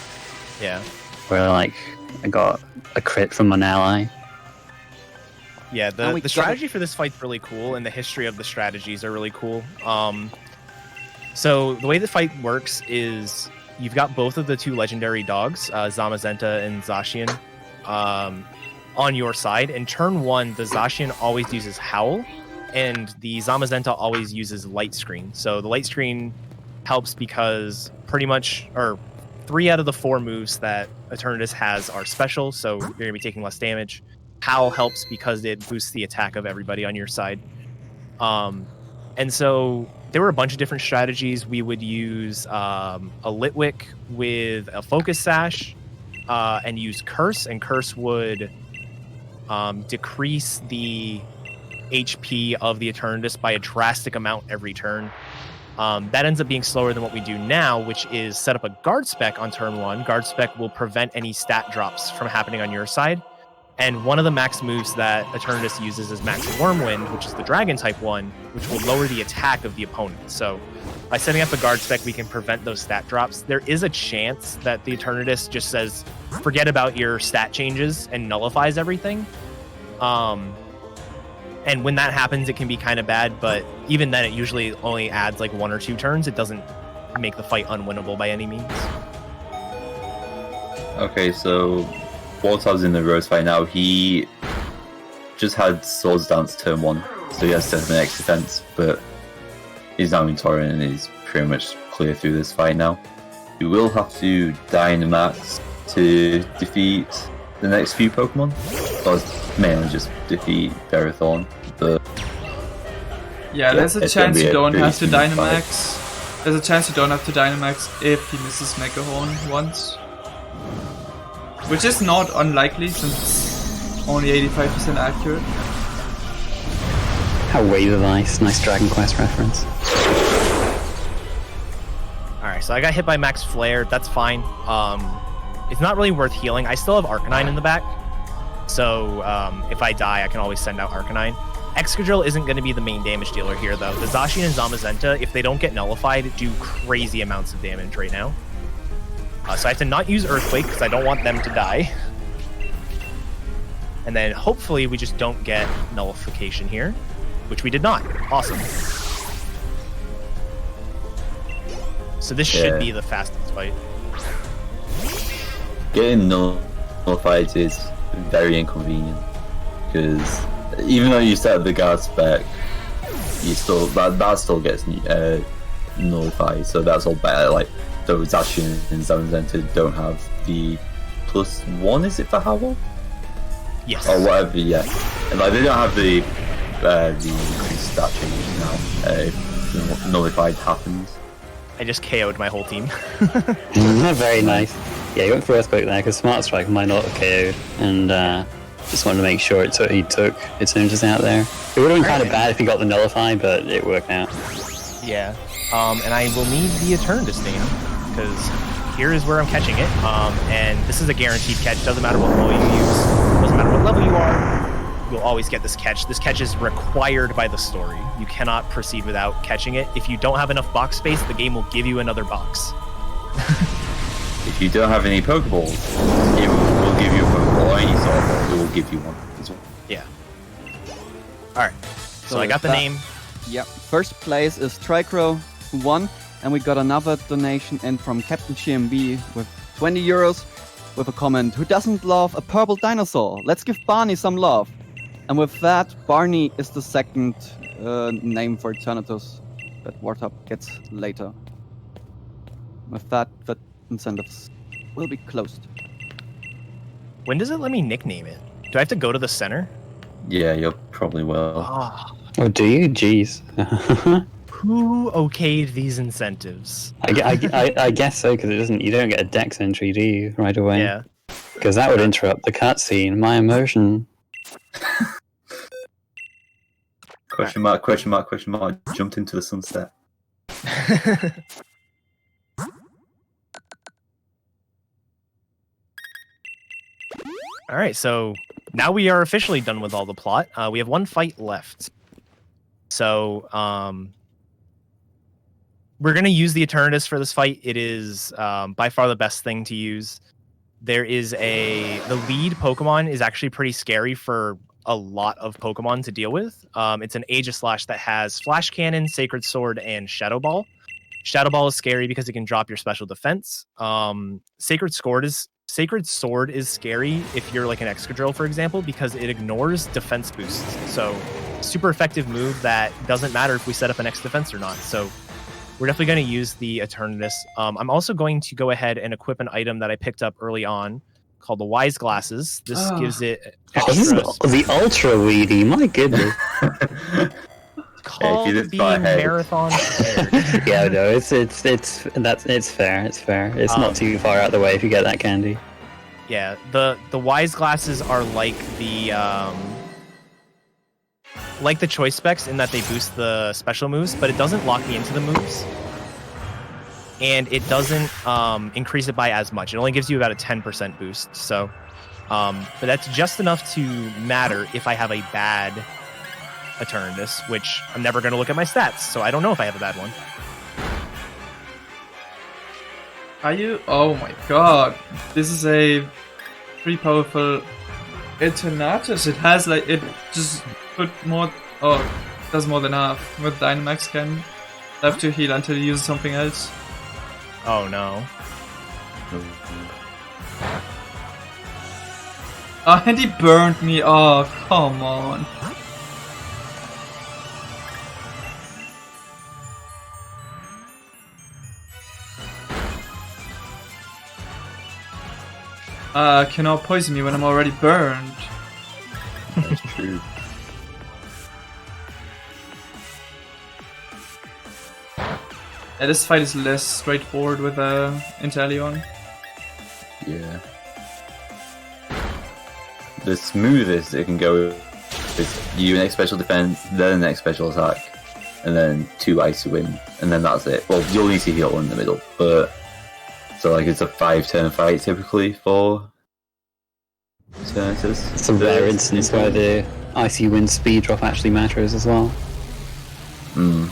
Yeah. where like I got a crit from an ally. Yeah, And we the got strategy for this fight's really cool, and the history of the strategies are really cool. So the way the fight works is you've got both of the two legendary dogs, Zamazenta and Zacian, on your side. In turn 1, the Zacian always uses Howl, and the Zamazenta always uses Light Screen. So the Light Screen helps because pretty much, or 3 out of the 4 moves that Eternatus has are special, so you're going to be taking less damage. Howl helps because it boosts the attack of everybody on your side. And so there were a bunch of different strategies. We would use a Litwick with a Focus Sash and use Curse, and Curse would decrease the HP of the Eternatus by a drastic amount every turn. That ends up being slower than what we do now, which is set up a Guard Spec on turn 1. Guard Spec will prevent any stat drops from happening on your side. And one of the max moves that Eternatus uses is Max Wormwind, which is the Dragon type one, which will lower the attack of the opponent. So by setting up a Guard Spec, we can prevent those stat drops. There is a chance that the Eternatus just says, forget about your stat changes and nullifies everything. And when that happens, it can be kind of bad, but even then, it usually only adds like 1 or 2 turns. It doesn't make the fight unwinnable by any means. Okay, so Wartab's in the Rose fight now. He just had Swords Dance turn 1, so he has 7x defense, but he's now in Torrent and he's pretty much clear through this fight now. You will have to Dynamax to defeat the next few Pokemon, or mainly just defeat Ferrothorn. But Yeah, there's a it's chance gonna be you a don't pretty have to smooth fight. Dynamax. There's a chance you don't have to Dynamax if he misses Megahorn once. Which is not unlikely since it's only 85% accurate. How Wave of Ice, nice Dragon Quest reference. Alright, so I got hit by Max Flare. That's fine. It's not really worth healing. I still have Arcanine in the back. So if I die, I can always send out Arcanine. Excadrill isn't going to be the main damage dealer here, though. The Zacian and Zamazenta, if they don't get nullified, do crazy amounts of damage right now. So I have to not use Earthquake because I don't want them to die. And then hopefully we just don't get nullification here, which we did not. Awesome. So this should be the fastest fight. getting nullified is very inconvenient because even though you set up the guard spec, you still that still gets nullified. So that's all better. Like those Ashen and Zamazenta don't have the +1, is it for Howl? Yes. Or whatever, yeah. And like they don't have the increased stat change now. If nullified happens. I just KO'd my whole team. Very nice. Yeah, you went for Earthquake there because Smart Strike might not have KO'd, and just wanted to make sure he took its ninjas out there. It would have been kind of bad if he got the Nullify, but it worked out. Yeah. And I will need the Eternatus name because here is where I'm catching it. And this is a guaranteed catch. Doesn't matter what role you use. Doesn't matter what level you are. You'll always get this catch. This catch is required by the story. You cannot proceed without catching it. If you don't have enough box space, the game will give you another box. If you don't have any Pokeballs, it will give you a Pokeball, or any sort of ball, it will give you one as well. Yeah. Alright. So I got the name. Yep. First place is Tricrow, who won. And we got another donation in from Captain GMB with 20 euros with a comment, who doesn't love a purple dinosaur? Let's give Barney some love. And with that, Barney is the second name for Eternatus that wartab gets later. With that, the incentives will be closed. When does it let me nickname it? Do I have to go to the center? Yeah, you probably will. Oh, do you? Jeez. Who okayed these incentives? I guess so, because it doesn't. You don't get a dex entry, do you, right away? Yeah. Because that would interrupt the cutscene. My emotion. Question mark, question mark, question mark. Jumped into the sunset. Alright, so now we are officially done with all the plot. We have one fight left. So, we're going to use the Eternatus for this fight. It is by far the best thing to use. There is the lead Pokemon is actually pretty scary for a lot of Pokemon to deal with. It's an Aegislash that has Flash Cannon, Sacred Sword, and Shadow Ball. Shadow Ball is scary because it can drop your special defense. Sacred Sword is scary if you're like an Excadrill, for example, because it ignores defense boosts. So super effective move that doesn't matter if we set up an X defense or not. So we're definitely going to use the Eternatus. I'm also going to go ahead and equip an item that I picked up early on called the Wise Glasses. This gives it extra... the Ultra Weedy, my goodness. Called being marathon prepared. Yeah, no, it's fair. It's fair. It's not too far out of the way if you get that candy. Yeah, the Wise Glasses are like the choice specs in that they boost the special moves, but it doesn't lock me into the moves, and it doesn't increase it by as much. It only gives you about a 10% boost. So, but that's just enough to matter if I have a bad Eternatus, which I'm never going to look at my stats, so I don't know if I have a bad one. Are you? Oh my god. This is a pretty powerful Eternatus. It has like, it just put more, does more than half. With Dynamax can have to heal until you use something else. Oh no. Oh, and he burned me. Oh, come on. Cannot poison me when I'm already burned. That's true. Yeah, this fight is less straightforward with Inteleon. Yeah. The smoothest it can go is you next special defense, then the next special attack, and then 2 Icy Wind, and then that's it. Well, you'll need to heal one in the middle, but so like it's a 5-turn fight typically for Eternatus. It's a rare instance where the Icy Wind speed drop actually matters as well. Hmm.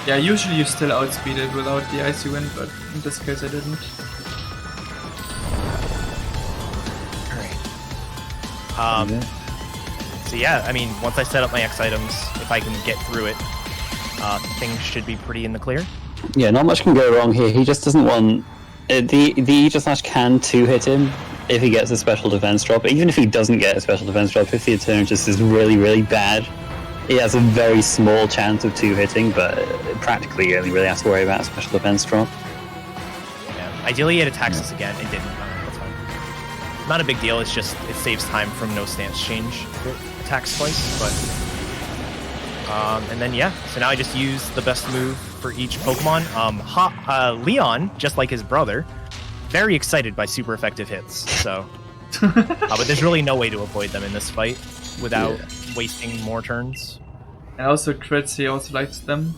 Yeah, usually you still outspeed it without the Icy Wind, but in this case I didn't. Alright. So yeah, I mean, once I set up my X items, if I can get through it, things should be pretty in the clear. Yeah, not much can go wrong here. He just doesn't want the Aegislash can two-hit him if he gets a special defense drop. Even if he doesn't get a special defense drop, if the Eternatus is really, really bad, he has a very small chance of two-hitting, but practically you only really have to worry about a special defense drop. Yeah. Ideally, it attacks us again. It didn't. That's fine. Not a big deal. It's just it saves time from no stance change. It attacks twice, but. And then yeah, so now I just use the best move for each Pokemon. Leon, just like his brother, very excited by super effective hits. So, but there's really no way to avoid them in this fight without wasting more turns. And also crits, he also likes them.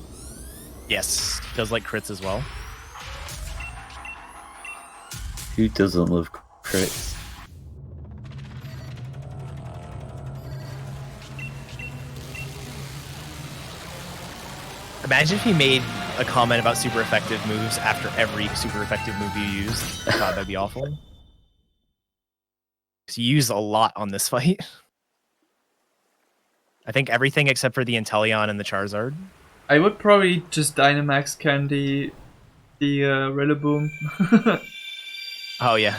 Yes, does like crits as well. Who doesn't love crits? Imagine if he made a comment about super effective moves after every super effective move you used. I thought that'd be awful. Because you use a lot on this fight. I think everything except for the Inteleon and the Charizard. I would probably just Dynamax Candy the Rillaboom. Oh yeah.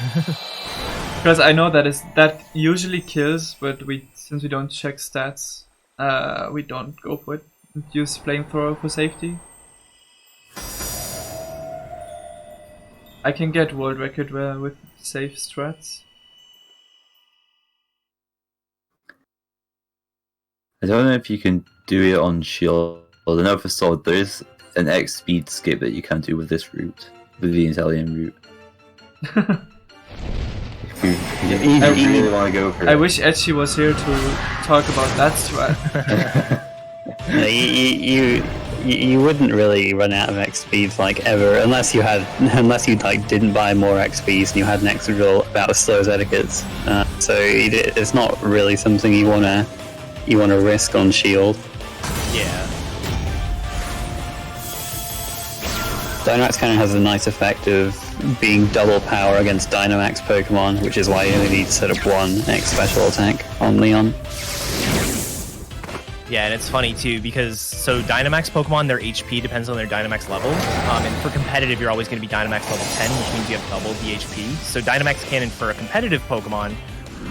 Because I know that usually kills, but since we don't check stats, we don't go for it. Use Flamethrower for safety. I can get world record with safe strats. I don't know if you can do it on Shield. I know for Sword there is an X speed skip that you can do with this route, with the Inteleon route. If you really want to go for it. I wish Etchi was here to talk about that strat. You wouldn't really run out of XPs like ever unless you like didn't buy more XPs and you had an Excadrill about as slow as Eddaket's. So it's not really something you wanna risk on Shield. Yeah. Dynamax kind of has a nice effect of being double power against Dynamax Pokemon, which is why you only need to set up one X special attack on Leon. Yeah, and it's funny too because so Dynamax Pokemon, their HP depends on their Dynamax level. And for competitive, you're always going to be Dynamax level 10, which means you have double the HP. So Dynamax Cannon for a competitive Pokemon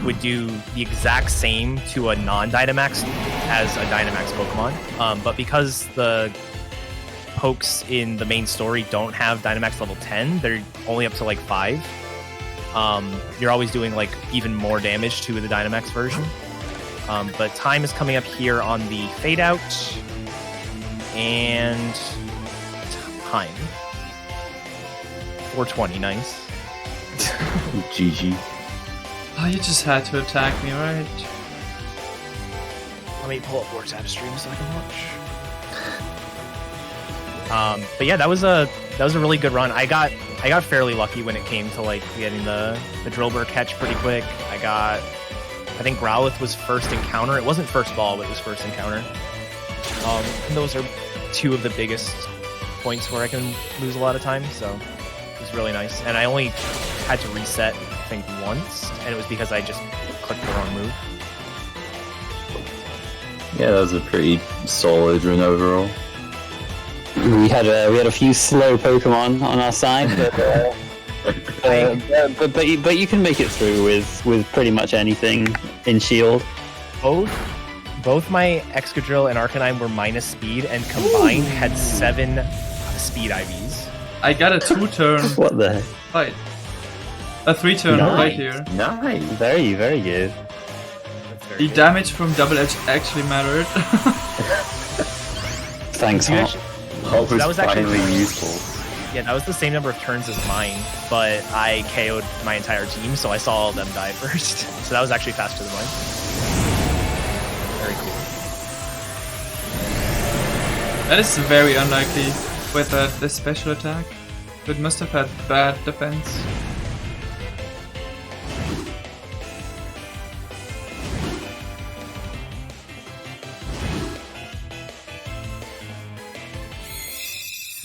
would do the exact same to a non-Dynamax as a Dynamax Pokemon. But because the pokes in the main story don't have Dynamax level 10, they're only up to like 5. You're always doing like even more damage to the Dynamax version. But time is coming up here on the fade out, and time 4:20, nice. GG. Oh, you just had to attack me, right? Let me pull up wartab stream so I can watch. But yeah, that was a really good run. I got fairly lucky when it came to like getting the Drillbur catch pretty quick. I think Growlithe was first encounter. It wasn't first ball, but it was first encounter. And those are two of the biggest points where I can lose a lot of time, so it was really nice. And I only had to reset, I think, once, and it was because I just clicked the wrong move. Yeah, that was a pretty solid run overall. We had a few slow Pokemon on our side, but you can make it through with pretty much anything in Shield. Both my Excadrill and Arcanine were minus speed, and combined had 7 speed IVs. I got a 2-turn What the heck? fight. A 3-turn fight here. Nice. Very, very good. The damage from Double Edge actually mattered. Thanks, You Hot. actually- That was actually finally useful. Yeah, that was the same number of turns as mine, but I KO'd my entire team, so I saw all of them die first. So that was actually faster than mine. Very cool. That is very unlikely with this special attack. It must have had bad defense.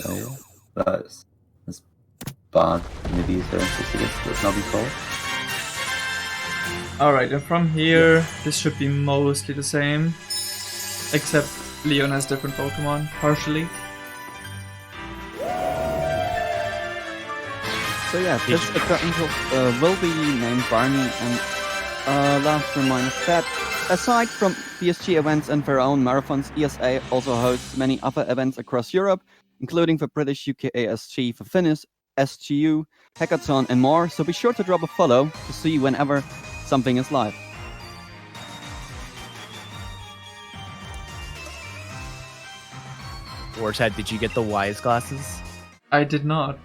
So that's bad. Maybe let's not be called. Alright, and from here, this should be mostly the same. Except Leon has different Pokemon, partially. So yeah, this equipment will be named Barney, and last reminder that aside from BSG events and their own marathons, ESA also hosts many other events across Europe, including the British UKASG, the Finnish SGU, Hackathon, and more. So be sure to drop a follow to see whenever something is live. Wartab, did you get the wise glasses? I did not.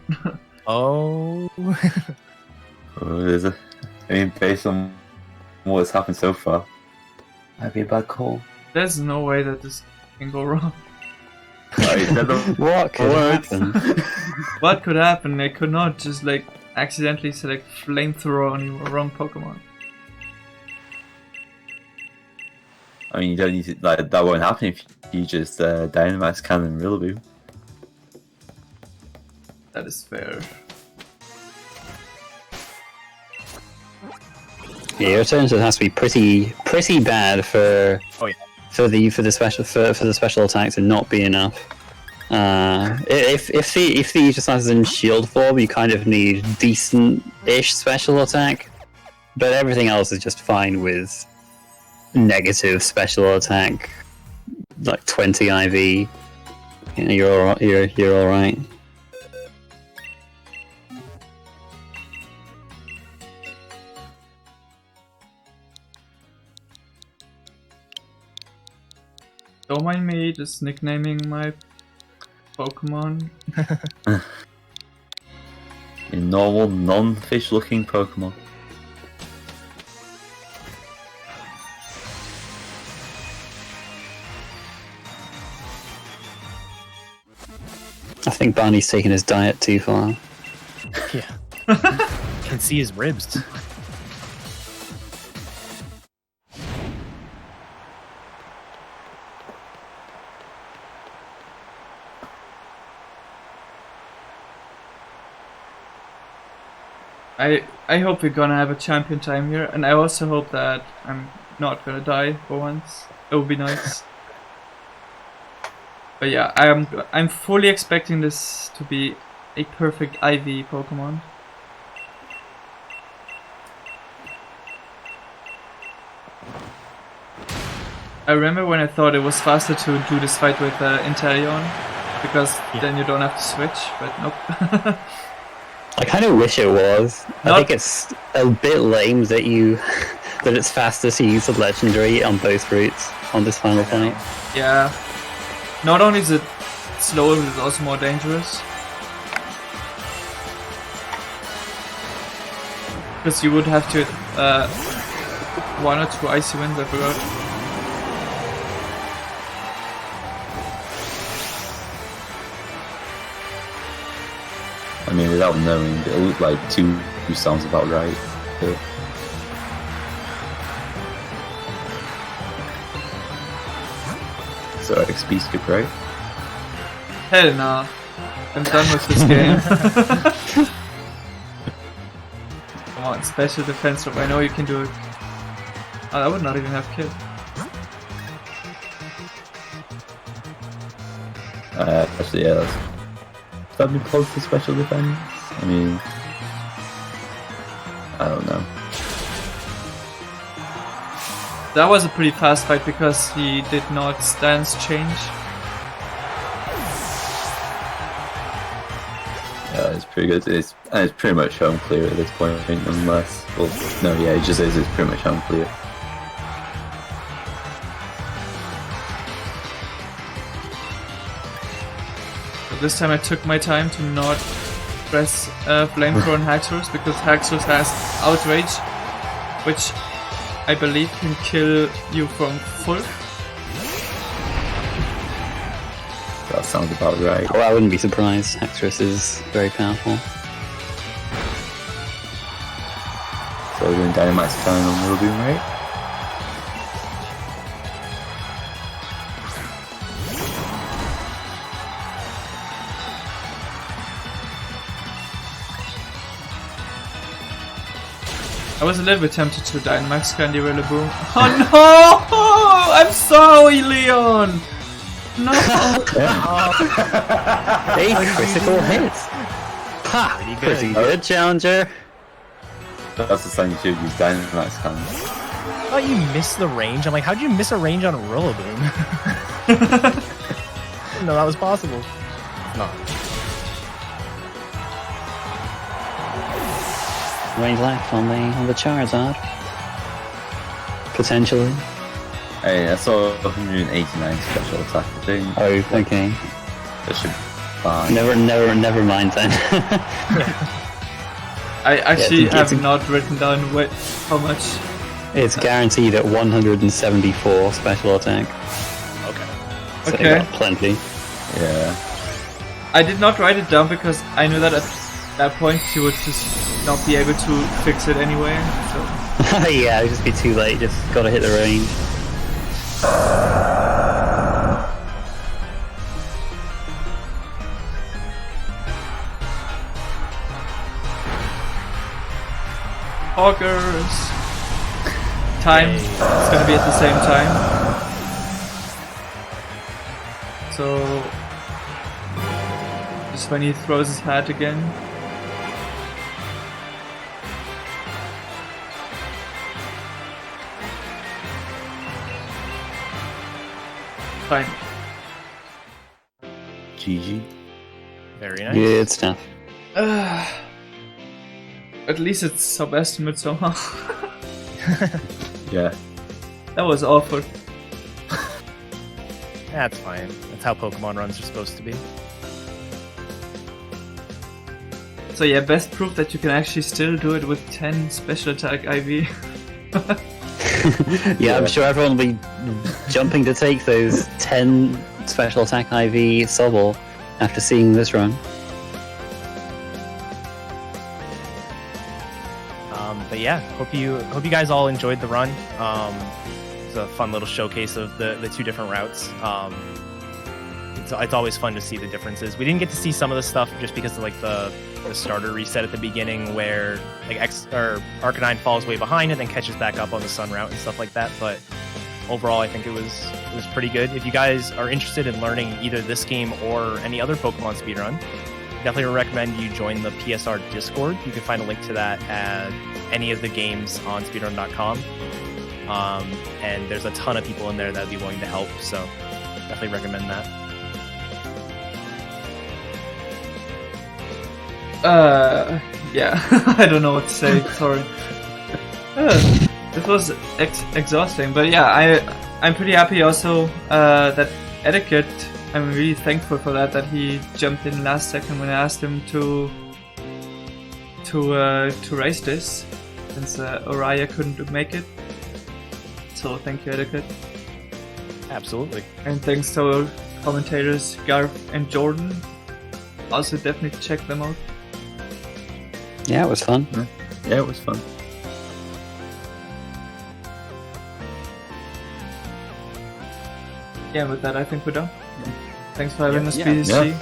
Oh. I mean, based on what's happened so far, might be a bad call. There's no way that this can go wrong. What could happen? What could happen? They could not just like accidentally select flamethrower on your wrong Pokemon. I mean, you don't need to, like, that won't happen if you just Dynamax Cannon Rillaboom. That is fair. Yeah, your turn has to be pretty bad for for the special attack to not be enough. If the Aegis is in shield form, you kind of need decent-ish special attack, but everything else is just fine with negative special attack, like 20 IV. You know, you're all right. Don't mind me just nicknaming my Pokemon. A normal, non-fish looking Pokemon. I think Barney's taking his diet too far. Yeah. You can see his ribs. I hope we're gonna have a champion time here, and I also hope that I'm not gonna die for once. It would be nice. But yeah, I'm fully expecting this to be a perfect IV Pokemon. I remember when I thought it was faster to do this fight with Inteleon, because then you don't have to switch, but nope. I kind of wish it was. I think it's a bit lame that that it's faster to use the legendary on both routes on this final fight. Yeah. Not only is it slower, but it's also more dangerous. Because you would have to one or two icy winds, I forgot. I mean, without knowing, it looked like two sounds about right. But... So XP skip, right? Hell nah. I'm done with this game. Come on, special defense drop. I know you can do it. Oh, I would not even have killed. Actually, yeah, that's... Does that be close to special defense? I mean... I don't know. That was a pretty fast fight because he did not stance change. Yeah, it's pretty good. It's pretty much home clear at this point, unless... Well, no, yeah, it just is. It's pretty much home clear. But this time I took my time to not press Flamethrower on Haxorus because Haxorus has Outrage, which I believe can kill you from full. That sounds about right. Oh, I wouldn't be surprised. Haxorus is very powerful. So we're doing Dynamax Cannon on Rillaboom, right? I was a little bit tempted to Dynamax Candy Rillaboom. Oh no! I'm sorry, Leon! No! A critical hit! Ha! Pretty good, Challenger. That's the sign you should use Dynamax cannon. I thought you missed the range. I'm like, how'd you miss a range on a Rillaboom? No, that was possible. No. Range left on the Charizard. Potentially. Hey, I saw 189 special attack, I think. Oh, okay. That should be fine. Never mind then. I actually it's have not written down how much. It's guaranteed at 174 special attack. Okay. So Okay. you got plenty. Yeah. I did not write it down because I knew that at that point you would just not be able to fix it anyway. So Yeah, it'd just be too late. Just gotta hit the range. Augers. Time. Yay. It's gonna be at the same time. So just when he throws his hat again. Fine. GG. Very nice. Good stuff. At least it's sub-estimate somehow. Yeah. That was awful. That's fine. That's how Pokemon runs are supposed to be. So yeah, best proof that you can actually still do it with 10 special attack IV. Yeah, I'm sure everyone will be jumping to take those 10 special attack IV Sobble after seeing this run. But yeah, hope you guys all enjoyed the run. It's a fun little showcase of the two different routes. It's always fun to see the differences. We didn't get to see some of the stuff just because of like the starter reset at the beginning, where like Arcanine falls way behind and then catches back up on the Sun route and stuff like that. But overall, I think it was pretty good. If you guys are interested in learning either this game or any other Pokemon speedrun, definitely recommend you join the PSR Discord. You can find a link to that at any of the games on speedrun.com. And there's a ton of people in there that would be willing to help, so definitely recommend that. Yeah, I don't know what to say, sorry. This was exhausting, but yeah, I'm pretty happy also that Eddaket, I'm really thankful for that he jumped in last second when I asked him to race this, since Oriya couldn't make it. So thank you, Eddaket. Absolutely. And thanks to our commentators Garth and Jordan. Also definitely check them out. Yeah, it was fun. Yeah, it was fun. Yeah, with that I think we're done. Thanks for having us, Yeah. BSG. Yeah.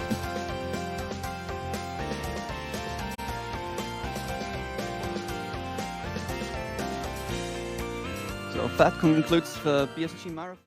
So that concludes the BSG Marathon.